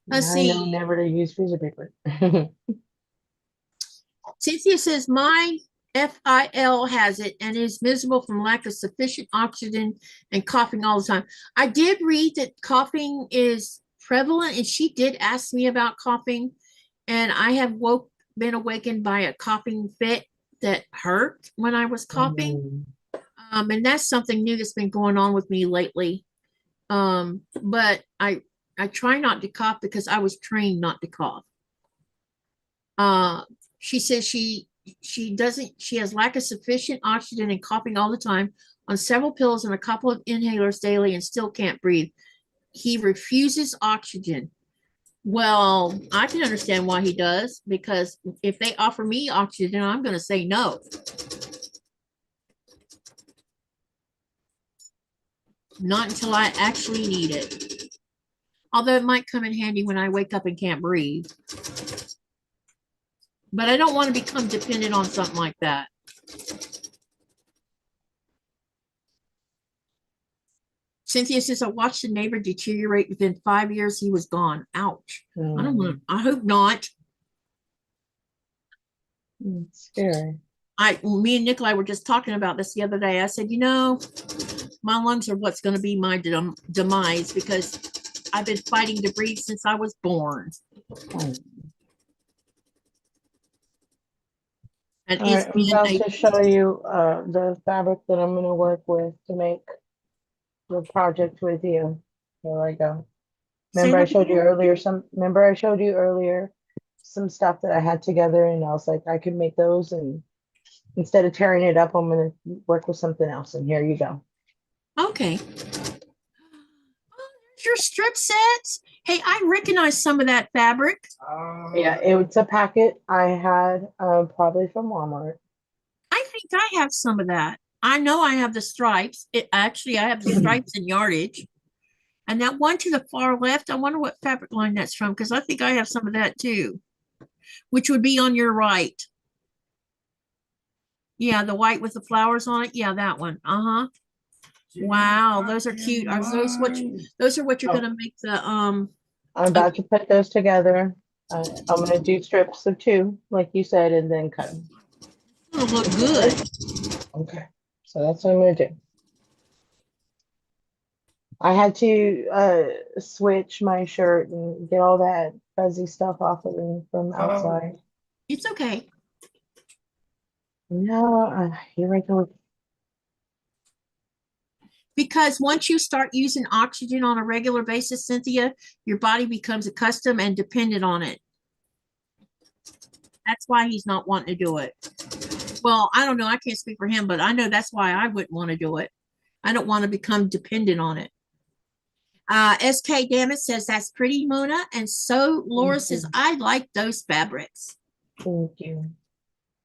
Let's I know see. never to use piece of paper. Cynthia says my FIL has it and is miserable from lack of sufficient oxygen and coughing all the time. I did read that coughing is prevalent, and she did ask me about coughing, and I have been awakened by a coughing fit that hurt when I was coughing. And that's something new that's been going on with me lately. But I try not to cough because I was trained not to cough. She says she has lack of sufficient oxygen and coughing all the time on several pills and a couple of inhalers daily and still can't breathe. He refuses oxygen. Well, I can understand why he does, because if they offer me oxygen, I'm going to say no. Not until I actually need it. Although it might come in handy when I wake up and can't breathe. But I don't want to become dependent on something like that. Cynthia says, I watched a neighbor deteriorate within 5 years. He was gone. Ouch. I don't want to, I hope not. It's scary. Me and Nikolai were just talking about this the other day. I said, you know, my lungs are what's going to be my demise because I've been fighting to breathe since I was born. And All right, I'm about to show you the fabric that I'm going to work with to make the project with you. Here I go. Remember I that showed you again? earlier remember I showed you earlier some stuff that I had together and I was like, I could make those, and instead of tearing it up, I'm gonna work with something else. And here you go. Okay. Oh, there's your strip sets. Hey, I recognize some of that fabric. Yeah, it's a packet I had probably from Walmart. I think I have some of that. I know I have the stripes. I have the stripes and yardage. And that one to the far left, I wonder what fabric line that's from, because I think I have some of that too, which would be on your right. Yeah, the white with the flowers on it. Yeah, that one. Uh-huh. Wow, those are cute. Are those are what you're Oh. gonna make the I'm about to put those together. I'm gonna do strips of 2, like you said, and then cut them. gonna look good. Okay, so that's what I'm gonna do. I had to switch my shirt and get all that fuzzy stuff off of me from outside. It's okay. Now, here I go. Because once you start using oxygen on a regular basis, Cynthia, your body becomes accustomed and dependent on it. That's why he's not wanting to do it. Well, I don't know. I can't speak for him, but I know that's why I wouldn't want to do it. I don't want to become dependent on it. SK Dammit says that's pretty, Mona. And so Laura says, I like those fabrics. Thank you.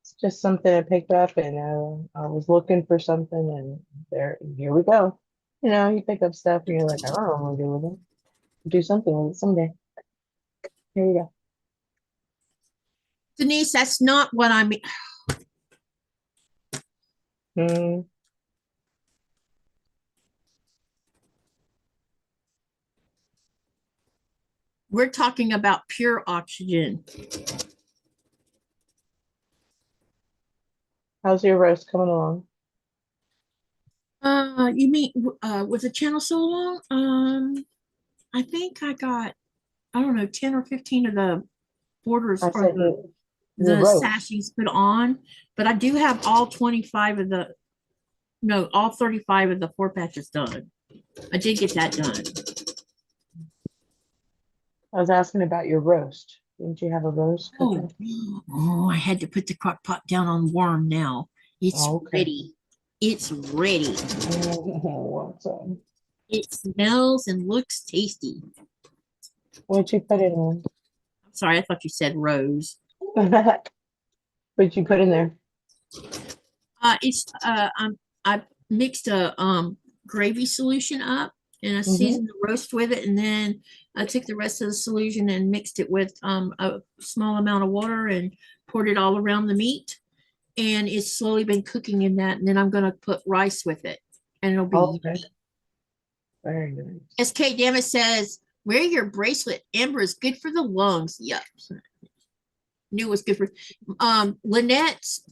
It's just something I picked up, and I was looking for something, and here we go. You know, you pick up stuff, and you're like, I don't know what to do with it. Do something with it someday. Here we go. Denise, that's not what I mean. Hmm. We're talking about pure oxygen. How's your roast coming along? You mean was the channel so long? I think I got, I don't know, 10 or 15 of the borders I or said the roast. sashes put on, but I do have all 25 of the, no, all 35 of the 4 patches done. I did get that done. I was asking about your roast. Didn't you have a roast cooking? Oh, I had to put the crock pot down on warm now. It's Okay. ready. It's ready. Awesome. It smells and looks tasty. What'd you put it in? I'm sorry, I thought you said rose. What'd you put in there? I mixed a gravy solution up and I seasoned the roast with it, and then I took the rest of the solution and mixed it with a small amount of water and poured it all around the meat. And it's slowly been cooking in that, and then I'm gonna put rice with it, and it'll be Okay. Very nice. SK Dammit says, wear your bracelet. Amber is good for the lungs. Yep. Knew it was good for Lynette's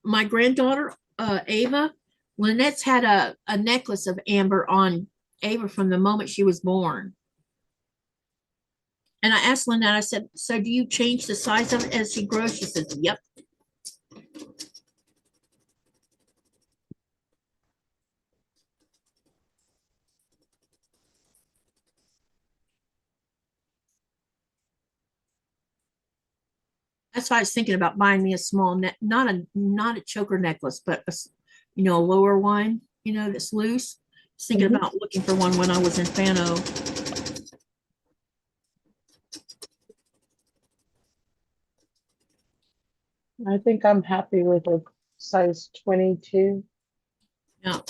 my granddaughter, Ava. Lynette's had a necklace of amber on Ava from the moment she was born. And I asked Lynette, I said, so do you change the size of it as she grows? She says, yep. That's why I was thinking about buying me a small not a choker necklace, but a lower one, that's loose. I was thinking about looking for one when I was in Fano. I think I'm happy with a size 22. Now,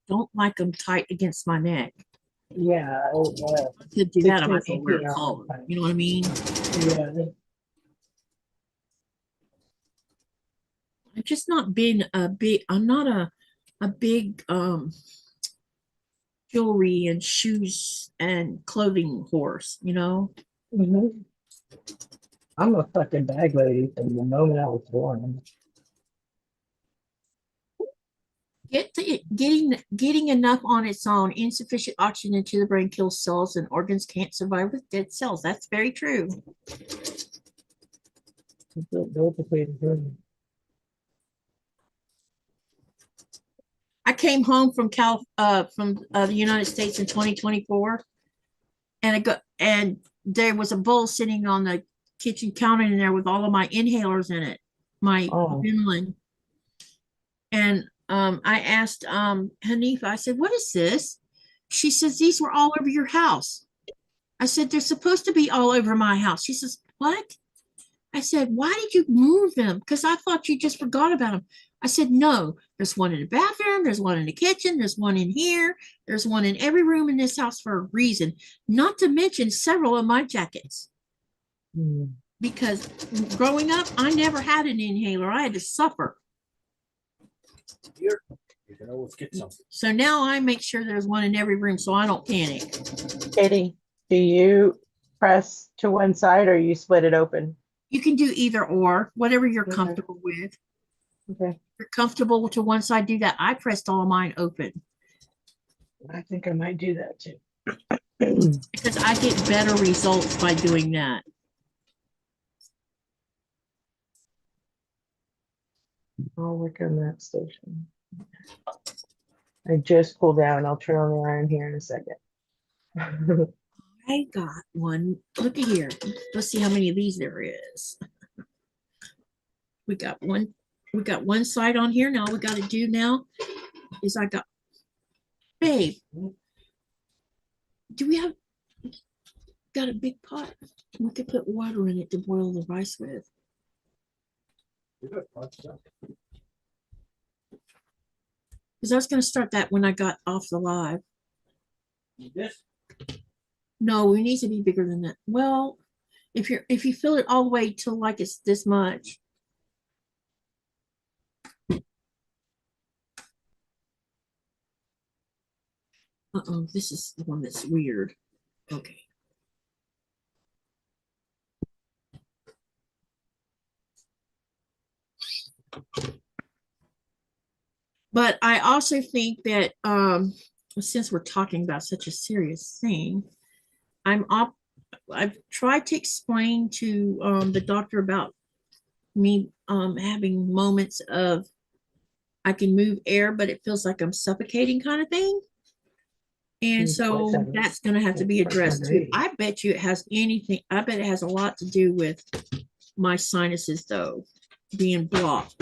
don't like them tight against my neck. Yeah. I could do that. I might as well wear a collar. You know what I mean? Yeah. I'm just not being I'm not a big jewelry and shoes and clothing horse, I'm a fucking bag lady from the moment I was born. Getting enough on its own. Insufficient oxygen to the brain kills cells, and organs can't survive with dead cells. That's very true. I came home from the United States in 2024, and there was a bowl sitting on the kitchen counter in there with all of my inhalers in it, my Oh. Greenland. And I asked Hanifa, I said, what is this? She says, these were all over your house. I said, they're supposed to be all over my house. She says, what? I said, why did you move them? Because I thought you just forgot about them. I said, no, there's one in the bathroom, there's one in the kitchen, there's one in here, there's one in every room in this house for a reason, not to mention several of my jackets. Mm. Because growing up, I never had an inhaler. I had to suffer. Here, you can always get some. So now I make sure there's one in every room so I don't panic. Katie, do you press to one side or you split it open? You can do either or, whatever you're Okay. comfortable with. Okay. If you're comfortable to one side, do that. I pressed all mine open I think I might do that too. because I get better results by doing that. I'll work on that station. I just pulled down. I'll turn on the iron here in a second. I got one. Look at here. Let's see how many of these there is. We got one side on here. Now all we got to do now is babe, do we have got a big pot? We could put water in it to boil the rice with. Because I was going to start that when I got off the live. This? No, it needs to be bigger than that. Well, if you fill it all the way till like it's this much. Uh-oh, this is the one that's weird. Okay. But I also think that since we're talking about such a serious thing, I've tried to explain to the doctor about me having moments of I can move air, but it feels like I'm suffocating kind of thing. And so that's going to have to be addressed too. I bet you it has I bet it has a lot to do with my sinuses though, being blocked.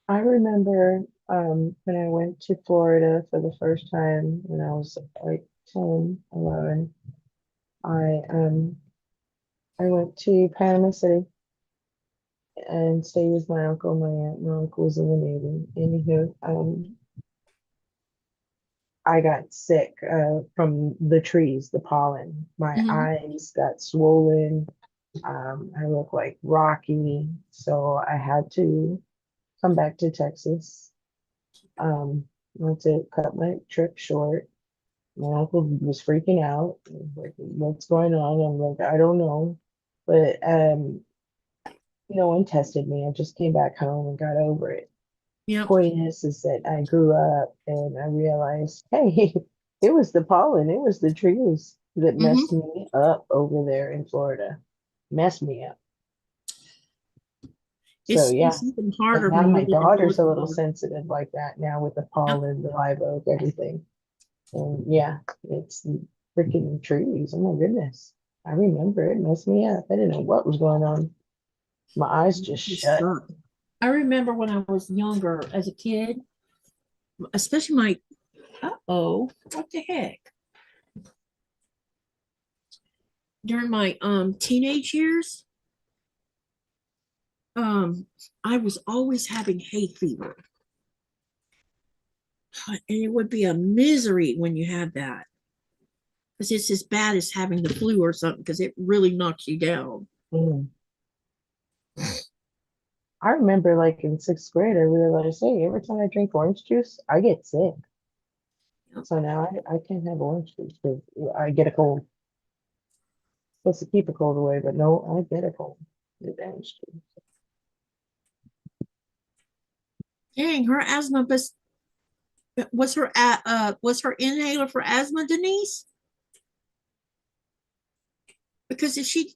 I remember when I went to Florida for the first time when I was like 10, 11, I went to Panama City and stayed with my uncle, my aunt, my uncle was in the Navy. Anywho, I got sick from the trees, the pollen. My Mhm. eyes got swollen. I looked like Rocky, so I had to come back to Texas. Had to cut my trip short. My uncle was freaking out, like, what's going on? I'm like, I don't know. But no one tested me. I just came back home and got over it. Yep. Point is that I grew up and I realized, hey, it was the pollen, it was the trees that messed me up over there in Florida. Messed me up. So yeah. It's even But harder now when my you live in daughter's a little Florida. sensitive like that now with the pollen, the live oak, everything. And yeah, it's freaking trees. Oh my goodness. I remember it messed me up. I didn't know what was going on. My eyes just It shut. sucked. I remember when I was younger as a kid, especially what the heck? During my teenage years, I was always having hay fever. And it would be a misery when you had that. Because it's as bad as having the flu or something, because it really knocks you down. Mm. I remember like in 6th grade, I realized, hey, every time I drink orange juice, I get sick. Yep. So now I can't have orange juice because I get a cold. Supposed to keep a cold away, but no, I get a cold with orange juice. Dang, her asthma was her inhaler for asthma, Denise? Because if she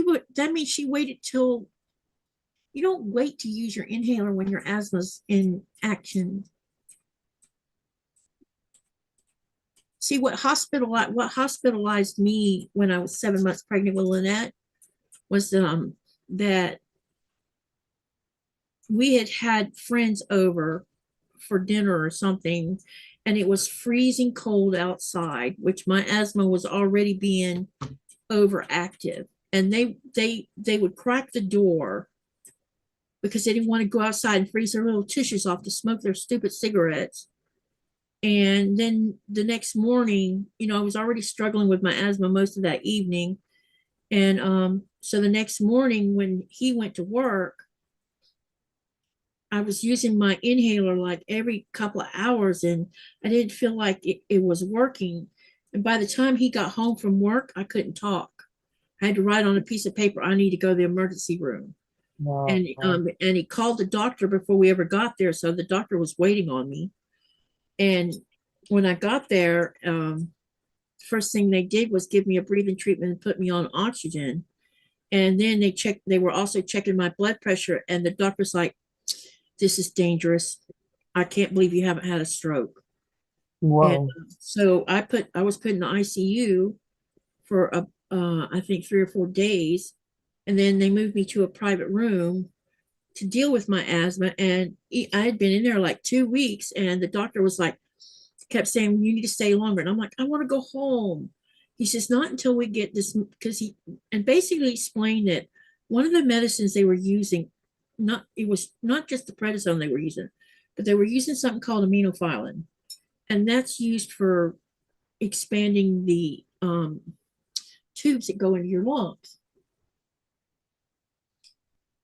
would, that means she waited till, you don't wait to use your inhaler when your asthma's in action. See, what hospitalized me when I was 7 months pregnant with Lynette was that we had friends over for dinner or something, and it was freezing cold outside, which my asthma was already being overactive. And they would crack the door because they didn't want to go outside and freeze their little tissues off to smoke their stupid cigarettes. And then the next morning, you know, I was already struggling with my asthma most of that evening. And so the next morning when he went to work, I was using my inhaler like every couple of hours, and I didn't feel like it was working. And by the time he got home from work, I couldn't talk. I had to write on a piece of paper, I need to go to the emergency room. Wow. And he called the doctor before we ever got there. So the doctor was waiting on me. And when I got there, first thing they did was give me a breathing treatment and put me on oxygen. And then they were also checking my blood pressure. And the doctor's like, this is dangerous. I can't believe you haven't had a stroke. Whoa. And so I was put in the ICU for I think 3 or 4 days. And then they moved me to a private room to deal with my asthma. And I had been in there like 2 weeks, and the doctor was like, kept saying, you need to stay longer. And I'm like, I want to go home. He says, not until we get this, because and basically explained that one of the medicines they were using, it was not just the prednisone they were using, but they were using something called aminophylline. And that's used for expanding the tubes that go into your lungs.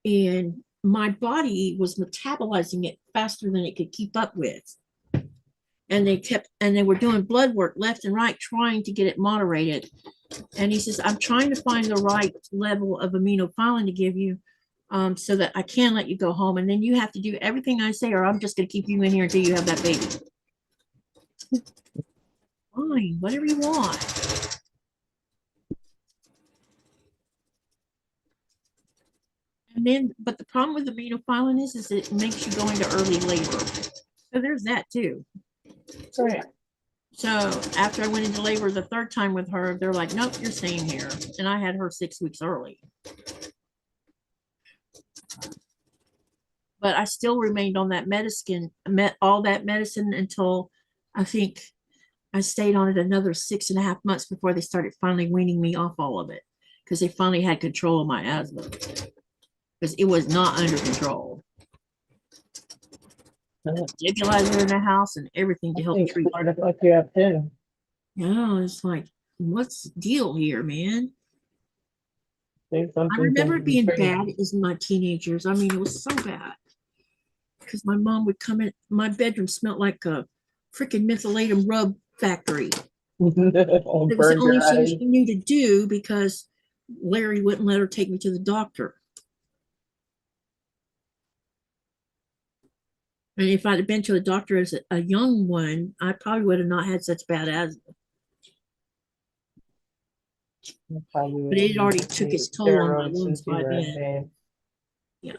And my body was metabolizing it faster than it could keep up with. And they were doing blood work left and right, trying to get it moderated. And he says, I'm trying to find the right level of aminophylline to give you so that I can let you go home. And then you have to do everything I say, or I'm just going to keep you in here until you have that baby. Fine, whatever you want. And then, but the problem with aminophylline is it makes you go into early labor. So there's that too. Right. So after I went into labor the 3rd time with her, they're like, nope, you're staying here. And I had her 6 weeks early. But I still remained on that medicine, all that medicine until I think I stayed on it another 6.5 months before they started finally weaning me off all of it, because they finally had control of my asthma, because it was not under control. Nebulizer in the house and everything to help treat. Part of what you have too. Yeah, it's like, what's the deal here, man? There's I something remember it being crazy. bad as my teenagers. I mean, it was so bad because my mom would come in. My bedroom smelled like a freaking methylatum rub factory. It was the Burn only your thing eyes. she knew to do because Larry wouldn't let her take me to the doctor. And if I'd have been to the doctor as a young one, I probably would have not had such bad asthma. But it already took its toll on my lungs by then. Yeah.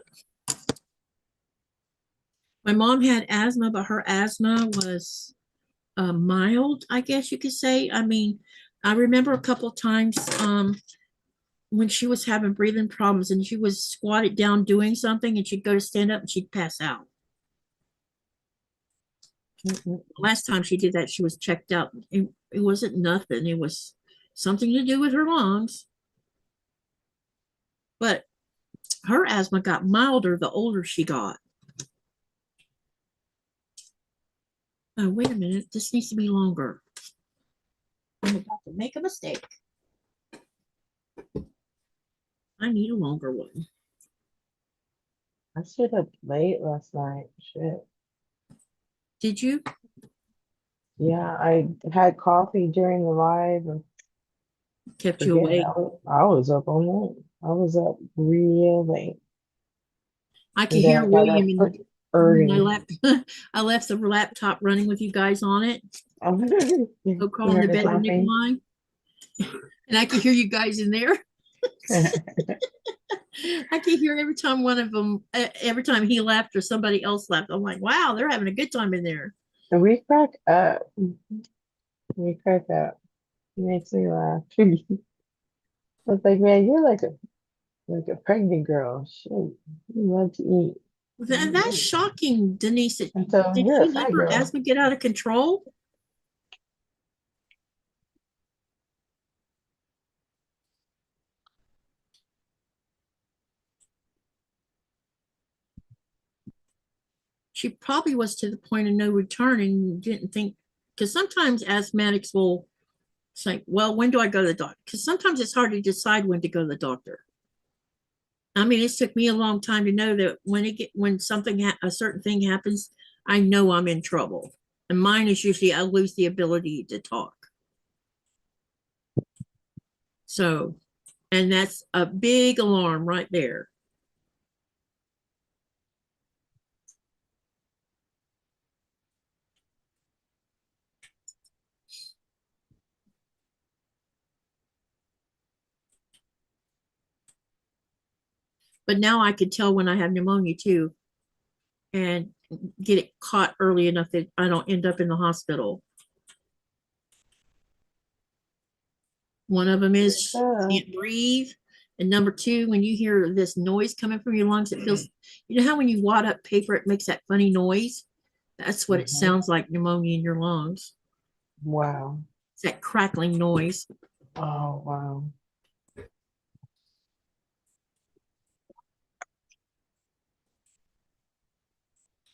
My mom had asthma, but her asthma was mild, I guess you could say. I mean, I remember a couple of times when she was having breathing problems and she was squatted down doing something and she'd go to stand up and she'd pass out. Last time she did that, she was checked out. It wasn't nothing. It was something to do with her lungs. But her asthma got milder the older she got. Oh, wait a minute. This needs to be longer. I'm about to make a mistake. I need a longer one. I stayed up late last night. Shit. Did you? Yeah, I had coffee during the live and Kept you awake? I was up all night. I was up real late. I could And hear then I got William up in early. I left the laptop running with you guys on it. You Go calling the heard us bedroom laughing? Nikolai. And I could hear you guys in there. I can hear every time one of them, every time he laughed or somebody else laughed. I'm like, wow, they're having a good time in there. And we crack up. We crack up. It makes me laugh. I was like, man, you're like a pregnant girl. Shoot, you love to eat. That's shocking, Denise. And so Did you're a she let fat her girl. asthma get out of control? She probably was to the point of no return and didn't think, because sometimes asthmatics will say, well, when do I go to the doctor? Because sometimes it's hard to decide when to go to the doctor. I mean, it took me a long time to know that when something a certain thing happens, I know I'm in trouble. And mine is usually I lose the ability to talk. So, and that's a big alarm right there. But now I could tell when I have pneumonia too, and get it caught early enough that I don't end up in the hospital. One of them is can't breathe. And number two, when you hear this noise coming from your lungs, it feels, you know how when you wad up paper, it makes that funny noise? That's what it sounds like, pneumonia in your lungs. Wow. It's that crackling noise. Oh, wow.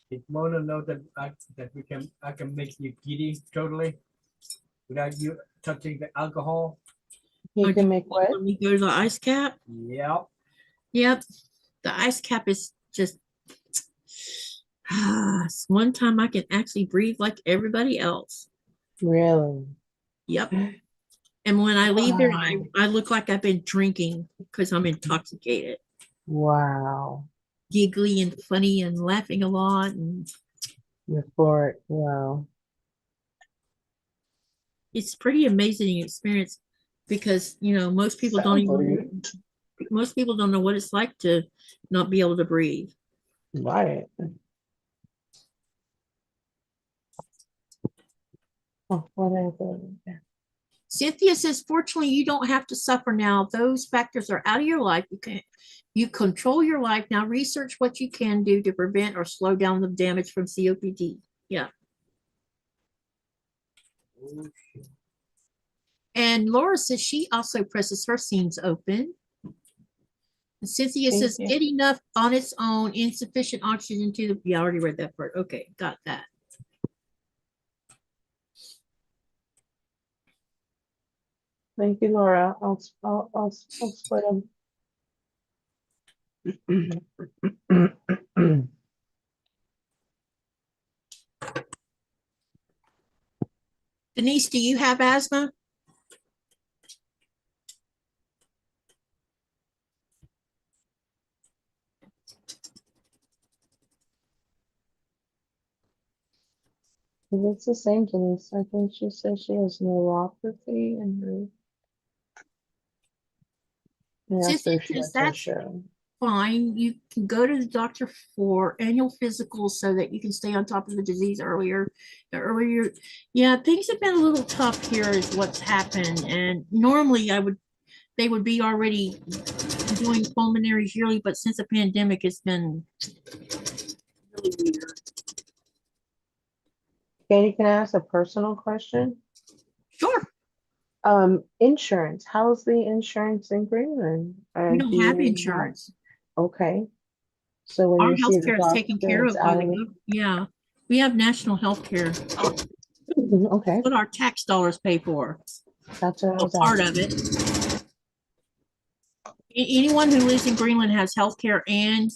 Did Mona know that I can make you giddy totally without you touching the alcohol? You can make what? When we go to the ice cap? Yep. Yep. The ice cap is just it's one time I can actually breathe like everybody else. Really? Yep. And when I leave there, Wow. I look like I've been drinking because I'm intoxicated. Wow. Giggly and funny and laughing a lot. And Report. Wow. it's pretty amazing experience because, you know, most people don't know what it's like to not be able to breathe. Right. Oh, whatever. Cynthia says, fortunately, you don't have to suffer now. Those factors are out of your life. You control your life. Now research what you can do to prevent or slow down the damage from COPD. Yeah. And Laura says she also presses her seams open. And Cynthia says, get enough on its own, insufficient oxygen to the, yeah, I already read that part. Okay, got that. Thank you, Laura. I'll split them. Denise, do you have asthma? It's the same, Denise. I think she said she has neuropathy and her. Yeah, so she has her show. Fine. You can go to the doctor for annual physicals so that you can stay on top of the disease earlier. Yeah, things have been a little tough here is what's happened. And normally they would be already doing pulmonaries yearly, but since the pandemic, it's been really weird. Katie, can I ask a personal question? Sure. Insurance. How's the insurance in Greenland? We don't have insurance. Okay. So when Our you see health the care is taken care of by the government. Yeah, we have national health care. Okay. What our tax dollars pay for. That's what I was part of it. Anyone who lives in Greenland has health care and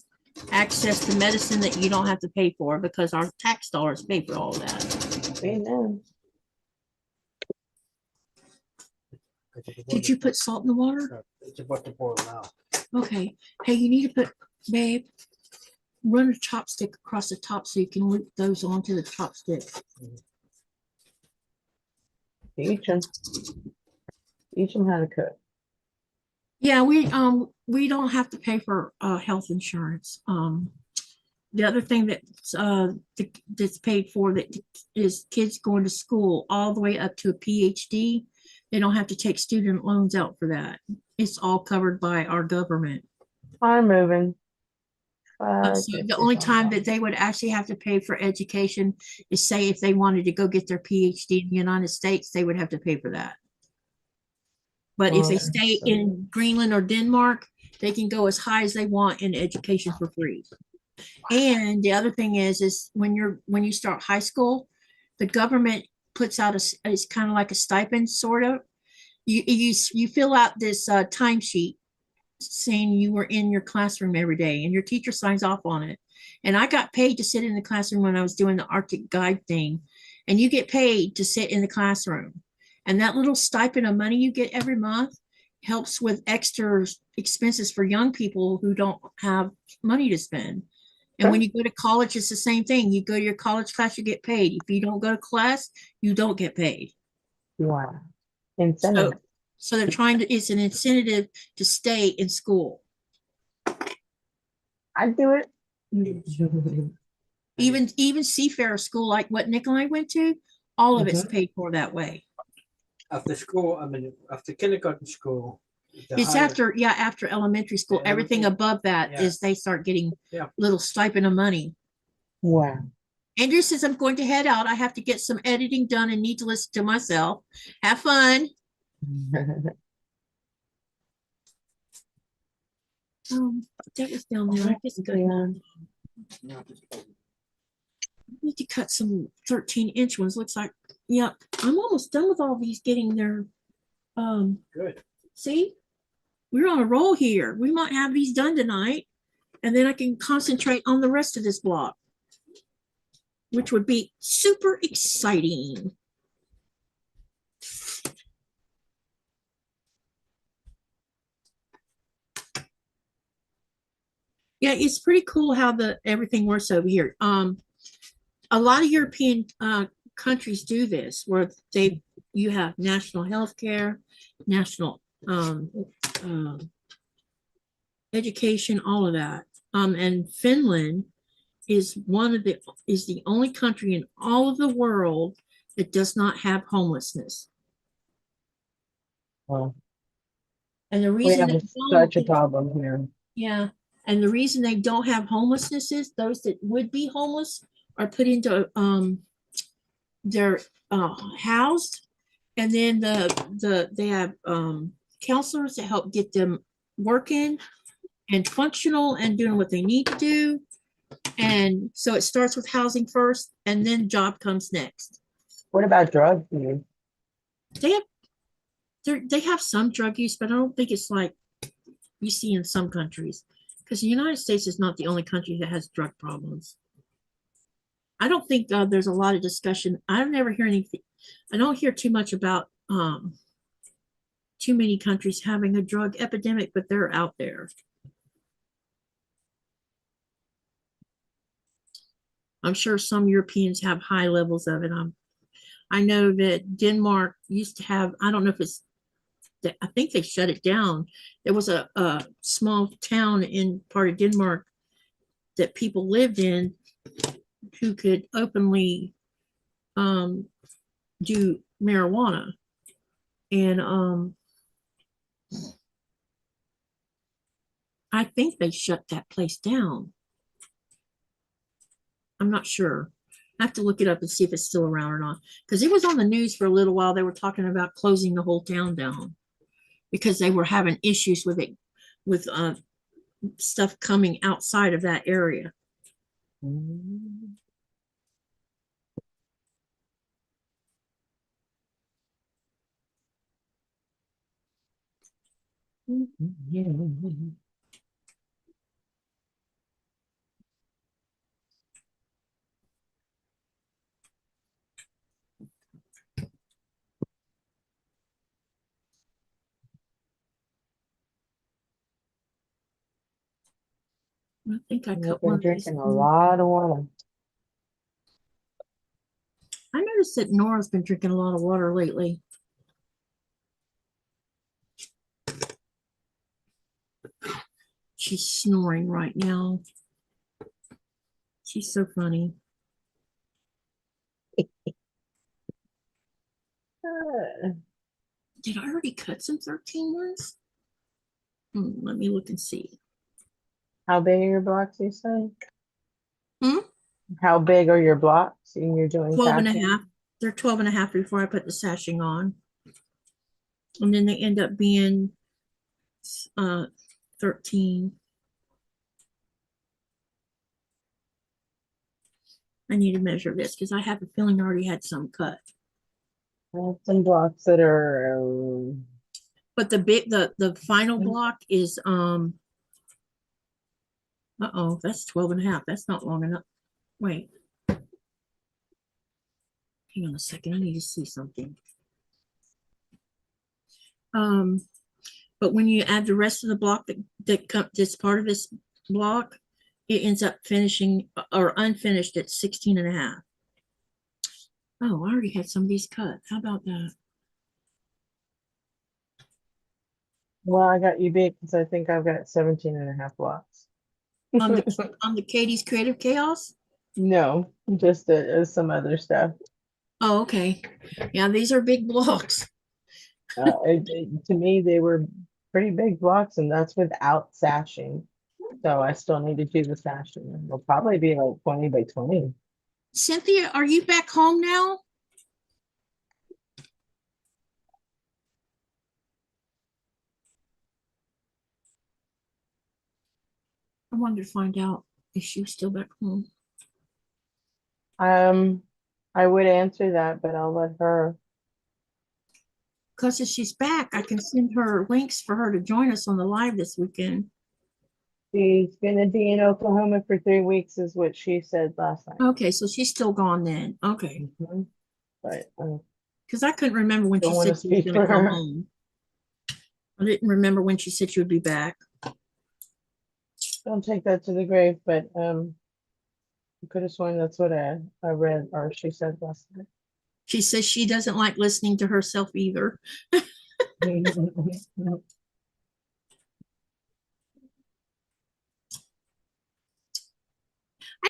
access to medicine that you don't have to pay for because our tax dollars pay for all that. Amen. Did you put salt in the water? It's about to boil now. Okay. Hey, you need to put, babe, run a chopstick across the top so you can loop those onto the chopstick. Teach them how to cook. Yeah, we don't have to pay for health insurance. The other thing that's paid for that is kids going to school all the way up to a PhD. They don't have to take student loans out for that. It's all covered by our government. I'm moving. So the only time that they would actually have to pay for education is, say, if they wanted to go get their PhD in the United States, they would have to pay for that. But if they stay in Greenland or Denmark, they can go as high as they want in education for free. And the other thing is when you start high school, the government puts out it's kind of like a stipend, sort of. You fill out this timesheet saying you were in your classroom every day, and your teacher signs off on it. And I got paid to sit in the classroom when I was doing the Arctic guide thing, and you get paid to sit in the classroom. And that little stipend of money you get every month helps with extra expenses for young people who don't have money to spend. And when you go to college, it's the same thing. You go to your college class, you get paid. If you don't go to class, you don't get paid. Wow. Incentive. So they're trying to, it's an incentive to stay in school. I'd do it. Even seafarer school, like what Nick and I went to, all of it's paid for that way. After school, I mean, after kindergarten school. It's after elementary school. Yeah, Everything above that yeah. is they start getting Yeah. little stipend of money. Wow. Andrew says I'm going to head out. I have to get some editing done and need to listen to myself. Have fun. That was down there. I guess I need to cut some 13-inch ones. Looks like, yep. I'm almost done with all these getting their, Good. see, we're on a roll here. We might have these done tonight, and then I can concentrate on the rest of this block, which would be super exciting. Yeah, it's pretty cool how everything works over here. A lot of European countries do this, where you have national health care, national education, all of that. And Finland is the only country in all of the world that does not have homelessness. Wow. And the We reason have such a problem here. yeah, and the reason they don't have homelessness is those that would be homeless are put into they're housed, and then they have counselors that help get them working and functional and doing what they need to do. And so it starts with housing first, and then job comes next. What about drug use? They have some drug use, but I don't think it's like you see in some countries, because the United States is not the only country that has drug problems. I don't think there's a lot of discussion. I never hear anything. I don't hear too much about too many countries having a drug epidemic, but they're out there. I'm sure some Europeans have high levels of it. I know that Denmark used to have, I don't know if it's, I think they shut it down. There was a small town in part of Denmark that people lived in who could openly do marijuana. And I think they shut that place down. I'm not sure. I have to look it up and see if it's still around or not. Because it was on the news for a little while. They were talking about closing the whole town down because they were having issues with it, with stuff coming outside of that area. I think I I've cut been one of these. drinking a lot of water. I noticed that Nora's been drinking a lot of water lately. She's snoring right now. She's so funny. Did I already cut some 13 ones? Let me look and see. How big are your blocks, you say? Hmm? How big are your blocks and you're doing 12 and a sashing? half. They're 12 and a half before I put the sashing on. And then they end up being 13. I need to measure this because I have a feeling I already had some cut. I have some blocks that are But the final block is uh-oh, that's 12 and a half. That's not long enough. Wait. Hang on a second. I need to see something. But when you add the rest of the block that's part of this block, it ends up finishing or unfinished at 16 and a half. Oh, I already had some of these cut. How about that? well, I got you big because I think I've got 17 and a half blocks. On the Katie's Creative Chaos? No, just some other stuff. Oh, okay. Yeah, these are big blocks. To me, they were pretty big blocks, and that's without sashing. So I still need to do the sashing. It'll probably be like 20 by 20. Cynthia, are you back home now? I wanted to find out if she was still back home. I would answer that, but I'll let her. Because if she's back, I can send her links for her to join us on the live this weekend. She's gonna be in Oklahoma for 3 weeks, is what she said last night. Okay, so she's still gone then. Okay. Mhm. But Because I couldn't remember when Don't she wanna said she was speak going to for come her. home. I didn't remember when she said she would be back. don't take that to the grave, but I could have sworn that's what I read or she said last night. She says she doesn't like listening to herself either. I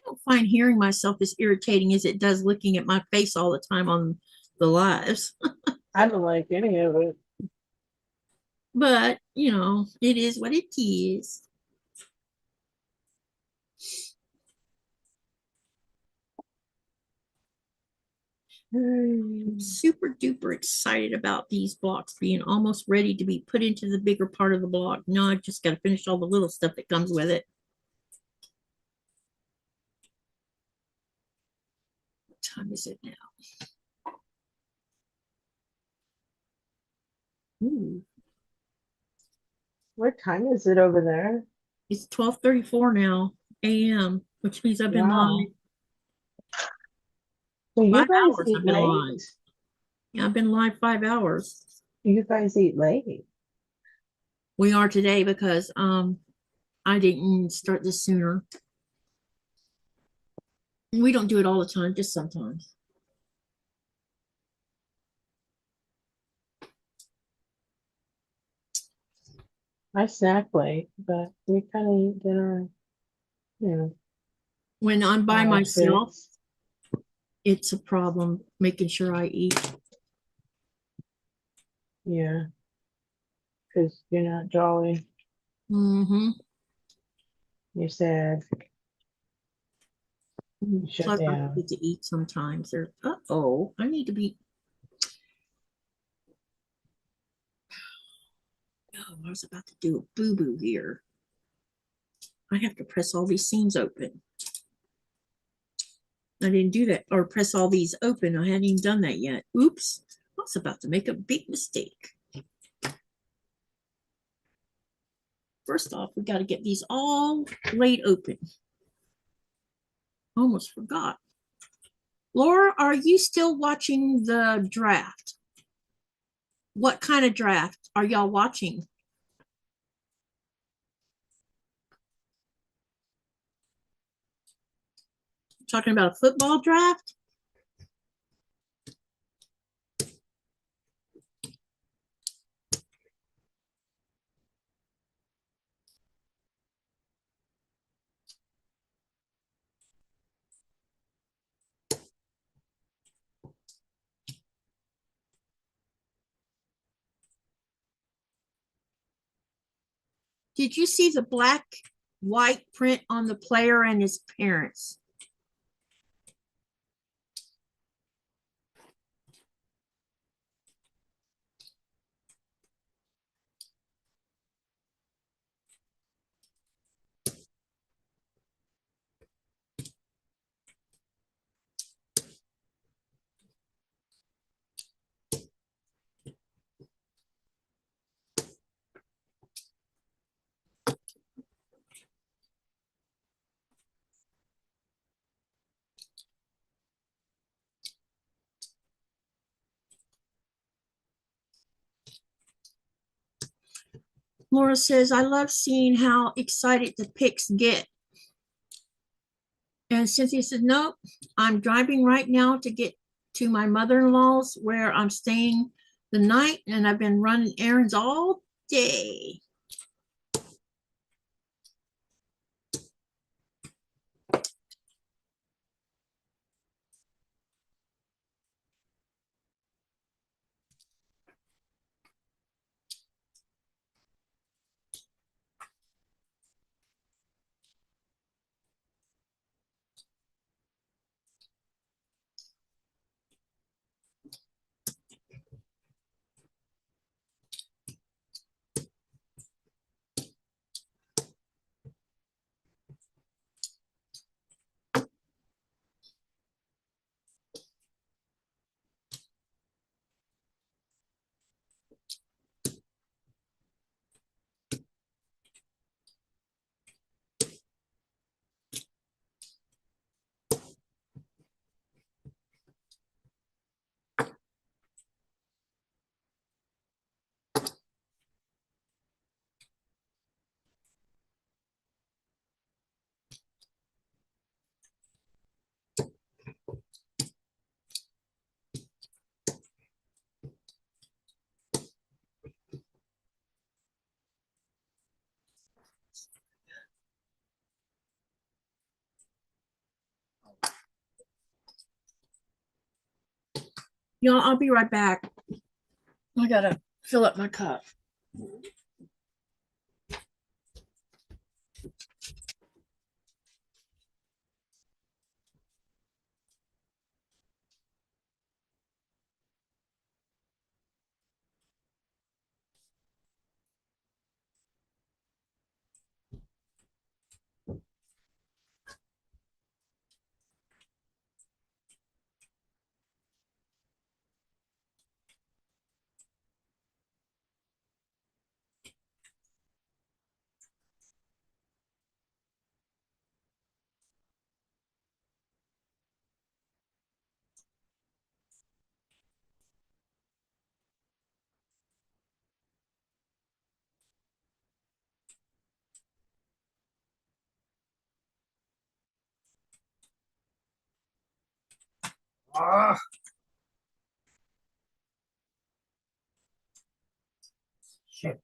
don't find hearing myself as irritating as it does looking at my face all the time on the lives. I don't like any of it. But, you know, it is what it is. I'm super duper excited about these blocks being almost ready to be put into the bigger part of the block. Now I've just got to finish all the little stuff that comes with it. What time is it now? Ooh, What time is it over there? it's 12:34 now a.m., which means I've been Wow. live. So you 5 guys hours eat I've been late? live. Yeah, I've been live 5 hours. You guys eat late. We are today because I didn't start this sooner. We don't do it all the time, just sometimes. I snack late, but we kind of eat dinner, you know. When I'm by 5, myself, 6. it's a problem making sure I eat. Yeah. Because you're not jolly. Mm-hmm. You're sad. Shut Plus, I down. forget to eat sometimes. Or uh-oh, I need to be. Oh, I was about to do a boo-boo here. I have to press all these seams open. I didn't do that, or press all these open. I hadn't even done that yet. Oops, I was about to make a big mistake. First off, we got to get these all laid open. Almost forgot. Laura, are you still watching the draft? What kind of draft are y'all watching? Talking about a football draft? Did you see the black white print on the player and his parents? Laura says, I love seeing how excited the pics get. And Cynthia said, nope, I'm driving right now to get to my mother-in-law's where I'm staying the night, and I've been running errands all day. Y'all, I'll be right back. I gotta fill up my cup. Ah, shit.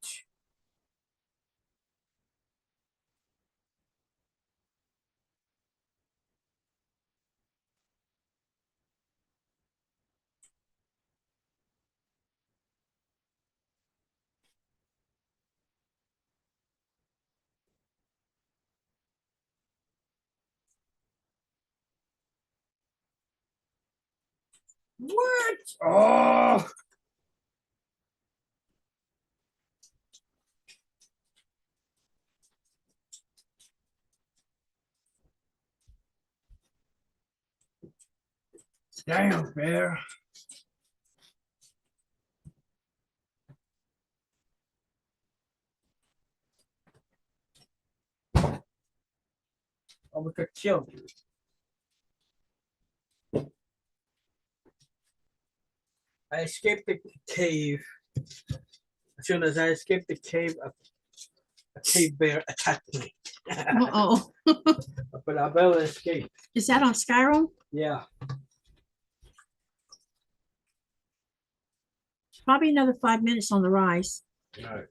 What? Oh. Damn, bear. Oh, we could kill you. I escaped the cave. As soon as I escaped the cave, a cave bear attacked me. Uh-oh. But I barely escaped. Is that on Skyrim? Yeah. Probably another 5 minutes on the rise. All right.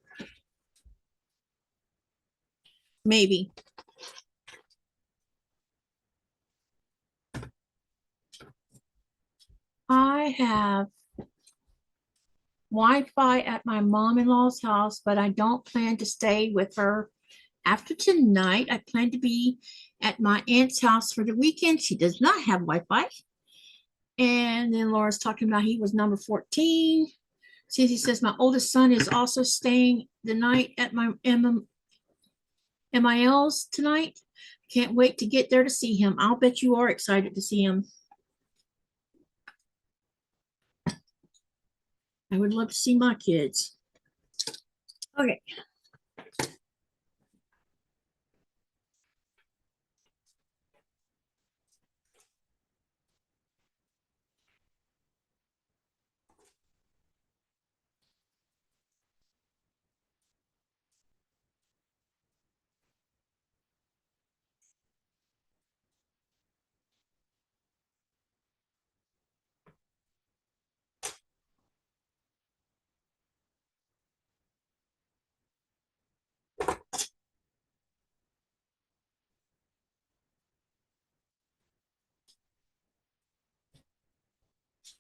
Maybe. I have Wi-Fi at my mom-in-law's house, but I don't plan to stay with her after tonight. I plan to be at my aunt's house for the weekend. She does not have Wi-Fi. And then Laura's talking about he was number 14. Susie says my oldest son is also staying the night at my MIL's tonight. Can't wait to get there to see him. I'll bet you are excited to see him. I would love to see my kids. Okay.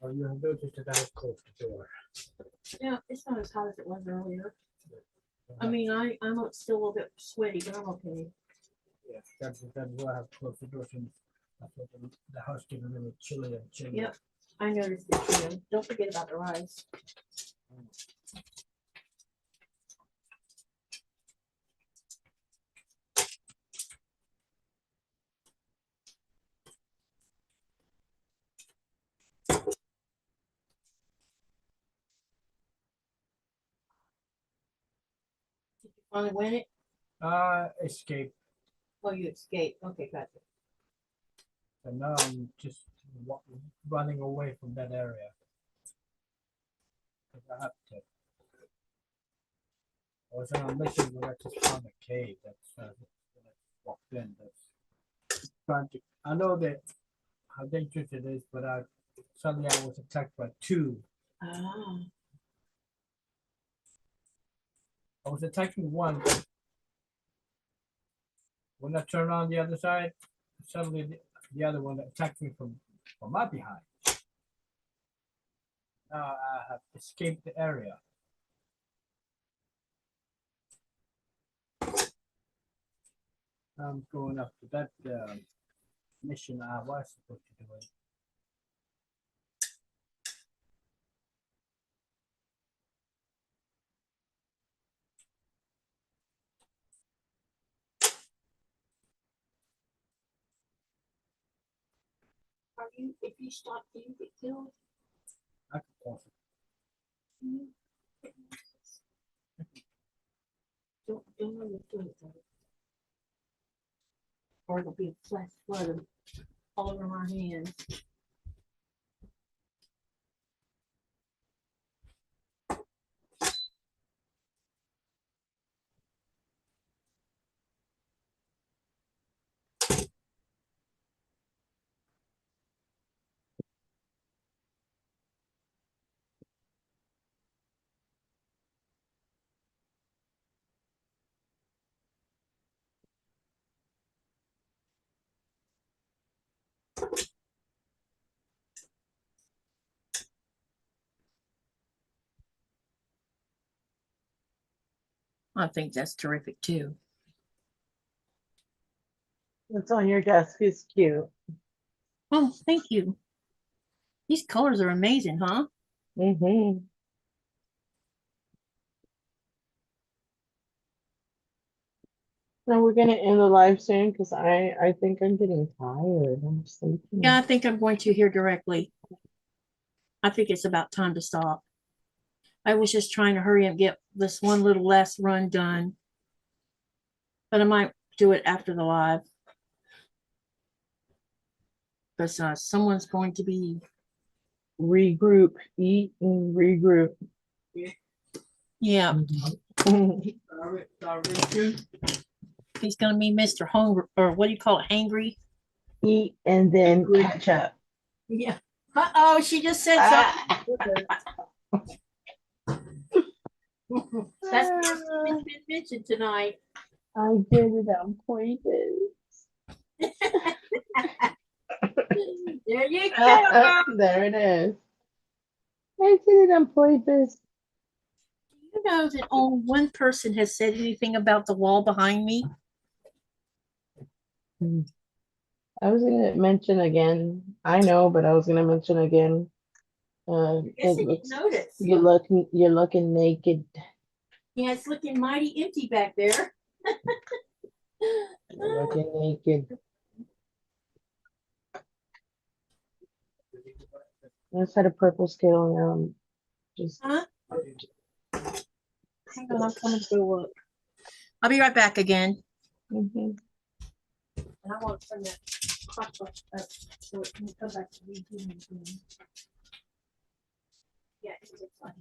Oh, you have noticed that I've closed the door. Yeah, it's not as hot as it was earlier. I mean, I'm still a little bit sweaty, but I'm okay. Yeah, that's why I have closed the door since I thought the house getting a little chilly and chilly. Yep. I noticed it too. Don't forget about the rice. Did you finally win it? Escape. Oh, you escaped. Okay, gotcha. And now I'm just running away from that area. 'Cause I have to. I was on a mission where I just found a cave that's when I walked in. That's trying to. I know that how dangerous it is, but suddenly I was attacked by two. Ah. I was attacking one. But when I turned around the other side, suddenly the other one attacked me from my behind. Now I have escaped the area. I'm going up to that mission I was supposed to do. Are you, if you stop, do you get killed? I could pause it. Don't know you're doing it. Or it'll be a flash flood all over my hands. I think that's terrific too. What's on your desk is cute. Oh, thank you. These colors are amazing, huh? Mm-hmm. Now we're gonna end the live soon because I think I'm getting tired. I'm sleeping. Yeah, I think I'm going to here directly. I think it's about time to stop. I was just trying to hurry and get this one little last run done. But I might do it after the live. Because someone's going to be Regroup, eat and regroup. yeah. He's gonna be Mr. Hungry, or what do you call it, hangry? Eat and then catch up. Yeah. Uh-oh, she just said something. That's been mentioned tonight. I did it on purpose. There you go. There it is. I did it on purpose. you know that only one person has said anything about the wall behind me? I was gonna mention again. I know, but I was gonna mention again. Yes, I It didn't looks notice. you're looking naked. Yeah, it's looking mighty empty back there. You're looking naked. Let's had a purple scale now. Just Huh? Hang on, I'm coming to go look. I'll be right back again. mhm. And I want to turn that clock up so it can come back to me. Yeah, it's fine.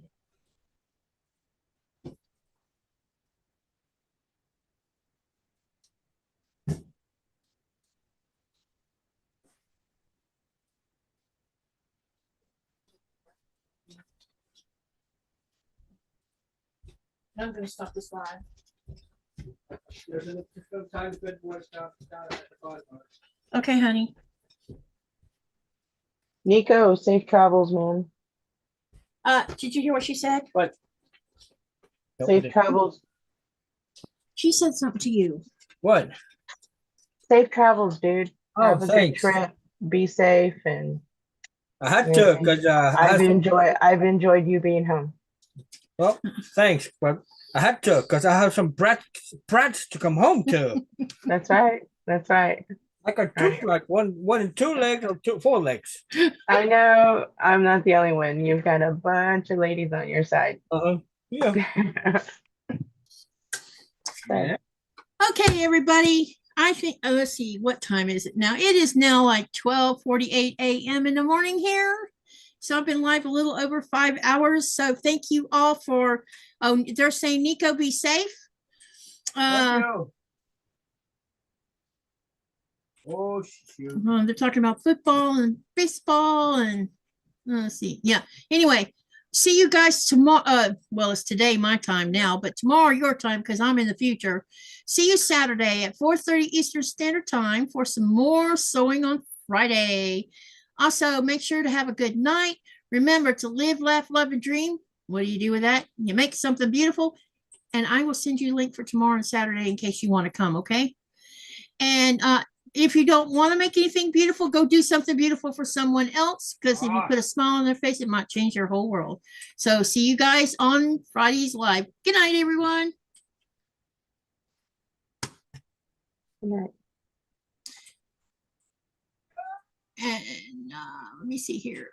I'm going to stop this live. There's a tiny bit more stuff down at the bottom. Okay, honey. Nico, safe travels, man. Did you hear what she said? Safe travels. She said something to you. What? Safe travels, dude. Oh, Have a good thanks. trip. Be safe, and I had to because I had some, I've enjoyed you being home. well, thanks, but I had to because I have some brats to come home to. That's right. That's right. I got two, like one and two legs or four legs. I know I'm not the only one. You've got a bunch of ladies on your side. Yeah. Right. Okay, everybody. I think, let's see, what time is it now? It is now like 12:48 a.m. in the morning here. So I've been live a little over 5 hours. So thank you all for, oh, they're saying, Nico, be safe. Oh, shoot. They're talking about football and baseball and let's see. Yeah. Anyway, see you guys tomorrow. Well, it's today my time now, but tomorrow your time because I'm in the future. See you Saturday at 4:30 Eastern Standard Time for some more Sewing on Friday. Also, make sure to have a good night. Remember to live, laugh, love, and dream. What do you do with that? You make something beautiful, and I will send you a link for tomorrow and Saturday in case you want to come. Okay. And if you don't want to make anything beautiful, go do something beautiful for someone else. Because if you put a smile on their face, it might change their whole world. So see you guys on Friday's live. Good night, everyone. Good night. And let me see here.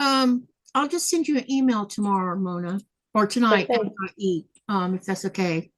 I'll just send you an email tomorrow, Mona, or tonight Okay. after I eat, if that's okay.